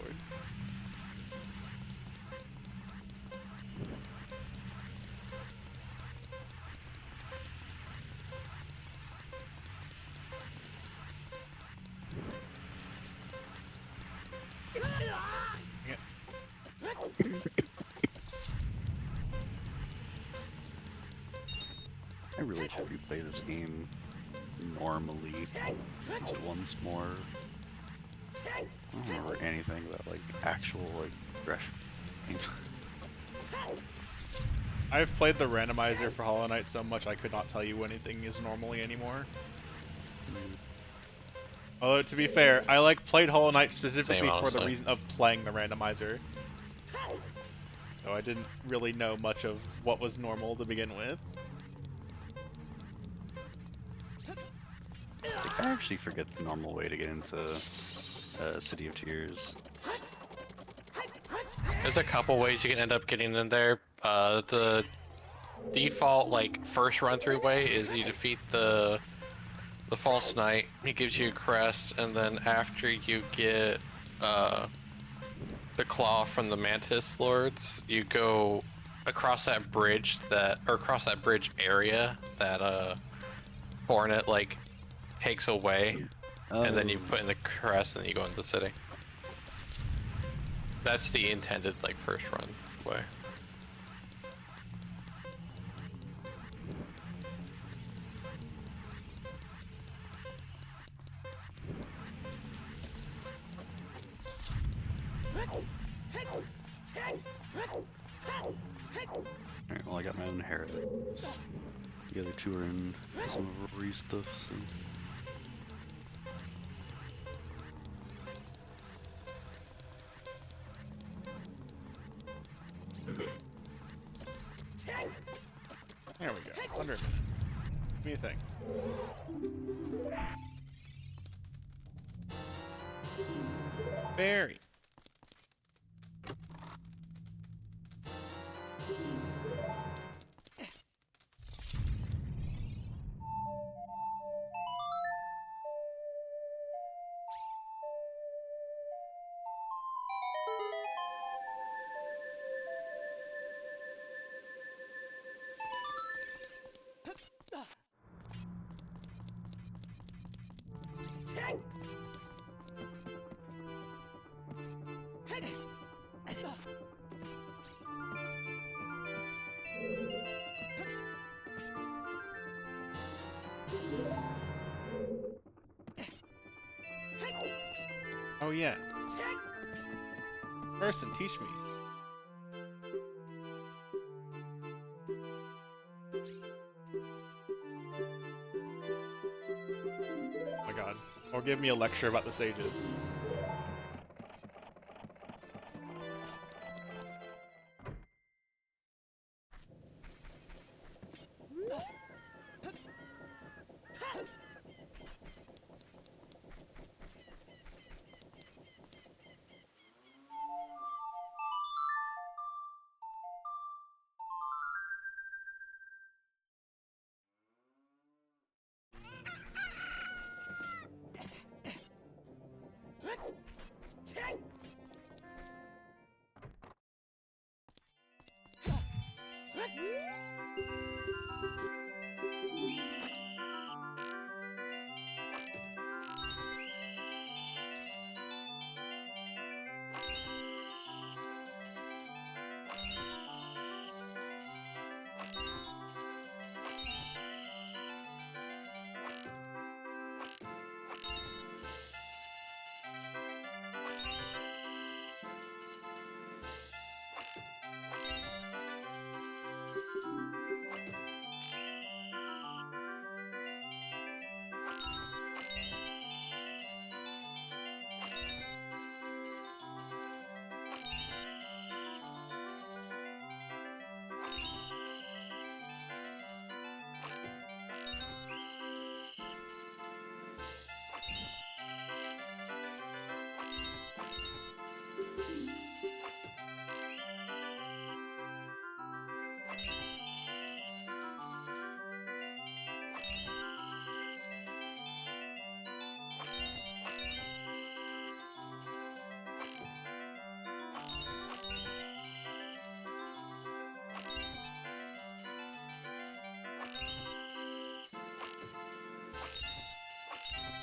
I really should replay this game normally just once more. I don't remember anything about like actual like aggression. I've played the randomizer for Hollow Knight so much I could not tell you anything is normally anymore. Although to be fair, I like played Hollow Knight specifically for the reason of playing the randomizer. So I didn't really know much of what was normal to begin with. I actually forget the normal way to get into City of Tears. There's a couple ways you can end up getting in there. The default like first run through way is you defeat the false knight. He gives you a crest, and then after you get the claw from the mantis lords, you go across that bridge across that bridge area that Hornet like takes away, and then you put in the crest, and then you go into the city. That's the intended like first run way. Alright, well I got my own inheritance. The other two are in some of Rory's stuff, so... There we go. 100. Give me a thing. Berry. Oh yeah. Person, teach me. Oh my god. Or give me a lecture about the sages.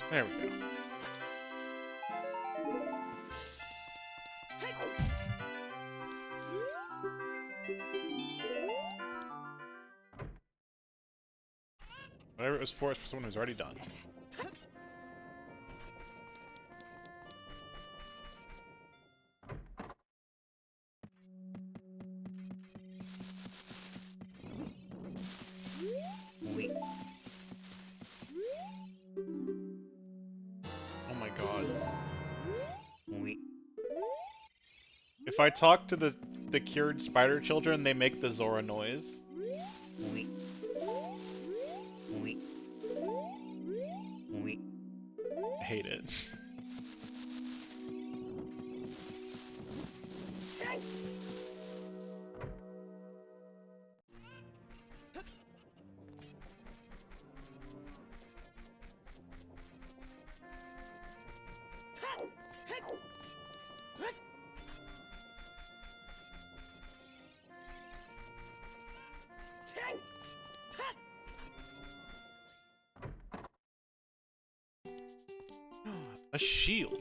There we go. Whatever it was for is for someone who's already done. Oh my god. If I talk to the cured spider children, they make the Zora noise. I hate it. A shield.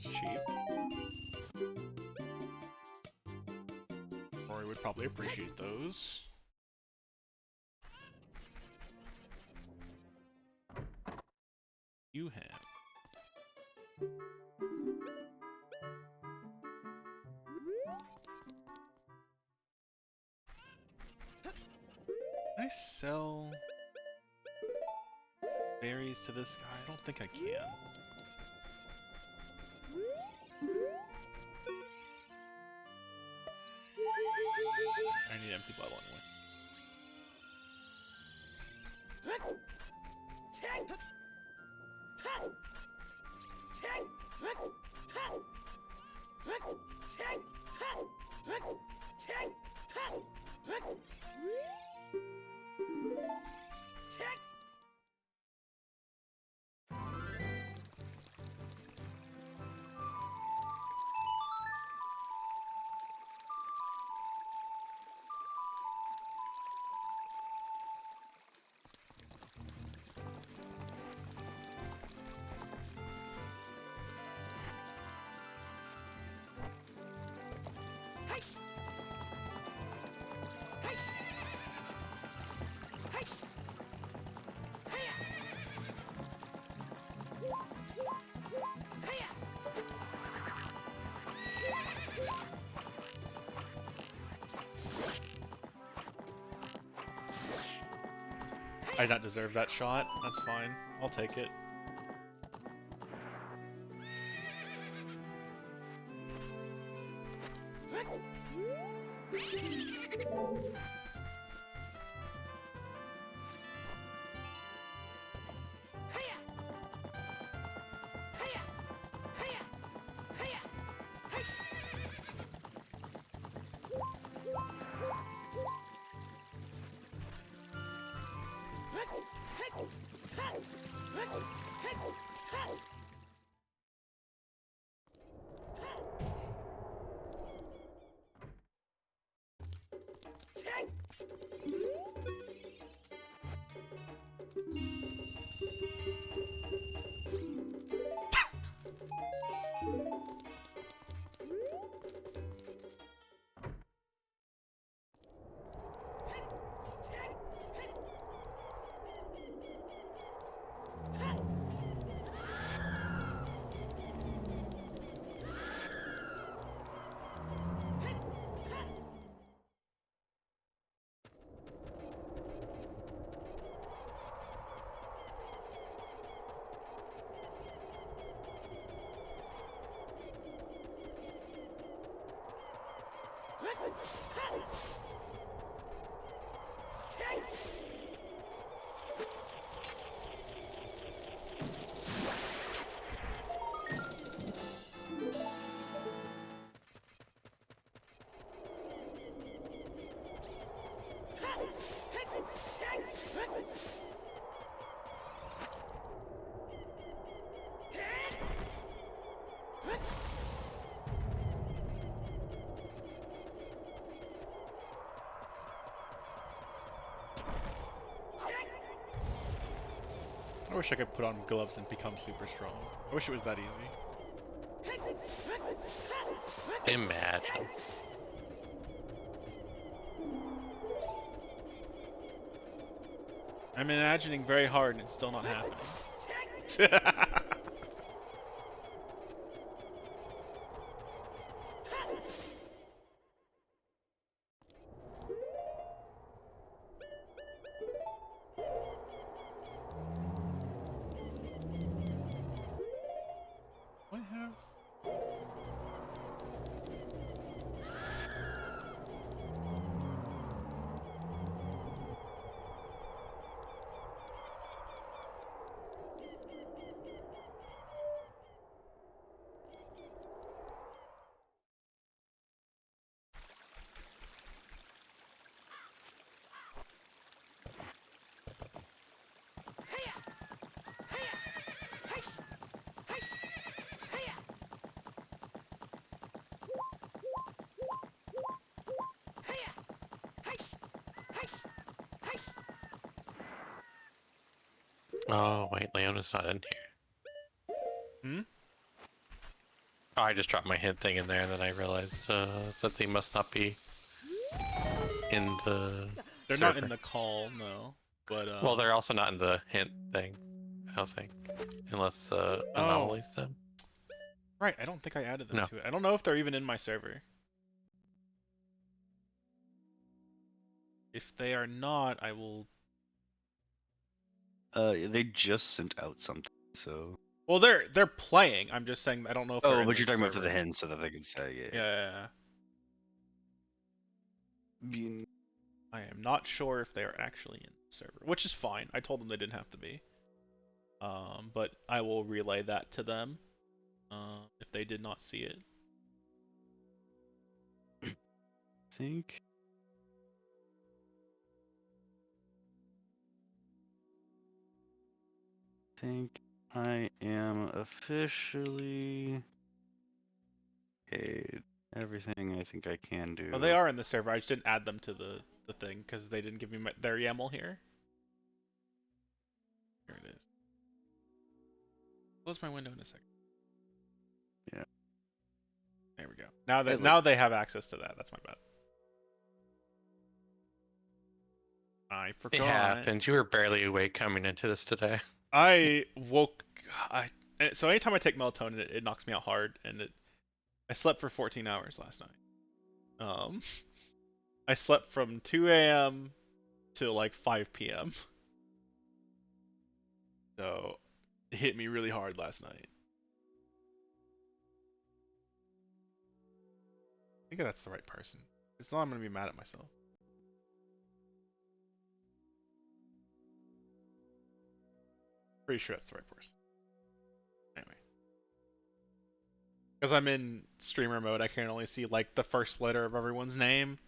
That's cheap. Rory would probably appreciate those. You have. Can I sell berries to this guy? I don't think I can. I need empty bottle anyway. I did not deserve that shot. That's fine. I'll take it. I wish I could put on gloves and become super strong. I wish it was that easy. Imagine. I'm imagining very hard and it's still not happening. What have... Oh, wait, Leona's not in here. Hmm? I just dropped my hint thing in there, and then I realized that they must not be in the. They're server. not in the call, no. But Well, they're also not in the hint thing, I don't think, unless anomalies them. right. I don't think I added them No. to it. I don't know if they're even in my server. If they are not, I will. They just sent out something, so. Well, they're playing. I'm just saying I don't know if they're Oh, in but the you're talking about server. for the hint so that they can say, yeah. Yeah. I am not sure if they are actually in the server, which is fine. I told them they didn't have to be. But I will relay that to them if they did not see it. Think. Think I am officially paid everything I think I can do. Oh, they are in the server. I just didn't add them to the thing because they didn't give me their YAML here. Here it is. Close my window in a second. Yeah. There we go. Now that Like, now they have access to that. That's my bad. I forgot. It happens. You were barely awake coming into this today. I woke. So anytime I take melatonin, it knocks me out hard, and I slept for 14 hours last night. I slept from 2 a.m. to like 5 p.m. So it hit me really hard last night. I think that's the right person. It's not I'm gonna be mad at myself. Pretty sure that's the right person. Anyway. Because I'm in streamer mode, I can only see like the first letter of everyone's name.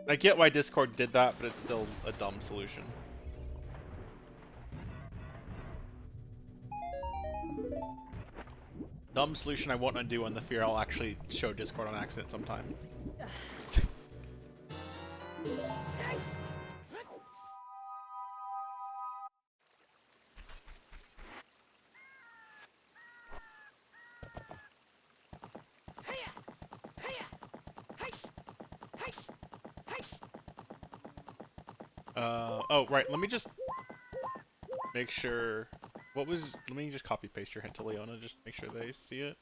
I get why Discord did that, but it's still a dumb solution. Dumb solution I won't undo on the fear I'll actually show Discord on accident sometime. Oh, right, let me just make sure... let me just copy paste your hint to Leona, just make sure they see it.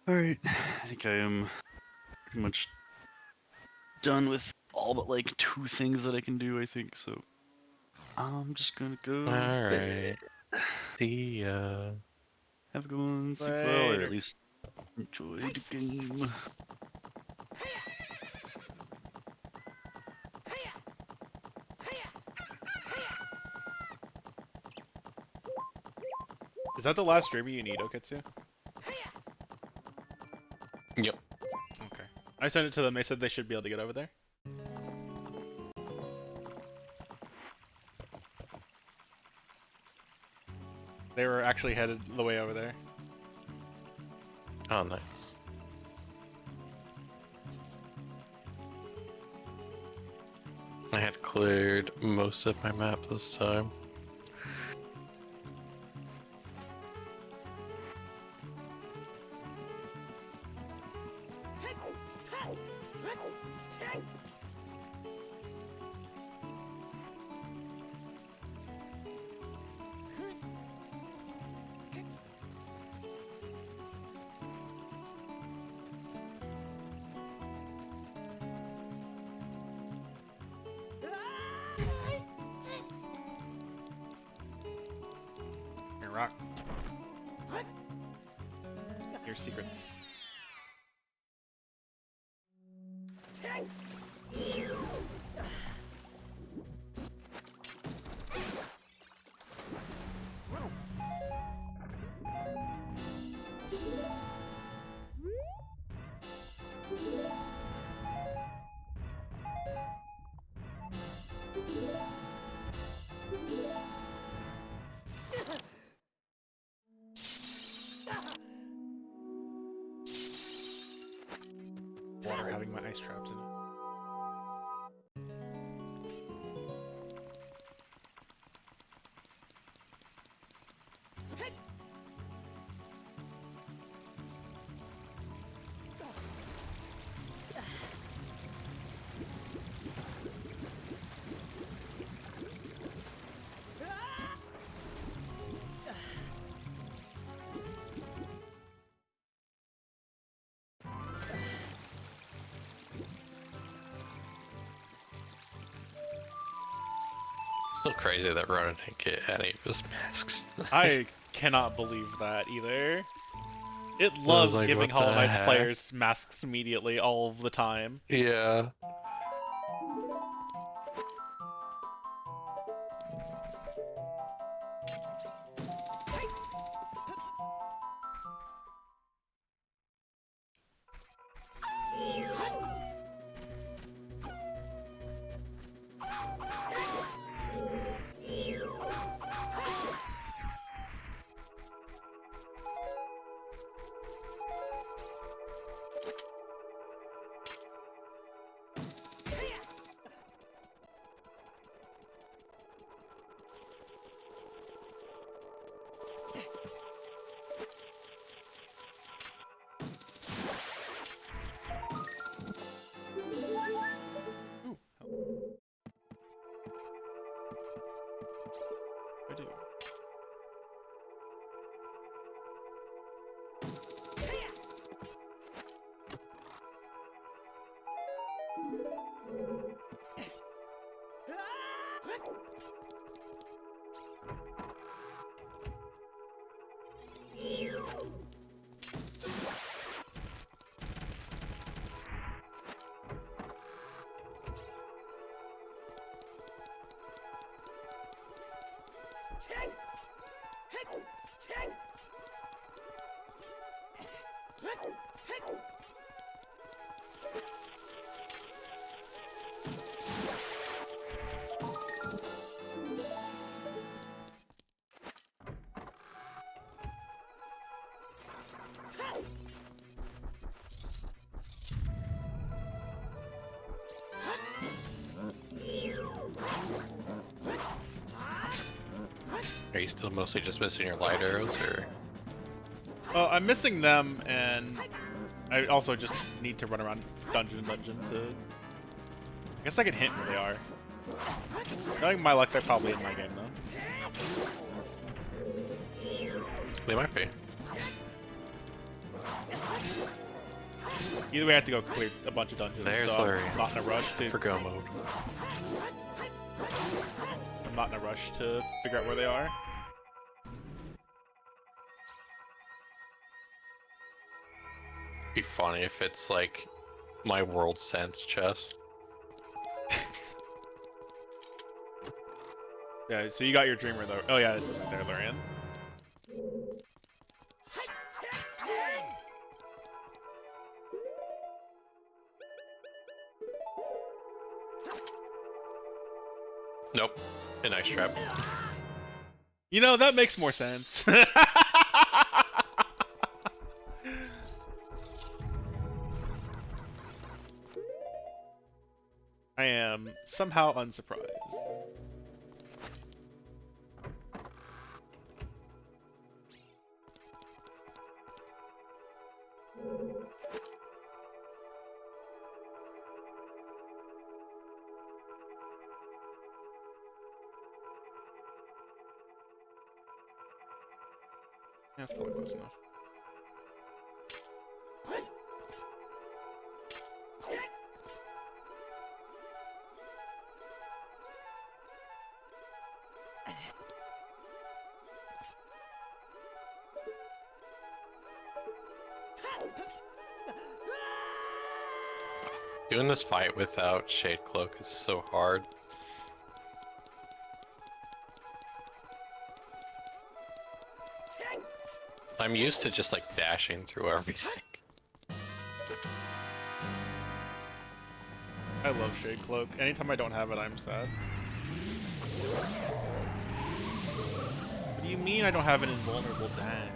Alright, I think I am pretty much done with all but like 2 things that I can do, I think, so I'm just gonna go Alright. See ya. Have a good one, sleep well, or Later. at least enjoy the game. Is that the last dreamer you need, Oketsu? Yep. Okay. I sent it to them, they said they should be able to get over there. They were actually headed the way over there. Oh, nice. I had cleared most of my map this time. Here, rock. Your secrets. water having my ice traps in it. Still crazy that Ronan didn't get any of his masks. I cannot believe that either. It was loves like, giving what Hollow the Knight's heck? players masks immediately all of the time. Yeah. Ooh, I do. Are you still mostly just missing your light arrows, or? I'm missing them, and I also just need to run around dungeon to... I guess I can hint where they are. Knowing my luck, they're probably in my game, though. They might be. Either way, I have to go clear a bunch of dungeons, There's so Larry. I'm not in a rush to... For go mode. I'm not in a rush to figure out where they are. Be funny if it's like my world sense chest. Yeah, so you got your dreamer, though. Oh yeah, this is right there, Lurian. Nope. An ice trap. You know, that makes more sense. I am somehow unsurprised. That's probably close enough. Doing this fight without Shade Cloak is so hard. I'm used to just like dashing through everything. I love Shade Cloak. Anytime I don't have it, I'm sad. What do you mean I don't have an invulnerable dash?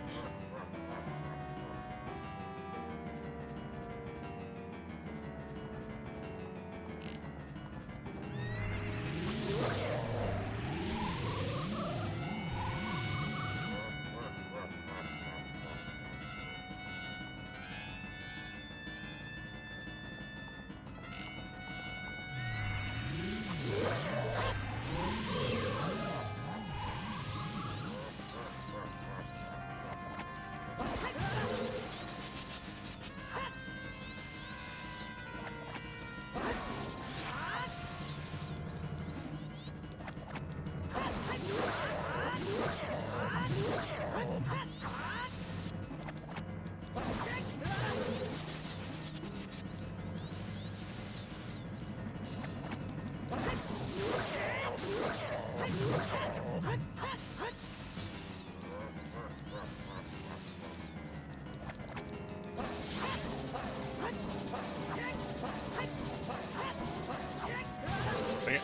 Dang it.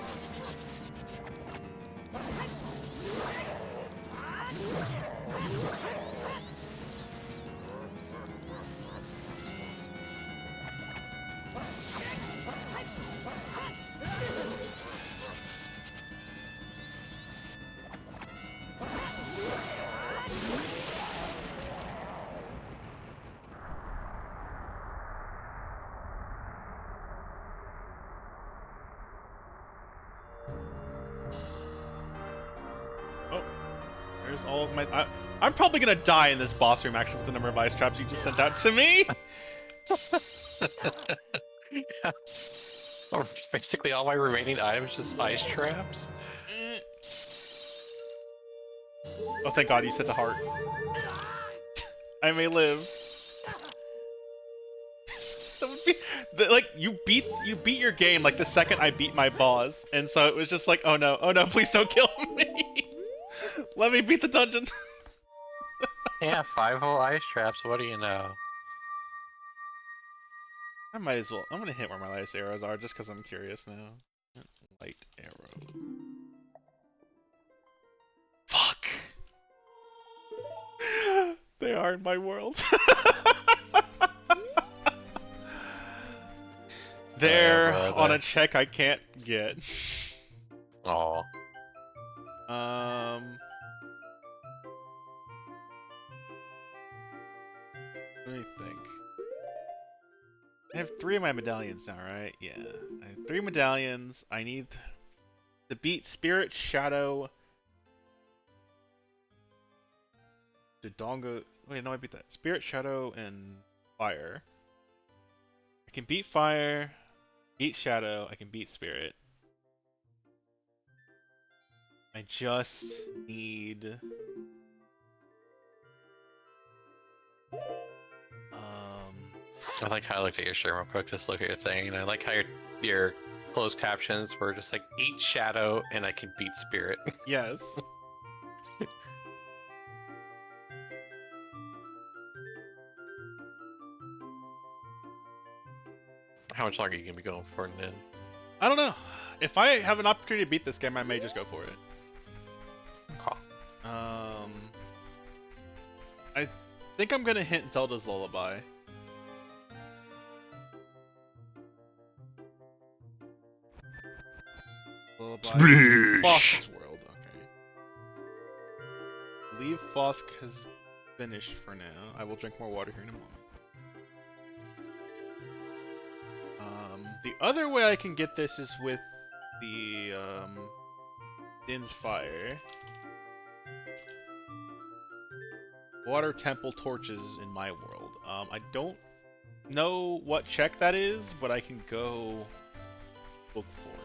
Oh, there's all of my. I'm probably gonna die in this boss room actually with the number of ice traps you just sent out to me. Or basically all my remaining items just ice traps. Oh, thank God you set the heart. I may live. That would be like you beat your game like the second I beat my boss, and so it was just like, oh no, please don't kill me. Let me beat the dungeon. Yeah, 5 whole ice traps. What do you know? I might as well. I'm gonna hit where my lightest arrows are just because I'm curious now. Light arrow. Fuck. They are in my world. They're on a check I can't get. Aw. Let me think. I have 3 of my medallions now, right? Yeah. I have 3 medallions. I need to beat Spirit, Shadow. Dodongo. Wait, no, I beat that. Spirit, Shadow, and Fire. I can beat Fire, beat Shadow, I can beat Spirit. I just need... I like how I looked at your stream real quick, just look at your thing, and I like how your closed captions were just like, eat Shadow, and I can beat Spirit. Yes. How much longer are you gonna be going for then? I don't know. If I have an opportunity to beat this game, I may just go for it. Cool. I think I'm gonna hit Zelda's Lullaby. Splish! Fosk's world, okay. I believe Fosk has finished for now. I will drink more water here in a moment. The other way I can get this is with the Din's Fire. Water temple torches in my world. I don't know what check that is, but I can go look for it.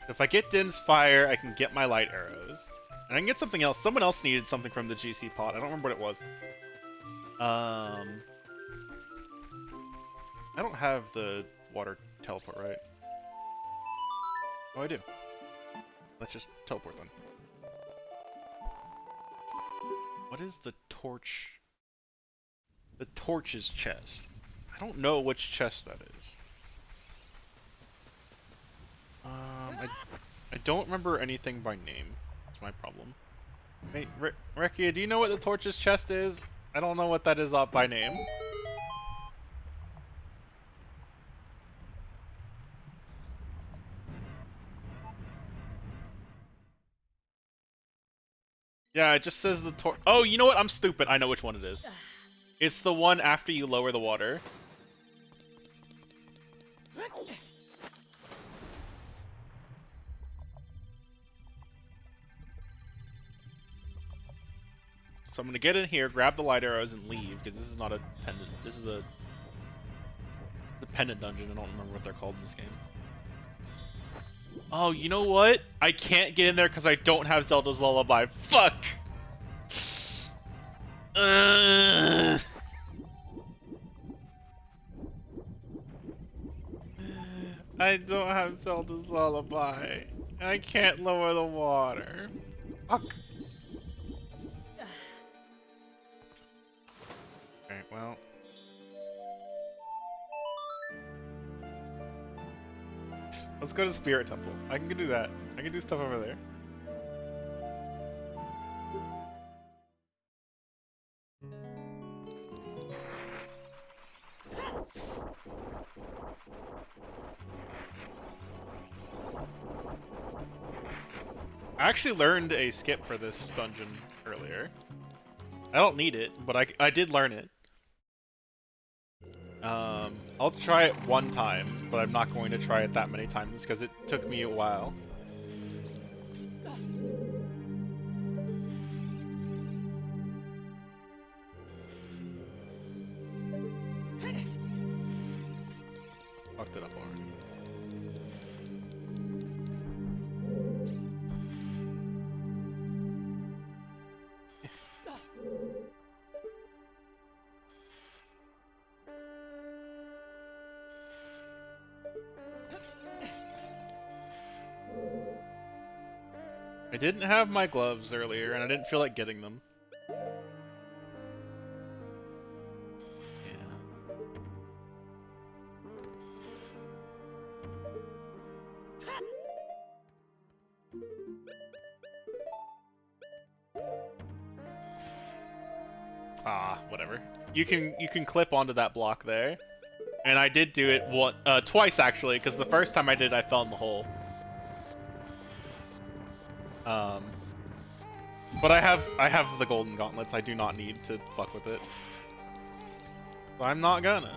If I get Din's Fire, I can get my light arrows. And I can get something else. Someone else needed something from the GC pot. I don't remember what it was. I don't have the water teleport, right? Oh, I do. Let's just teleport then. What is the torch? The torch's chest. I don't know which chest that is. I don't remember anything by name. That's my problem. Hey, Rekia, do you know what the torch's chest is? I don't know what that is by name. Yeah, it just says the torch. Oh, you know what? I'm stupid. I know which one it is. It's the one after you lower the water. So I'm gonna get in here, grab the light arrows, and leave, because this is not a pendant. This is a pendant dungeon. I don't remember what they're called in this game. Oh, you know what? I can't get in there because I don't have Zelda's Lullaby. Fuck! I don't have Zelda's Lullaby. I can't lower the water. Fuck. Alright, well. Let's go to Spirit Temple. I can go do that. I can do stuff over there. I actually learned a skip for this dungeon earlier. I don't need it, but I did learn it. I'll try it one time, but I'm not going to try it that many times because it took me a while. Fucked it up already. I didn't have my gloves earlier, and I didn't feel like getting them. Yeah. Ah, whatever. You can clip onto that block there, and I did do it twice actually, because the first time I did, I fell in the hole. But I have the golden gauntlets. I do not need to fuck with it. So I'm not gonna.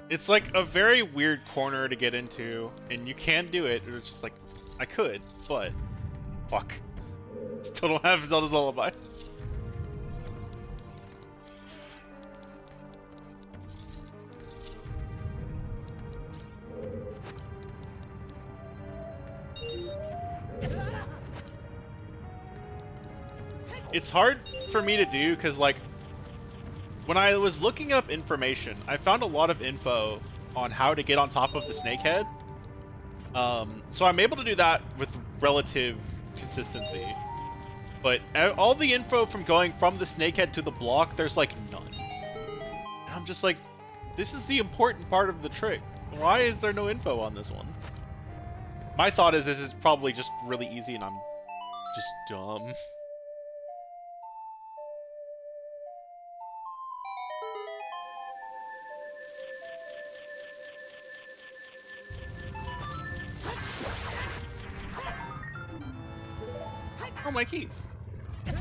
It's like a very weird corner to get into, and you can do it. It's just like, I could, but fuck. Still don't have Zelda's Lullaby. It's hard for me to do because, like, when I was looking up information, I found a lot of info on how to get on top of the snakehead. So I'm able to do that with relative consistency. But all the info from going from the snakehead to the block, there's like none. And I'm just like, this is the important part of the trick. Why is there no info on this one? My thought is this is probably just really easy and I'm just dumb. Oh, my keys. Do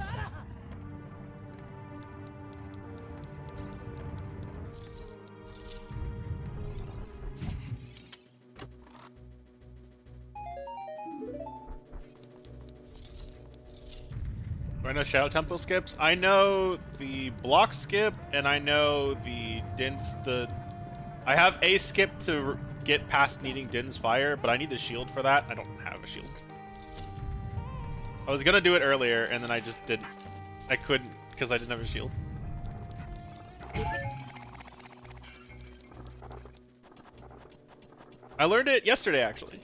I know Shadow Temple skips? I know the block skip, and I know the I have a skip to get past needing Din's Fire, but I need the shield for that. I don't have a shield. I was gonna do it earlier, and then I just didn't. I couldn't, because I didn't have a shield. I learned it yesterday, actually.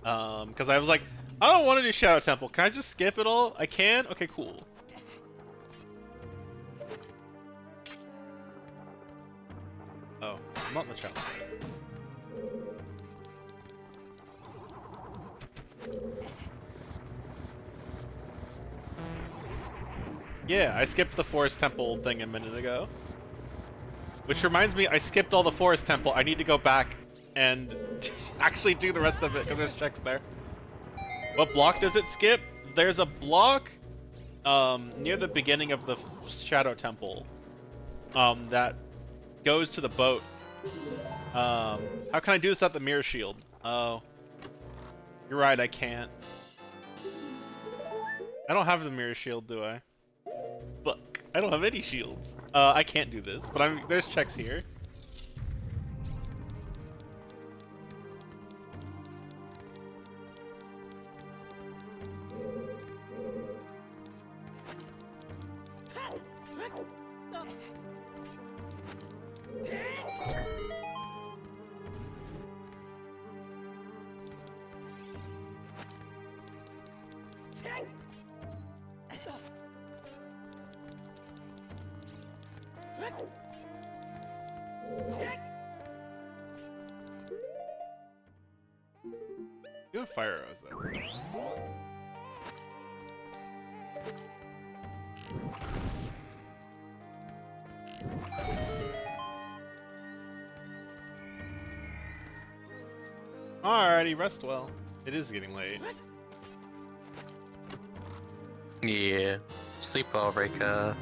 Because I was like, I don't want to do Shadow Temple. Can I just skip it all? I can? Okay, cool. Oh, I'm not in the challenge. Yeah, I skipped the Forest Temple thing a minute ago. Which reminds me, I skipped all the Forest Temple. I need to go back and actually do the rest of it, because there's checks there. What block does it skip? There's a block near the beginning of the Shadow Temple that goes to the boat. How can I do this without the mirror shield? Oh. You're right, I can't. I don't have the mirror shield, do I? Fuck. I don't have any shields. I can't do this, but there's checks here. You have fire arrows though. Alrighty, rest well. It is getting late. Yeah. Sleep well, Reka.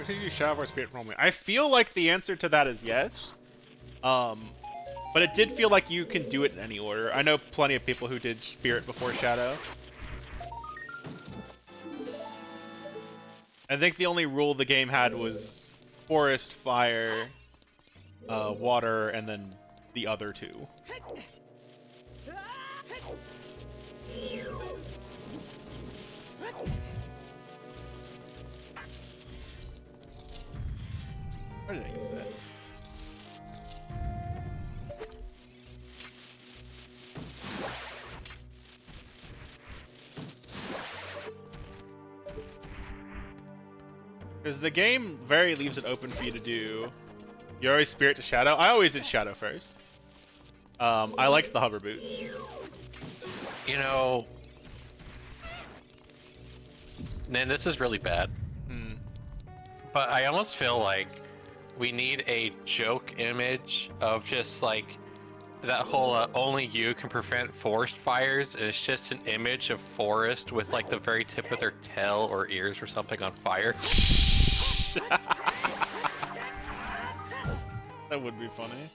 Should you Shadow or Spirit roll me? I feel like the answer to that is yes. But it did feel like you can do it in any order. I know plenty of people who did Spirit before Shadow. I think the only rule the game had was Forest, Fire, Water, and then the other two. Where did I use that? Because the game very leaves it open for you to do. You always Spirit to Shadow. I always did Shadow first. I liked the hover boots. You know, man, this is really bad. But I almost feel like we need a joke image of just like that whole only you can prevent forest fires, and it's just an image of forest with like the very tip of their tail or ears or something on fire. That would be funny.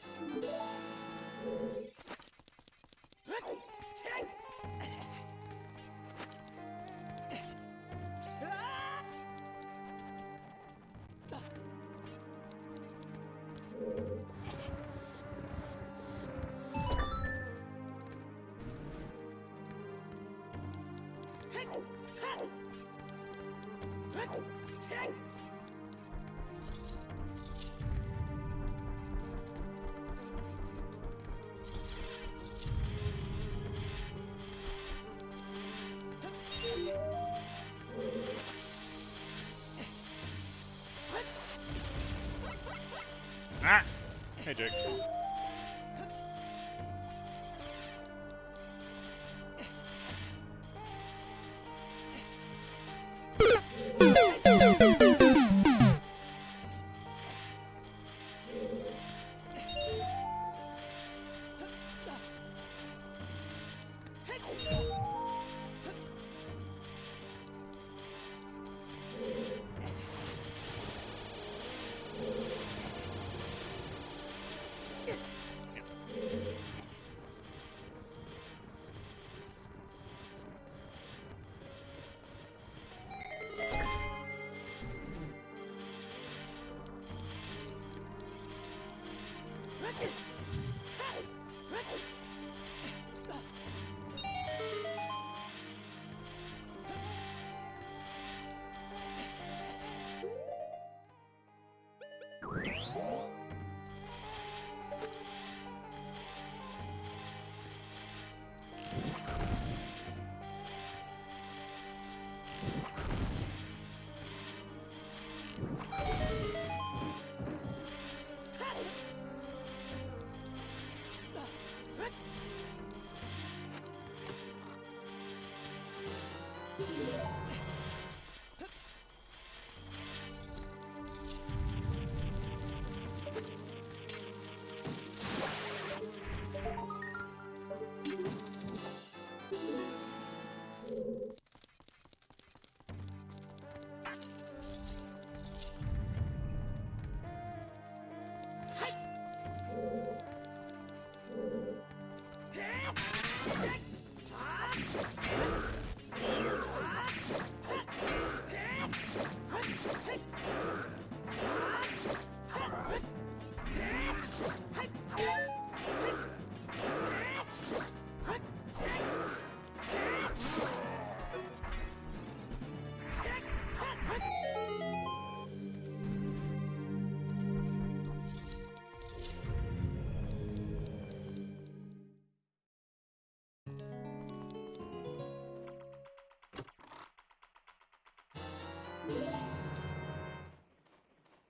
Ah! Hey, Jake.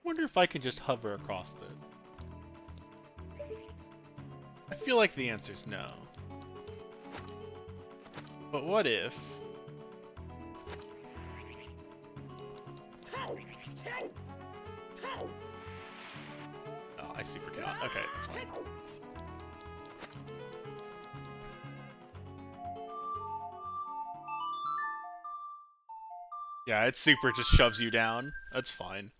Wonder if I can just hover across it. I feel like the answer's no. But what if... Oh, I super cannot. Okay, that's fine. Yeah, it super just shoves you down. That's fine.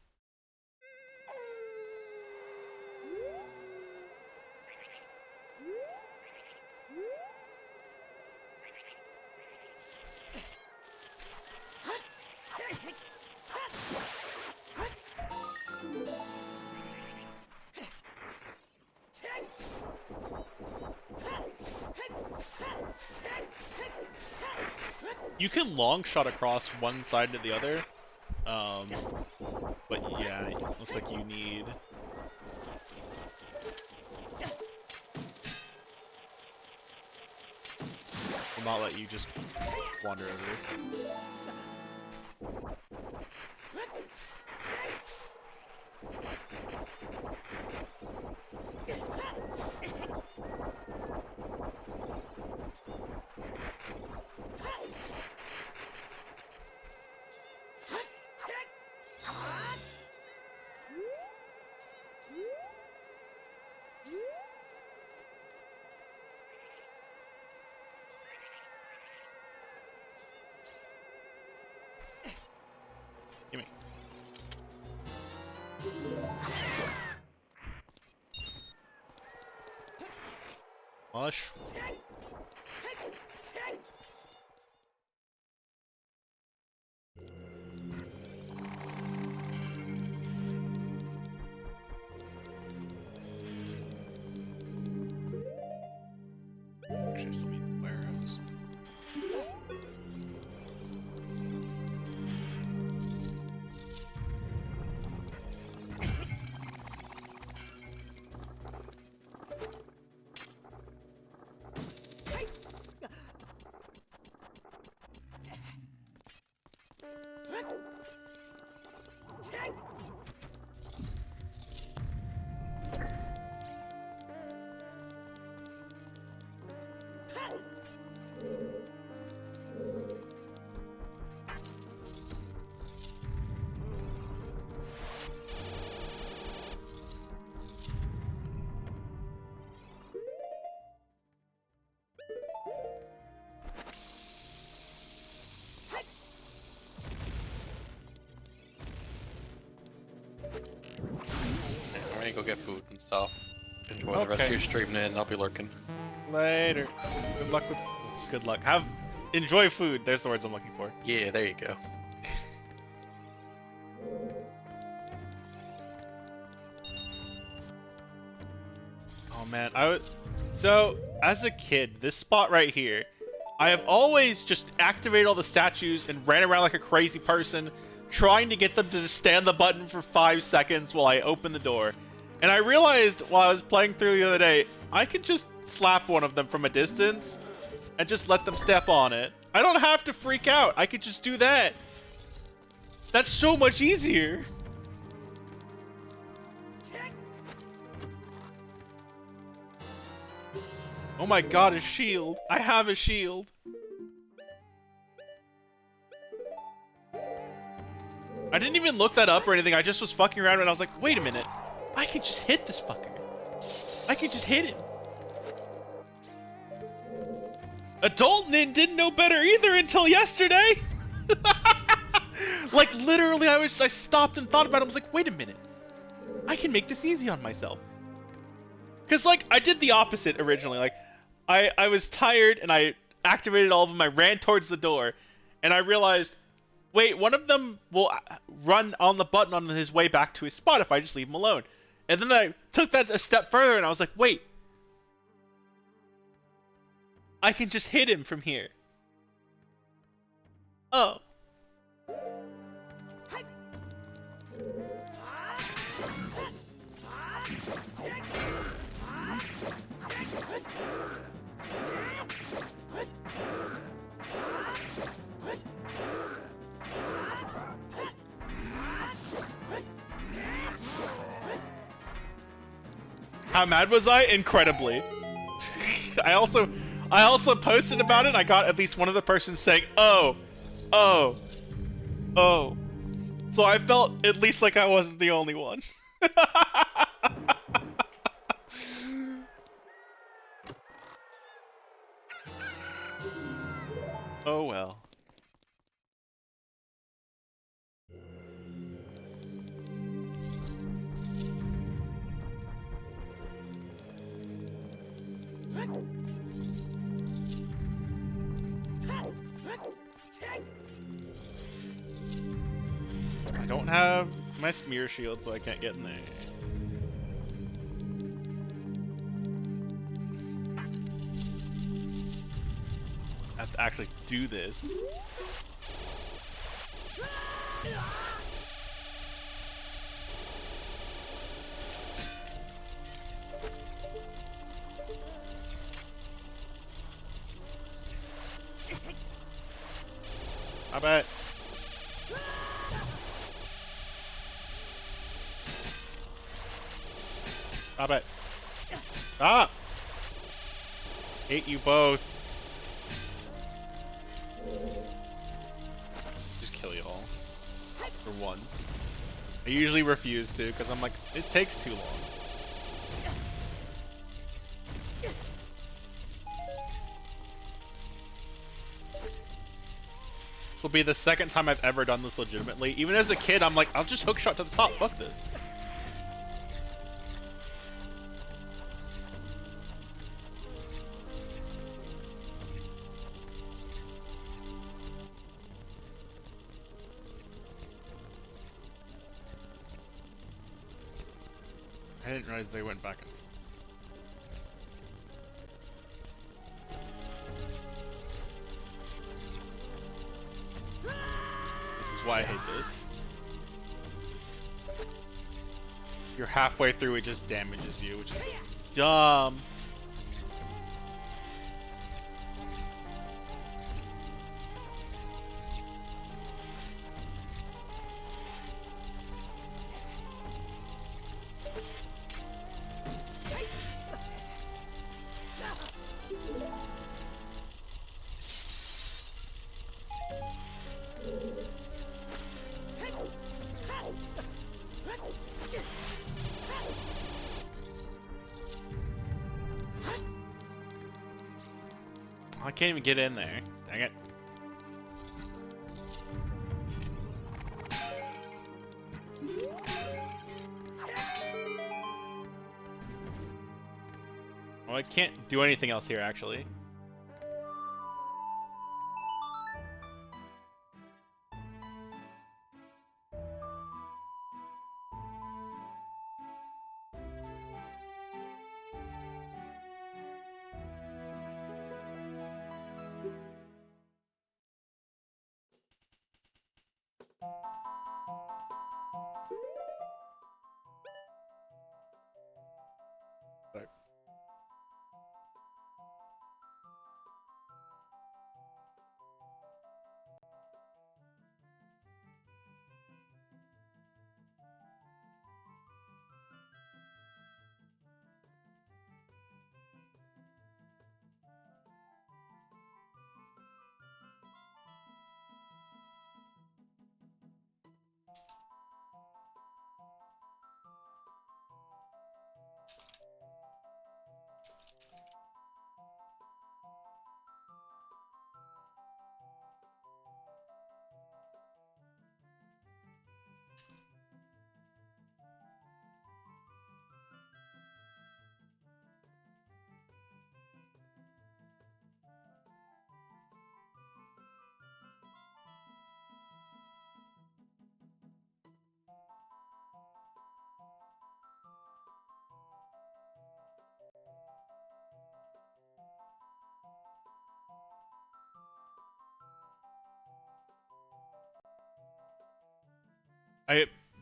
You can long shot across one side to the other, but yeah, it looks like you need... will not let you just wander over. Gimme. Mush. Actually, I still need the fire arrows. I'm gonna go get food and stuff. Enjoy the rest of Okay. your stream, and I'll be lurking. Later. Good luck with... Good luck. Enjoy food. There's the words I'm looking for. Yeah, there you go. Oh man, so as a kid, this spot right here, I have always just activated all the statues and ran around like a crazy person, trying to get them to just stand the button for 5 seconds while I open the door. And I realized while I was playing through the other day, I could just slap one of them from a distance and just let them step on it. I don't have to freak out. I could just do that. That's so much easier. Oh my god, a shield. I have a shield. I didn't even look that up or anything. I just was fucking around and I was like, wait a minute. I could just hit this fucker. I could just hit him. Adult Nin didn't know better either until yesterday. Like literally I stopped and thought about it. I was like, wait a minute. I can make this easy on myself. Cause like I did the opposite originally. Like I was tired and I activated all of them. I ran towards the door and I realized, wait, one of them will run on the button on his way back to his spot if I just leave him alone. And then I took that a step further and I was like, wait. I can just hit him from here. Oh. How mad was I? Incredibly. I also posted about it. And I got at least one of the persons saying, "Oh, oh, oh." So I felt at least like I wasn't the only one. Oh well. I don't have my smear shield, so I can't get in there. I have to actually do this. I bet. Stop it. Stop! Hate you both. Just kill you all. For once. I usually refuse to, because I'm like, it takes too long. This will be the second time I've ever done this legitimately. Even as a kid, I'm like, I'll just hookshot to the top. Fuck this. I didn't realize they went back and forth. This is why I hate this. You're halfway through, it just damages you, which is dumb. I can't even get in there. Dang it. Well, I can't do anything else here, actually.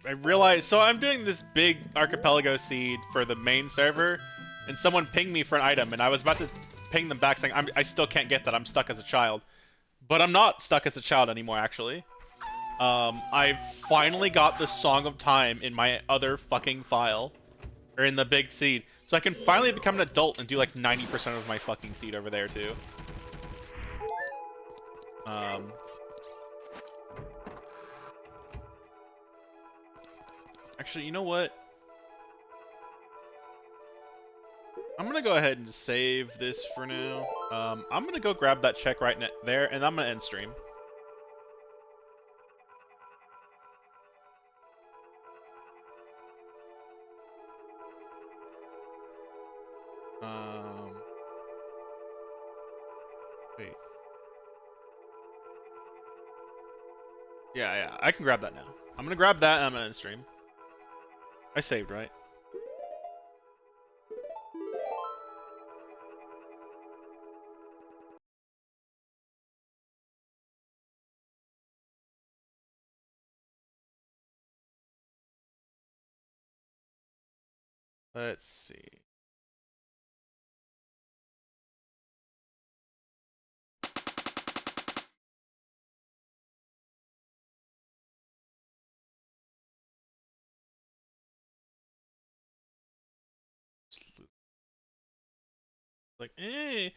I realized, so I'm doing this big Archipelago seed for the main server, and someone pinged me for an item, and I was about to ping them back saying, I still can't get that, I'm stuck as a child. But I'm not stuck as a child anymore, actually. I finally got the Song of Time in my other fucking file, or in the big seed. So I can finally become an adult and do like 90% of my fucking seed over there too. Actually, you know what? I'm gonna go ahead and save this for now. I'm gonna go grab that check right there, and I'm gonna end stream. Wait. Yeah, I can grab that now. I'm gonna grab that and I'm gonna end stream. I saved, right? Let's see. Like, hey,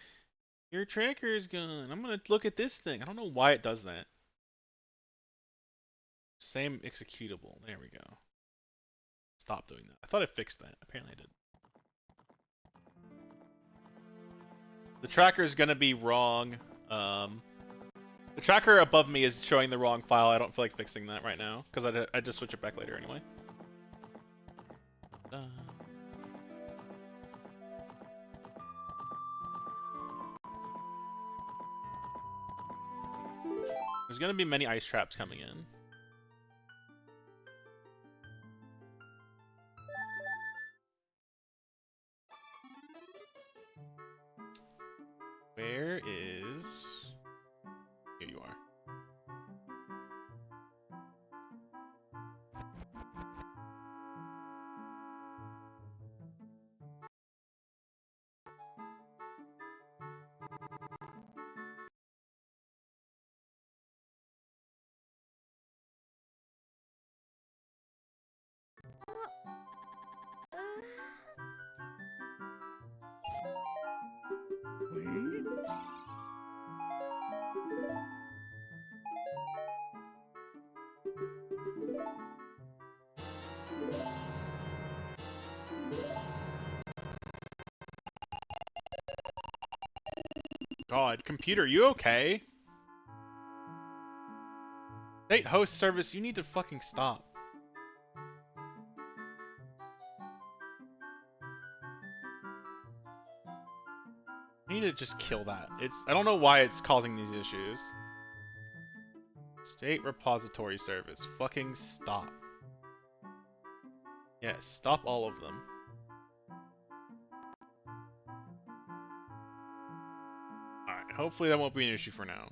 your tracker is gone. I'm gonna look at this thing. I don't know why it does that. Same executable. There we go. Stop doing that. I thought I fixed that. Apparently I did. The tracker is gonna be wrong. The tracker above me is showing the wrong file. I don't feel like fixing that right now because I just switch it back later anyway. There's gonna be many ice traps coming in. Where is... Here you are. God, computer, you okay? State host service, you need to fucking stop. I need to just kill that. I don't know why it's causing these issues. State repository service, fucking stop. Yes, stop all of them. Alright, hopefully that won't be an issue for now.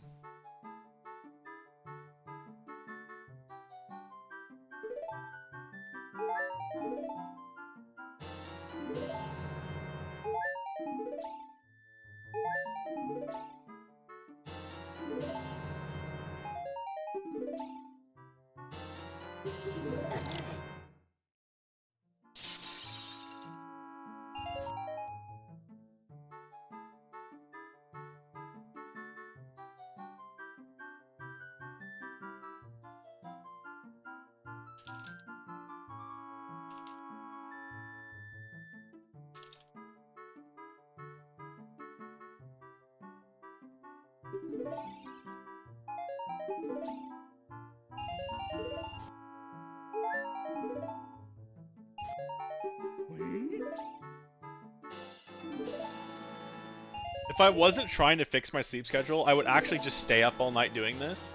If I wasn't trying to fix my sleep schedule, I would actually just stay up all night doing this.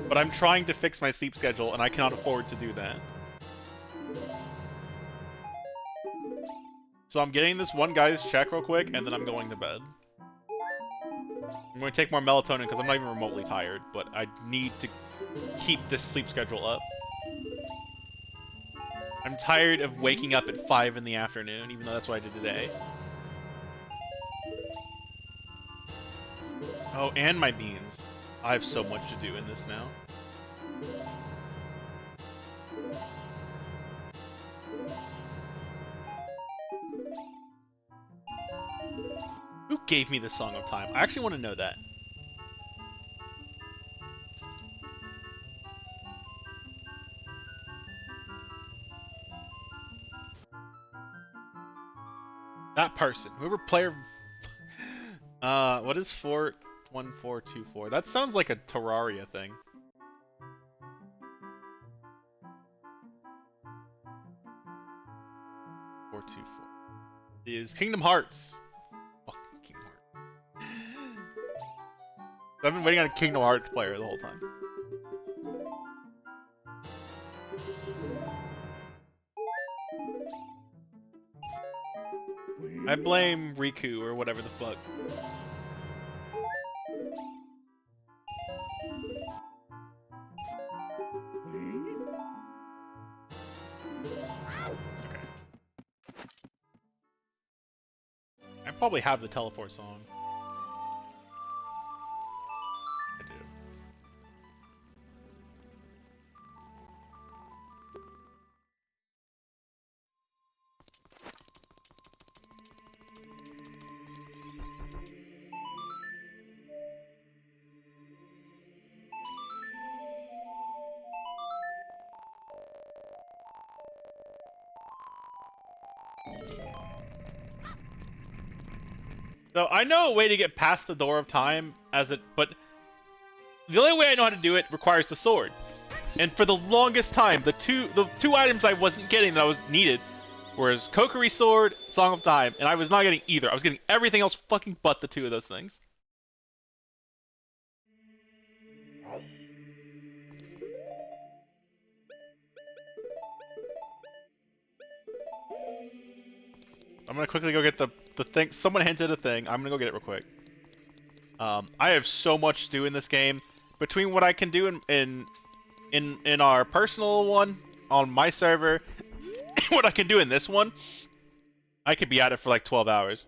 But I'm trying to fix my sleep schedule, and I cannot afford to do that. So I'm getting this one guy's check real quick, and then I'm going to bed. I'm going to take more melatonin because I'm not even remotely tired, but I need to keep this sleep schedule up. I'm tired of waking up at 5 in the afternoon, even though that's what I did today. Oh, and my beans. I have so much to do in this now. gave me the Song of Time? I actually want to know that. That person, whoever player. What is 41424? That sounds like a Terraria thing. 424 is Kingdom Hearts. Fucking Kingdom Hearts. I've been waiting on a Kingdom Hearts player the whole time. I blame Riku or whatever the fuck. I probably have the teleport song. I do. So I know a way to get past the Door of Time but the only way I know how to do it requires the sword. And for the longest time, the two items I wasn't getting that I was needed was Kokiri Sword, Song of Time, and I was not getting either. I was getting everything else fucking but the two of those things. I'm gonna quickly go get the thing. Someone hinted a thing. I'm gonna go get it real quick. I have so much to do in this game. Between what I can do in our personal one on my server, and what I can do in this one, I could be at it for like 12 hours.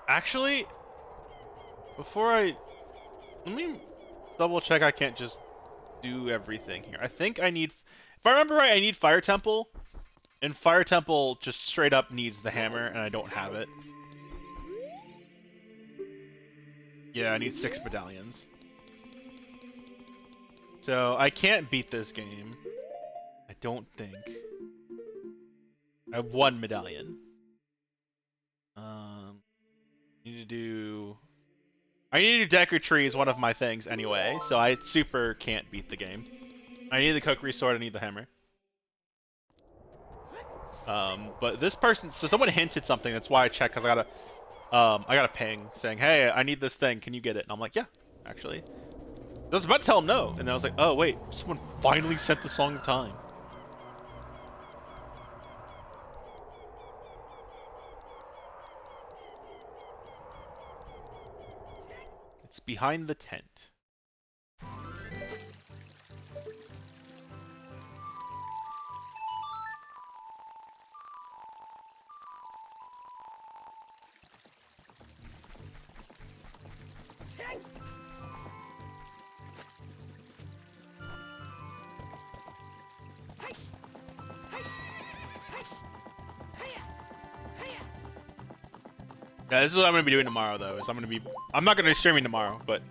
Actually, let me double check. I can't just do everything here. I think I need. If I remember right, I need Fire Temple, and Fire Temple just straight up needs the hammer, and I don't have it. Yeah, I need 6 medallions. So I can't beat this game. I don't think. I have 1 medallion. I need to do Deku Tree is one of my things anyway, so I super can't beat the game. I need the Kokiri Sword, I need the hammer. But this person, so someone hinted something, that's why I checked, because I got a ping saying, hey, I need this thing, can you get it? And I'm like, yeah, actually. I was about to tell him no, and then I was like, oh wait, someone finally sent the Song of Time. It's behind the tent. Yeah, this is what I'm gonna be doing tomorrow, though. I'm not gonna be streaming tomorrow, but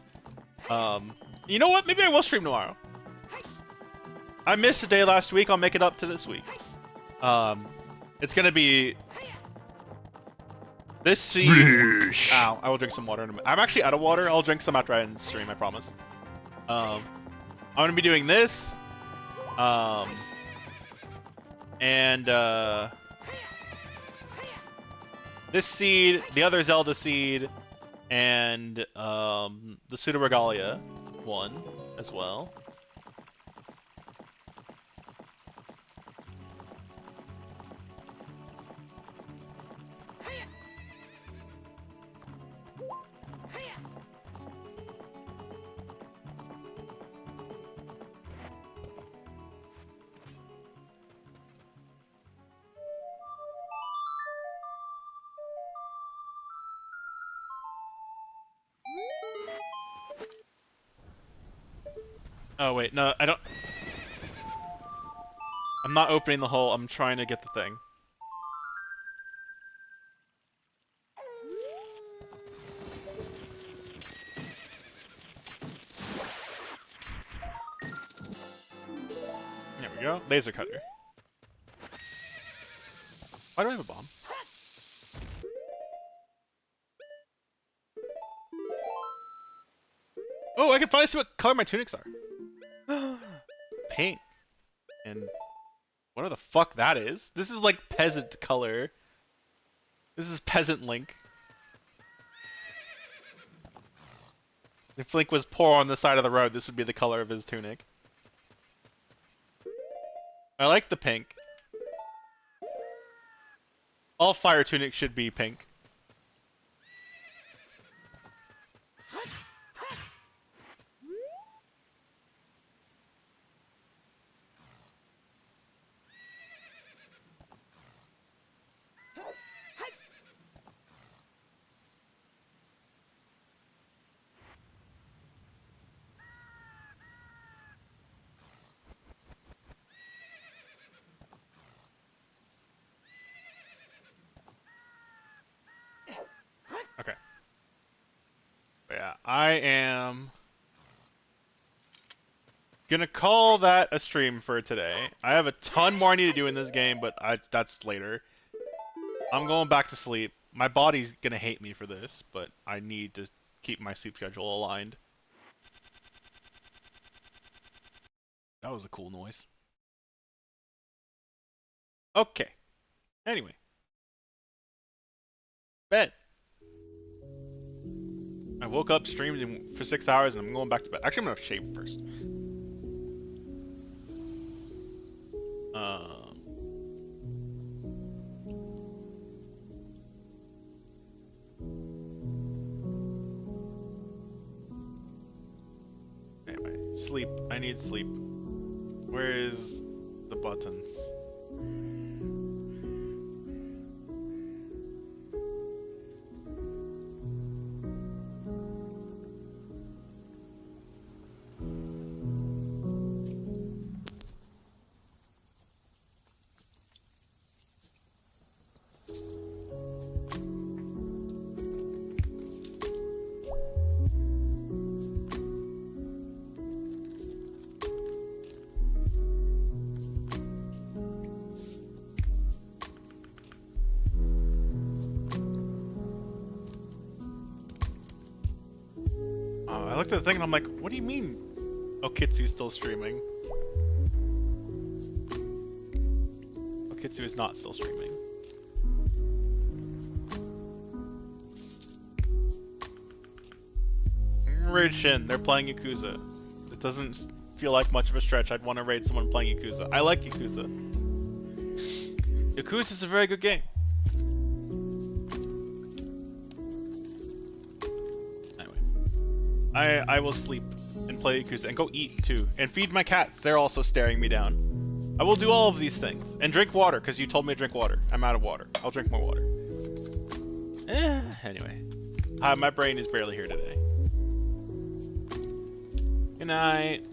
you know what? Maybe I will stream tomorrow. I missed a day last week. I'll make it up to this week. It's gonna be this seed. Ow! I will drink some water in a minute. I'm actually out of water. I'll drink some after I end stream. I promise. I'm gonna be doing this. And this seed, the other Zelda seed, and the Pseudo Regalia one as well. Oh wait, no, I don't. I'm not opening the hole. I'm trying to get the thing. go. Laser cutter. Why do I have a bomb? Oh, I can finally see what color my tunics are. Pink. And whatever the fuck that is. This is like peasant color. This is peasant Link. If Link was poor on the side of the road, this would be the color of his tunic. I like the pink. All fire tunics should be pink. Okay. But yeah, I am gonna call that a stream for today. I have a ton more I need to do in this game, but that's later. I'm going back to sleep. My body's gonna hate me for this, but I need to keep my sleep schedule aligned. That was a cool noise. Okay. Anyway. Bed. I woke up, streamed for 6 hours, and I'm going back to bed. Actually, I'm gonna shave first. Anyway, sleep. I need sleep. Where is the buttons? I looked at the thing and I'm like, what do you mean Okitsu's still streaming? Okitsu is not still streaming. Raid Shin, they're playing Yakuza. It doesn't feel like much of a stretch. I'd want to raid someone playing Yakuza. I like Yakuza. Yakuza is a very good game. I will sleep and play Yakuza and go eat too and feed my cats. They're also staring me down. I will do all of these things and drink water because you told me to drink water. I'm out of water. I'll drink more water. Anyway, my brain is barely here today. Good night.